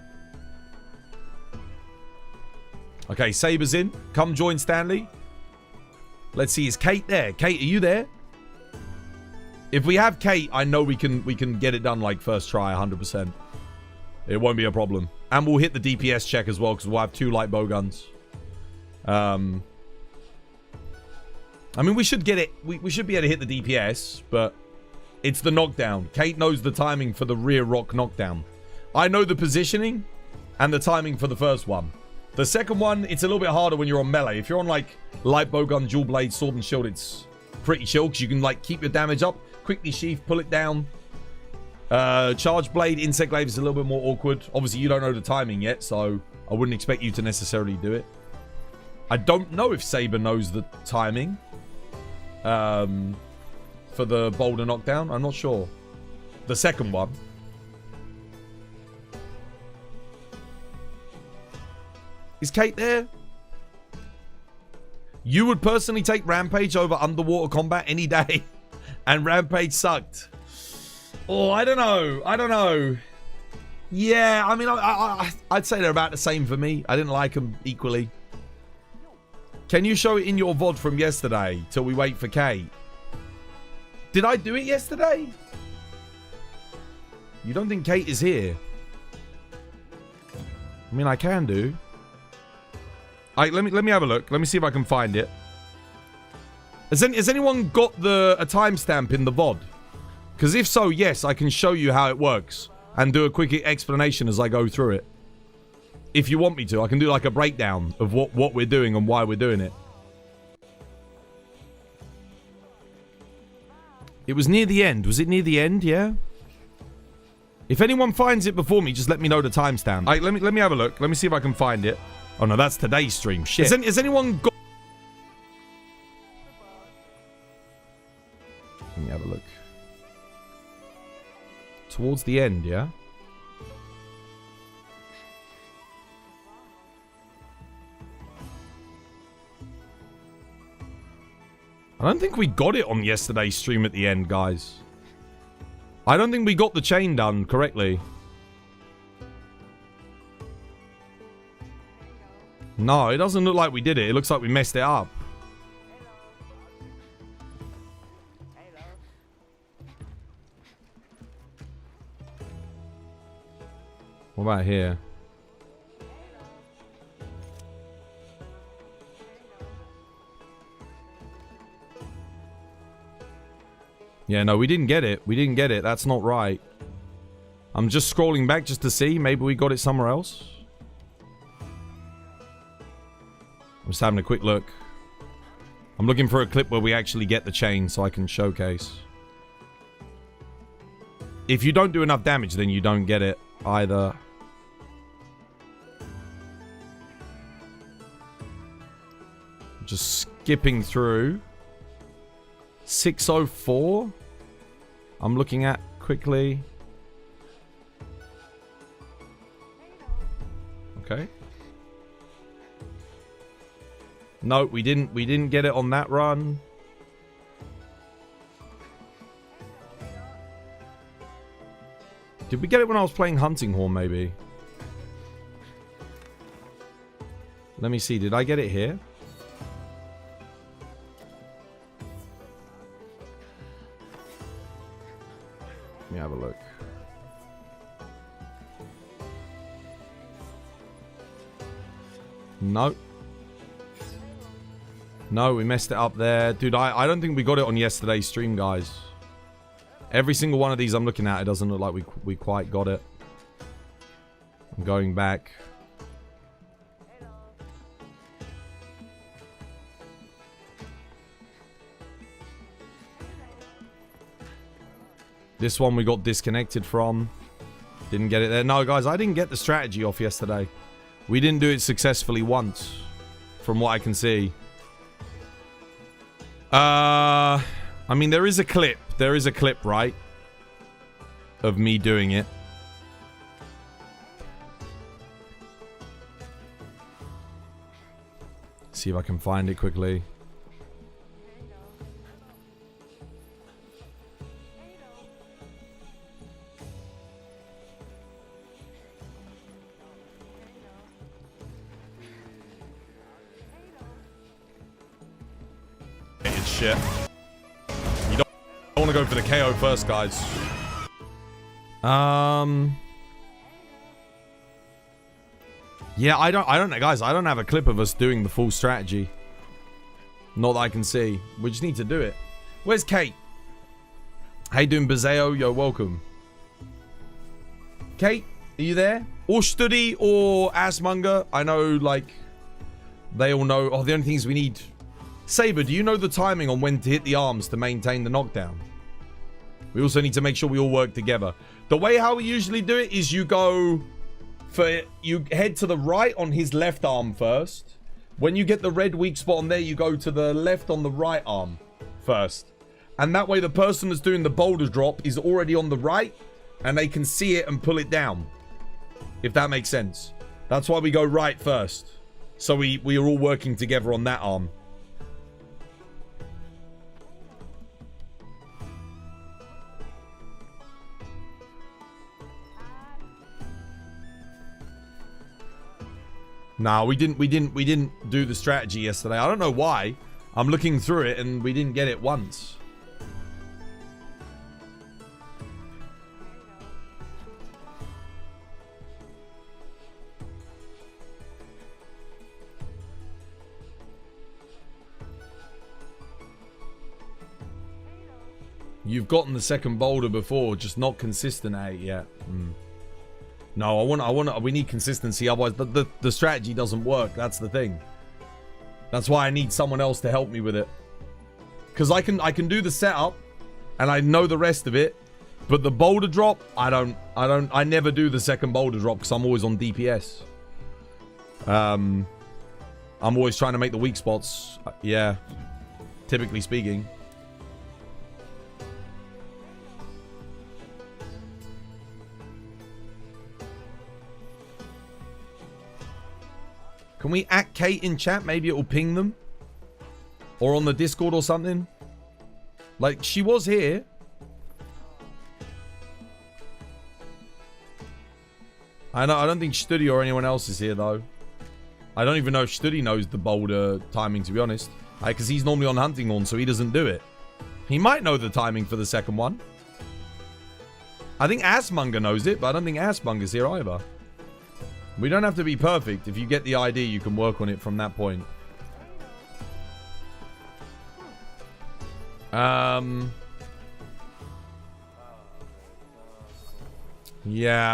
Okay, Saber's in. Come join Stanley. Let's see, is Kate there? Kate, are you there? If we have Kate, I know we can get it done like first try, 100%. It won't be a problem. And we'll hit the DPS check as well, because we'll have 2 light bow guns. I mean, we should get it. We should be able to hit the DPS, but it's the knockdown. Kate knows the timing for the rear rock knockdown. I know the positioning and the timing for the first one. The second one, it's a little bit harder when you're on melee. If you're on, like, light bowgun, dual blade, sword and shield, it's pretty chill, because you can, like, keep your damage up, quickly sheath, pull it down. Charge blade, insect glaive is a little bit more awkward. Obviously, you don't know the timing yet, so I wouldn't expect you to necessarily do it. I don't know if Saber knows the timing for the boulder knockdown. I'm not sure. The second one. Is Kate there? You would personally take Rampage over underwater combat any day. And Rampage sucked. Oh, I don't know. I don't know. Yeah, I mean, I'd say they're about the same for me. I didn't like them equally. Can you show it in your VOD from yesterday till we wait for Kate? Did I do it yesterday? You don't think Kate is here? I mean, I can do. Let me have a look. Let me see if I can find it. Has anyone got a timestamp in the VOD? Because if so, yes, I can show you how it works and do a quick explanation as I go through it. If you want me to, I can do like a breakdown of what we're doing and why we're doing it. It was near the end. Was it near the end? Yeah. If anyone finds it before me, just let me know the timestamp. Let me have a look. Let me see if I can find it. Oh no, that's today's stream. Shit. Has anyone got... Let me have a look. Towards the end, yeah? I don't think we got it on yesterday's stream at the end, guys. I don't think we got the chain done correctly. No, it doesn't look like we did it. It looks like we messed it up. What about here? Yeah, no, we didn't get it. We didn't get it. That's not right. I'm just scrolling back just to see. Maybe we got it somewhere else. I'm just having a quick look. I'm looking for a clip where we actually get the chain so I can showcase. If you don't do enough damage, then you don't get it either. Just skipping through. 604. I'm looking at quickly. Okay. No, we didn't get it on that run. Did we get it when I was playing Hunting Horn, maybe? Let me see. Did I get it here? Let me have a look. No. No, we messed it up there. Dude, I don't think we got it on yesterday's stream, guys. Every single one of these I'm looking at, it doesn't look like we quite got it. I'm going back. This one we got disconnected from. Didn't get it there. No, guys, I didn't get the strategy off yesterday. We didn't do it successfully once, from what I can see. I mean, there is a clip. There is a clip, right? Of me doing it. See if I can find it quickly. It's shit. You don't want to go for the KO first, guys. Yeah, I don't guys, I don't have a clip of us doing the full strategy. Not that I can see. We just need to do it. Where's Kate? How you doing, Bazeo? Yo, welcome. Kate, are you there? Or Studi or Assmonger? I know, like, they all know. Oh, the only thing is we need... Saber, do you know the timing on when to hit the arms to maintain the knockdown? We also need to make sure we all work together. The way how we usually do it is you go for... You head to the right on his left arm first. When you get the red weak spot on there, you go to the left on the right arm first. And that way the person that's doing the boulder drop is already on the right. And they can see it and pull it down. If that makes sense. That's why we go right first. So we are all working together on that arm. Nah, we didn't do the strategy yesterday. I don't know why. I'm looking through it and we didn't get it once. You've gotten the second boulder before, just not consistent at it yet. No, we need consistency, otherwise the strategy doesn't work. That's the thing. That's why I need someone else to help me with it. Because I can do the setup and I know the rest of it, but the boulder drop, I never do the second boulder drop because I'm always on DPS. I'm always trying to make the weak spots. Yeah. Typically speaking. Can we add Kate in chat? Maybe it will ping them. Or on the Discord or something. Like, she was here. I don't think Studi or anyone else is here, though. I don't even know if Studi knows the boulder timing, to be honest. Because he's normally on Hunting Horn, so he doesn't do it. He might know the timing for the second one. I think Assmonger knows it, but I don't think Assmonger's here either. We don't have to be perfect. If you get the idea, you can work on it from that point. Yeah,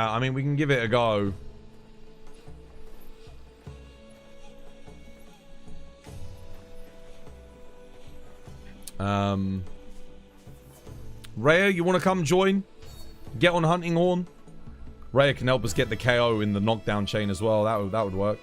I mean, we can give it a go. Rhea, you want to come join? Get on Hunting Horn? Rhea can help us get the KO in the knockdown chain as well. That would work.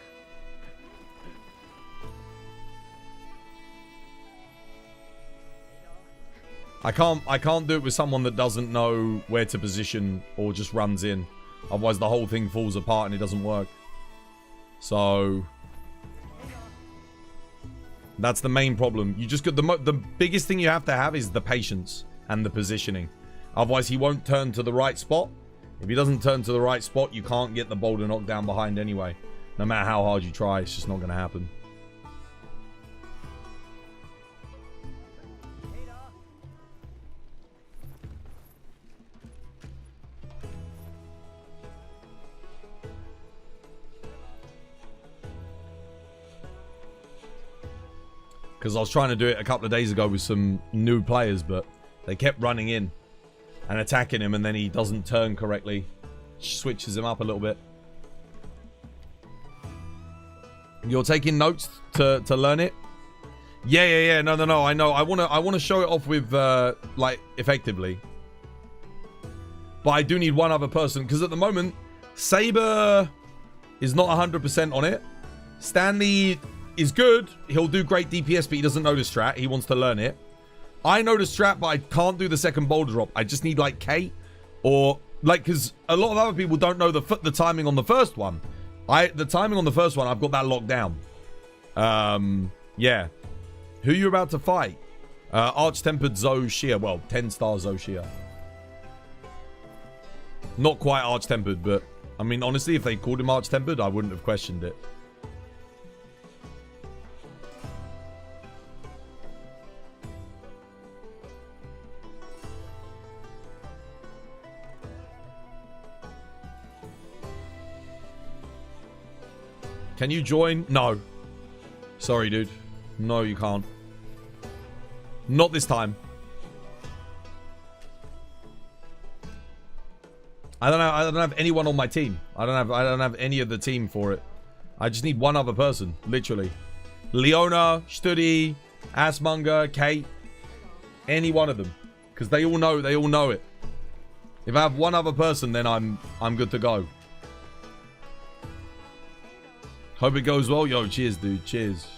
I can't do it with someone that doesn't know where to position or just runs in. Otherwise the whole thing falls apart and it doesn't work. So that's the main problem. You just got the biggest thing you have to have is the patience and the positioning. Otherwise, he won't turn to the right spot. If he doesn't turn to the right spot, you can't get the boulder knockdown behind anyway. No matter how hard you try, it's just not going to happen. Because I was trying to do it a couple of days ago with some new players, but they kept running in and attacking him, and then he doesn't turn correctly. Switches him up a little bit. You're taking notes to learn it? Yeah. No. I know. I wanna show it off with like effectively. But I do need one other person, because at the moment Saber is not 100% on it. Stanley is good. He'll do great DPS, but he doesn't know the strat. He wants to learn it. I know the strat, but I can't do the second boulder drop. I just need like Kate, or like, because a lot of other people don't know the timing on the first one. The timing on the first one, I've got that locked down. Yeah. Who you about to fight? Arch-tempered Zoshia. Well, 10-star Zoshia. Not quite arch-tempered, but I mean, honestly, if they called him arch-tempered, I wouldn't have questioned it. Can you join? No. Sorry, dude. No, you can't. Not this time. I don't have anyone on my team. I don't have any of the team for it. I just need one other person, literally. Leona, Studi, Assmonger, Kate, any one of them, because they all know it. If I have one other person, then I'm good to go. Hope it goes well. Yo, cheers, dude. Cheers.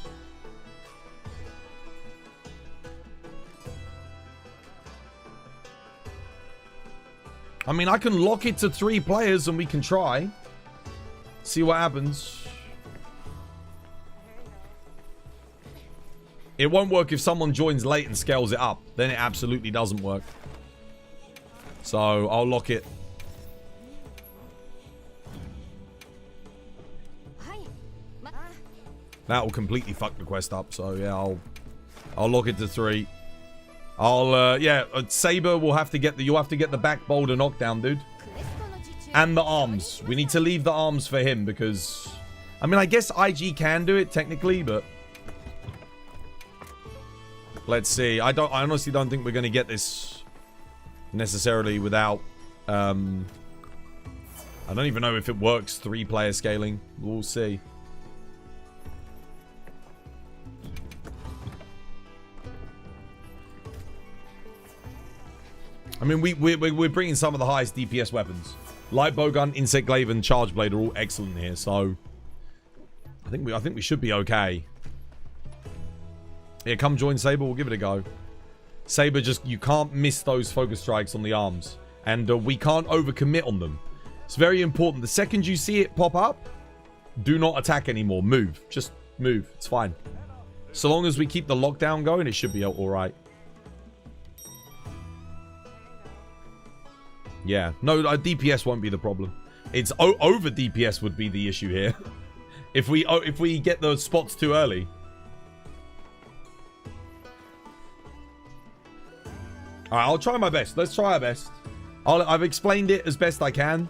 I mean, I can lock it to 3 players and we can try. See what happens. It won't work if someone joins late and scales it up. Then it absolutely doesn't work. So, I'll lock it. That will completely fuck the quest up. So yeah, I'll lock it to 3. Yeah, Saber will have to get you'll have to get the back boulder knockdown, dude. And the arms. We need to leave the arms for him because, I mean, I guess IG can do it technically, but let's see. I honestly don't think we're going to get this necessarily without, I don't even know if it works 3-player scaling. We'll see. I mean, we're bringing some of the highest DPS weapons. Light bowgun, insect glaive, and charge blade are all excellent here. So, I think we should be okay. Yeah, come join Saber. We'll give it a go. Saber, just you can't miss those focus strikes on the arms, and we can't overcommit on them. It's very important. The second you see it pop up, do not attack anymore. Move. Just move. It's fine. So long as we keep the lockdown going, it should be all right. Yeah, no, DPS won't be the problem. It's over DPS would be the issue here. if we get those spots too early. All right, I'll try my best. Let's try our best. I've explained it as best I can.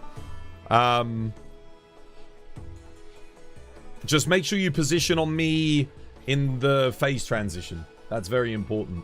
Just make sure you position on me in the phase transition. That's very important.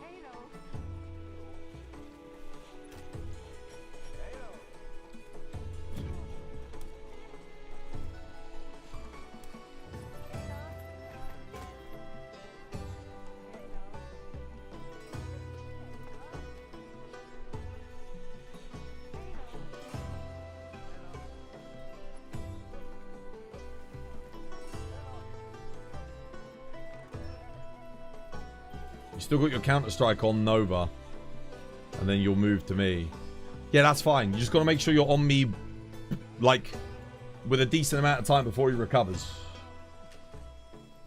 Still got your Counter-Strike on Nova. And then you'll move to me. Yeah, that's fine. You just got to make sure you're on me, like, with a decent amount of time before he recovers.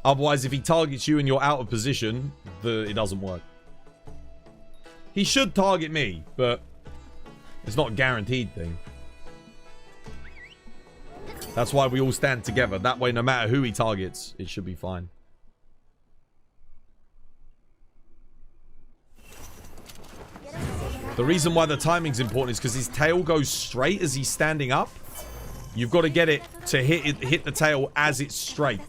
Otherwise, if he targets you and you're out of position, it doesn't work. He should target me, but it's not a guaranteed thing. That's why we all stand together. That way, no matter who he targets, it should be fine. The reason why the timing's important is because his tail goes straight as he's standing up. You've got to get it to hit the tail as it's straight.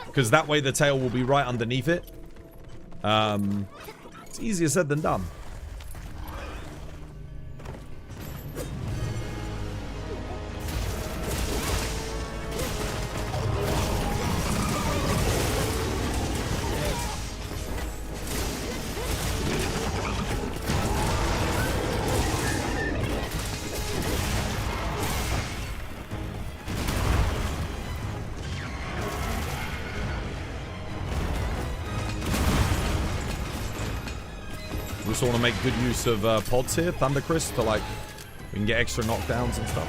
Because that way the tail will be right underneath it. It's easier said than done. We also want to make good use of pods here, Thunder Chris, to like, we can get extra knockdowns and stuff.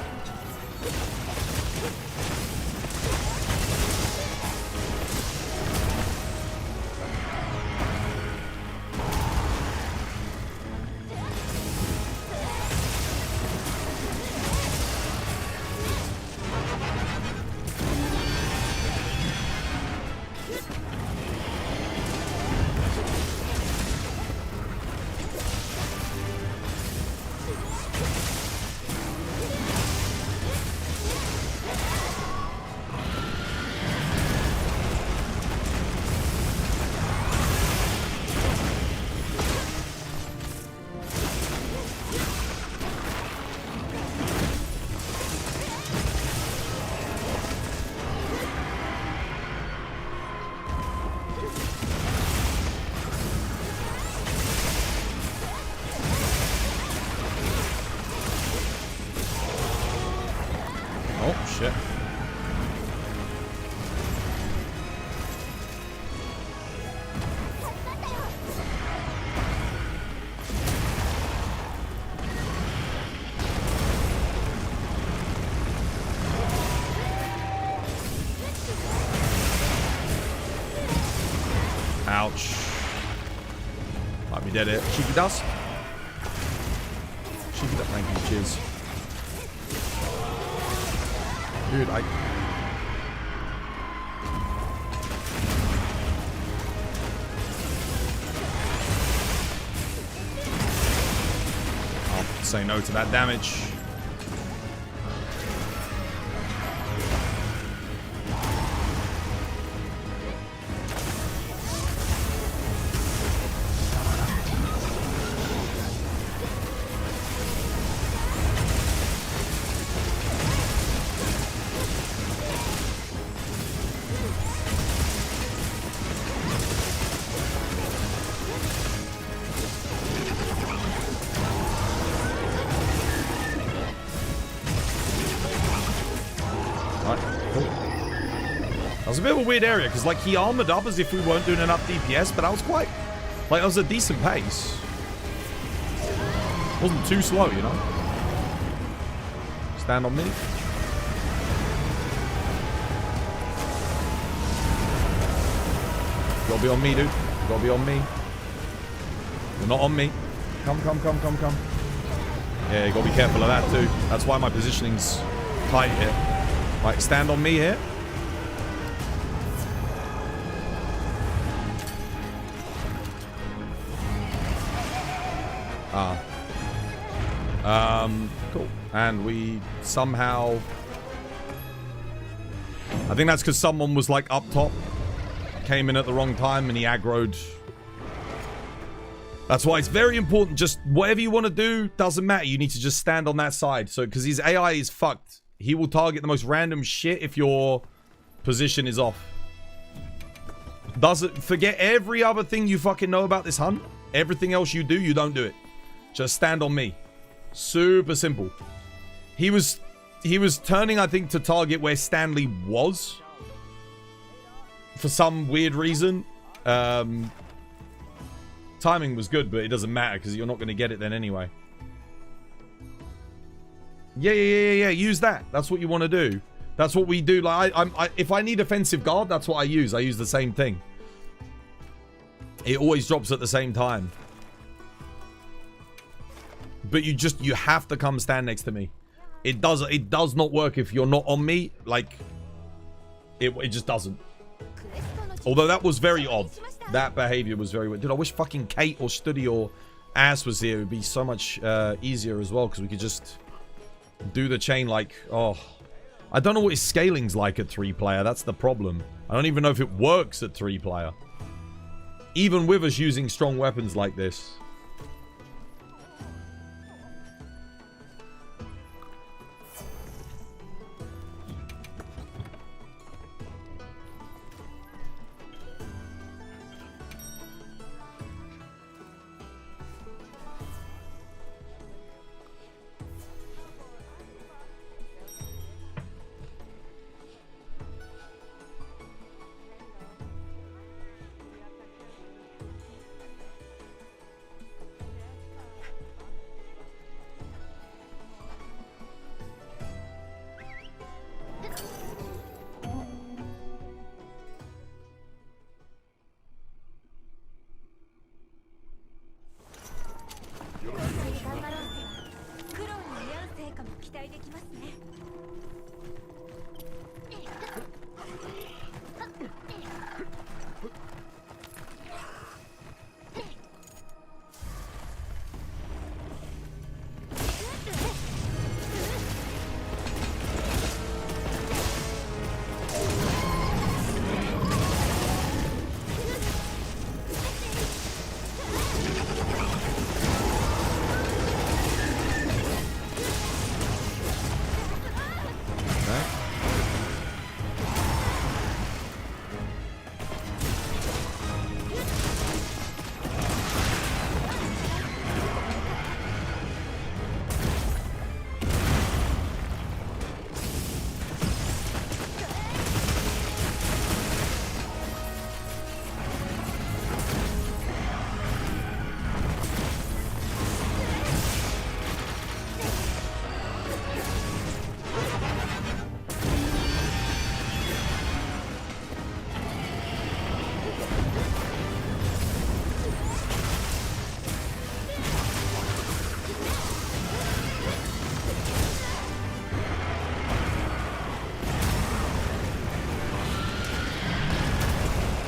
Shit. Ouch. Might be dead here. Cheeky dust. Cheeky dust. Thank you. Cheers. Dude, I'll say no to that damage. That was a bit of a weird area, because, like, he armored up as if we weren't doing enough DPS, but that was quite... Like, that was a decent pace. Wasn't too slow, you know? Stand on me. You gotta be on me, dude. You gotta be on me. You're not on me. Come, come, come, come, come. Yeah, you gotta be careful of that, too. That's why my positioning's tight here. Right, stand on me here. Cool. And we somehow... I think that's because someone was, like, up top. Came in at the wrong time and he aggroed. That's why it's very important. Just whatever you want to do, doesn't matter. You need to just stand on that side. So, because his AI is fucked. He will target the most random shit if your position is off. Doesn't forget every other thing you fucking know about this hunt. Everything else you do, you don't do it. Just stand on me. Super simple. He was turning, I think, to target where Stanley was. For some weird reason. Timing was good, but it doesn't matter because you're not going to get it then anyway. Yeah. Use that. That's what you want to do. That's what we do. Like, if I need offensive guard, that's what I use. I use the same thing. It always drops at the same time. But you have to come stand next to me. It does not work if you're not on me. Like, it just doesn't. Although that was very odd. That behavior was very weird. Dude, I wish fucking Kate or Studi or Ass was here. It would be so much easier as well, because we could just do the chain like, oh. I don't know what his scaling's like at 3-player. That's the problem. I don't even know if it works at 3-player. Even with us using strong weapons like this.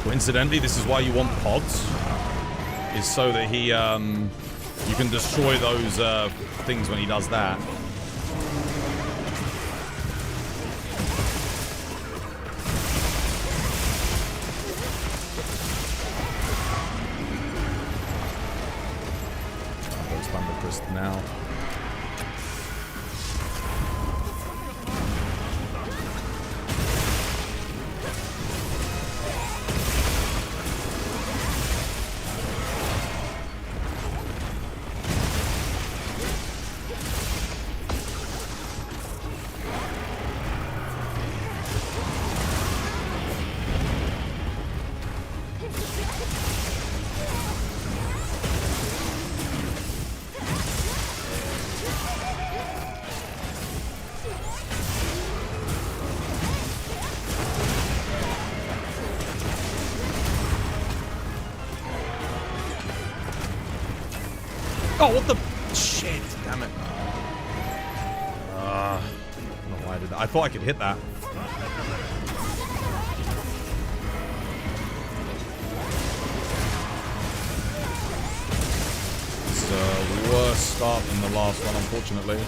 Coincidentally, this is why you want pods, is so that he, you can destroy those things when he does that. Those Thunder Crest now. Oh, what the shit? Damn it. I don't know why I did that. I thought I could hit that. It's a worse start than the last one, unfortunately.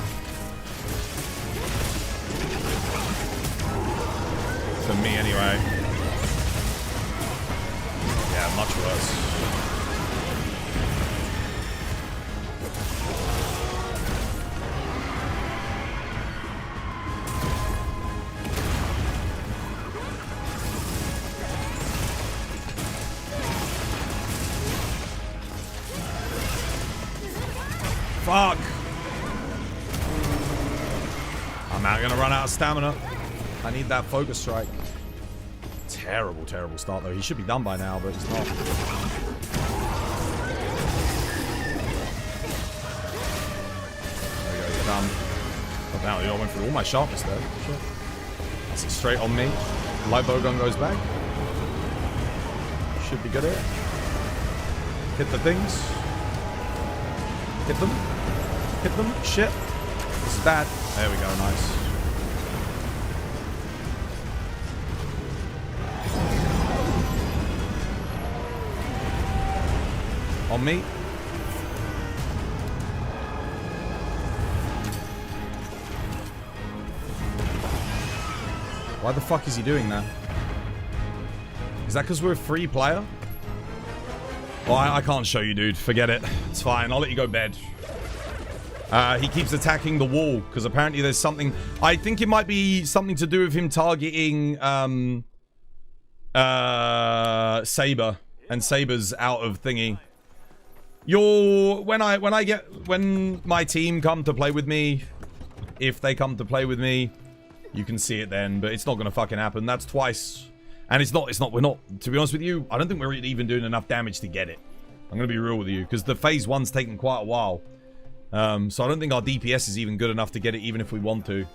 For me, anyway. Yeah, much worse. Fuck! I'm gonna run out of stamina. I need that focus strike. Terrible, terrible start though. He should be done by now, but he's not. There we go, you're done. Oh, damn, I went through all my sharpness there. Shit. It's straight on me. Light bowgun goes back. Should be good here. Hit the things. Hit them. Hit them. Shit. This is bad. There we go. Nice. On me. Why the fuck is he doing that? Is that because we're a free player? Oh, I can't show you, dude. Forget it. It's fine. I'll let you go bed. He keeps attacking the wall because apparently there's something. I think it might be something to do with him targeting Saber, and Saber's out of thingy. When my team come to play with me, if they come to play with me, you can see it then, but it's not gonna fucking happen. That's twice. And we're not, to be honest with you, I don't think we're even doing enough damage to get it. I'm gonna be real with you, because the phase 1's taken quite a while. So I don't think our DPS is even good enough to get it, even if we want to.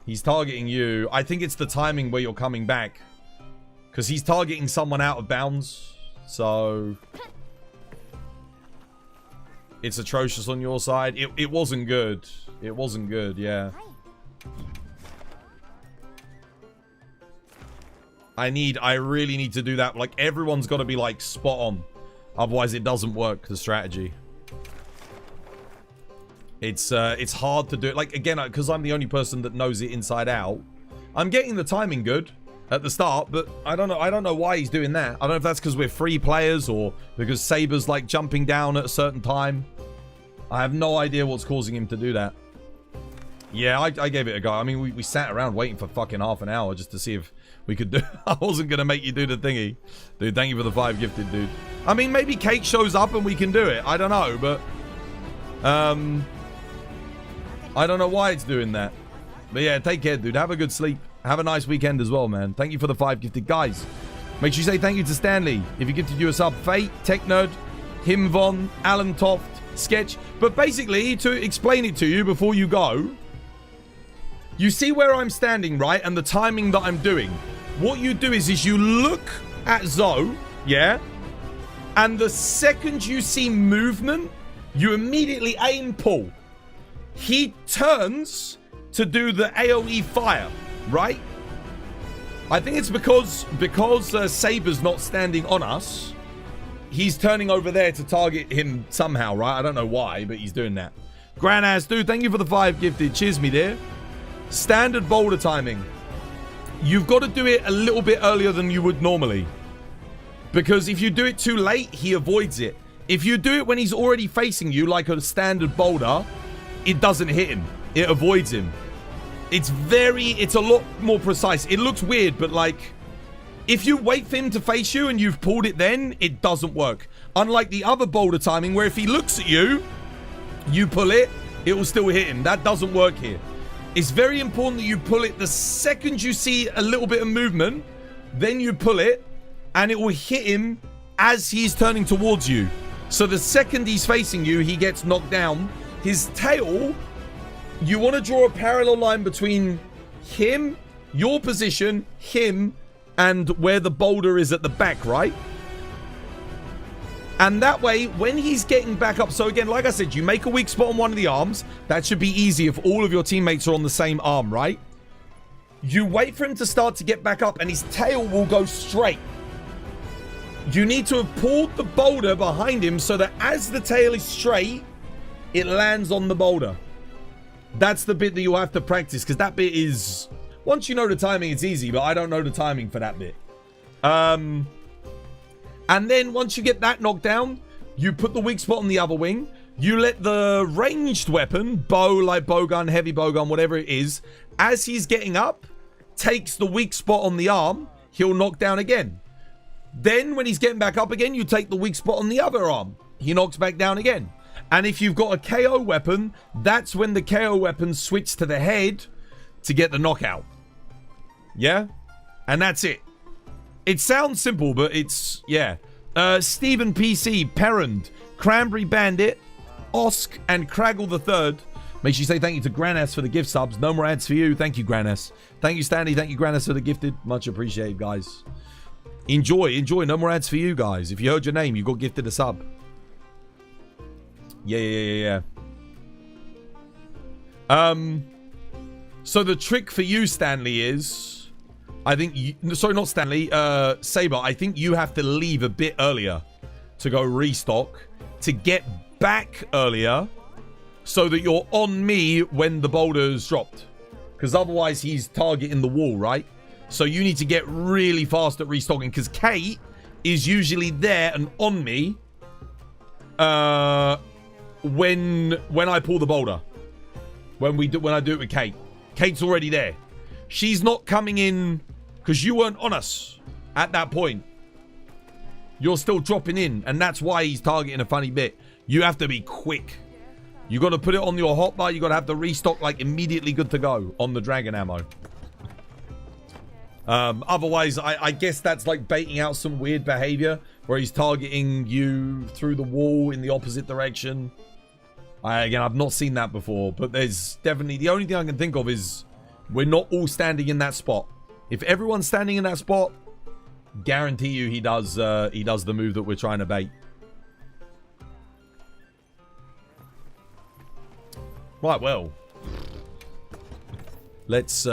He's targeting you. I think it's the timing where you're coming back. Because he's targeting someone out of bounds. So it's atrocious on your side. It wasn't good. It wasn't good, yeah. I really need to do that. Like, everyone's got to be, like, spot on. Otherwise, it doesn't work, the strategy. It's hard to do it. Like, again, because I'm the only person that knows it inside out. I'm getting the timing good at the start, but I don't know why he's doing that. I don't know if that's because we're free players or because Saber's, like, jumping down at a certain time. I have no idea what's causing him to do that. Yeah, I gave it a go. I mean, we sat around waiting for fucking half an hour just to see if we could do... I wasn't going to make you do the thingy. Dude, thank you for the 5 gifted, dude. I mean, maybe Kate shows up and we can do it. I don't know, but... I don't know why it's doing that. But yeah, take care, dude. Have a good sleep. Have a nice weekend as well, man. Thank you for the 5 gifted. Guys, make sure you say thank you to Stanley. If you gifted you a sub, Fate, Tech Nerd, Himvon, Alan Toft, Sketch. But basically, to explain it to you before you go... You see where I'm standing, right? And the timing that I'm doing. What you do is you look at Zoe, yeah? And the second you see movement, you immediately aim pull. He turns to do the AoE fire, right? I think it's because Saber's not standing on us. He's turning over there to target him somehow, right? I don't know why, but he's doing that. Granass, dude, thank you for the 5 gifted. Cheers, me dear. Standard boulder timing. You've got to do it a little bit earlier than you would normally. Because if you do it too late, he avoids it. If you do it when he's already facing you, like a standard boulder, it doesn't hit him. It avoids him. It's a lot more precise. It looks weird, but like, if you wait for him to face you and you've pulled it then, it doesn't work. Unlike the other boulder timing, where if he looks at you, you pull it, it will still hit him. That doesn't work here. It's very important that you pull it the second you see a little bit of movement. Then you pull it, and it will hit him as he's turning towards you. So the second he's facing you, he gets knocked down. His tail, you want to draw a parallel line between him, your position, him, and where the boulder is at the back, right? And that way, when he's getting back up... So again, like I said, you make a weak spot on one of the arms. That should be easy if all of your teammates are on the same arm, right? You wait for him to start to get back up, and his tail will go straight. You need to have pulled the boulder behind him so that as the tail is straight, it lands on the boulder. That's the bit that you'll have to practice, because that bit is... Once you know the timing, it's easy, but I don't know the timing for that bit. And then once you get that knocked down, you put the weak spot on the other wing. You let the ranged weapon, bow, like bowgun, heavy bowgun, whatever it is, as he's getting up, takes the weak spot on the arm, he'll knock down again. Then when he's getting back up again, you take the weak spot on the other arm. He knocks back down again. And if you've got a KO weapon, that's when the KO weapon switches to the head to get the knockout. Yeah? And that's it. It sounds simple, but it's... Yeah. Stephen PC, Perrand, Cranberry Bandit, Osk, and Craggle the Third. Make sure you say thank you to Granas for the gift subs. No more ads for you. Thank you, Granas. Thank you, Stanley. Thank you, Granas, for the gifted. Much appreciated, guys. Enjoy. No more ads for you, guys. If you heard your name, you got gifted a sub. Yeah. So the trick for you, Stanley, is... I think... sorry, not Stanley. Saber, I think you have to leave a bit earlier to go restock. To get back earlier... so that you're on me when the boulder's dropped. Because otherwise he's targeting the wall, right? So you need to get really fast at restocking. Because Kate is usually there and on me when I pull the boulder. When I do it with Kate. Kate's already there. She's not coming in because you weren't on us at that point. You're still dropping in. And that's why he's targeting a funny bit. You have to be quick. You got to put it on your hotbar. You got to have the restock like immediately good to go on the dragon ammo. Otherwise, I guess that's like baiting out some weird behavior where he's targeting you through the wall in the opposite direction. Again, I've not seen that before, but there's definitely... the only thing I can think of is we're not all standing in that spot. If everyone's standing in that spot, guarantee you he does the move that we're trying to bait. Right, well. Let's,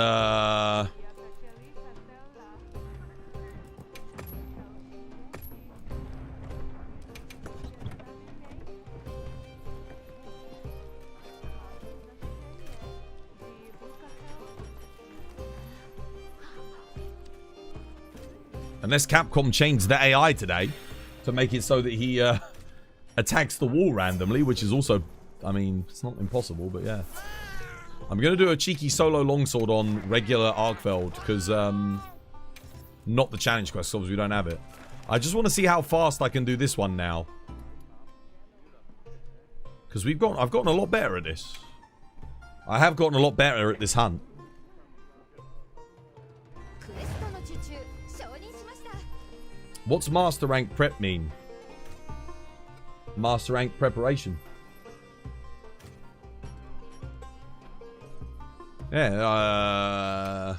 unless Capcom changed the AI today to make it so that he, attacks the wall randomly, which is also... I mean, it's not impossible, but yeah. I'm going to do a cheeky solo longsword on regular Arkveld, because, not the challenge quest, because we don't have it. I just want to see how fast I can do this one now. Because I've gotten a lot better at this. I have gotten a lot better at this hunt. What's master rank prep mean? Master rank preparation. Yeah,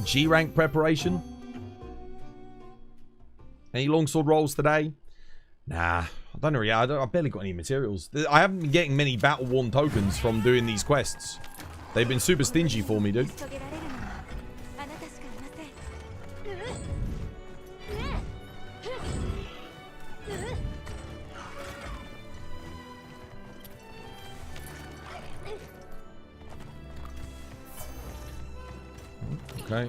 G rank preparation. Any longsword rolls today? Nah, I don't know. Yeah, I barely got any materials. I haven't been getting many battle worn tokens from doing these quests. They've been super stingy for me, dude. Okay.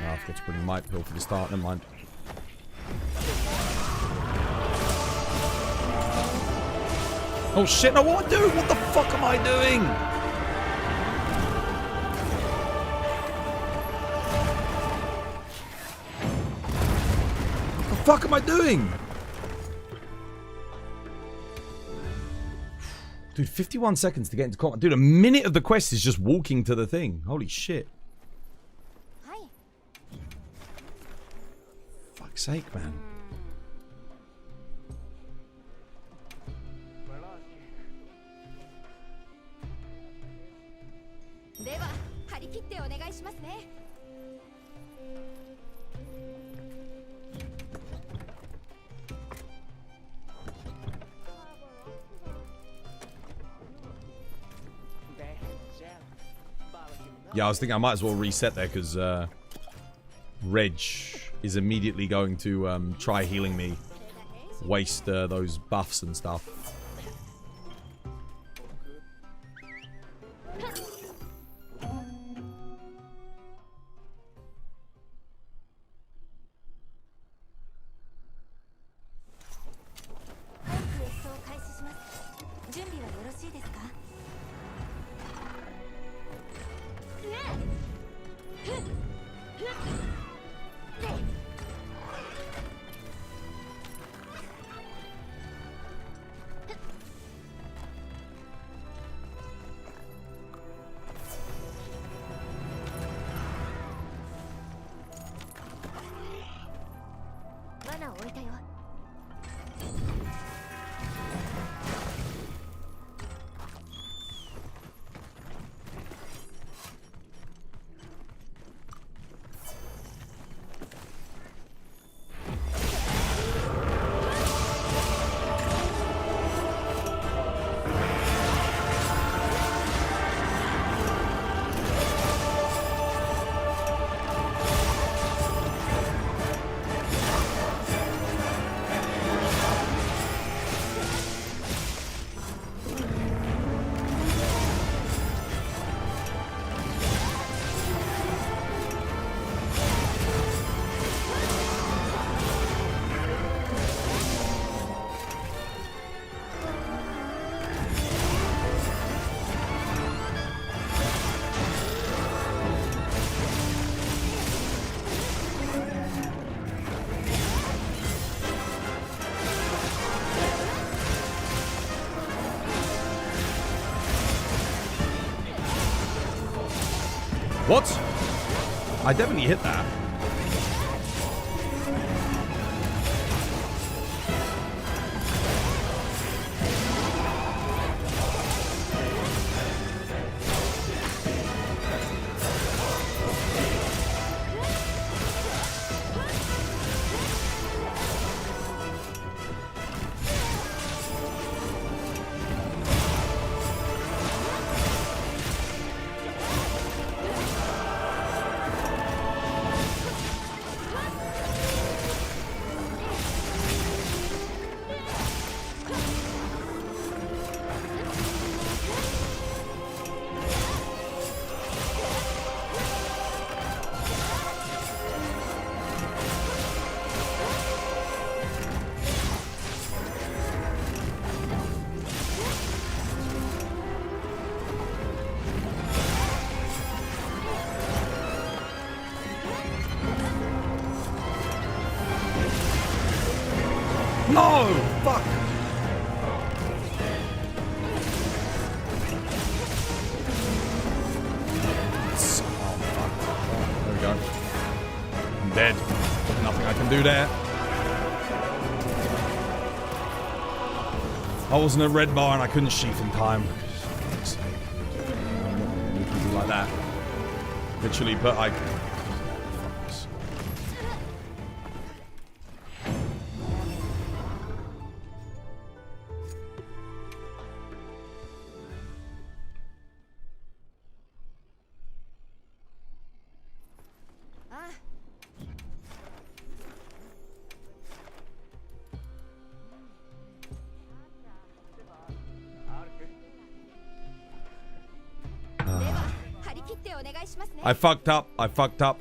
Oh, I've got to bring Might Pill for the start, never mind. Oh shit, no, what am I doing? What the fuck am I doing? What the fuck am I doing? Dude, 51 seconds to get into combat. Dude, a minute of the quest is just walking to the thing. Holy shit. Fuck's sake, man. Yeah, I was thinking I might as well reset there because Reg is immediately going to try healing me, waste those buffs and stuff. What? I definitely hit that. No! Fuck! Oh, fuck. There we go. I'm dead. Nothing I can do there. I wasn't at red bar and I couldn't sheath in time. For fuck's sake. I'm not gonna do people like that. Literally, but I... I fucked up. I fucked up.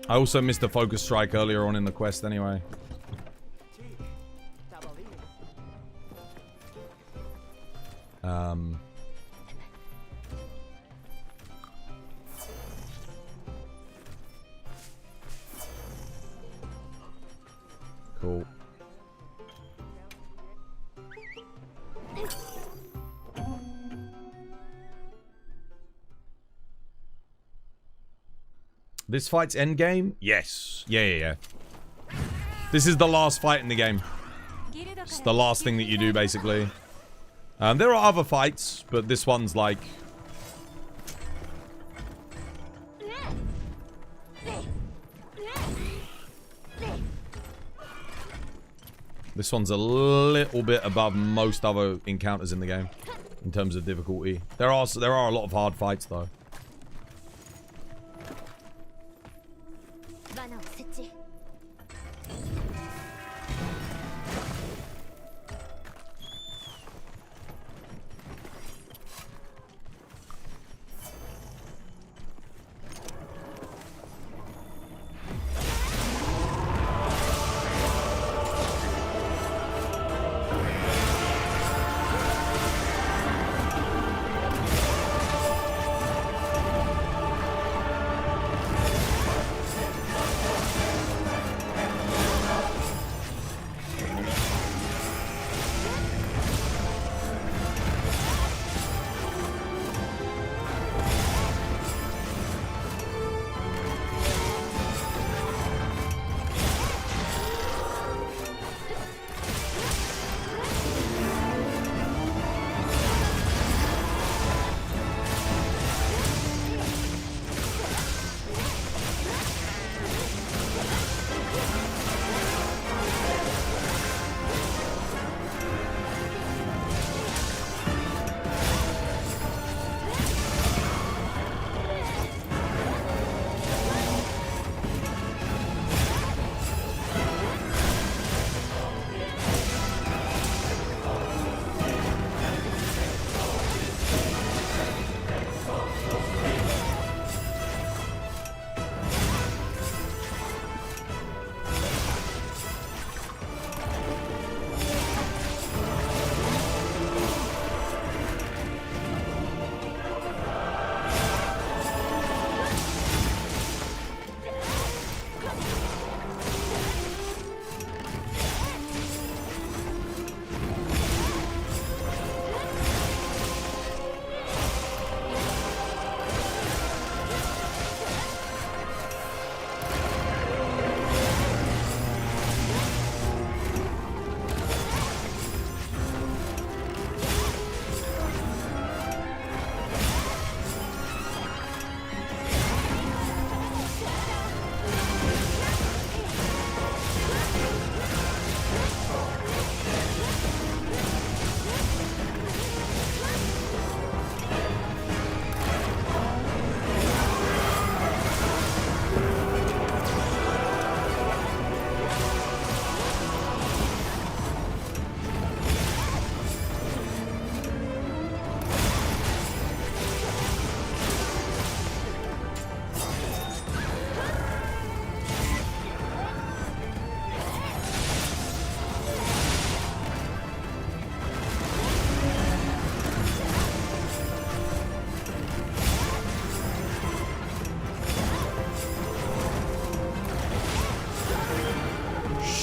I also missed a focus strike earlier on in the quest anyway. Cool. This fight's endgame? Yes. Yeah. This is the last fight in the game. It's the last thing that you do, basically. There are other fights, but this one's like... This one's a little bit above most other encounters in the game in terms of difficulty. There are a lot of hard fights, though.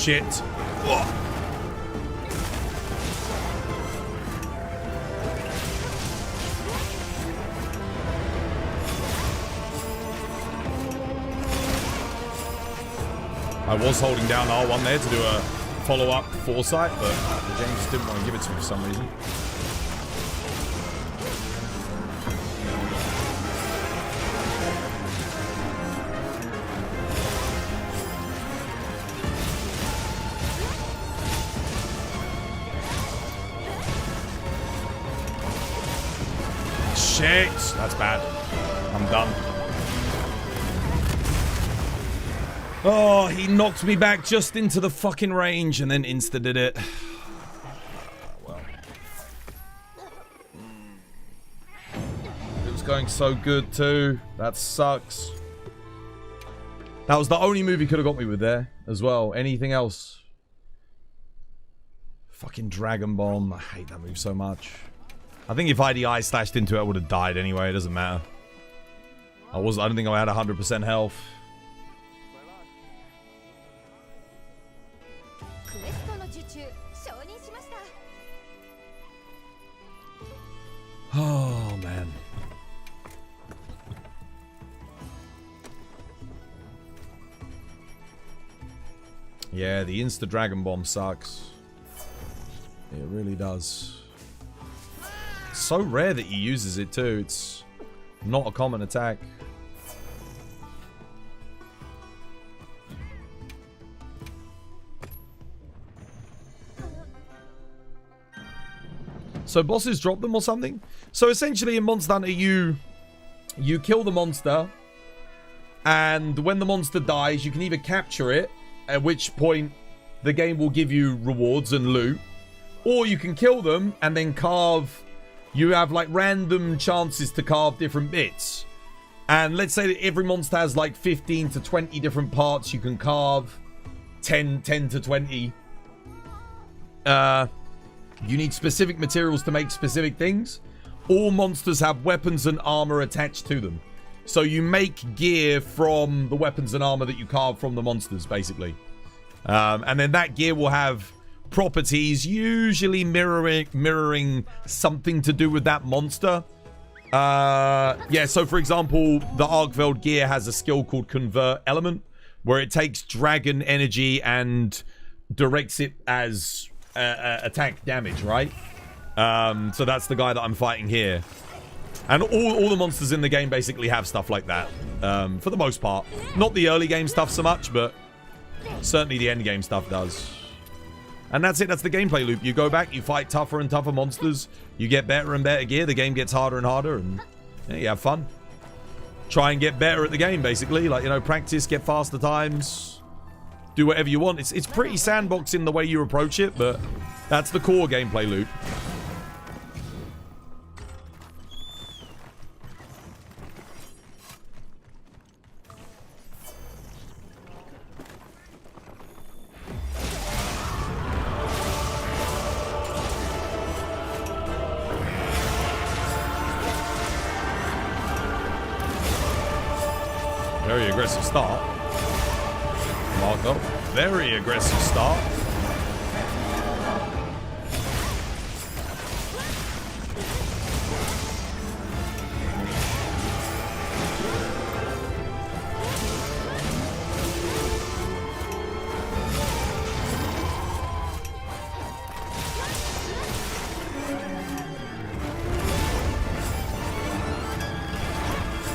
shit. Oh. I was holding down R1 there to do a follow-up foresight, but the game just didn't want to give it to me for some reason. Shit! That's bad. I'm done. Oh, he knocked me back just into the fucking range and then insta-did it. Well. It was going so good too. That sucks. That was the only move he could have got me with there as well. Anything else? Fucking Dragon Bomb. I hate that move so much. I think if IDI slashed into it, I would have died anyway. It doesn't matter. I don't think I had 100% health. Oh, man. Yeah, the Insta Dragon Bomb sucks. It really does. It's so rare that he uses it too. It's not a common attack. So bosses drop them or something? So essentially in Monster Hunter you kill the monster, and when the monster dies you can either capture it, at which point the game will give you rewards and loot, or you can kill them and then carve. You have like random chances to carve different bits. And let's say that every monster has like 15 to 20 different parts you can carve. 10 to 20. You need specific materials to make specific things. All monsters have weapons and armor attached to them. So you make gear from the weapons and armor that you carve from the monsters, basically. And then that gear will have properties, usually mirroring something to do with that monster. Yeah, so for example, the Arkveld gear has a skill called Convert Element, where it takes dragon energy and directs it as attack damage, right? So that's the guy that I'm fighting here. And all the monsters in the game basically have stuff like that, for the most part. Not the early game stuff so much, but certainly the end game stuff does. And that's it. That's the gameplay loop. You go back, you fight tougher and tougher monsters, you get better and better gear, the game gets harder and harder, and yeah, you have fun. Try and get better at the game, basically. Like, you know, practice, get faster times, do whatever you want. It's pretty sandbox in the way you approach it, but that's the core gameplay loop. Very aggressive start. Mark up. Very aggressive start.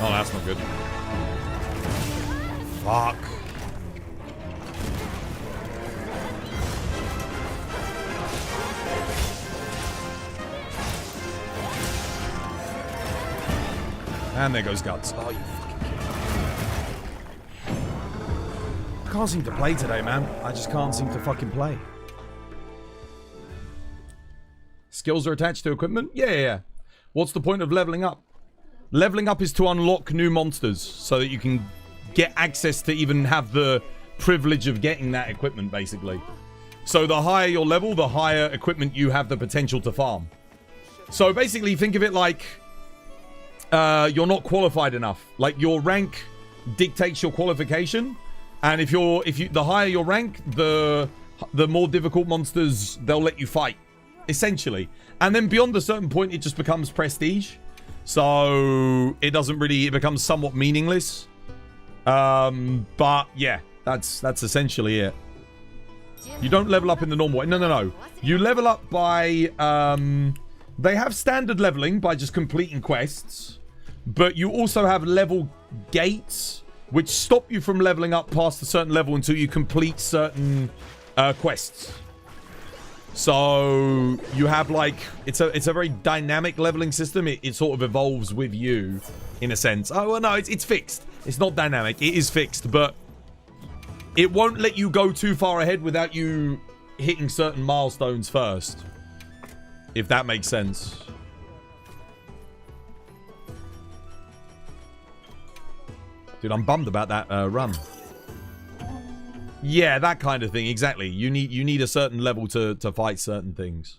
Oh, that's not good. Fuck. And there goes Guts. Oh, you fucking kid. I can't seem to play today, man. I just can't seem to fucking play. Skills are attached to equipment? Yeah. What's the point of leveling up? Leveling up is to unlock new monsters so that you can get access to even have the privilege of getting that equipment, basically. So the higher your level, the higher equipment you have the potential to farm. So basically, think of it like you're not qualified enough. Like, your rank dictates your qualification. And the higher your rank, the more difficult monsters they'll let you fight, essentially. And then beyond a certain point, it just becomes prestige. So it becomes somewhat meaningless. But yeah, that's essentially it. You don't level up in the normal way. No. You level up by, they have standard leveling by just completing quests. But you also have level gates, which stop you from leveling up past a certain level until you complete certain quests. So you have like, it's a very dynamic leveling system. It sort of evolves with you in a sense. Oh, well, no, it's fixed. It's not dynamic. It is fixed, but it won't let you go too far ahead without you hitting certain milestones first. If that makes sense. Dude, I'm bummed about that run. Yeah, that kind of thing. Exactly. You need a certain level to fight certain things.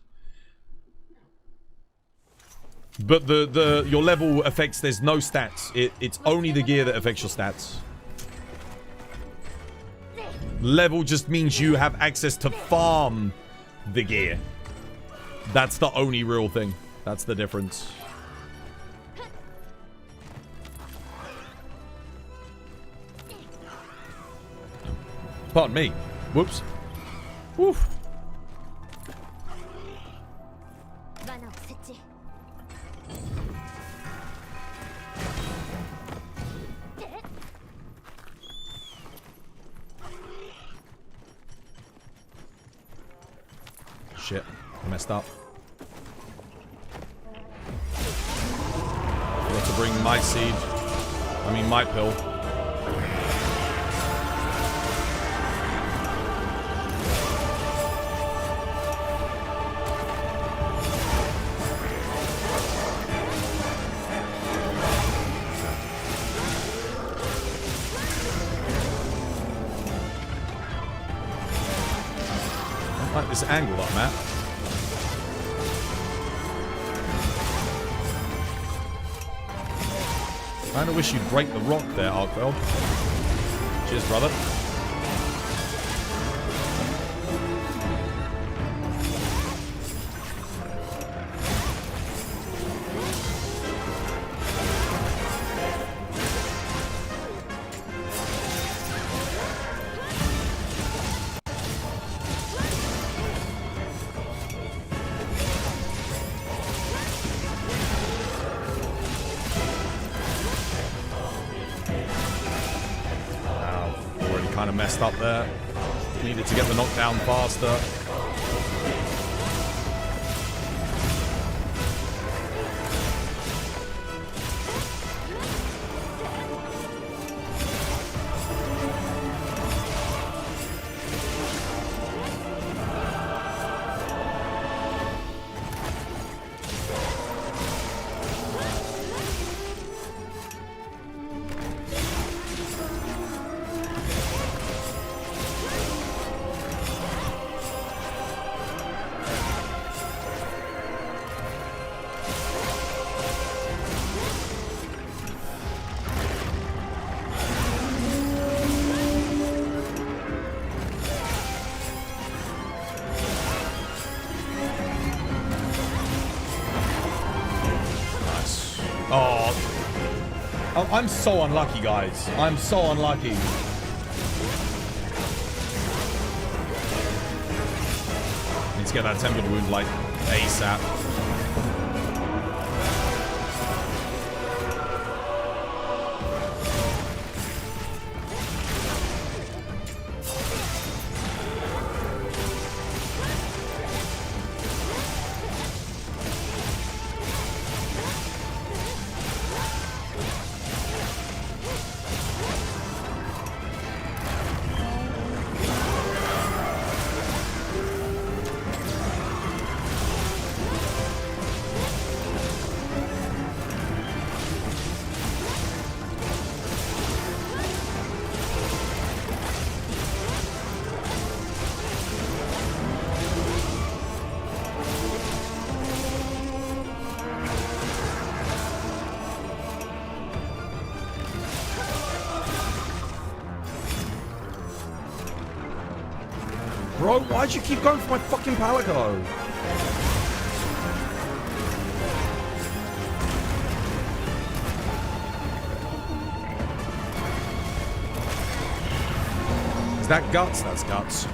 But your level affects, there's no stats. It's only the gear that affects your stats. Level just means you have access to farm the gear. That's the only real thing. That's the difference. Pardon me. Whoops. Woof. Shit. I messed up. Forgot to bring my seed. I mean my pill. This angle that I'm at. I kinda wish you'd break the rock there, Arkveld. Cheers, brother. Messed up there. Needed to get the knockdown faster. I'm so unlucky, guys. I'm so unlucky. Need to get that tempered wound like ASAP. Palico? Why'd you keep going for my fucking Palico? Is that guts? That's guts.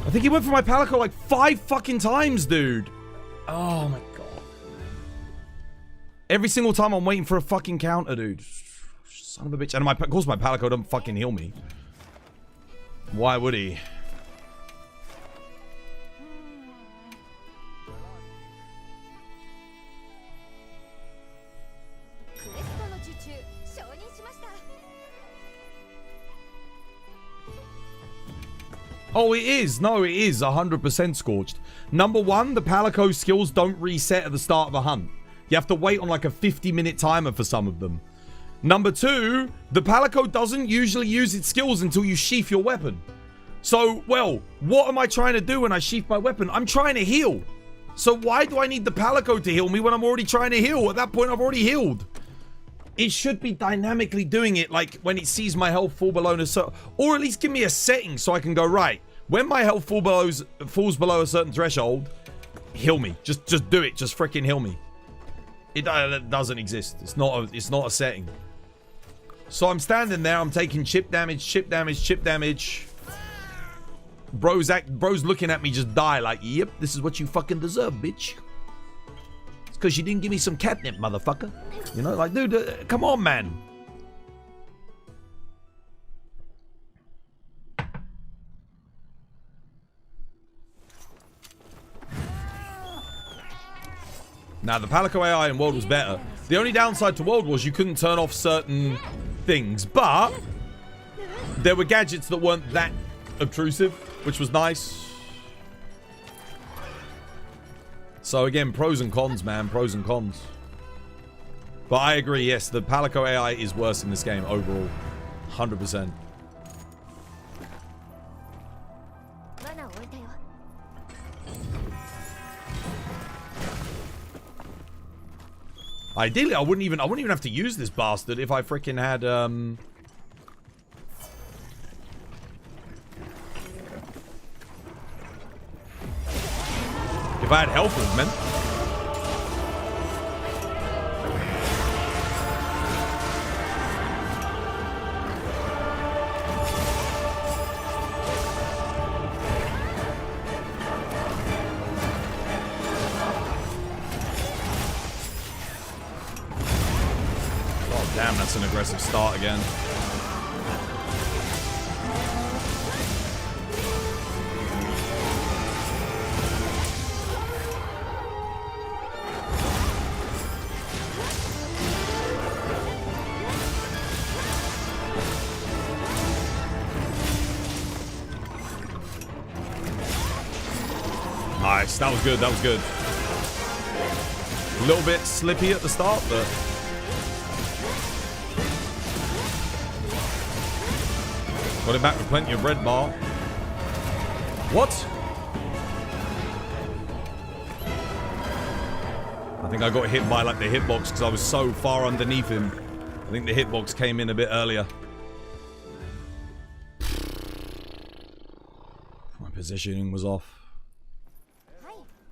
I think he went for my Palico like 5 fucking times, dude. Oh my god. Every single time I'm waiting for a fucking counter, dude. Son of a bitch. And of course my Palico doesn't fucking heal me. Why would he? Oh, it is. No, it is 100% scorched. Number one, the Palico skills don't reset at the start of a hunt. You have to wait on like a 50-minute timer for some of them. Number two, the Palico doesn't usually use its skills until you sheath your weapon. So, well, what am I trying to do when I sheath my weapon? I'm trying to heal. So why do I need the Palico to heal me when I'm already trying to heal? At that point, I've already healed. It should be dynamically doing it, like when it sees my health fall below a certain, or at least give me a setting so I can go, right, when my health falls below a certain threshold, heal me. Just do it. Just freaking heal me. It doesn't exist. It's not a setting. So I'm standing there. I'm taking chip damage, chip damage, chip damage. Bro's looking at me just die like, yep, this is what you fucking deserve, bitch. It's because you didn't give me some catnip, motherfucker. You know, like, dude, come on, man. Now, the Palico AI in World was better. The only downside to World was you couldn't turn off certain things, but there were gadgets that weren't that obtrusive, which was nice. So again, pros and cons, man. Pros and cons. But I agree, yes, the Palico AI is worse in this game overall. 100%. Ideally, I wouldn't even have to use this bastard if I freaking had if I had health movement. Damn, that's an aggressive start again. Nice, that was good, that was good. A little bit slippy at the start, but... got it back with plenty of red bar. What? I think I got hit by like the hitbox because I was so far underneath him. I think the hitbox came in a bit earlier. My positioning was off.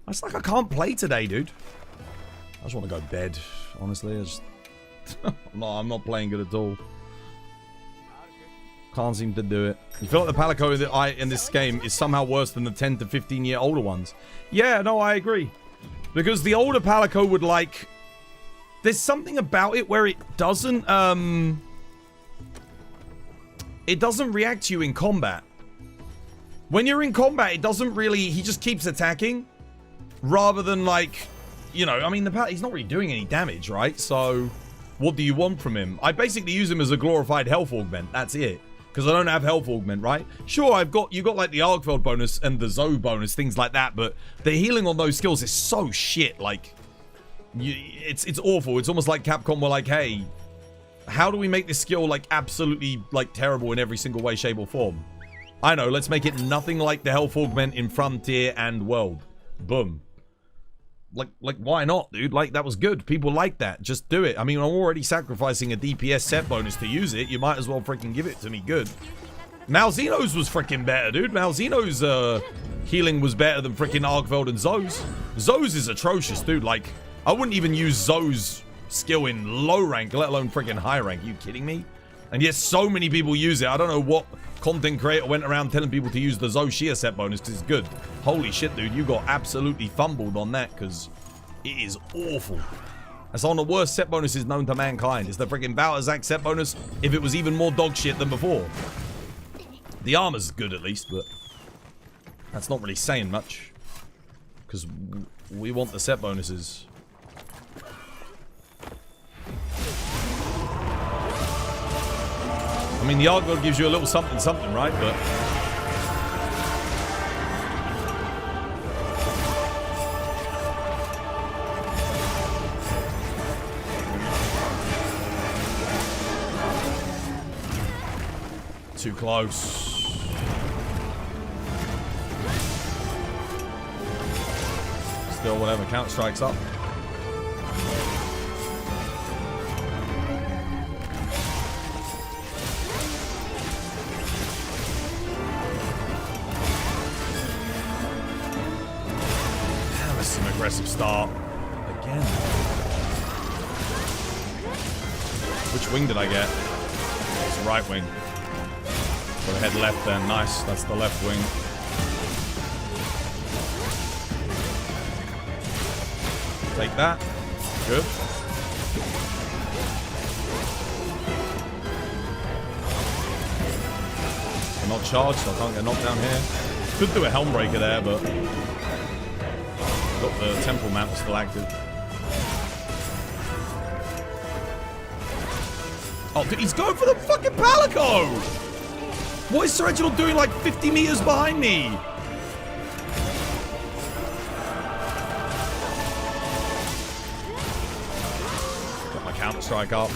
It's like I can't play today, dude. I just want to go bed, honestly. I just... I'm not playing good at all. Can't seem to do it. You feel like the Palico in this game is somehow worse than the 10 to 15 year older ones. Yeah, no, I agree. Because the older Palico would like... there's something about it where it doesn't react to you in combat. When you're in combat, it doesn't really... he just keeps attacking. Rather than like... you know, I mean, he's not really doing any damage, right? So, what do you want from him? I basically use him as a glorified health augment. That's it. Because I don't have health augment, right? Sure, you got like the Arkveld bonus and the Zoe bonus, things like that, but the healing on those skills is so shit. Like, it's awful. It's almost like Capcom were like, hey, how do we make this skill like absolutely like terrible in every single way, shape, or form? I know, let's make it nothing like the health augment in Frontier and World. Boom. Like, why not, dude? Like, that was good. People like that. Just do it. I mean, I'm already sacrificing a DPS set bonus to use it. You might as well freaking give it to me good. Malzeno's was freaking better, dude. Malzeno's healing was better than freaking Arkveld and Zoe's. Zoe's is atrocious, dude. Like, I wouldn't even use Zoe's skill in low rank, let alone freaking high rank. Are you kidding me? And yet so many people use it. I don't know what content creator went around telling people to use the Zoe Sheer set bonus because it's good. Holy shit, dude. You got absolutely fumbled on that because it is awful. That's one of the worst set bonuses known to mankind. It's the freaking Baltazak set bonus if it was even more dog shit than before. The armor's good at least, but that's not really saying much because we want the set bonuses. I mean, the Arkveld gives you a little something, something, right? But too close. Still, whatever. Counter strikes up. Aggressive start. Again. Which wing did I get? It's right wing. Got to head left then. Nice. That's the left wing. Take that. Good. I'm not charged, so I can't get knocked down here. Could do a helm breaker there, but got the temple map still active. Oh, he's going for the fucking Palico! What is Sir Reginald doing like 50 meters behind me? Got my counter strike up.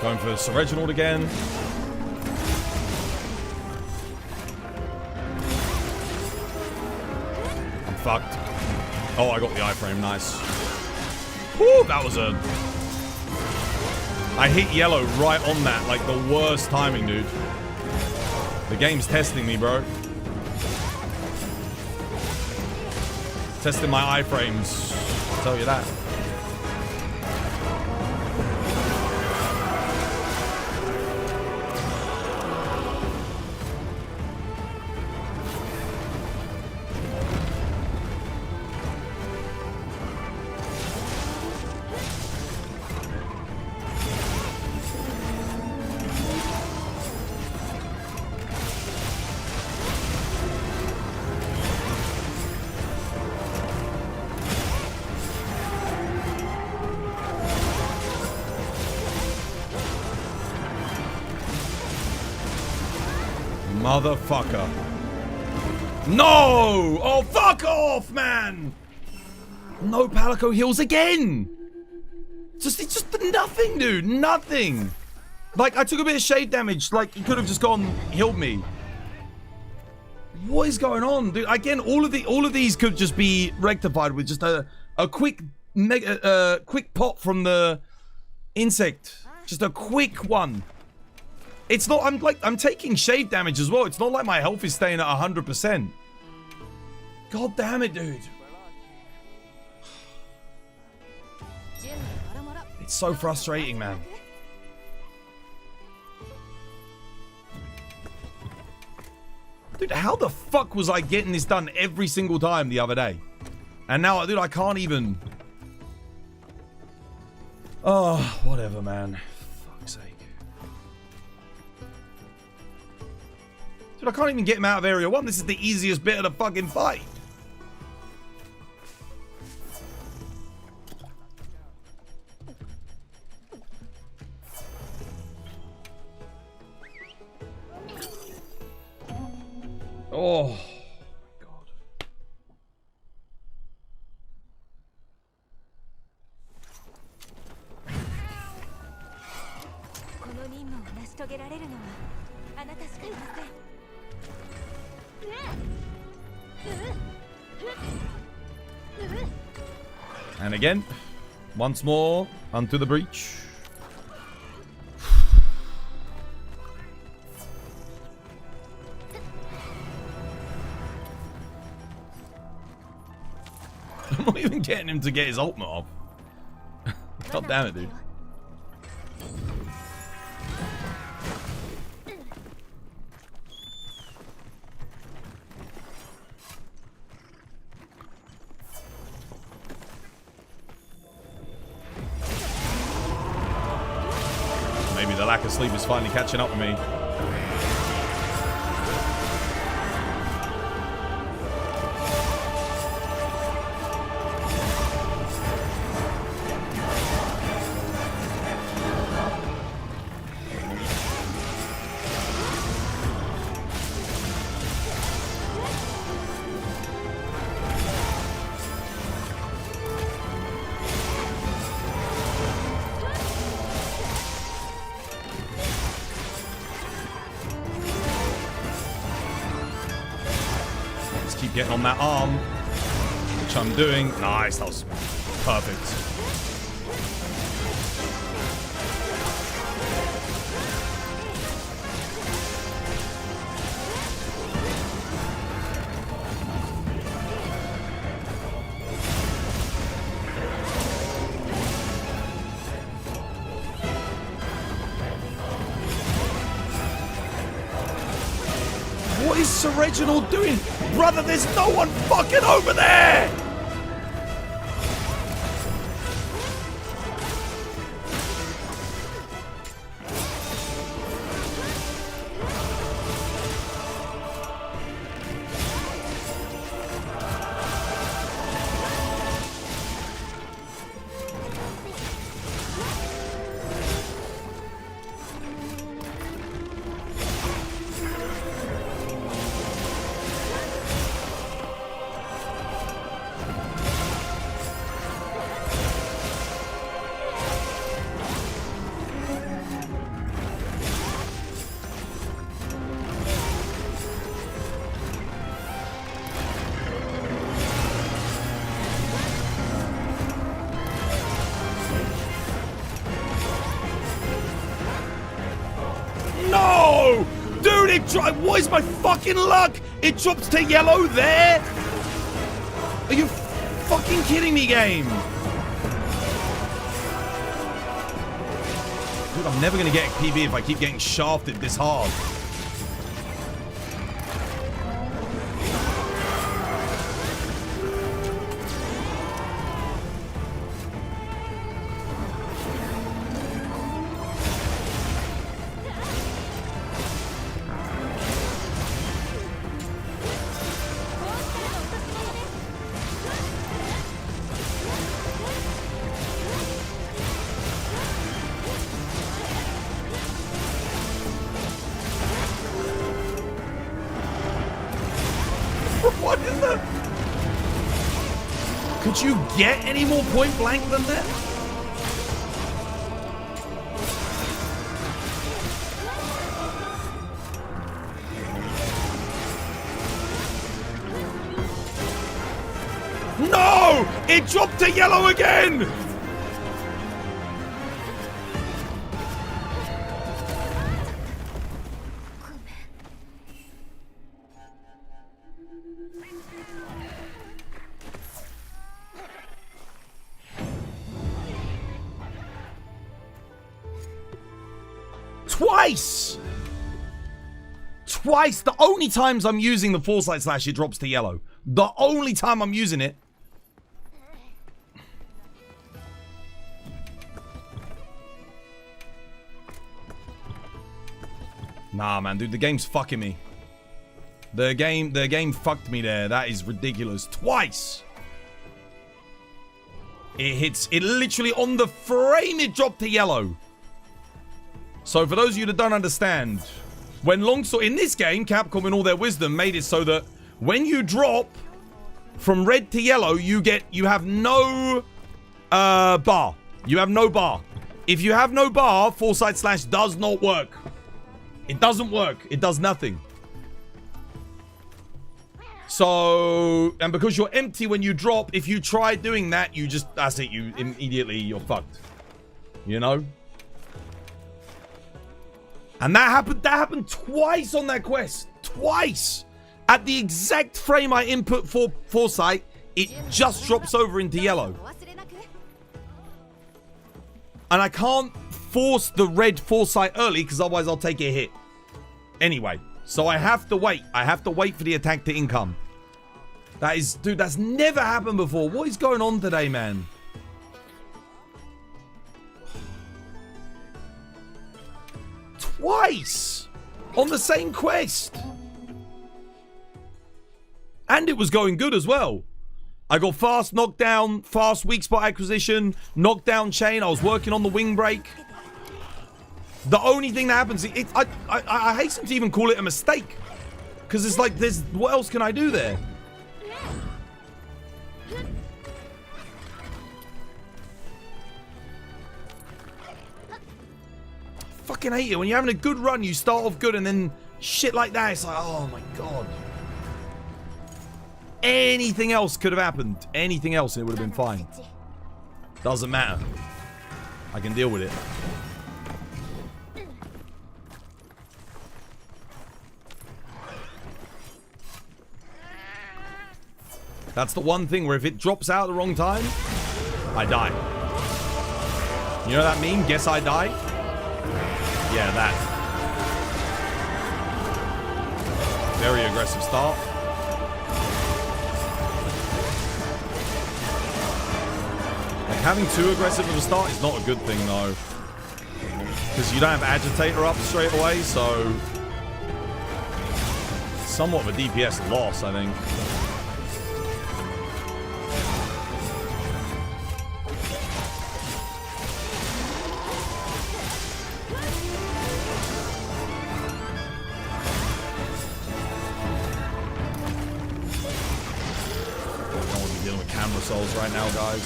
Going for Sir Reginald again. I'm fucked. Oh, I got the iframe. Nice. Woo, that was a... I hit yellow right on that. Like the worst timing, dude. The game's testing me, bro. Testing my iframes. I'll tell you that. Motherfucker. No! Oh, fuck off, man! No Palico heals again! It's just nothing, dude. Nothing. Like, I took a bit of shade damage. Like, he could have just gone, healed me. What is going on, dude? Again, all of these could just be rectified with just a quick quick pop from the insect. Just a quick one. It's not, I'm taking shade damage as well. It's not like my health is staying at 100%. God damn it, dude. It's so frustrating, man. Dude, how the fuck was I getting this done every single time the other day? And now, dude, I can't even... Oh, whatever, man. Fuck's sake. Dude, I can't even get him out of Area 1. This is the easiest bit of the fucking fight. Oh, God. And again, once more, unto the breach. I'm not even getting him to get his ultimate off. God damn it, dude. Maybe the lack of sleep is finally catching up with me. Getting on that arm, which I'm doing. Nice, that was perfect. What is Sir Reginald doing? Brother, there's no one fucking over there! What is my fucking luck? It drops to yellow there? Are you fucking kidding me, game? Dude, I'm never gonna get a PB if I keep getting shafted this hard. What is that? Could you get any more point blank than that? No! It dropped to yellow again! Twice! Twice! The only times I'm using the foresight slash, it drops to yellow. The only time I'm using it. Nah, man, dude, the game's fucking me. The game fucked me there. That is ridiculous. Twice! It hits, it literally on the frame, it dropped to yellow. So for those of you that don't understand, when longsword in this game, Capcom in all their wisdom made it so that when you drop from red to yellow, you have no bar. You have no bar. If you have no bar, foresight slash does not work. It doesn't work. It does nothing. So, and because you're empty when you drop, if you try doing that, you just, that's it, you immediately, you're fucked. You know? And that happened twice on that quest. Twice. At the exact frame I input for foresight, it just drops over into yellow. And I can't force the red foresight early because otherwise I'll take a hit. Anyway, so I have to wait. I have to wait for the attack to income. That is, dude, that's never happened before. What is going on today, man? Twice on the same quest. And it was going good as well. I got fast knockdown, fast weak spot acquisition, knockdown chain. I was working on the wing break. The only thing that happens, I hasten to even call it a mistake. Because it's like, what else can I do there? Fucking hate it. When you're having a good run, you start off good and then shit like that. It's like, oh my God. Anything else could have happened. Anything else and it would have been fine. Doesn't matter. I can deal with it. That's the one thing where if it drops out at the wrong time, I die. You know what that mean? Guess I die? Yeah, that. Very aggressive start. Like, having too aggressive of a start is not a good thing, though. Because you don't have agitator up straight away, so... somewhat of a DPS loss, I think. Souls right now, guys.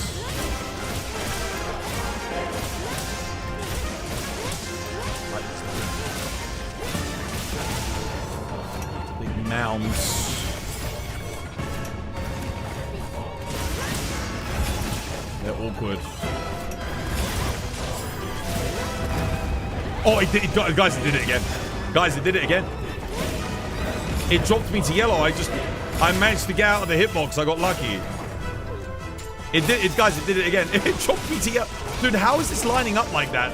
Big mounds. They're awkward. Oh, it did, guys, it did it again. Guys, it did it again. It dropped me to yellow. I managed to get out of the hitbox. I got lucky. It did, guys, it did it again. It dropped me to yellow. Dude, how is this lining up like that?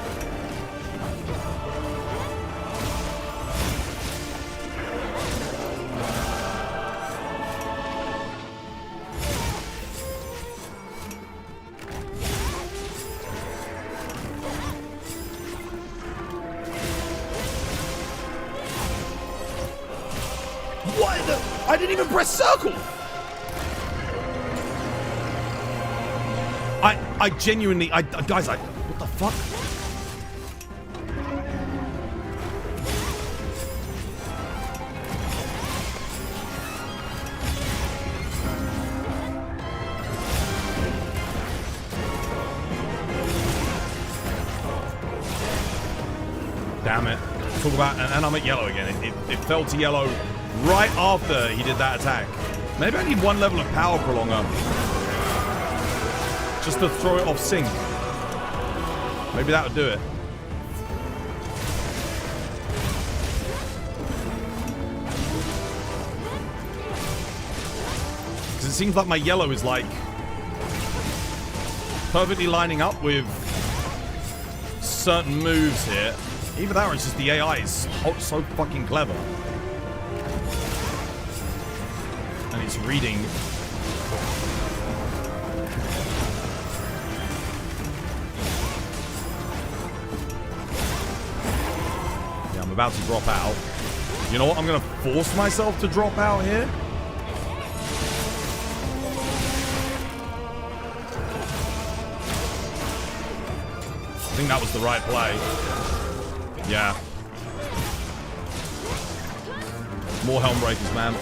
What the? I didn't even press circle. I genuinely, guys, what the fuck? Damn it. Talk about, and I'm at yellow again. It fell to yellow right after he did that attack. Maybe I need one level of power prolonger. Just to throw it off sync. Maybe that would do it. Because it seems like my yellow is like perfectly lining up with certain moves here. Either that or it's just the AI is so fucking clever. And it's reading. About to drop out. You know what? I'm gonna force myself to drop out here. I think that was the right play. Yeah. More helm breakers, man.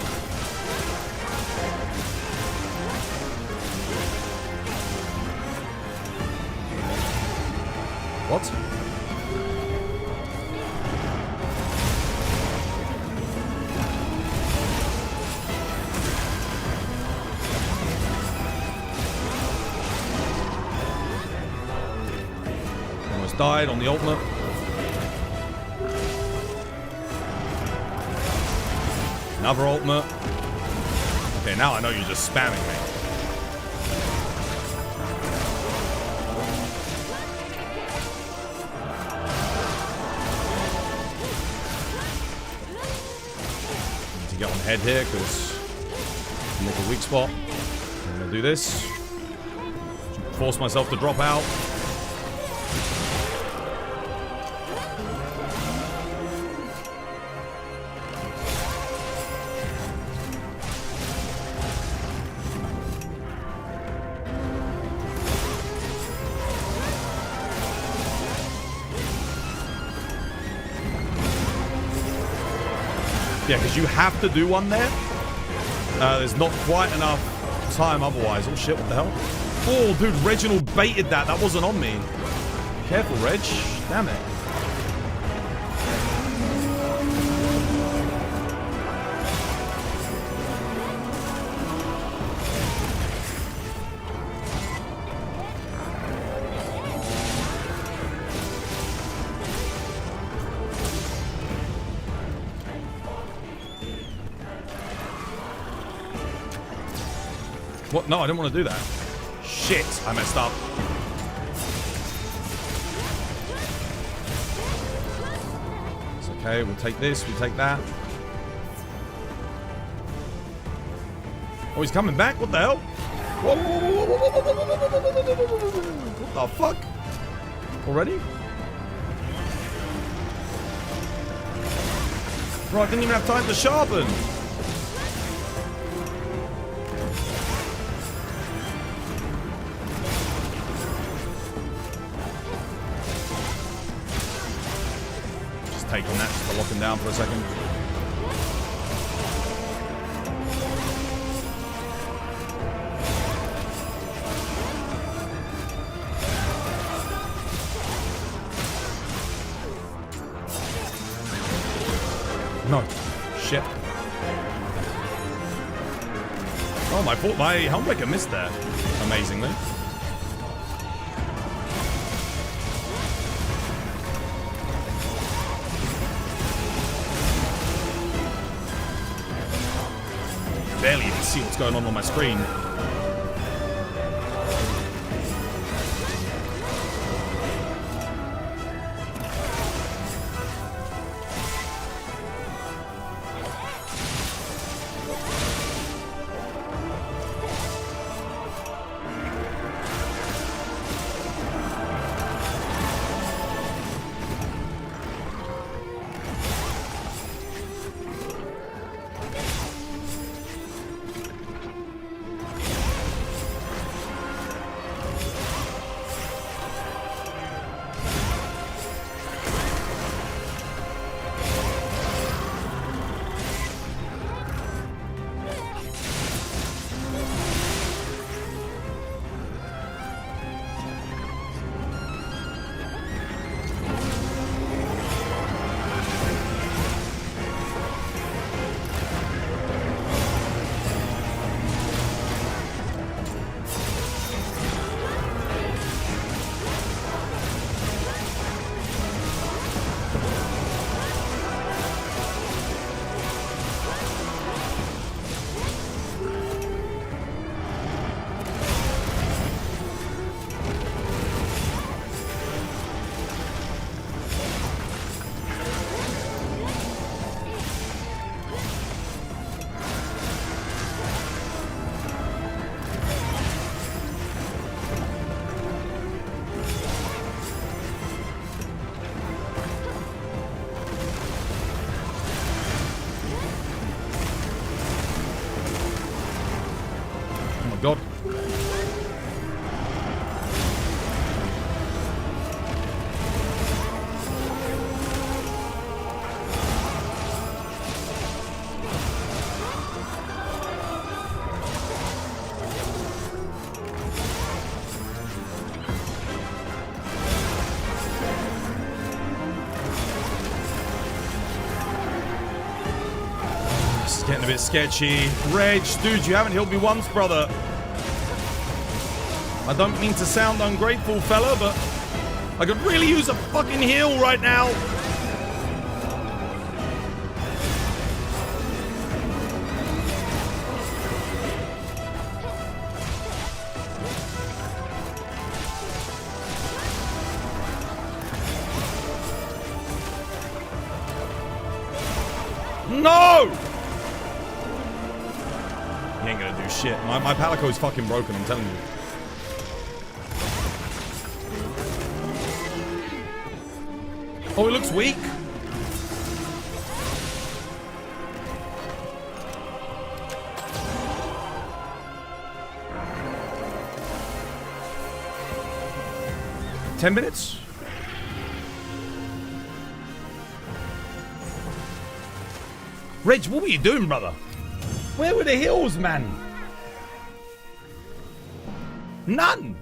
What? died on the ultimate. Another ultimate. Okay, now I know you're just spamming me. Need to get on head here because make a weak spot. I'm gonna do this. Force myself to drop out. Yeah, because you have to do one there. There's not quite enough time otherwise. Oh shit, what the hell? Oh, dude, Reginald baited that. That wasn't on me. Careful, Reg. Damn it. What? No, I didn't want to do that. Shit, I messed up. It's okay, we'll take this, we'll take that. Oh, he's coming back? What the hell? Whoa, whoa, whoa, whoa, whoa, whoa, whoa, whoa, whoa, whoa. What the fuck? Already? Bro, I didn't even have time to sharpen. Take on that just to lock him down for a second. No. Shit. Oh, my Helmbreaker missed there. Amazingly. Barely even see what's going on my screen. God. This is getting a bit sketchy. Reg, dude, you haven't healed me once, brother. I don't mean to sound ungrateful, fella, but I could really use a fucking heal right now. No! He ain't gonna do shit. My Palico is fucking broken, I'm telling you. Oh, it looks weak. Ten minutes? Reg, what were you doing, brother? Where were the hills, man? None.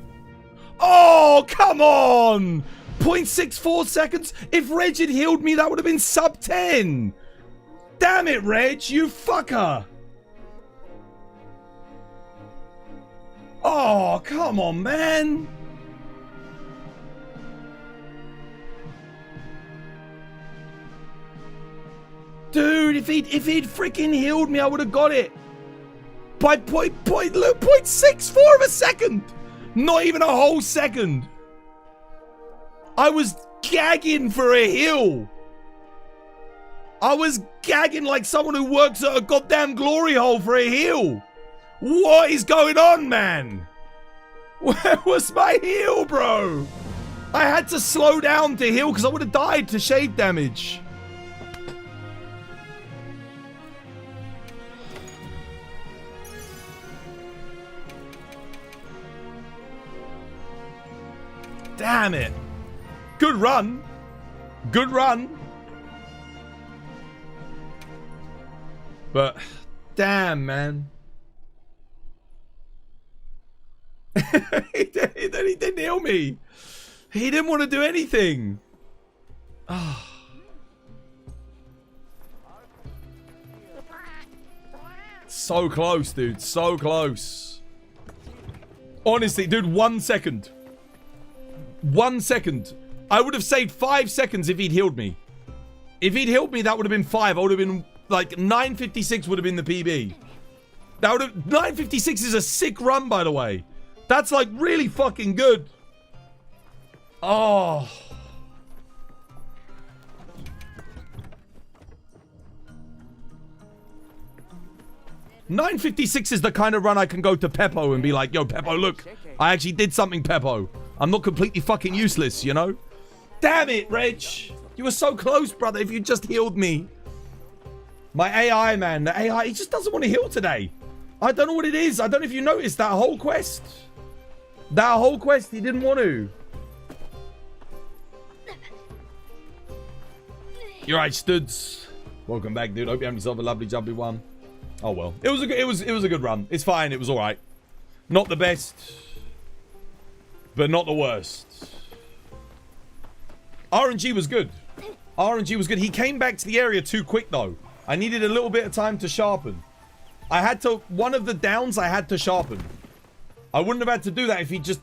Oh, come on. 0.64 seconds. If Reg had healed me, that would have been sub 10. Damn it, Reg, you fucker. Oh, come on, man. Dude, if he'd freaking healed me, I would have got it. By 0.64 of a second. Not even a whole second. I was gagging for a heal. I was gagging like someone who works at a goddamn glory hole for a heal. What is going on, man? Where was my heal, bro? I had to slow down to heal because I would have died to shade damage. Damn it. Good run. Good run. But, damn, man. He didn't heal me. He didn't want to do anything. Oh. So close, dude. So close. Honestly, dude, 1 second. 1 second. I would have saved 5 seconds if he'd healed me. If he'd healed me, that would have been 5. I would have been like 9:56 would have been the PB. That would have 9:56 is a sick run, by the way. That's like really fucking good. Oh. $9.56 is the kind of run I can go to Peppo and be like, yo, Peppo, look, I actually did something, Peppo. I'm not completely fucking useless, you know? Damn it, Reg. You were so close, brother, if you just healed me. My AI, man, the AI, he just doesn't want to heal today. I don't know what it is. I don't know if you noticed that whole quest. That whole quest, he didn't want to. You're right, Studs. Welcome back, dude. Hope you have yourself a lovely, jumpy one. Oh well, it was a good run. It's fine. It was all right. Not the best, but not the worst. RNG was good. RNG was good. He came back to the area too quick though. I needed a little bit of time to sharpen. I had to. One of the downs I had to sharpen. I wouldn't have had to do that if he just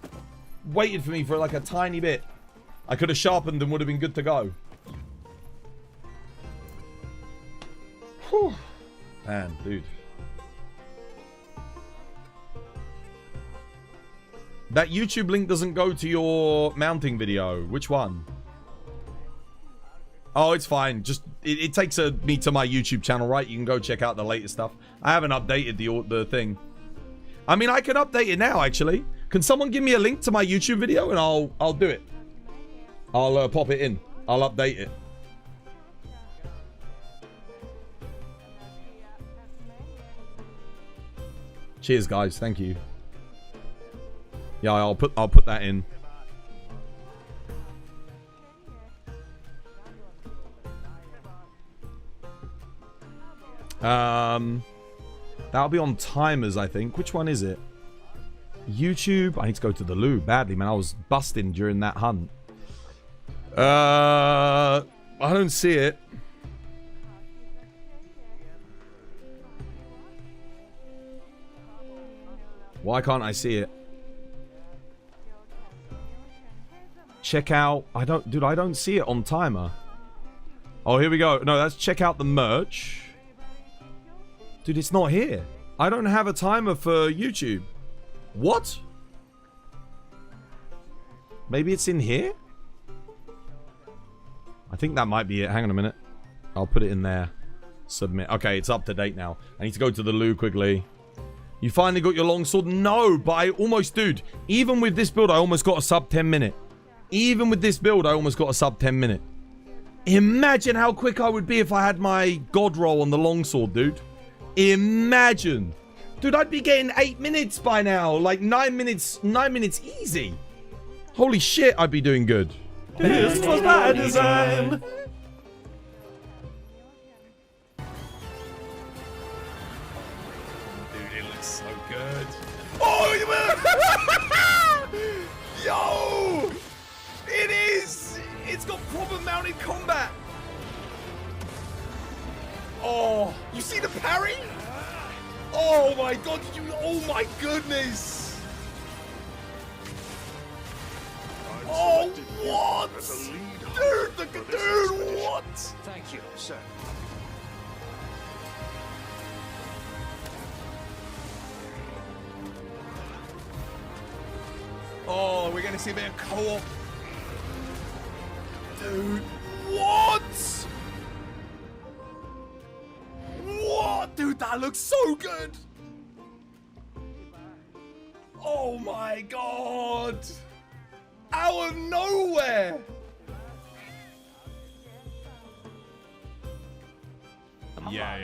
waited for me for like a tiny bit. I could have sharpened and would have been good to go. Whew. Man, dude. That YouTube link doesn't go to your mounting video. Which one? Oh, it's fine. Just, it takes me to my YouTube channel, right? You can go check out the latest stuff. I haven't updated the thing. I mean, I can update it now, actually. Can someone give me a link to my YouTube video and I'll do it. I'll pop it in. I'll update it. Cheers, guys. Thank you. Yeah, I'll put that in. That'll be on timers, I think. Which one is it? YouTube. I need to go to the loo badly, man. I was busting during that hunt. I don't see it. Why can't I see it? check out... I don't see it on timer. Oh, here we go. No, that's check out the merch. Dude, it's not here. I don't have a timer for YouTube. What? Maybe it's in here? I think that might be it. Hang on a minute. I'll put it in there. Submit. Okay, it's up to date now. I need to go to the loo quickly. You finally got your longsword? No, but I almost, dude. Even with this build, I almost got a sub 10 minute. Even with this build, I almost got a sub 10 minute. Imagine how quick I would be if I had my god roll on the longsword, dude. Imagine. Dude, I'd be getting 8 minutes by now. Like 9 minutes easy. Holy shit, I'd be doing good. This was my design. So good. Oh, yo! It is! It's got proper mounted combat. Oh, you see the parry? Oh my god, oh my goodness! Oh, what? Dude, what? Thank you, sir. Oh, we're gonna see a bit of co-op. Dude, what? What? Dude, that looks so good. Oh my god. Out of nowhere. Yeah.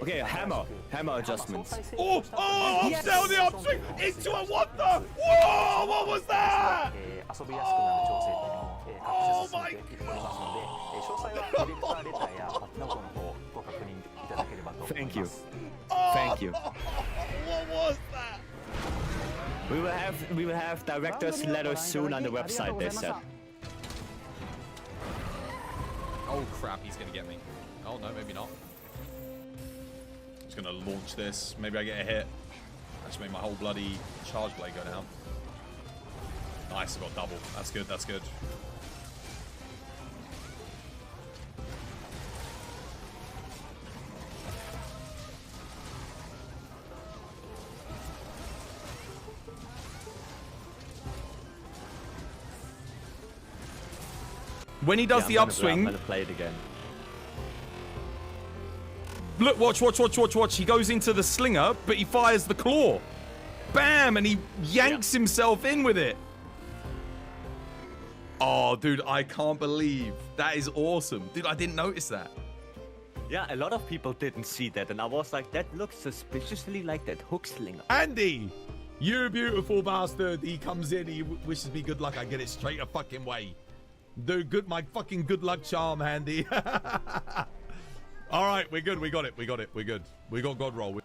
Okay, hammer adjustments. Oh, upside down the upswing into a what the? Whoa, what was that? Oh my god. Thank you. Oh, Thank you. What was that? We will have director's letters soon on the website, they said. Oh crap, he's gonna get me. Oh no, maybe not. Just gonna launch this. Maybe I get a hit. I just made my whole bloody charge blade go down. Nice, I got double. That's good, that's good. When he does the upswing... I'm gonna play it again. Look, watch. He goes into the slinger, but he fires the claw. Bam! And he yanks himself in with it. Oh, dude, I can't believe. That is awesome. Dude, I didn't notice that. Yeah, a lot of people didn't see that, and I was like, that looks suspiciously like that hook slinger. Andy! You're a beautiful bastard. He comes in, he wishes me good luck. I get it straight a fucking way. Dude, good, my fucking good luck charm, Andy. All right, we're good. We got it. We're good. We got God roll.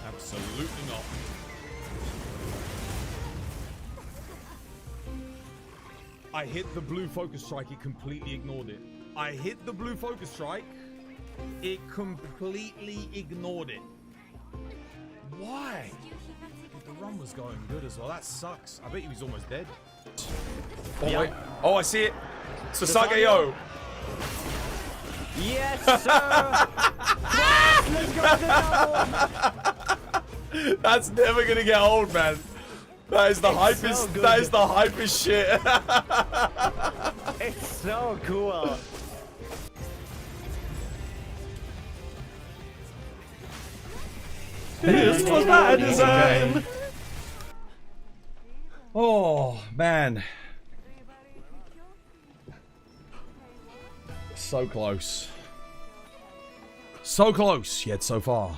Absolutely not. I hit the blue focus strike, it completely ignored it. I hit the blue focus strike, it completely ignored it. Why? The run was going good as well. That sucks. I bet he was almost dead. Oh, yeah. Wait. Oh, I see it. Sasage-yo. Yes, sir! That's never gonna get old, man. That is the hypest. So that is the hypest shit. It's so cool. This was my design. Oh man, so close. So close, yet so far.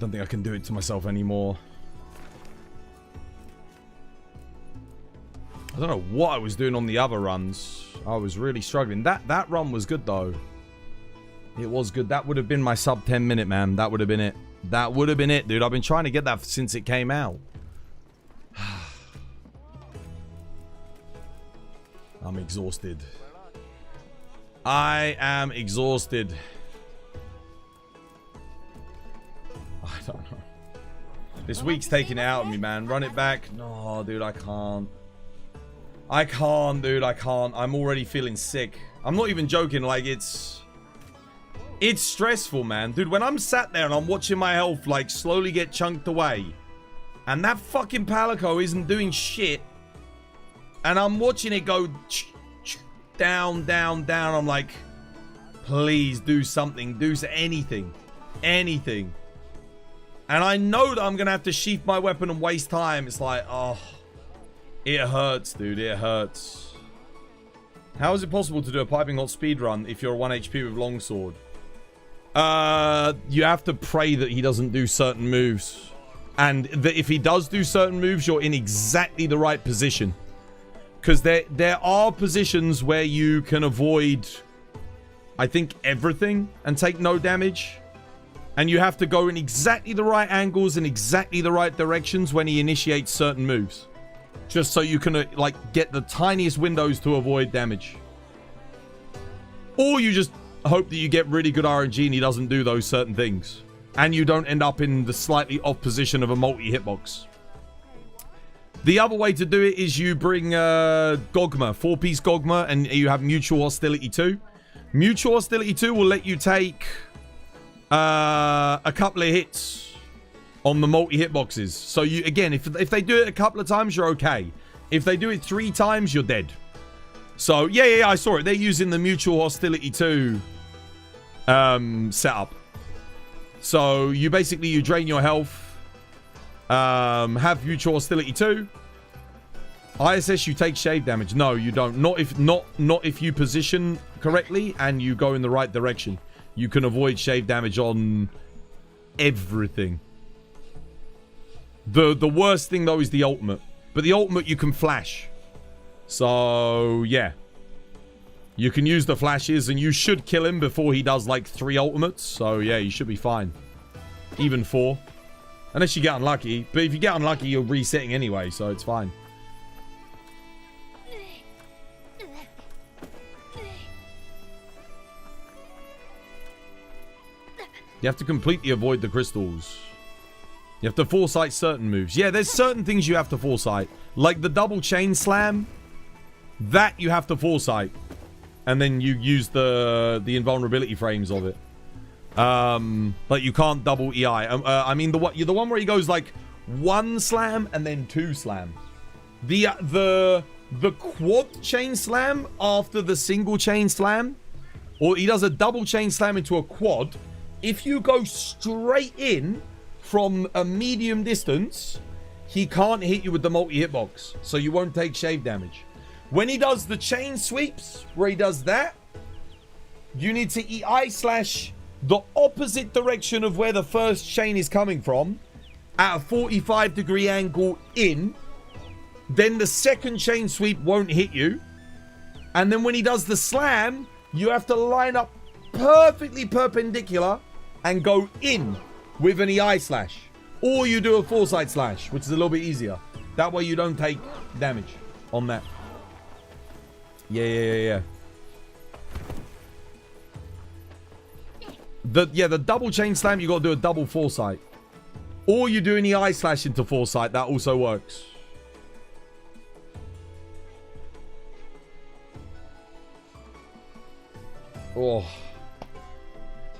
don't think I can do it to myself anymore. I don't know what I was doing on the other runs. I was really struggling. That run was good, though. It was good. That would have been my sub 10 minute, man. That would have been it. That would have been it, dude. I've been trying to get that since it came out. I'm exhausted. I am exhausted. I don't know. This week's taking it out of me, man. Run it back. No, dude, I can't. I can't, dude. I can't. I'm already feeling sick. I'm not even joking. Like, it's stressful, man. Dude, when I'm sat there and I'm watching my health, like, slowly get chunked away, and that fucking Palico isn't doing shit, and I'm watching it go down, down, down, I'm like, please do something. Do anything. Anything. And I know that I'm going to have to sheath my weapon and waste time. It's like, oh, it hurts, dude. It hurts. How is it possible to do a piping hot speed run if you're 1 HP with longsword? You have to pray that he doesn't do certain moves. And that if he does do certain moves, you're in exactly the right position. Because there are positions where you can avoid, I think, everything and take no damage. And you have to go in exactly the right angles and exactly the right directions when he initiates certain moves. Just so you can, like, get the tiniest windows to avoid damage. Or you just hope that you get really good RNG and he doesn't do those certain things. And you don't end up in the slightly off position of a multi-hitbox. The other way to do it is you bring Dogma, 4-piece Dogma, and you have Mutual Hostility 2. Mutual Hostility 2 will let you take a couple of hits on the multi-hitboxes. So, you again, if they do it a couple of times, you're okay. If they do it 3 times, you're dead. So, yeah, I saw it. They're using the Mutual Hostility 2 setup. So, you drain your health. Have Mutual Hostility 2. ISS, you take shave damage. No, you don't. Not if you position correctly and you go in the right direction. You can avoid shave damage on everything. The worst thing though is the ultimate. But the ultimate you can flash. So yeah. You can use the flashes and you should kill him before he does like 3 ultimates. So yeah, you should be fine. Even 4. Unless you get unlucky. But if you get unlucky, you're resetting anyway, so it's fine. You have to completely avoid the crystals. You have to foresight certain moves. Yeah, there's certain things you have to foresight. Like the double chain slam. That you have to foresight. And then you use the invulnerability frames of it. Like you can't double EI. I mean the one where he goes like 1 slam and then 2 slams. The quad chain slam after the single chain slam, or he does a double chain slam into a quad. If you go straight in from a medium distance, he can't hit you with the multi-hitbox, so you won't take shave damage. When he does the chain sweeps, where he does that, you need to EI slash the opposite direction of where the first chain is coming from at a 45-degree angle in. Then the second chain sweep won't hit you. And then when he does the slam, you have to line up perfectly perpendicular and go in with an EI slash. Or you do a foresight slash, which is a little bit easier. That way you don't take damage on that. Yeah. The double chain slam, you got to do a double foresight. Or you do an EI slash into foresight. That also works. Oh.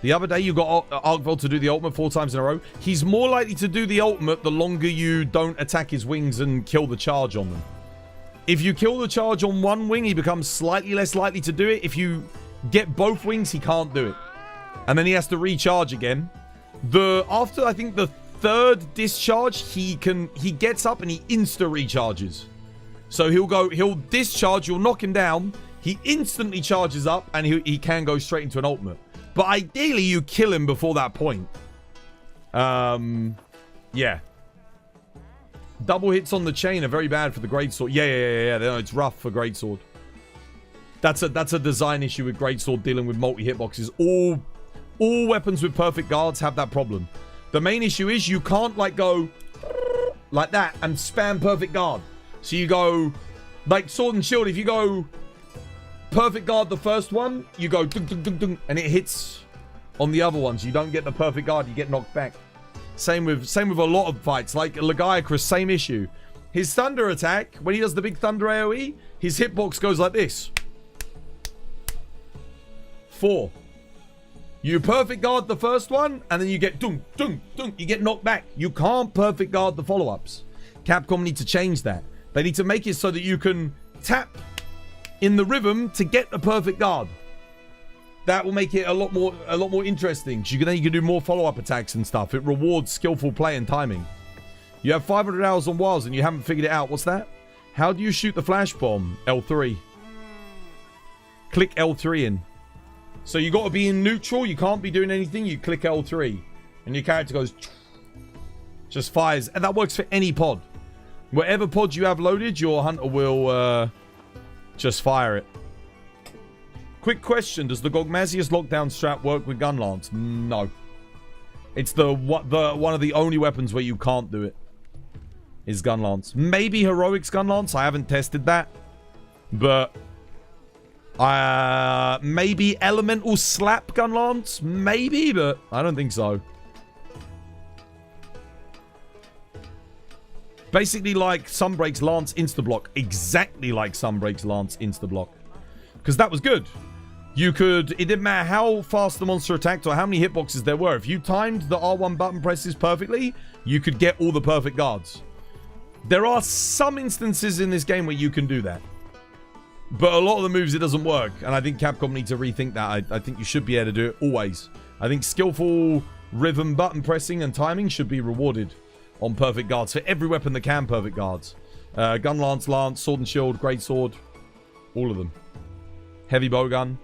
The other day, you got Arkveld to do the ultimate 4 times in a row. He's more likely to do the ultimate the longer you don't attack his wings and kill the charge on them. If you kill the charge on one wing, he becomes slightly less likely to do it. If you get both wings, he can't do it. And then he has to recharge again. After, I think, the 3rd discharge, he gets up and he insta-recharges. So he'll discharge, you'll knock him down. He instantly charges up and he can go straight into an ultimate. But ideally, you kill him before that point. Yeah. Double hits on the chain are very bad for the greatsword. Yeah. It's rough for greatsword. That's a design issue with greatsword dealing with multi-hitboxes. All weapons with perfect guards have that problem. The main issue is you can't like go like that and spam perfect guard. So you go like sword and shield. If you go perfect guard the first one, you go dunk, dunk, dunk, dunk, and it hits on the other ones. You don't get the perfect guard. You get knocked back. Same with a lot of fights. Like Legiacrus, same issue. His thunder attack, when he does the big thunder AoE, his hitbox goes like this. 4. You perfect guard the first one, and then you get dunk, dunk, dunk. You get knocked back. You can't perfect guard the follow-ups. Capcom need to change that. They need to make it so that you can tap in the rhythm to get a perfect guard. That will make it a lot more interesting. Then you can do more follow-up attacks and stuff. It rewards skillful play and timing. You have 500 hours on Wilds and you haven't figured it out. What's that? How do you shoot the flash bomb? L3. Click L3 in. So you got to be in neutral. You can't be doing anything. You click L3. And your character goes... just fires. And that works for any pod. Whatever pod you have loaded, your hunter will just fire it. Quick question. Does the Gogmazius lockdown strat work with gun lance? No. It's the one of the only weapons where you can't do it. Is gun lance. Maybe heroics gun lance. I haven't tested that. But... maybe elemental slap gun lance? Maybe, but I don't think so. Basically like Sunbreak's Lance insta-block. Exactly like Sunbreak's Lance insta-block. Because that was good. You could... it didn't matter how fast the monster attacked or how many hitboxes there were. If you timed the R1 button presses perfectly, you could get all the perfect guards. There are some instances in this game where you can do that. But a lot of the moves, it doesn't work. And I think Capcom need to rethink that. I think you should be able to do it always. I think skillful rhythm button pressing and timing should be rewarded on perfect guards. For every weapon that can perfect guards. Gun lance, lance, sword and shield, great sword. All of them. Heavy bowgun.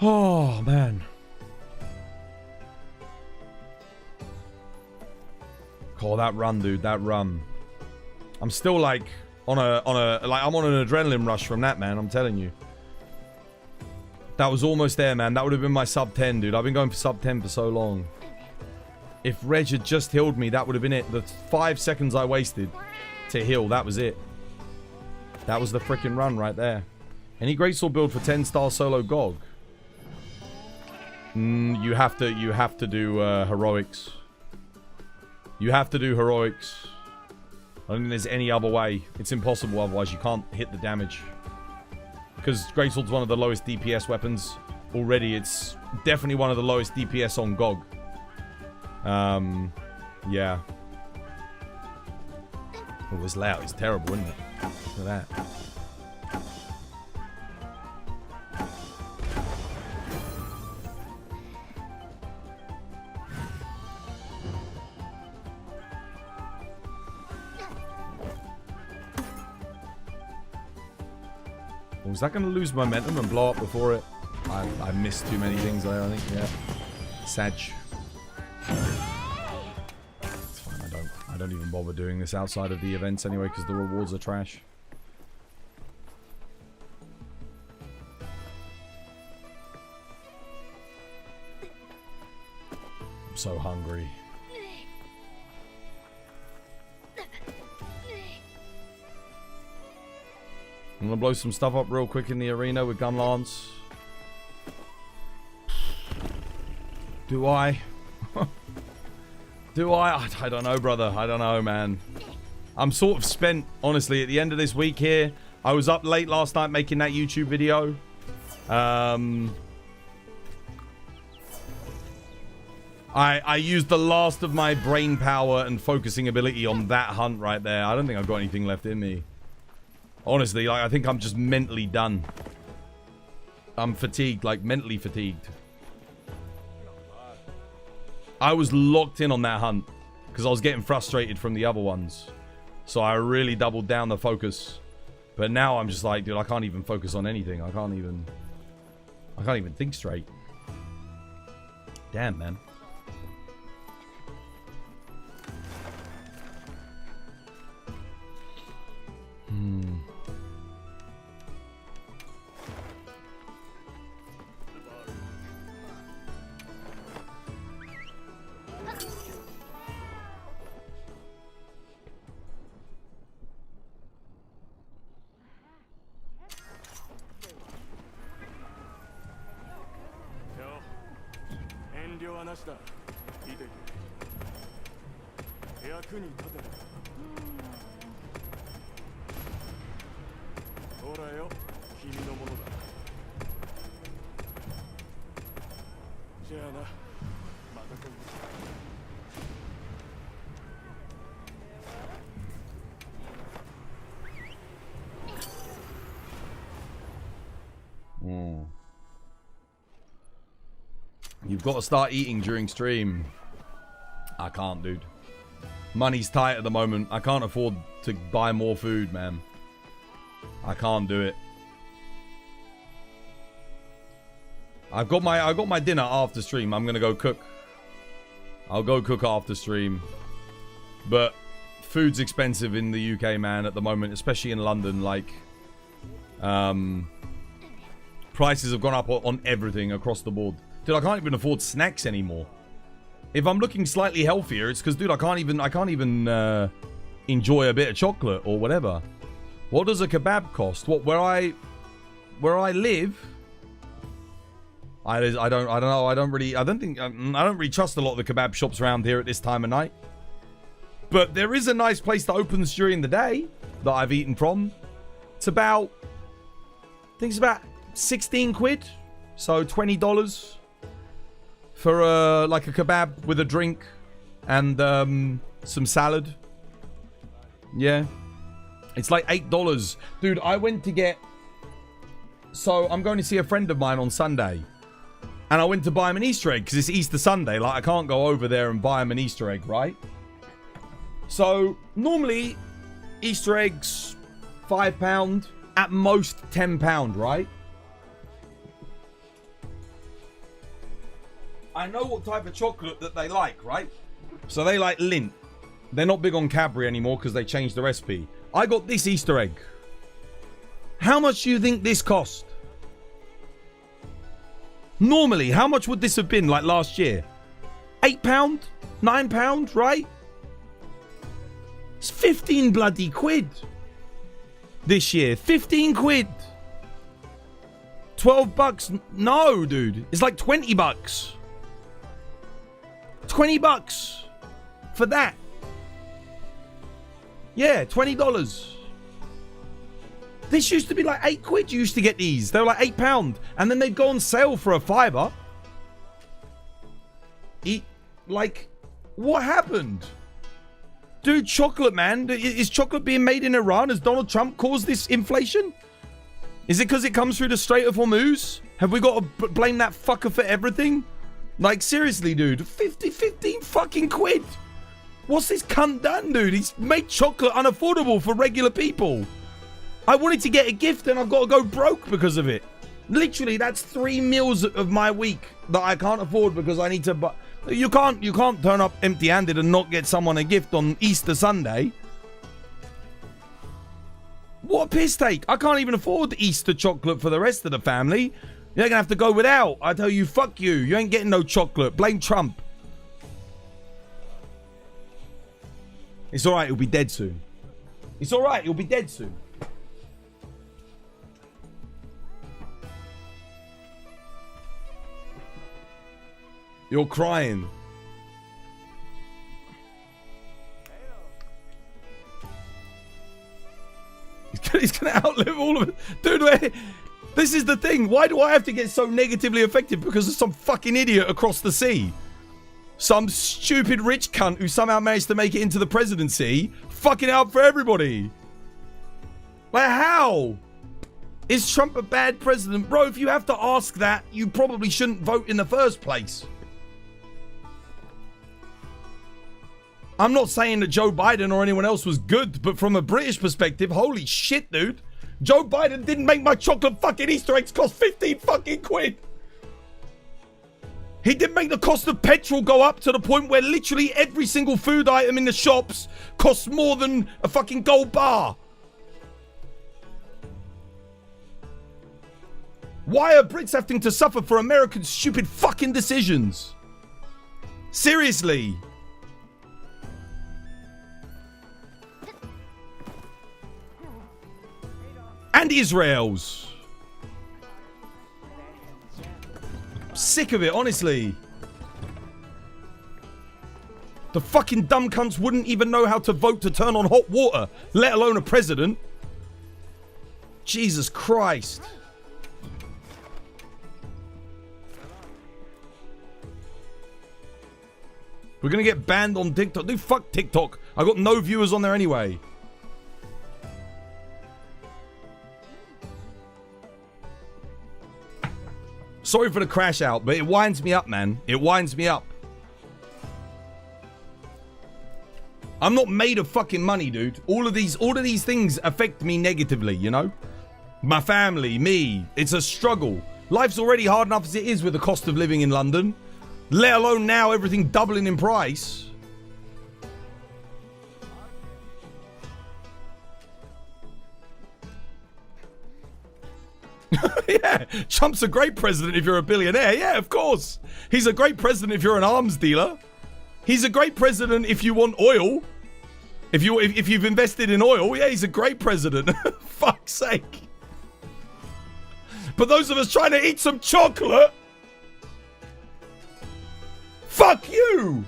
Oh, man. Oh, that run, dude. That run. I'm still like I'm on an adrenaline rush from that, man. I'm telling you. That was almost there, man. That would have been my sub 10, dude. I've been going for sub 10 for so long. If Reg had just healed me, that would have been it. The 5 seconds I wasted to heal, that was it. That was the freaking run right there. Any greatsword build for 10-star solo GOG? You have to do heroics. You have to do heroics. I don't think there's any other way. It's impossible otherwise. You can't hit the damage. Because greatsword's one of the lowest DPS weapons already. It's definitely one of the lowest DPS on GOG. Yeah. Oh, this layout is terrible, isn't it? Look at that. Was that going to lose momentum and blow up before it? I missed too many things there, I think. Yeah. Sag. It's fine. I don't even bother doing this outside of the events anyway because the rewards are trash. I'm so hungry. I'm gonna blow some stuff up real quick in the arena with gun lance. Do I? Do I? I don't know, brother. I don't know, man. I'm sort of spent, honestly, at the end of this week here. I was up late last night making that YouTube video. I used the last of my brain power and focusing ability on that hunt right there. I don't think I've got anything left in me. Honestly, like, I think I'm just mentally done. I'm fatigued, like, mentally fatigued. I was locked in on that hunt because I was getting frustrated from the other ones. So I really doubled down the focus. But now I'm just like, dude, I can't even focus on anything. I can't even... I can't even think straight. Damn, man. You've got to start eating during stream. I can't, dude. Money's tight at the moment. I can't afford to buy more food, man. I can't do it. I got my dinner after stream. I'm gonna go cook. I'll go cook after stream. But food's expensive in the UK, man, at the moment, especially in London. Like, prices have gone up on everything across the board. Dude, I can't even afford snacks anymore. If I'm looking slightly healthier, it's because, dude, I can't even enjoy a bit of chocolate or whatever. What does a kebab cost? What, where I live? I don't know. I don't really trust a lot of the kebab shops around here at this time of night. But there is a nice place that opens during the day that I've eaten from. It's about, I think it's about 16 quid. So $20 for like a kebab with a drink and some salad. Yeah. It's like $8. Dude, I went to get... So I'm going to see a friend of mine on Sunday. And I went to buy him an Easter egg because it's Easter Sunday. Like, I can't go over there and buy him an Easter egg, right? So normally, Easter eggs, £5. At most, £10, right? I know what type of chocolate that they like, right? So they like Lindt. They're not big on Cadbury anymore because they changed the recipe. I got this Easter egg. How much do you think this cost? Normally, how much would this have been like last year? £8? £9, right? It's 15 bloody quid. This year, 15 quid. 12 bucks. No, dude. It's like 20 bucks. 20 bucks for that. Yeah, $20. This used to be like 8 quid. You used to get these. They were like £8. And then they'd go on sale for a £5. Like, what happened? Dude, chocolate, man. Is chocolate being made in Iran? Has Donald Trump caused this inflation? Is it because it comes through the Strait of Hormuz? Have we got to blame that fucker for everything? Like, seriously, dude. 15 fucking quid. What's this cunt done, dude? He's made chocolate unaffordable for regular people. I wanted to get a gift and I've got to go broke because of it. Literally, that's 3 meals of my week that I can't afford because I need to buy. You can't turn up empty-handed and not get someone a gift on Easter Sunday. What a piss take. I can't even afford Easter chocolate for the rest of the family. You're going to have to go without. I tell you, fuck you. You ain't getting no chocolate. Blame Trump. It's alright, he'll be dead soon. It's alright, he'll be dead soon. You're crying. He's gonna outlive all of it. Dude, this is the thing. Why do I have to get so negatively affected because of some fucking idiot across the sea? Some stupid rich cunt who somehow managed to make it into the presidency, fucking out for everybody. Like, how? Is Trump a bad president? Bro, if you have to ask that, you probably shouldn't vote in the first place. I'm not saying that Joe Biden or anyone else was good, but from a British perspective, holy shit, dude. Joe Biden didn't make my chocolate fucking Easter eggs cost 15 fucking quid. He didn't make the cost of petrol go up to the point where literally every single food item in the shops costs more than a fucking gold bar. Why are Brits having to suffer for Americans' stupid fucking decisions? Seriously. And Israel's. Sick of it, honestly. The fucking dumb cunts wouldn't even know how to vote to turn on hot water, let alone a president. Jesus Christ. We're gonna get banned on TikTok. Dude, fuck TikTok. I got no viewers on there anyway. Sorry for the crash out, but it winds me up, man. It winds me up. I'm not made of fucking money, dude. All of these things affect me negatively, you know? My family, me. It's a struggle. Life's already hard enough as it is with the cost of living in London. Let alone now everything doubling in price. Yeah, Trump's a great president if you're a billionaire. Yeah, of course. He's a great president if you're an arms dealer. He's a great president if you want oil. If you've invested in oil, yeah, he's a great president. Fuck's sake. But those of us trying to eat some chocolate, fuck you.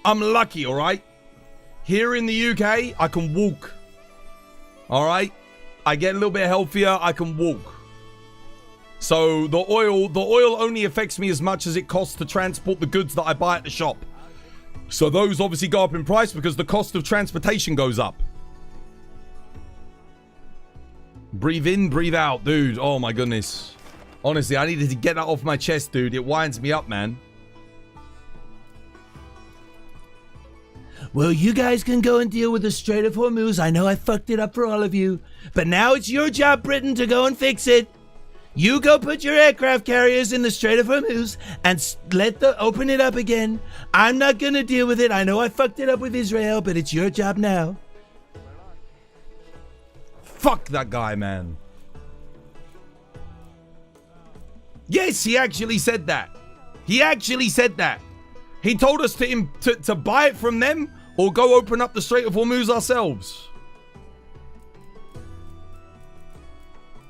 I'm lucky, all right? Here in the UK, I can walk. All right? I get a little bit healthier, I can walk. So the oil only affects me as much as it costs to transport the goods that I buy at the shop. So those obviously go up in price because the cost of transportation goes up. Breathe in, breathe out, dude. Oh my goodness. Honestly, I needed to get that off my chest, dude. It winds me up, man. Well, you guys can go and deal with the Strait of Hormuz. I know I fucked it up for all of you. But now it's your job, Britain, to go and fix it. You go put your aircraft carriers in the Strait of Hormuz and open it up again. I'm not gonna deal with it. I know I fucked it up with Israel, but it's your job now. Fuck that guy, man. Yes, he actually said that. He actually said that. He told us to buy it from them or go open up the Strait of Hormuz ourselves.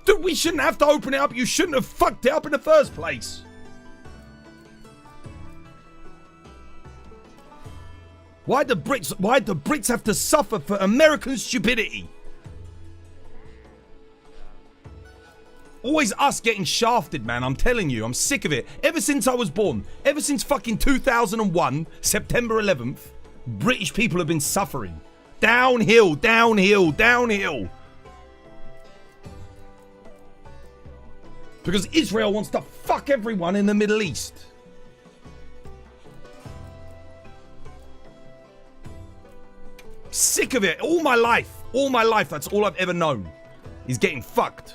Dude, we shouldn't have to open it up. You shouldn't have fucked it up in the first place. Why'd the Brits have to suffer for American stupidity? Always us getting shafted, man. I'm telling you, I'm sick of it. Ever since I was born, ever since fucking 2001, September 11th, British people have been suffering. Downhill, downhill, downhill. Because Israel wants to fuck everyone in the Middle East. Sick of it. All my life, that's all I've ever known. Is getting fucked.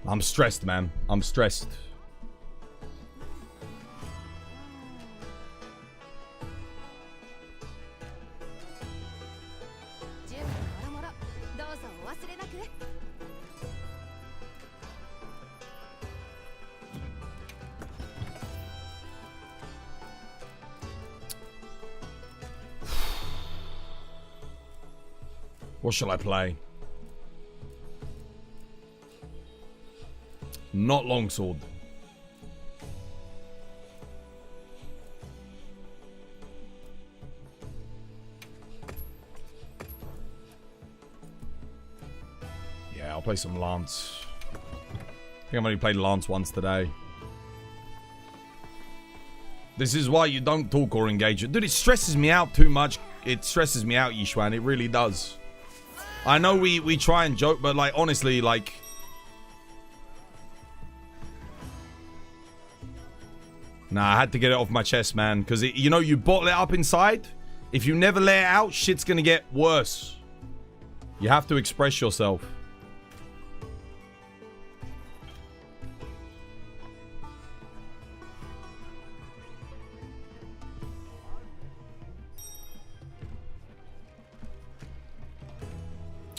I'm stressed, man. I'm stressed. What shall I play? Not longsword. Yeah, I'll play some Lance. I think I've only played Lance once today. This is why you don't talk or engage. Dude, it stresses me out too much. It stresses me out, Yishwan. It really does. I know we try and joke, but like honestly, like nah, I had to get it off my chest, man, because you know, you bottle it up inside. If you never let it out, shit's gonna get worse. You have to express yourself.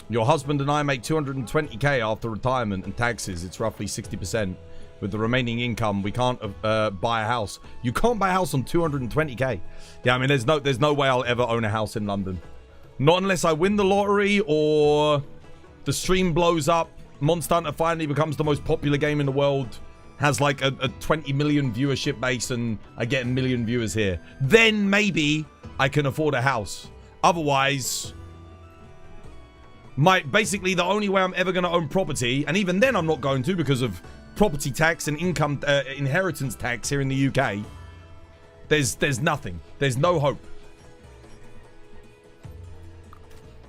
Your husband and I make 220k after retirement and taxes. It's roughly 60%. With the remaining income, we can't buy a house. You can't buy a house on 220k. Yeah, I mean, there's no way I'll ever own a house in London. Not unless I win the lottery or the stream blows up. Monster Hunter finally becomes the most popular game in the world. Has like a 20 million viewership base and I get a million viewers here. Then maybe I can afford a house. Otherwise... basically the only way I'm ever going to own property, and even then I'm not going to because of property tax and income inheritance tax here in the UK. There's nothing. There's no hope.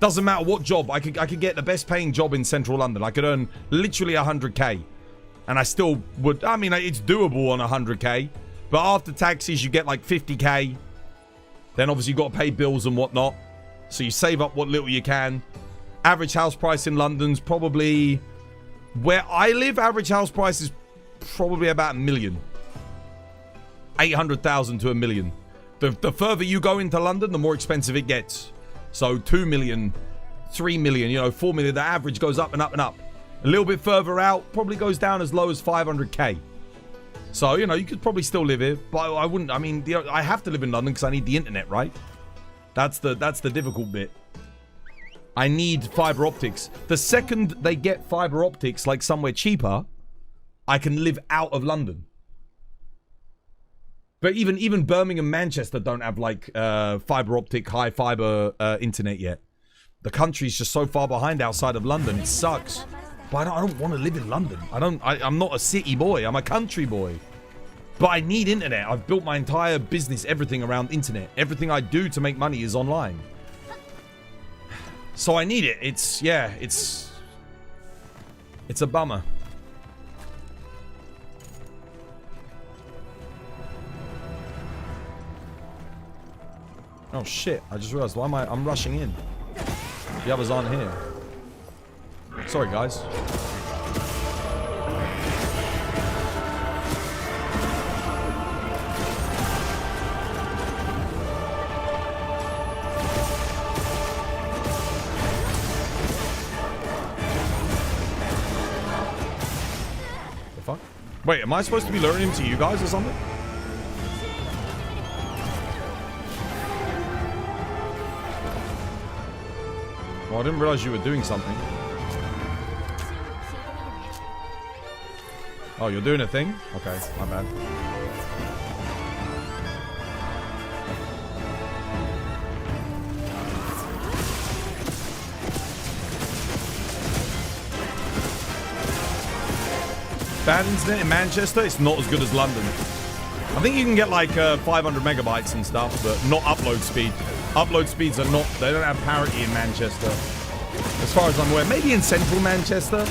Doesn't matter what job. I could get the best paying job in central London. I could earn literally 100k, and I still would. I mean, it's doable on 100k, but after taxes you get like 50k. Then obviously you got to pay bills and whatnot, so you save up what little you can. Average house price in London's probably... Where I live, average house price is probably about $1 million. 800,000 to $1 million. The further you go into London, the more expensive it gets. So 2 million, 3 million, you know, 4 million. The average goes up and up and up. A little bit further out, probably goes down as low as 500k. So, you know, you could probably still live here. But I wouldn't... I mean, you know, I have to live in London because I need the internet, right? That's the difficult bit. I need fiber optics. The second they get fiber optics, like somewhere cheaper, I can live out of London. But even Birmingham, Manchester don't have like fiber optic, high fiber internet yet. The country's just so far behind outside of London. It sucks. But I don't want to live in London. I'm not a city boy. I'm a country boy. But I need internet. I've built my entire business, everything around internet. Everything I do to make money is online. So I need it. It's a bummer. Oh shit, I just realized I'm rushing in. The others aren't here. Sorry guys. Wait, am I supposed to be luring him to you guys or something? Well, I didn't realize you were doing something. Oh, you're doing a thing? Okay, my bad. Bad internet in Manchester, it's not as good as London. I think you can get like 500 megabytes and stuff, but not upload speed. Upload speeds are not, they don't have parity in Manchester. As far as I'm aware, maybe in central Manchester.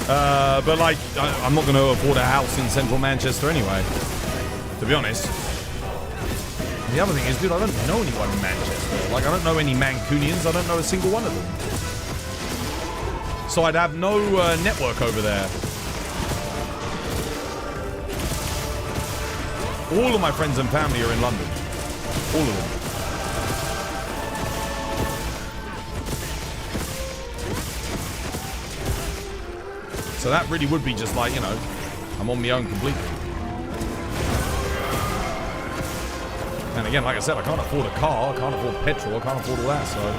But like, I'm not going to afford a house in central Manchester anyway, to be honest. And the other thing is, dude, I don't know anyone in Manchester. Like, I don't know any Mancunians, I don't know a single one of them. So I'd have no network over there. All of my friends and family are in London. All of them. So that really would be just like, you know, I'm on my own completely. And again, like I said, I can't afford a car, I can't afford petrol, I can't afford all that, so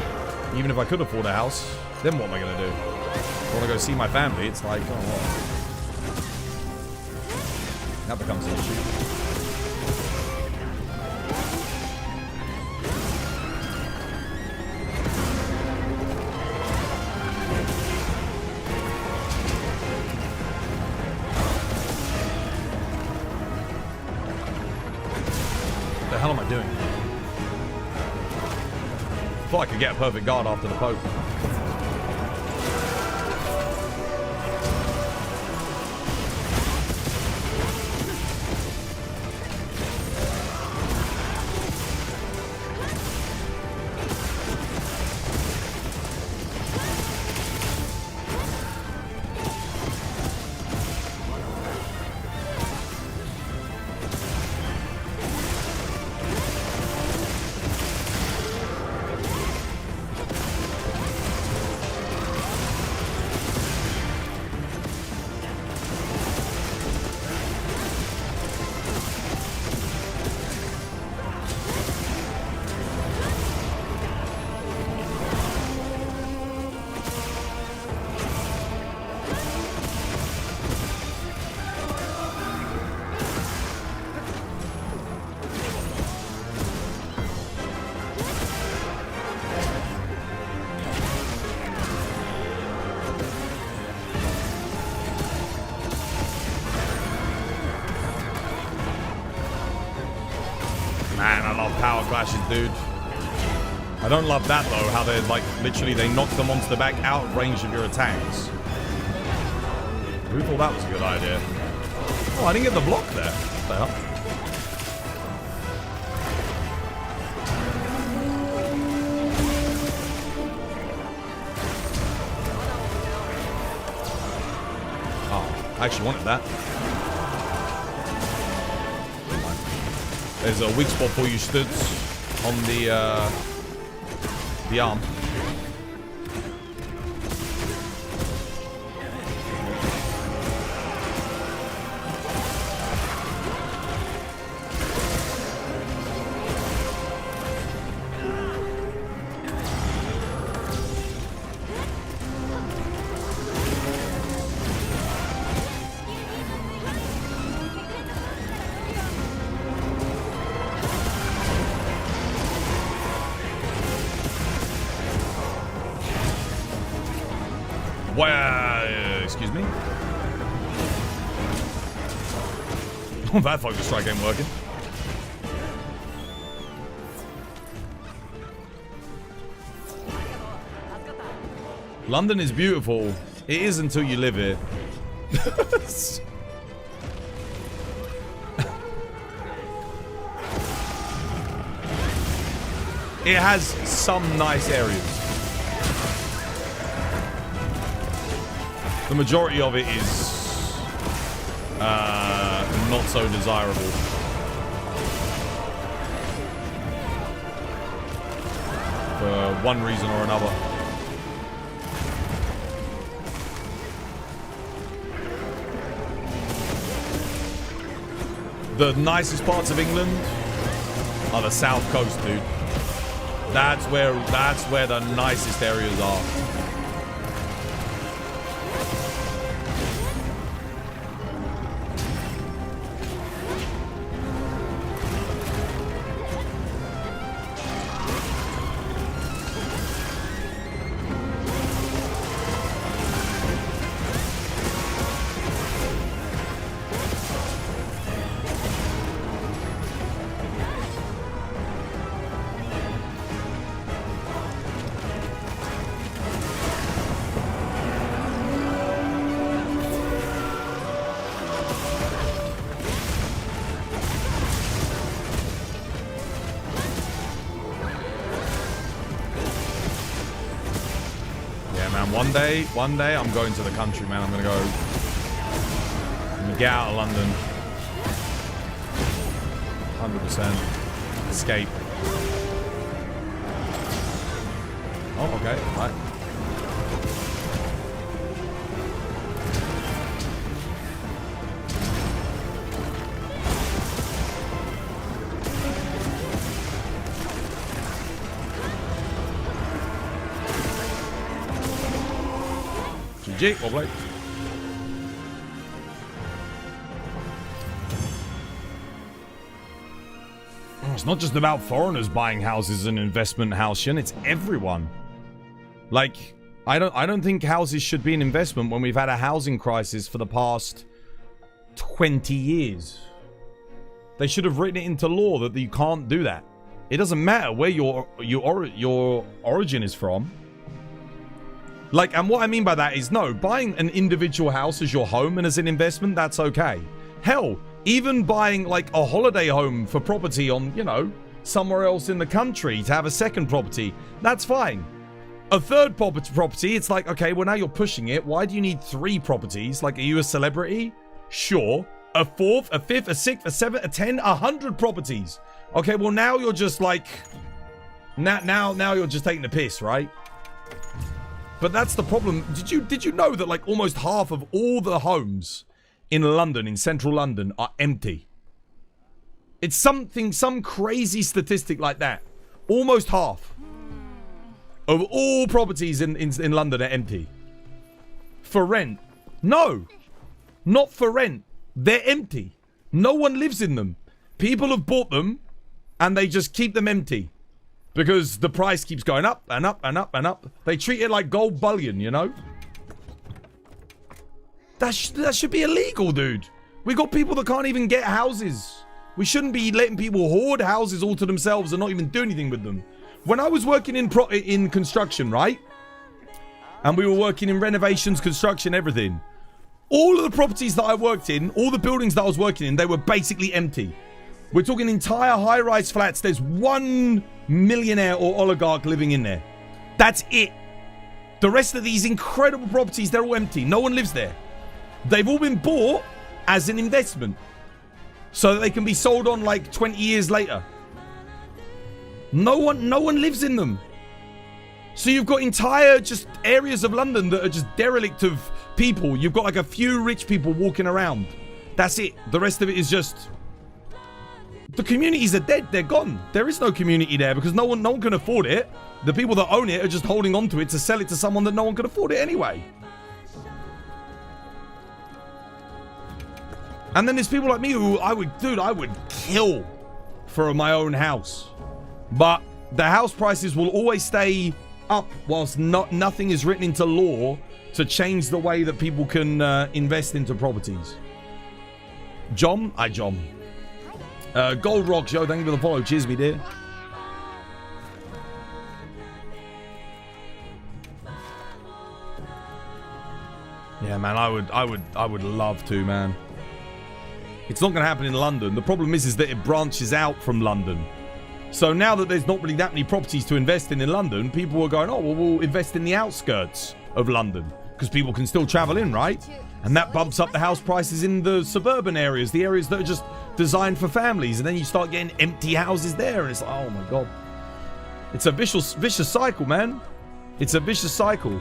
even if I could afford a house, then what am I going to do? If I want to go see my family, it's like, oh, well. That becomes an issue. What the hell am I doing? I thought I could get a perfect guard after the Pope. Man, I love power clashes, dude. I don't love that though, how they're like, literally they knock the monster back out of range of your attacks. Who thought that was a good idea? Oh, I didn't get the block there. What the hell? Oh, I actually wanted that. There's a weak spot for you, Studs, on the arm. Excuse me? That focus strike ain't working. London is beautiful. It is until you live here. It has some nice areas. The majority of it is not so desirable. For one reason or another. The nicest parts of England are the south coast, dude. That's where the nicest areas are. One day, I'm going to the country, man. I'm gonna go get out of London. 100%. Escape. Oh, okay. Right. GG. Well played. It's not just about foreigners buying houses as an investment house, Shin. It's everyone. Like, I don't think houses should be an investment when we've had a housing crisis for the past 20 years. They should have written it into law that you can't do that. It doesn't matter where your origin is from. Like, and what I mean by that is, no, buying an individual house as your home and as an investment, that's okay. Hell, even buying like a holiday home for property on, you know, somewhere else in the country to have a second property, that's fine. A third property, it's like, okay, well now you're pushing it. Why do you need 3 properties? Like, are you a celebrity? Sure. A 4th, a 5th, a 6th, a 7th, a 10, 100 properties. Okay, well now you're just like, now you're just taking the piss, right? But that's the problem. Did you know that like almost half of all the homes in London, in central London, are empty? It's some crazy statistic like that. Almost half of all properties in London are empty. For rent. No. Not for rent. They're empty. No one lives in them. People have bought them and they just keep them empty. Because the price keeps going up and up and up and up. They treat it like gold bullion, you know? That should be illegal, dude. We got people that can't even get houses. We shouldn't be letting people hoard houses all to themselves and not even do anything with them. When I was working in construction, right? And we were working in renovations, construction, everything. All of the properties that I worked in, all the buildings that I was working in, they were basically empty. We're talking entire high-rise flats. There's one millionaire or oligarch living in there. That's it. The rest of these incredible properties, they're all empty. No one lives there. They've all been bought as an investment so that they can be sold on like 20 years later. No one lives in them. So you've got entire just areas of London that are just derelict of people. You've got like a few rich people walking around. That's it. The rest of it is just... The communities are dead. They're gone. There is no community there because no one can afford it. The people that own it are just holding on to it to sell it to someone that no one can afford it anyway. And then there's people like me who I would kill for my own house. But the house prices will always stay up whilst nothing is written into law to change the way that people can invest into properties. John? Gold Rock Show, thank you for the follow. Cheers, me dear. Yeah, man, I would love to, man. It's not going to happen in London. The problem is that it branches out from London. So now that there's not really that many properties to invest in London, people are going, oh, well, we'll invest in the outskirts of London because people can still travel in, right? And that bumps up the house prices in the suburban areas, the areas that are just designed for families. And then you start getting empty houses there. And it's like, oh, my God. It's a vicious cycle, man. It's a vicious cycle.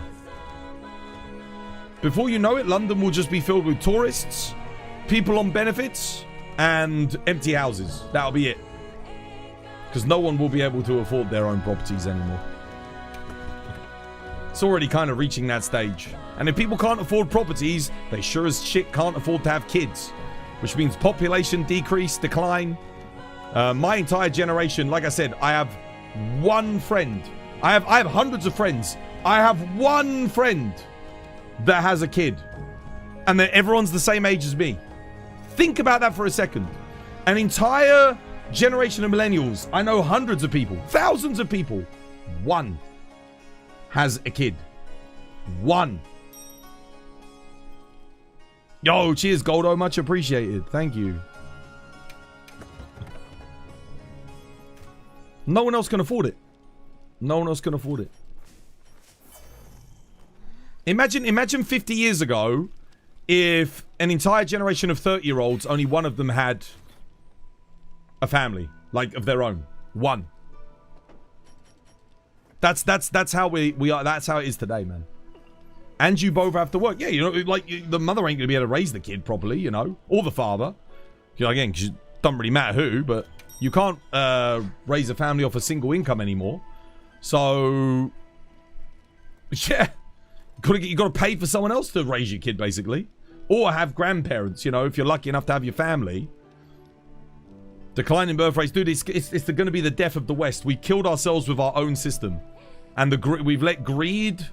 Before you know it, London will just be filled with tourists, people on benefits, and empty houses. That'll be it. Because no one will be able to afford their own properties anymore. It's already kind of reaching that stage. And if people can't afford properties, they sure as shit can't afford to have kids. Which means population decline. My entire generation, like I said, I have one friend. I have hundreds of friends. I have one friend that has a kid. And then everyone's the same age as me. Think about that for a second. An entire generation of millennials. I know hundreds of people, thousands of people. One has a kid. One. Yo, cheers, Goldo. Much appreciated. Thank you. No one else can afford it. No one else can afford it. Imagine 50 years ago if an entire generation of 30-year-olds, only one of them had a family, like of their own. One. That's how we are. That's how it is today, man. And you both have to work. Yeah, you know, like the mother ain't gonna be able to raise the kid properly, you know, or the father. You know, again, because it doesn't really matter who, but you can't raise a family off a single income anymore. So, yeah, You got to pay for someone else to raise your kid, basically. Or have grandparents, you know, if you're lucky enough to have your family. Declining birth rates. Dude, it's going to be the death of the West. We killed ourselves with our own system. And we've let greed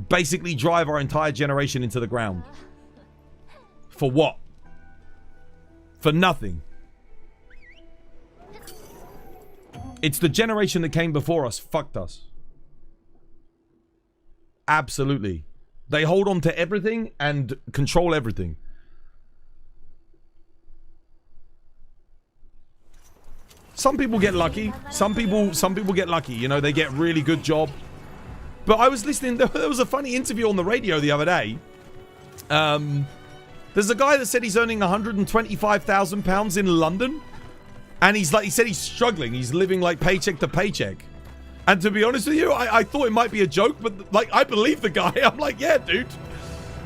basically drive our entire generation into the ground. For what? For nothing. It's the generation that came before us fucked us. Absolutely. They hold on to everything and control everything. Some people get lucky. Some people get lucky. You know, they get really good job. But I was listening. There was a funny interview on the radio the other day. There's a guy that said he's earning £125,000 in London. And he said he's struggling. He's living like paycheck to paycheck. And to be honest with you, I thought it might be a joke, but like I believe the guy. I'm like, yeah, dude.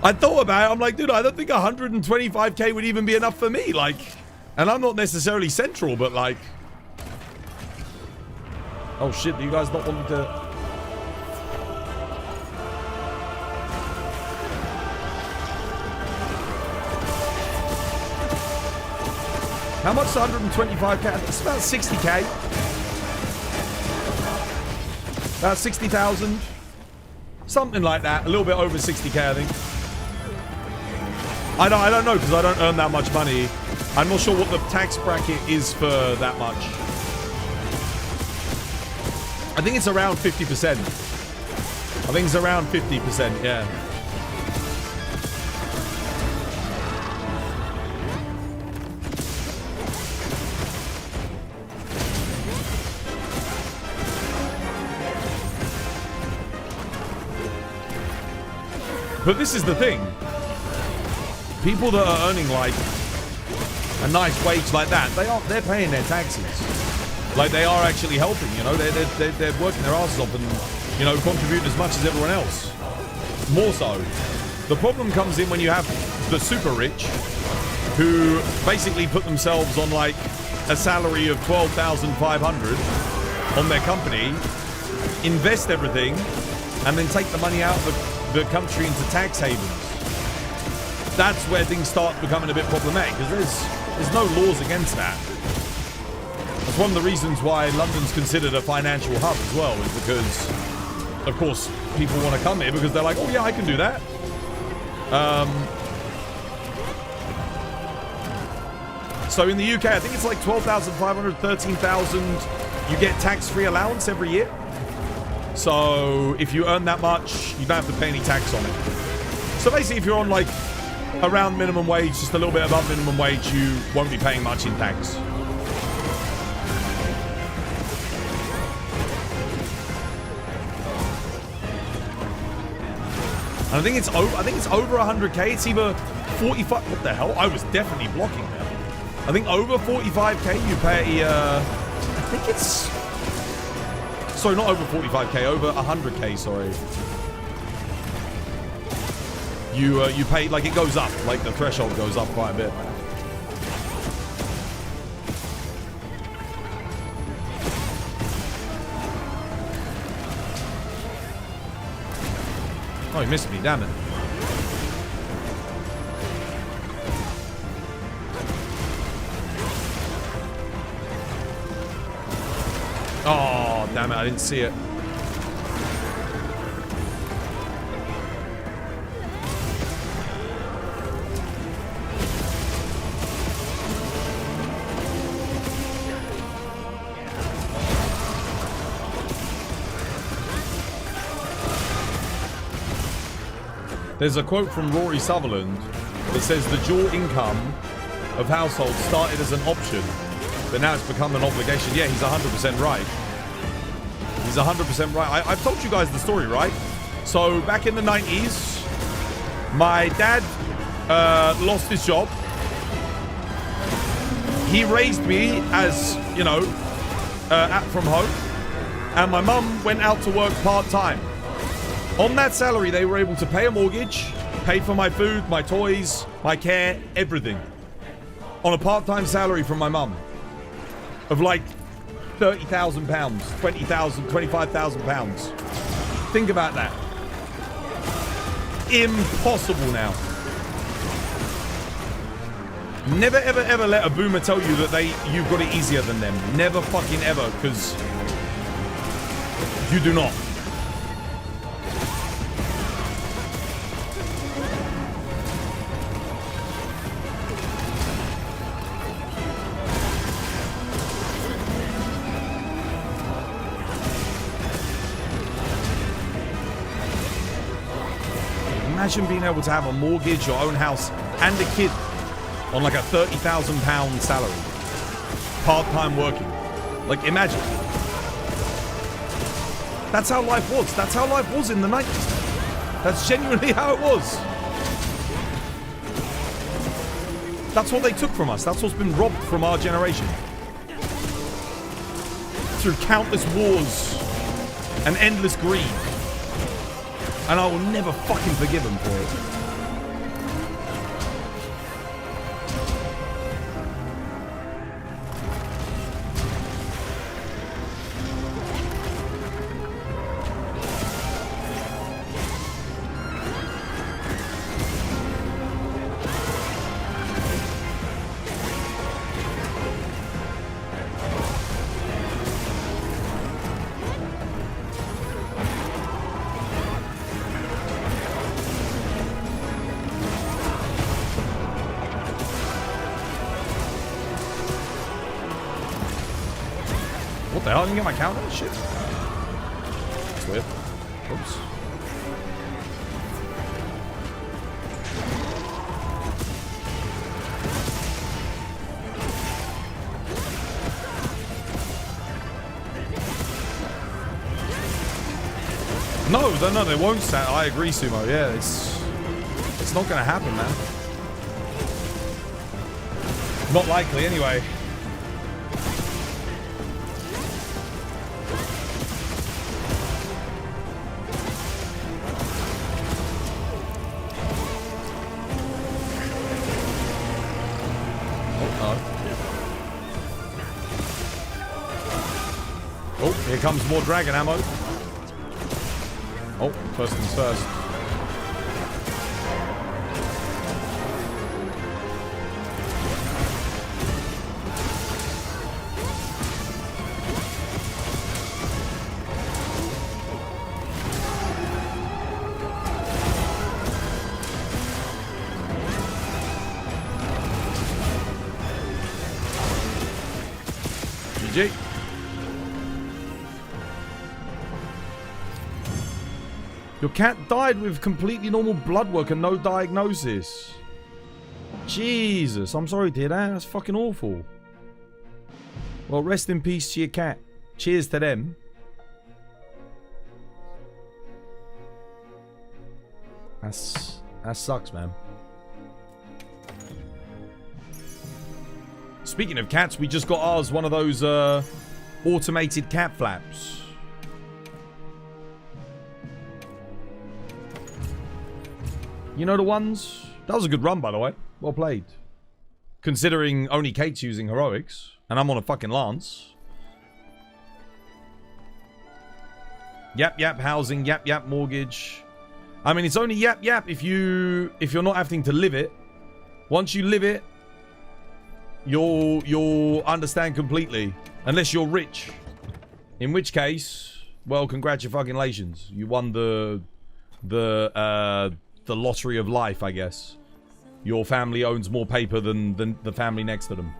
I thought about it. I'm like, dude, I don't think 125k would even be enough for me. Like, and I'm not necessarily central, but like, oh shit, do you guys not want me to? How much is 125k? It's about 60k. About 60,000. Something like that. A little bit over 60k, I think. I don't know because I don't earn that much money. I'm not sure what the tax bracket is for that much. I think it's around 50%. I think it's around 50%, yeah. But this is the thing. People that are earning like a nice wage like that, they're paying their taxes. Like they are actually helping, you know, they're working their asses off and, you know, contributing as much as everyone else. More so. The problem comes in when you have the super rich who basically put themselves on like a salary of 12,500 on their company, invest everything, and then take the money out of the country into tax havens. That's where things start becoming a bit problematic because there's no laws against that. That's one of the reasons why London's considered a financial hub as well, is because, of course, people want to come here because they're like, oh yeah, I can do that. So in the UK, I think it's like 12,500, 13,000. You get tax-free allowance every year. So if you earn that much, you don't have to pay any tax on it. So basically, if you're on like around minimum wage, just a little bit above minimum wage, you won't be paying much in tax. And I think it's over 100k. It's either 45. What the hell? I was definitely blocking that. I think over 45k you pay. I think it's. Sorry, not over 45k, over 100k, sorry. You pay, like it goes up, like the threshold goes up quite a bit. Oh, he missed me, damn it. Oh, damn it, I didn't see it. There's a quote from Rory Sutherland that says the dual income of households started as an option, but now it's become an obligation. Yeah, he's 100% right. He's 100% right. I've told you guys the story, right? So back in the 90s, my dad lost his job. He raised me as, you know, from home. And my mum went out to work part-time. On that salary, they were able to pay a mortgage, pay for my food, my toys, my care, everything. On a part-time salary from my mum of like £30,000, 20,000, 25,000 pounds. Think about that. impossible now. Never, ever, ever let a boomer tell you that you've got it easier than them. Never fucking ever, because you do not. Imagine being able to have a mortgage, your own house, and a kid on like a £30,000 salary. Part-time working. Like, imagine. That's how life was. That's how life was in the 90s. That's genuinely how it was. That's what they took from us. That's what's been robbed from our generation. Through countless wars and endless greed. And I will never fucking forgive them for it. What the hell? I didn't get my counter? Shit. That's weird. Oops. No, they won't stand. I agree, Sumo. Yeah, it's not gonna happen, man. Not likely, anyway. Oh, here comes more dragon ammo. Oh, first things first. GG. Your cat died with completely normal blood work and no diagnosis. Jesus, I'm sorry to hear that. That's fucking awful. Well, rest in peace to your cat. Cheers to them. That sucks, man. Speaking of cats, we just got ours one of those automated cat flaps. You know the ones? That was a good run, by the way. Well played. Considering only Kate's using heroics, and I'm on a fucking lance. Yap yap housing, yap yap mortgage. I mean, it's only yap yap if you're not having to live it. Once you live it, you'll understand completely, unless you're rich. In which case, well, congratulations. You won the lottery of life, I guess. Your family owns more paper than the family next to them.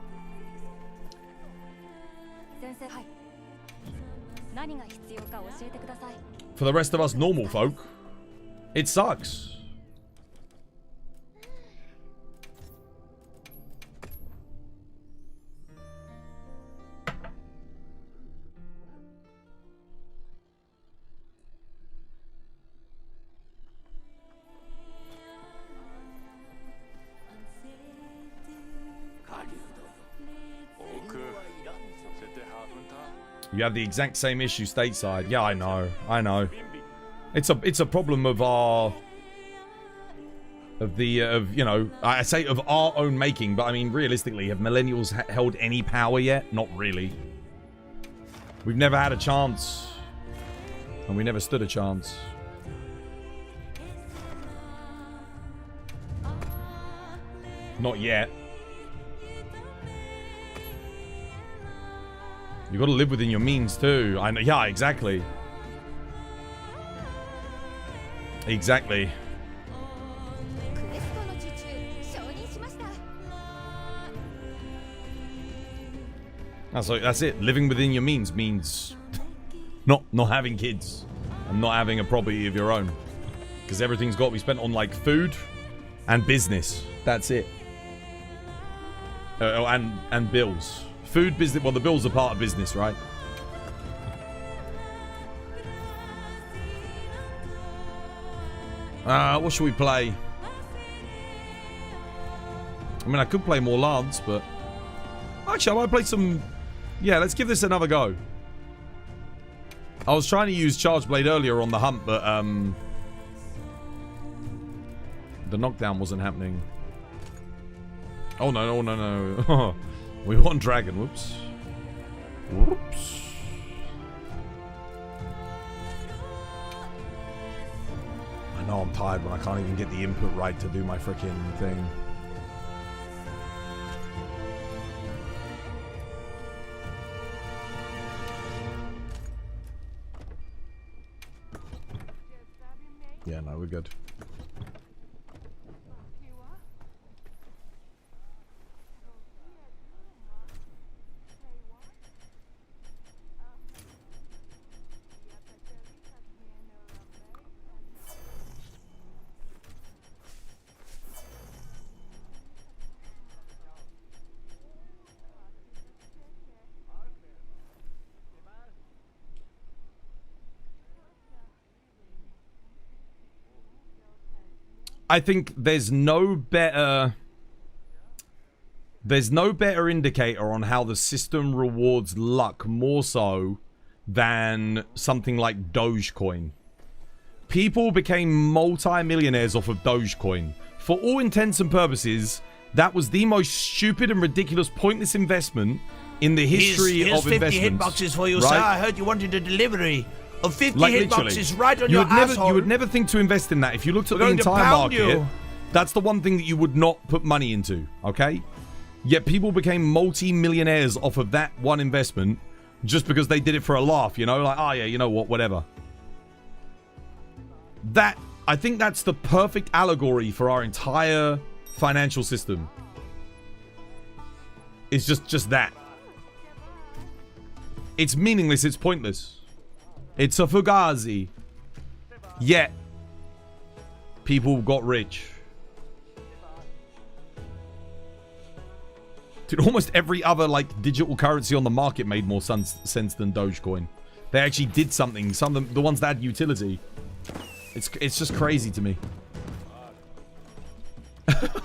For the rest of us normal folk, it sucks. You have the exact same issue stateside. Yeah, I know. I know. It's a problem of our you know, I say of our own making, but I mean realistically, have millennials held any power yet? Not really. We've never had a chance, and we never stood a chance. Not yet. You got to live within your means too. I know. Yeah, exactly. Exactly. That's it. Living within your means means not having kids and not having a property of your own, because everything's got to be spent on like food and business. That's it. And bills. Food, business. Well, the bills are part of business, right? What should we play? I mean, I could play more Lance, but actually, I might play some. Yeah, let's give this another go. I was trying to use Charge Blade earlier on the hunt, but the knockdown wasn't happening. Oh no, no, no, no. We want Dragon. Whoops. Whoops. I know I'm tired when I can't even get the input right to do my freaking thing. Yeah, no, we're good. I think there's no better indicator on how the system rewards luck more so than something like Dogecoin. People became multi-millionaires off of Dogecoin. For all intents and purposes, that was the most stupid and ridiculous, pointless investment in the history of investments. Here's 50 hitboxes for you, right? sir. I heard you wanted a delivery of 50 like hitboxes right on your asshole. You would never think to invest in that. If you looked at the entire market, that's the one thing that you would not put money into, okay? Yet people became multi-millionaires off of that one investment just because they did it for a laugh, you know? Like, oh yeah, you know what, whatever. That, I think that's the perfect allegory for our entire financial system. It's just that. It's meaningless, it's pointless. It's a fugazi. Yet, people got rich. Dude, almost every other, like, digital currency on the market made more sense than Dogecoin. They actually did something. Some of them, the ones that had utility. It's just crazy to me.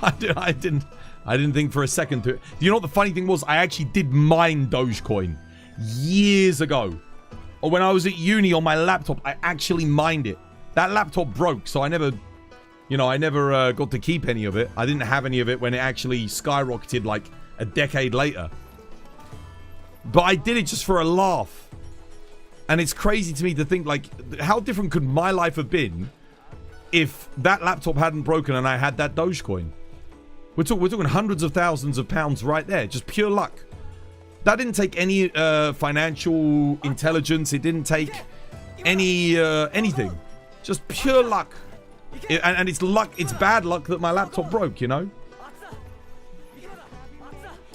I didn't think for a second to... You know what the funny thing was? I actually did mine Dogecoin years ago. Or when I was at uni on my laptop, I actually mined it. That laptop broke, so I never, you know, got to keep any of it. I didn't have any of it when it actually skyrocketed like a decade later. But I did it just for a laugh. And it's crazy to me to think, like, how different could my life have been if that laptop hadn't broken and I had that Dogecoin? We're talking hundreds of thousands of pounds right there. Just pure luck. That didn't take any financial intelligence. It didn't take any anything. Just pure luck. And it's luck. It's bad luck that my laptop broke, you know?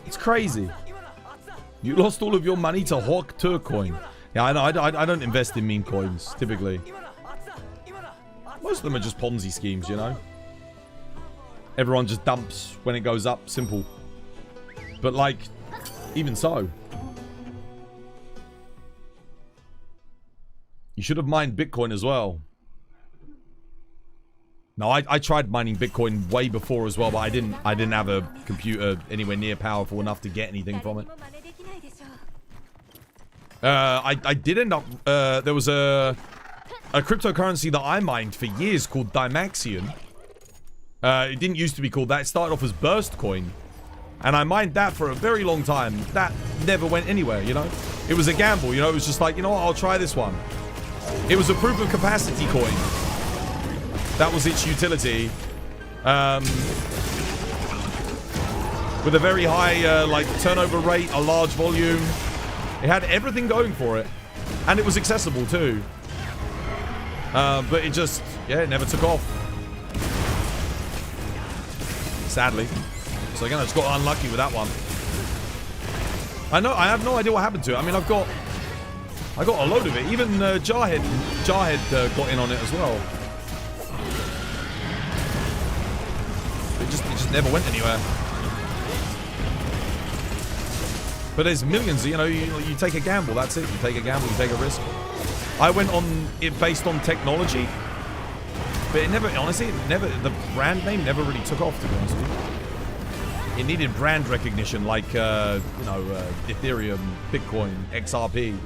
It's crazy. You lost all of your money to Hawk Turcoin. Yeah, I know. I don't invest in meme coins, typically. Most of them are just Ponzi schemes, you know? Everyone just dumps when it goes up. Simple. But, like... Even so. You should have mined Bitcoin as well. No, I tried mining Bitcoin way before as well, but I didn't have a computer anywhere near powerful enough to get anything from it. I did end up... there was a cryptocurrency that I mined for years called Dymaxion. It didn't used to be called that. It started off as Burst Coin. And I mined that for a very long time. That never went anywhere, you know? It was a gamble, you know? It was just like, you know what? I'll try this one. It was a proof of capacity coin. That was its utility. with a very high like turnover rate, a large volume. It had everything going for it, and it was accessible too. But it just, yeah, it never took off. Sadly. So again, I just got unlucky with that one. I have no idea what happened to it. I mean, I got a load of it. Even Jarhead got in on it as well. It just never went anywhere. But there's millions, you know, you take a gamble, that's it. You take a gamble, you take a risk. I went on it based on technology. But it never, honestly, the brand name never really took off, to be honest with you. It needed brand recognition like, you know, Ethereum, Bitcoin, XRP.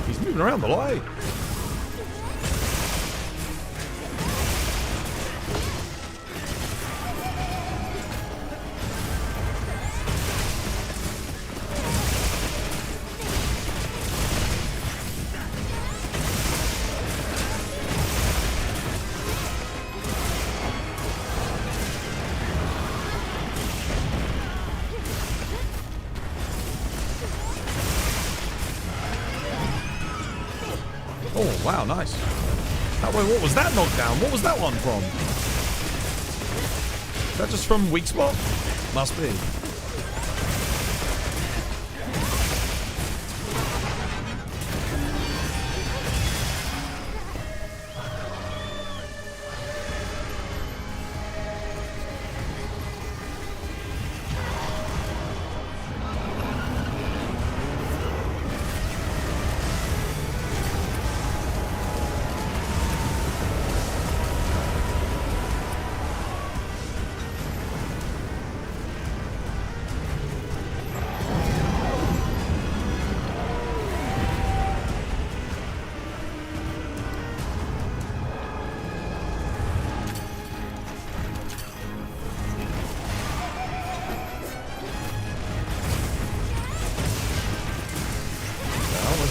He's moving around the light. Oh, wow, nice. Wait, what was that knockdown? What was that one from? Is that just from weak spot? Must be.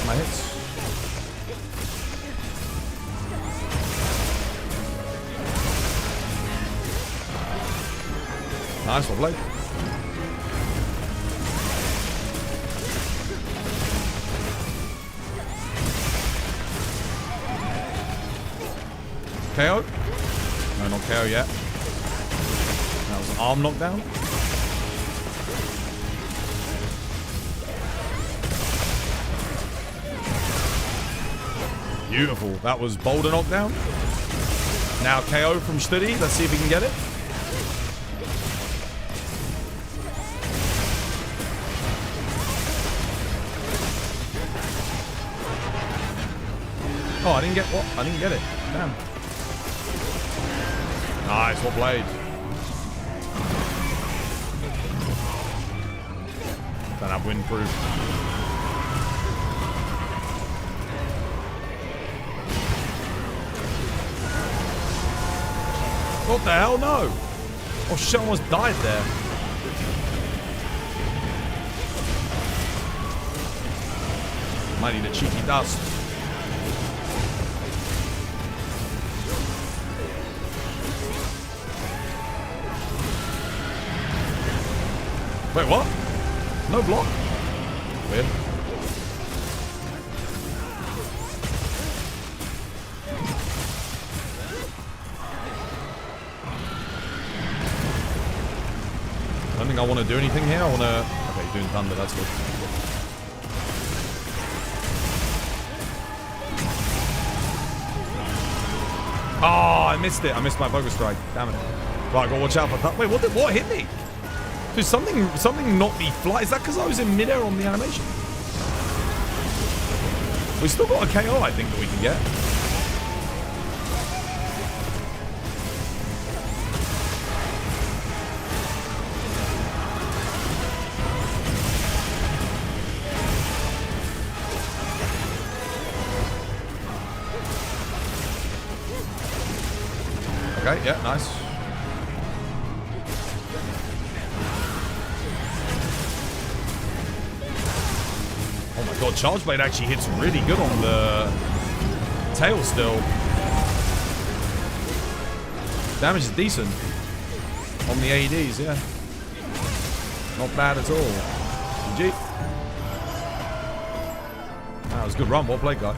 My hits. Nice one, Blake. KO? No, not KO yet. That was an arm knockdown. Beautiful. That was boulder knockdown. Now KO from Steady. Let's see if we can get it. Oh, I didn't get what? I didn't get it. Damn. Nice. What blade? Don't have windproof. What the hell? No! Oh shit, I almost died there. Might need a cheeky dust. Wait, what? No block? Weird. I don't think I want to do anything here. I want to... Okay, you're doing thunder. That's good. Oh, I missed it. I missed my focus strike. Damn it. Right, I gotta watch out for that. Wait, what hit me? Dude, something knocked me fly. Is that because I was in midair on the animation? We still got a KO, I think, that we can get. Okay, yeah, nice. God, Charge Blade actually hits really good on the tail still. Damage is decent on the AEDs, yeah. Not bad at all. GG. That was a good run. Well played, guys.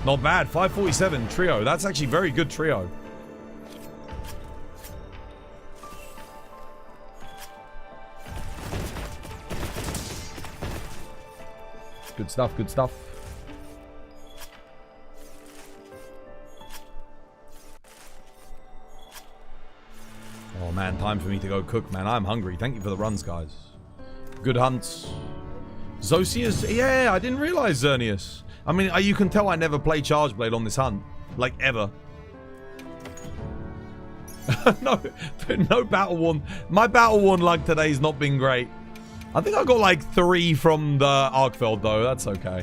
Not bad. 547 trio. That's actually very good trio. Good stuff, good stuff. Oh man, time for me to go cook, man. I'm hungry. Thank you for the runs, guys. Good hunts. Zosia's... Yeah, I didn't realize Xerneas. I mean, you can tell I never play Charge Blade on this hunt. Like, ever. No battle worn. My battle worn luck today's not been great. I think I got like 3 from the Arkveld though. That's okay.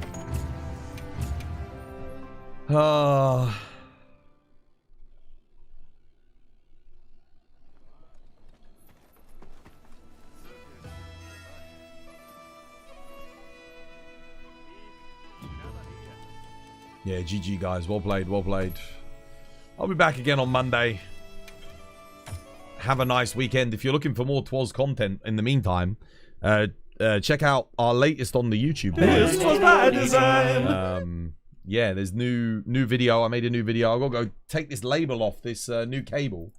Yeah, GG guys. Well played, well played. I'll be back again on Monday. Have a nice weekend. If you're looking for more Twas content in the meantime, check out our latest on the YouTube. This was my design. Yeah, there's new video. I made a new video. I've got to go take this label off this new cable.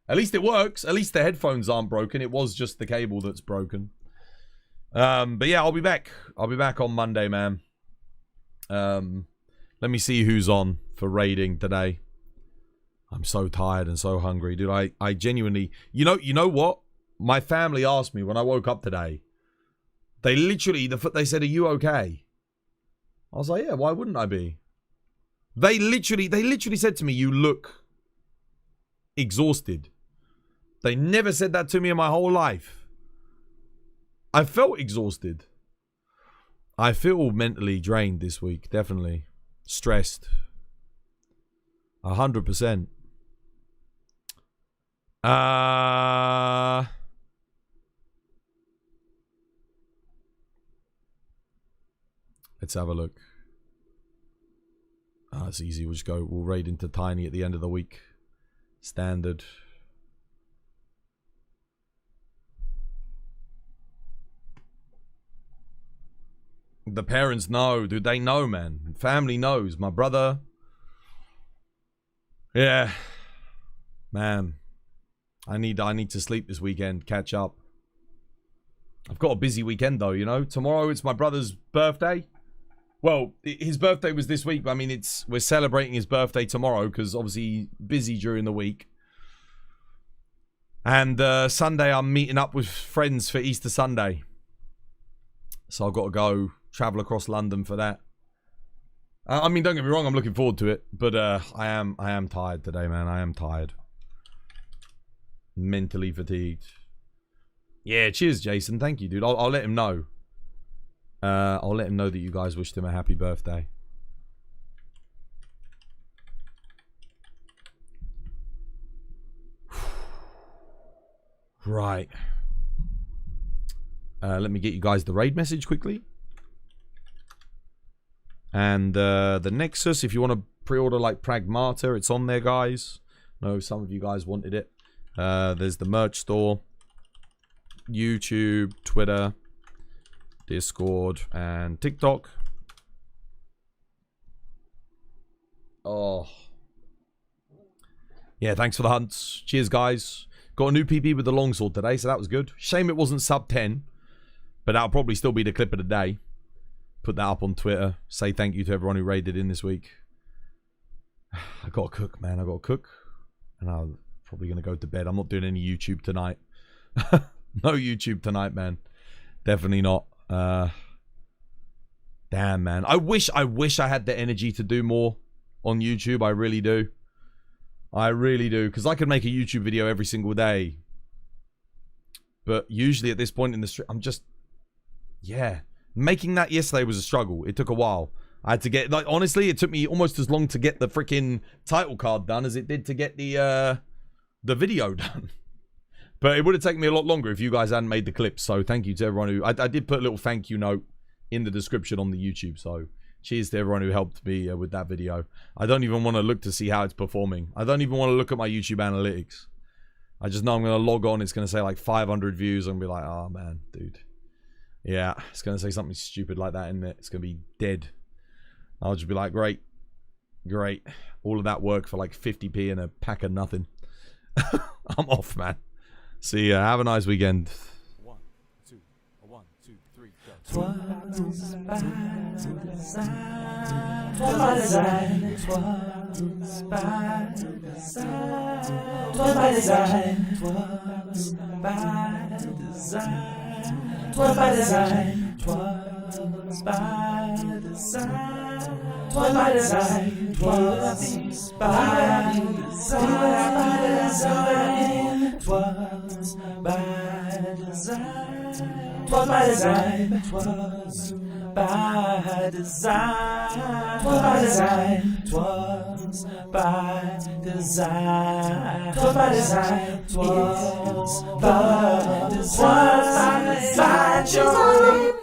At least it works. At least the headphones aren't broken. It was just the cable that's broken. But yeah, I'll be back. I'll be back on Monday, man. Let me see who's on for raiding today. I'm so tired and so hungry, dude. I genuinely... You know what? My family asked me when I woke up today. They literally... They said, are you okay? I was like, yeah, why wouldn't I be? They literally said to me, you look exhausted. They never said that to me in my whole life. I felt exhausted. I feel mentally drained this week, definitely. Stressed. 100%. Let's have a look. It's easy. We'll just go. We'll raid into Tiny at the end of the week. Standard. The parents know, dude. They know, man. Family knows. My brother. Yeah. Man. I need to sleep this weekend. Catch up. I've got a busy weekend though, you know. Tomorrow it's my brother's birthday. Well, his birthday was this week, but I mean, we're celebrating his birthday tomorrow because obviously he's busy during the week. And Sunday I'm meeting up with friends for Easter Sunday. So I've got to go travel across London for that. I mean, don't get me wrong, I'm looking forward to it, but I am tired today, man. I am tired. Mentally fatigued. Yeah, cheers, Jason. Thank you, dude. I'll let him know. I'll let him know that you guys wished him a happy birthday. Right. Let me get you guys the raid message quickly. And the Nexus, if you want to pre-order like Pragmata, it's on there, guys. No, some of you guys wanted it. There's the merch store, YouTube, Twitter, Discord, and TikTok. Oh. Yeah, thanks for the hunts. Cheers, guys. Got a new PP with the longsword today, so that was good. Shame it wasn't sub 10, but that'll probably still be the clip of the day. Put that up on Twitter. Say thank you to everyone who raided in this week. I gotta cook, man. I gotta cook. And I'm probably gonna go to bed. I'm not doing any YouTube tonight. No YouTube tonight, man. Definitely not. Damn, man. I wish I had the energy to do more on YouTube. I really do. I really do. Because I could make a YouTube video every single day. But usually at this point in the stream, I'm just... Yeah. Making that yesterday was a struggle. It took a while. I had to get... Like, honestly, it took me almost as long to get the freaking title card done as it did to get the video done. But it would have taken me a lot longer if you guys hadn't made the clips. So thank you to everyone who... I did put a little thank you note in the description on the YouTube. So cheers to everyone who helped me with that video. I don't even want to look to see how it's performing. I don't even want to look at my YouTube analytics. I just know I'm going to log on. It's going to say like 500 views. I'm going to be like, oh man, dude. Yeah, it's going to say something stupid like that, isn't it? It's going to be dead. I'll just be like, great. Great. All of that work for like 50p and a pack of nothing. I'm off, man. See ya. Have a nice weekend. 1, 2, 1, 2, 3, go. Twas by design. Twas by design. Twas by design. Twas by design. Twas by design. Twas by design. Twas by design. Twas by design. Twas by design. Twas by design. Twas by design. Twas by design. Twas by design. Twas by design. Twas by design. Twas by design.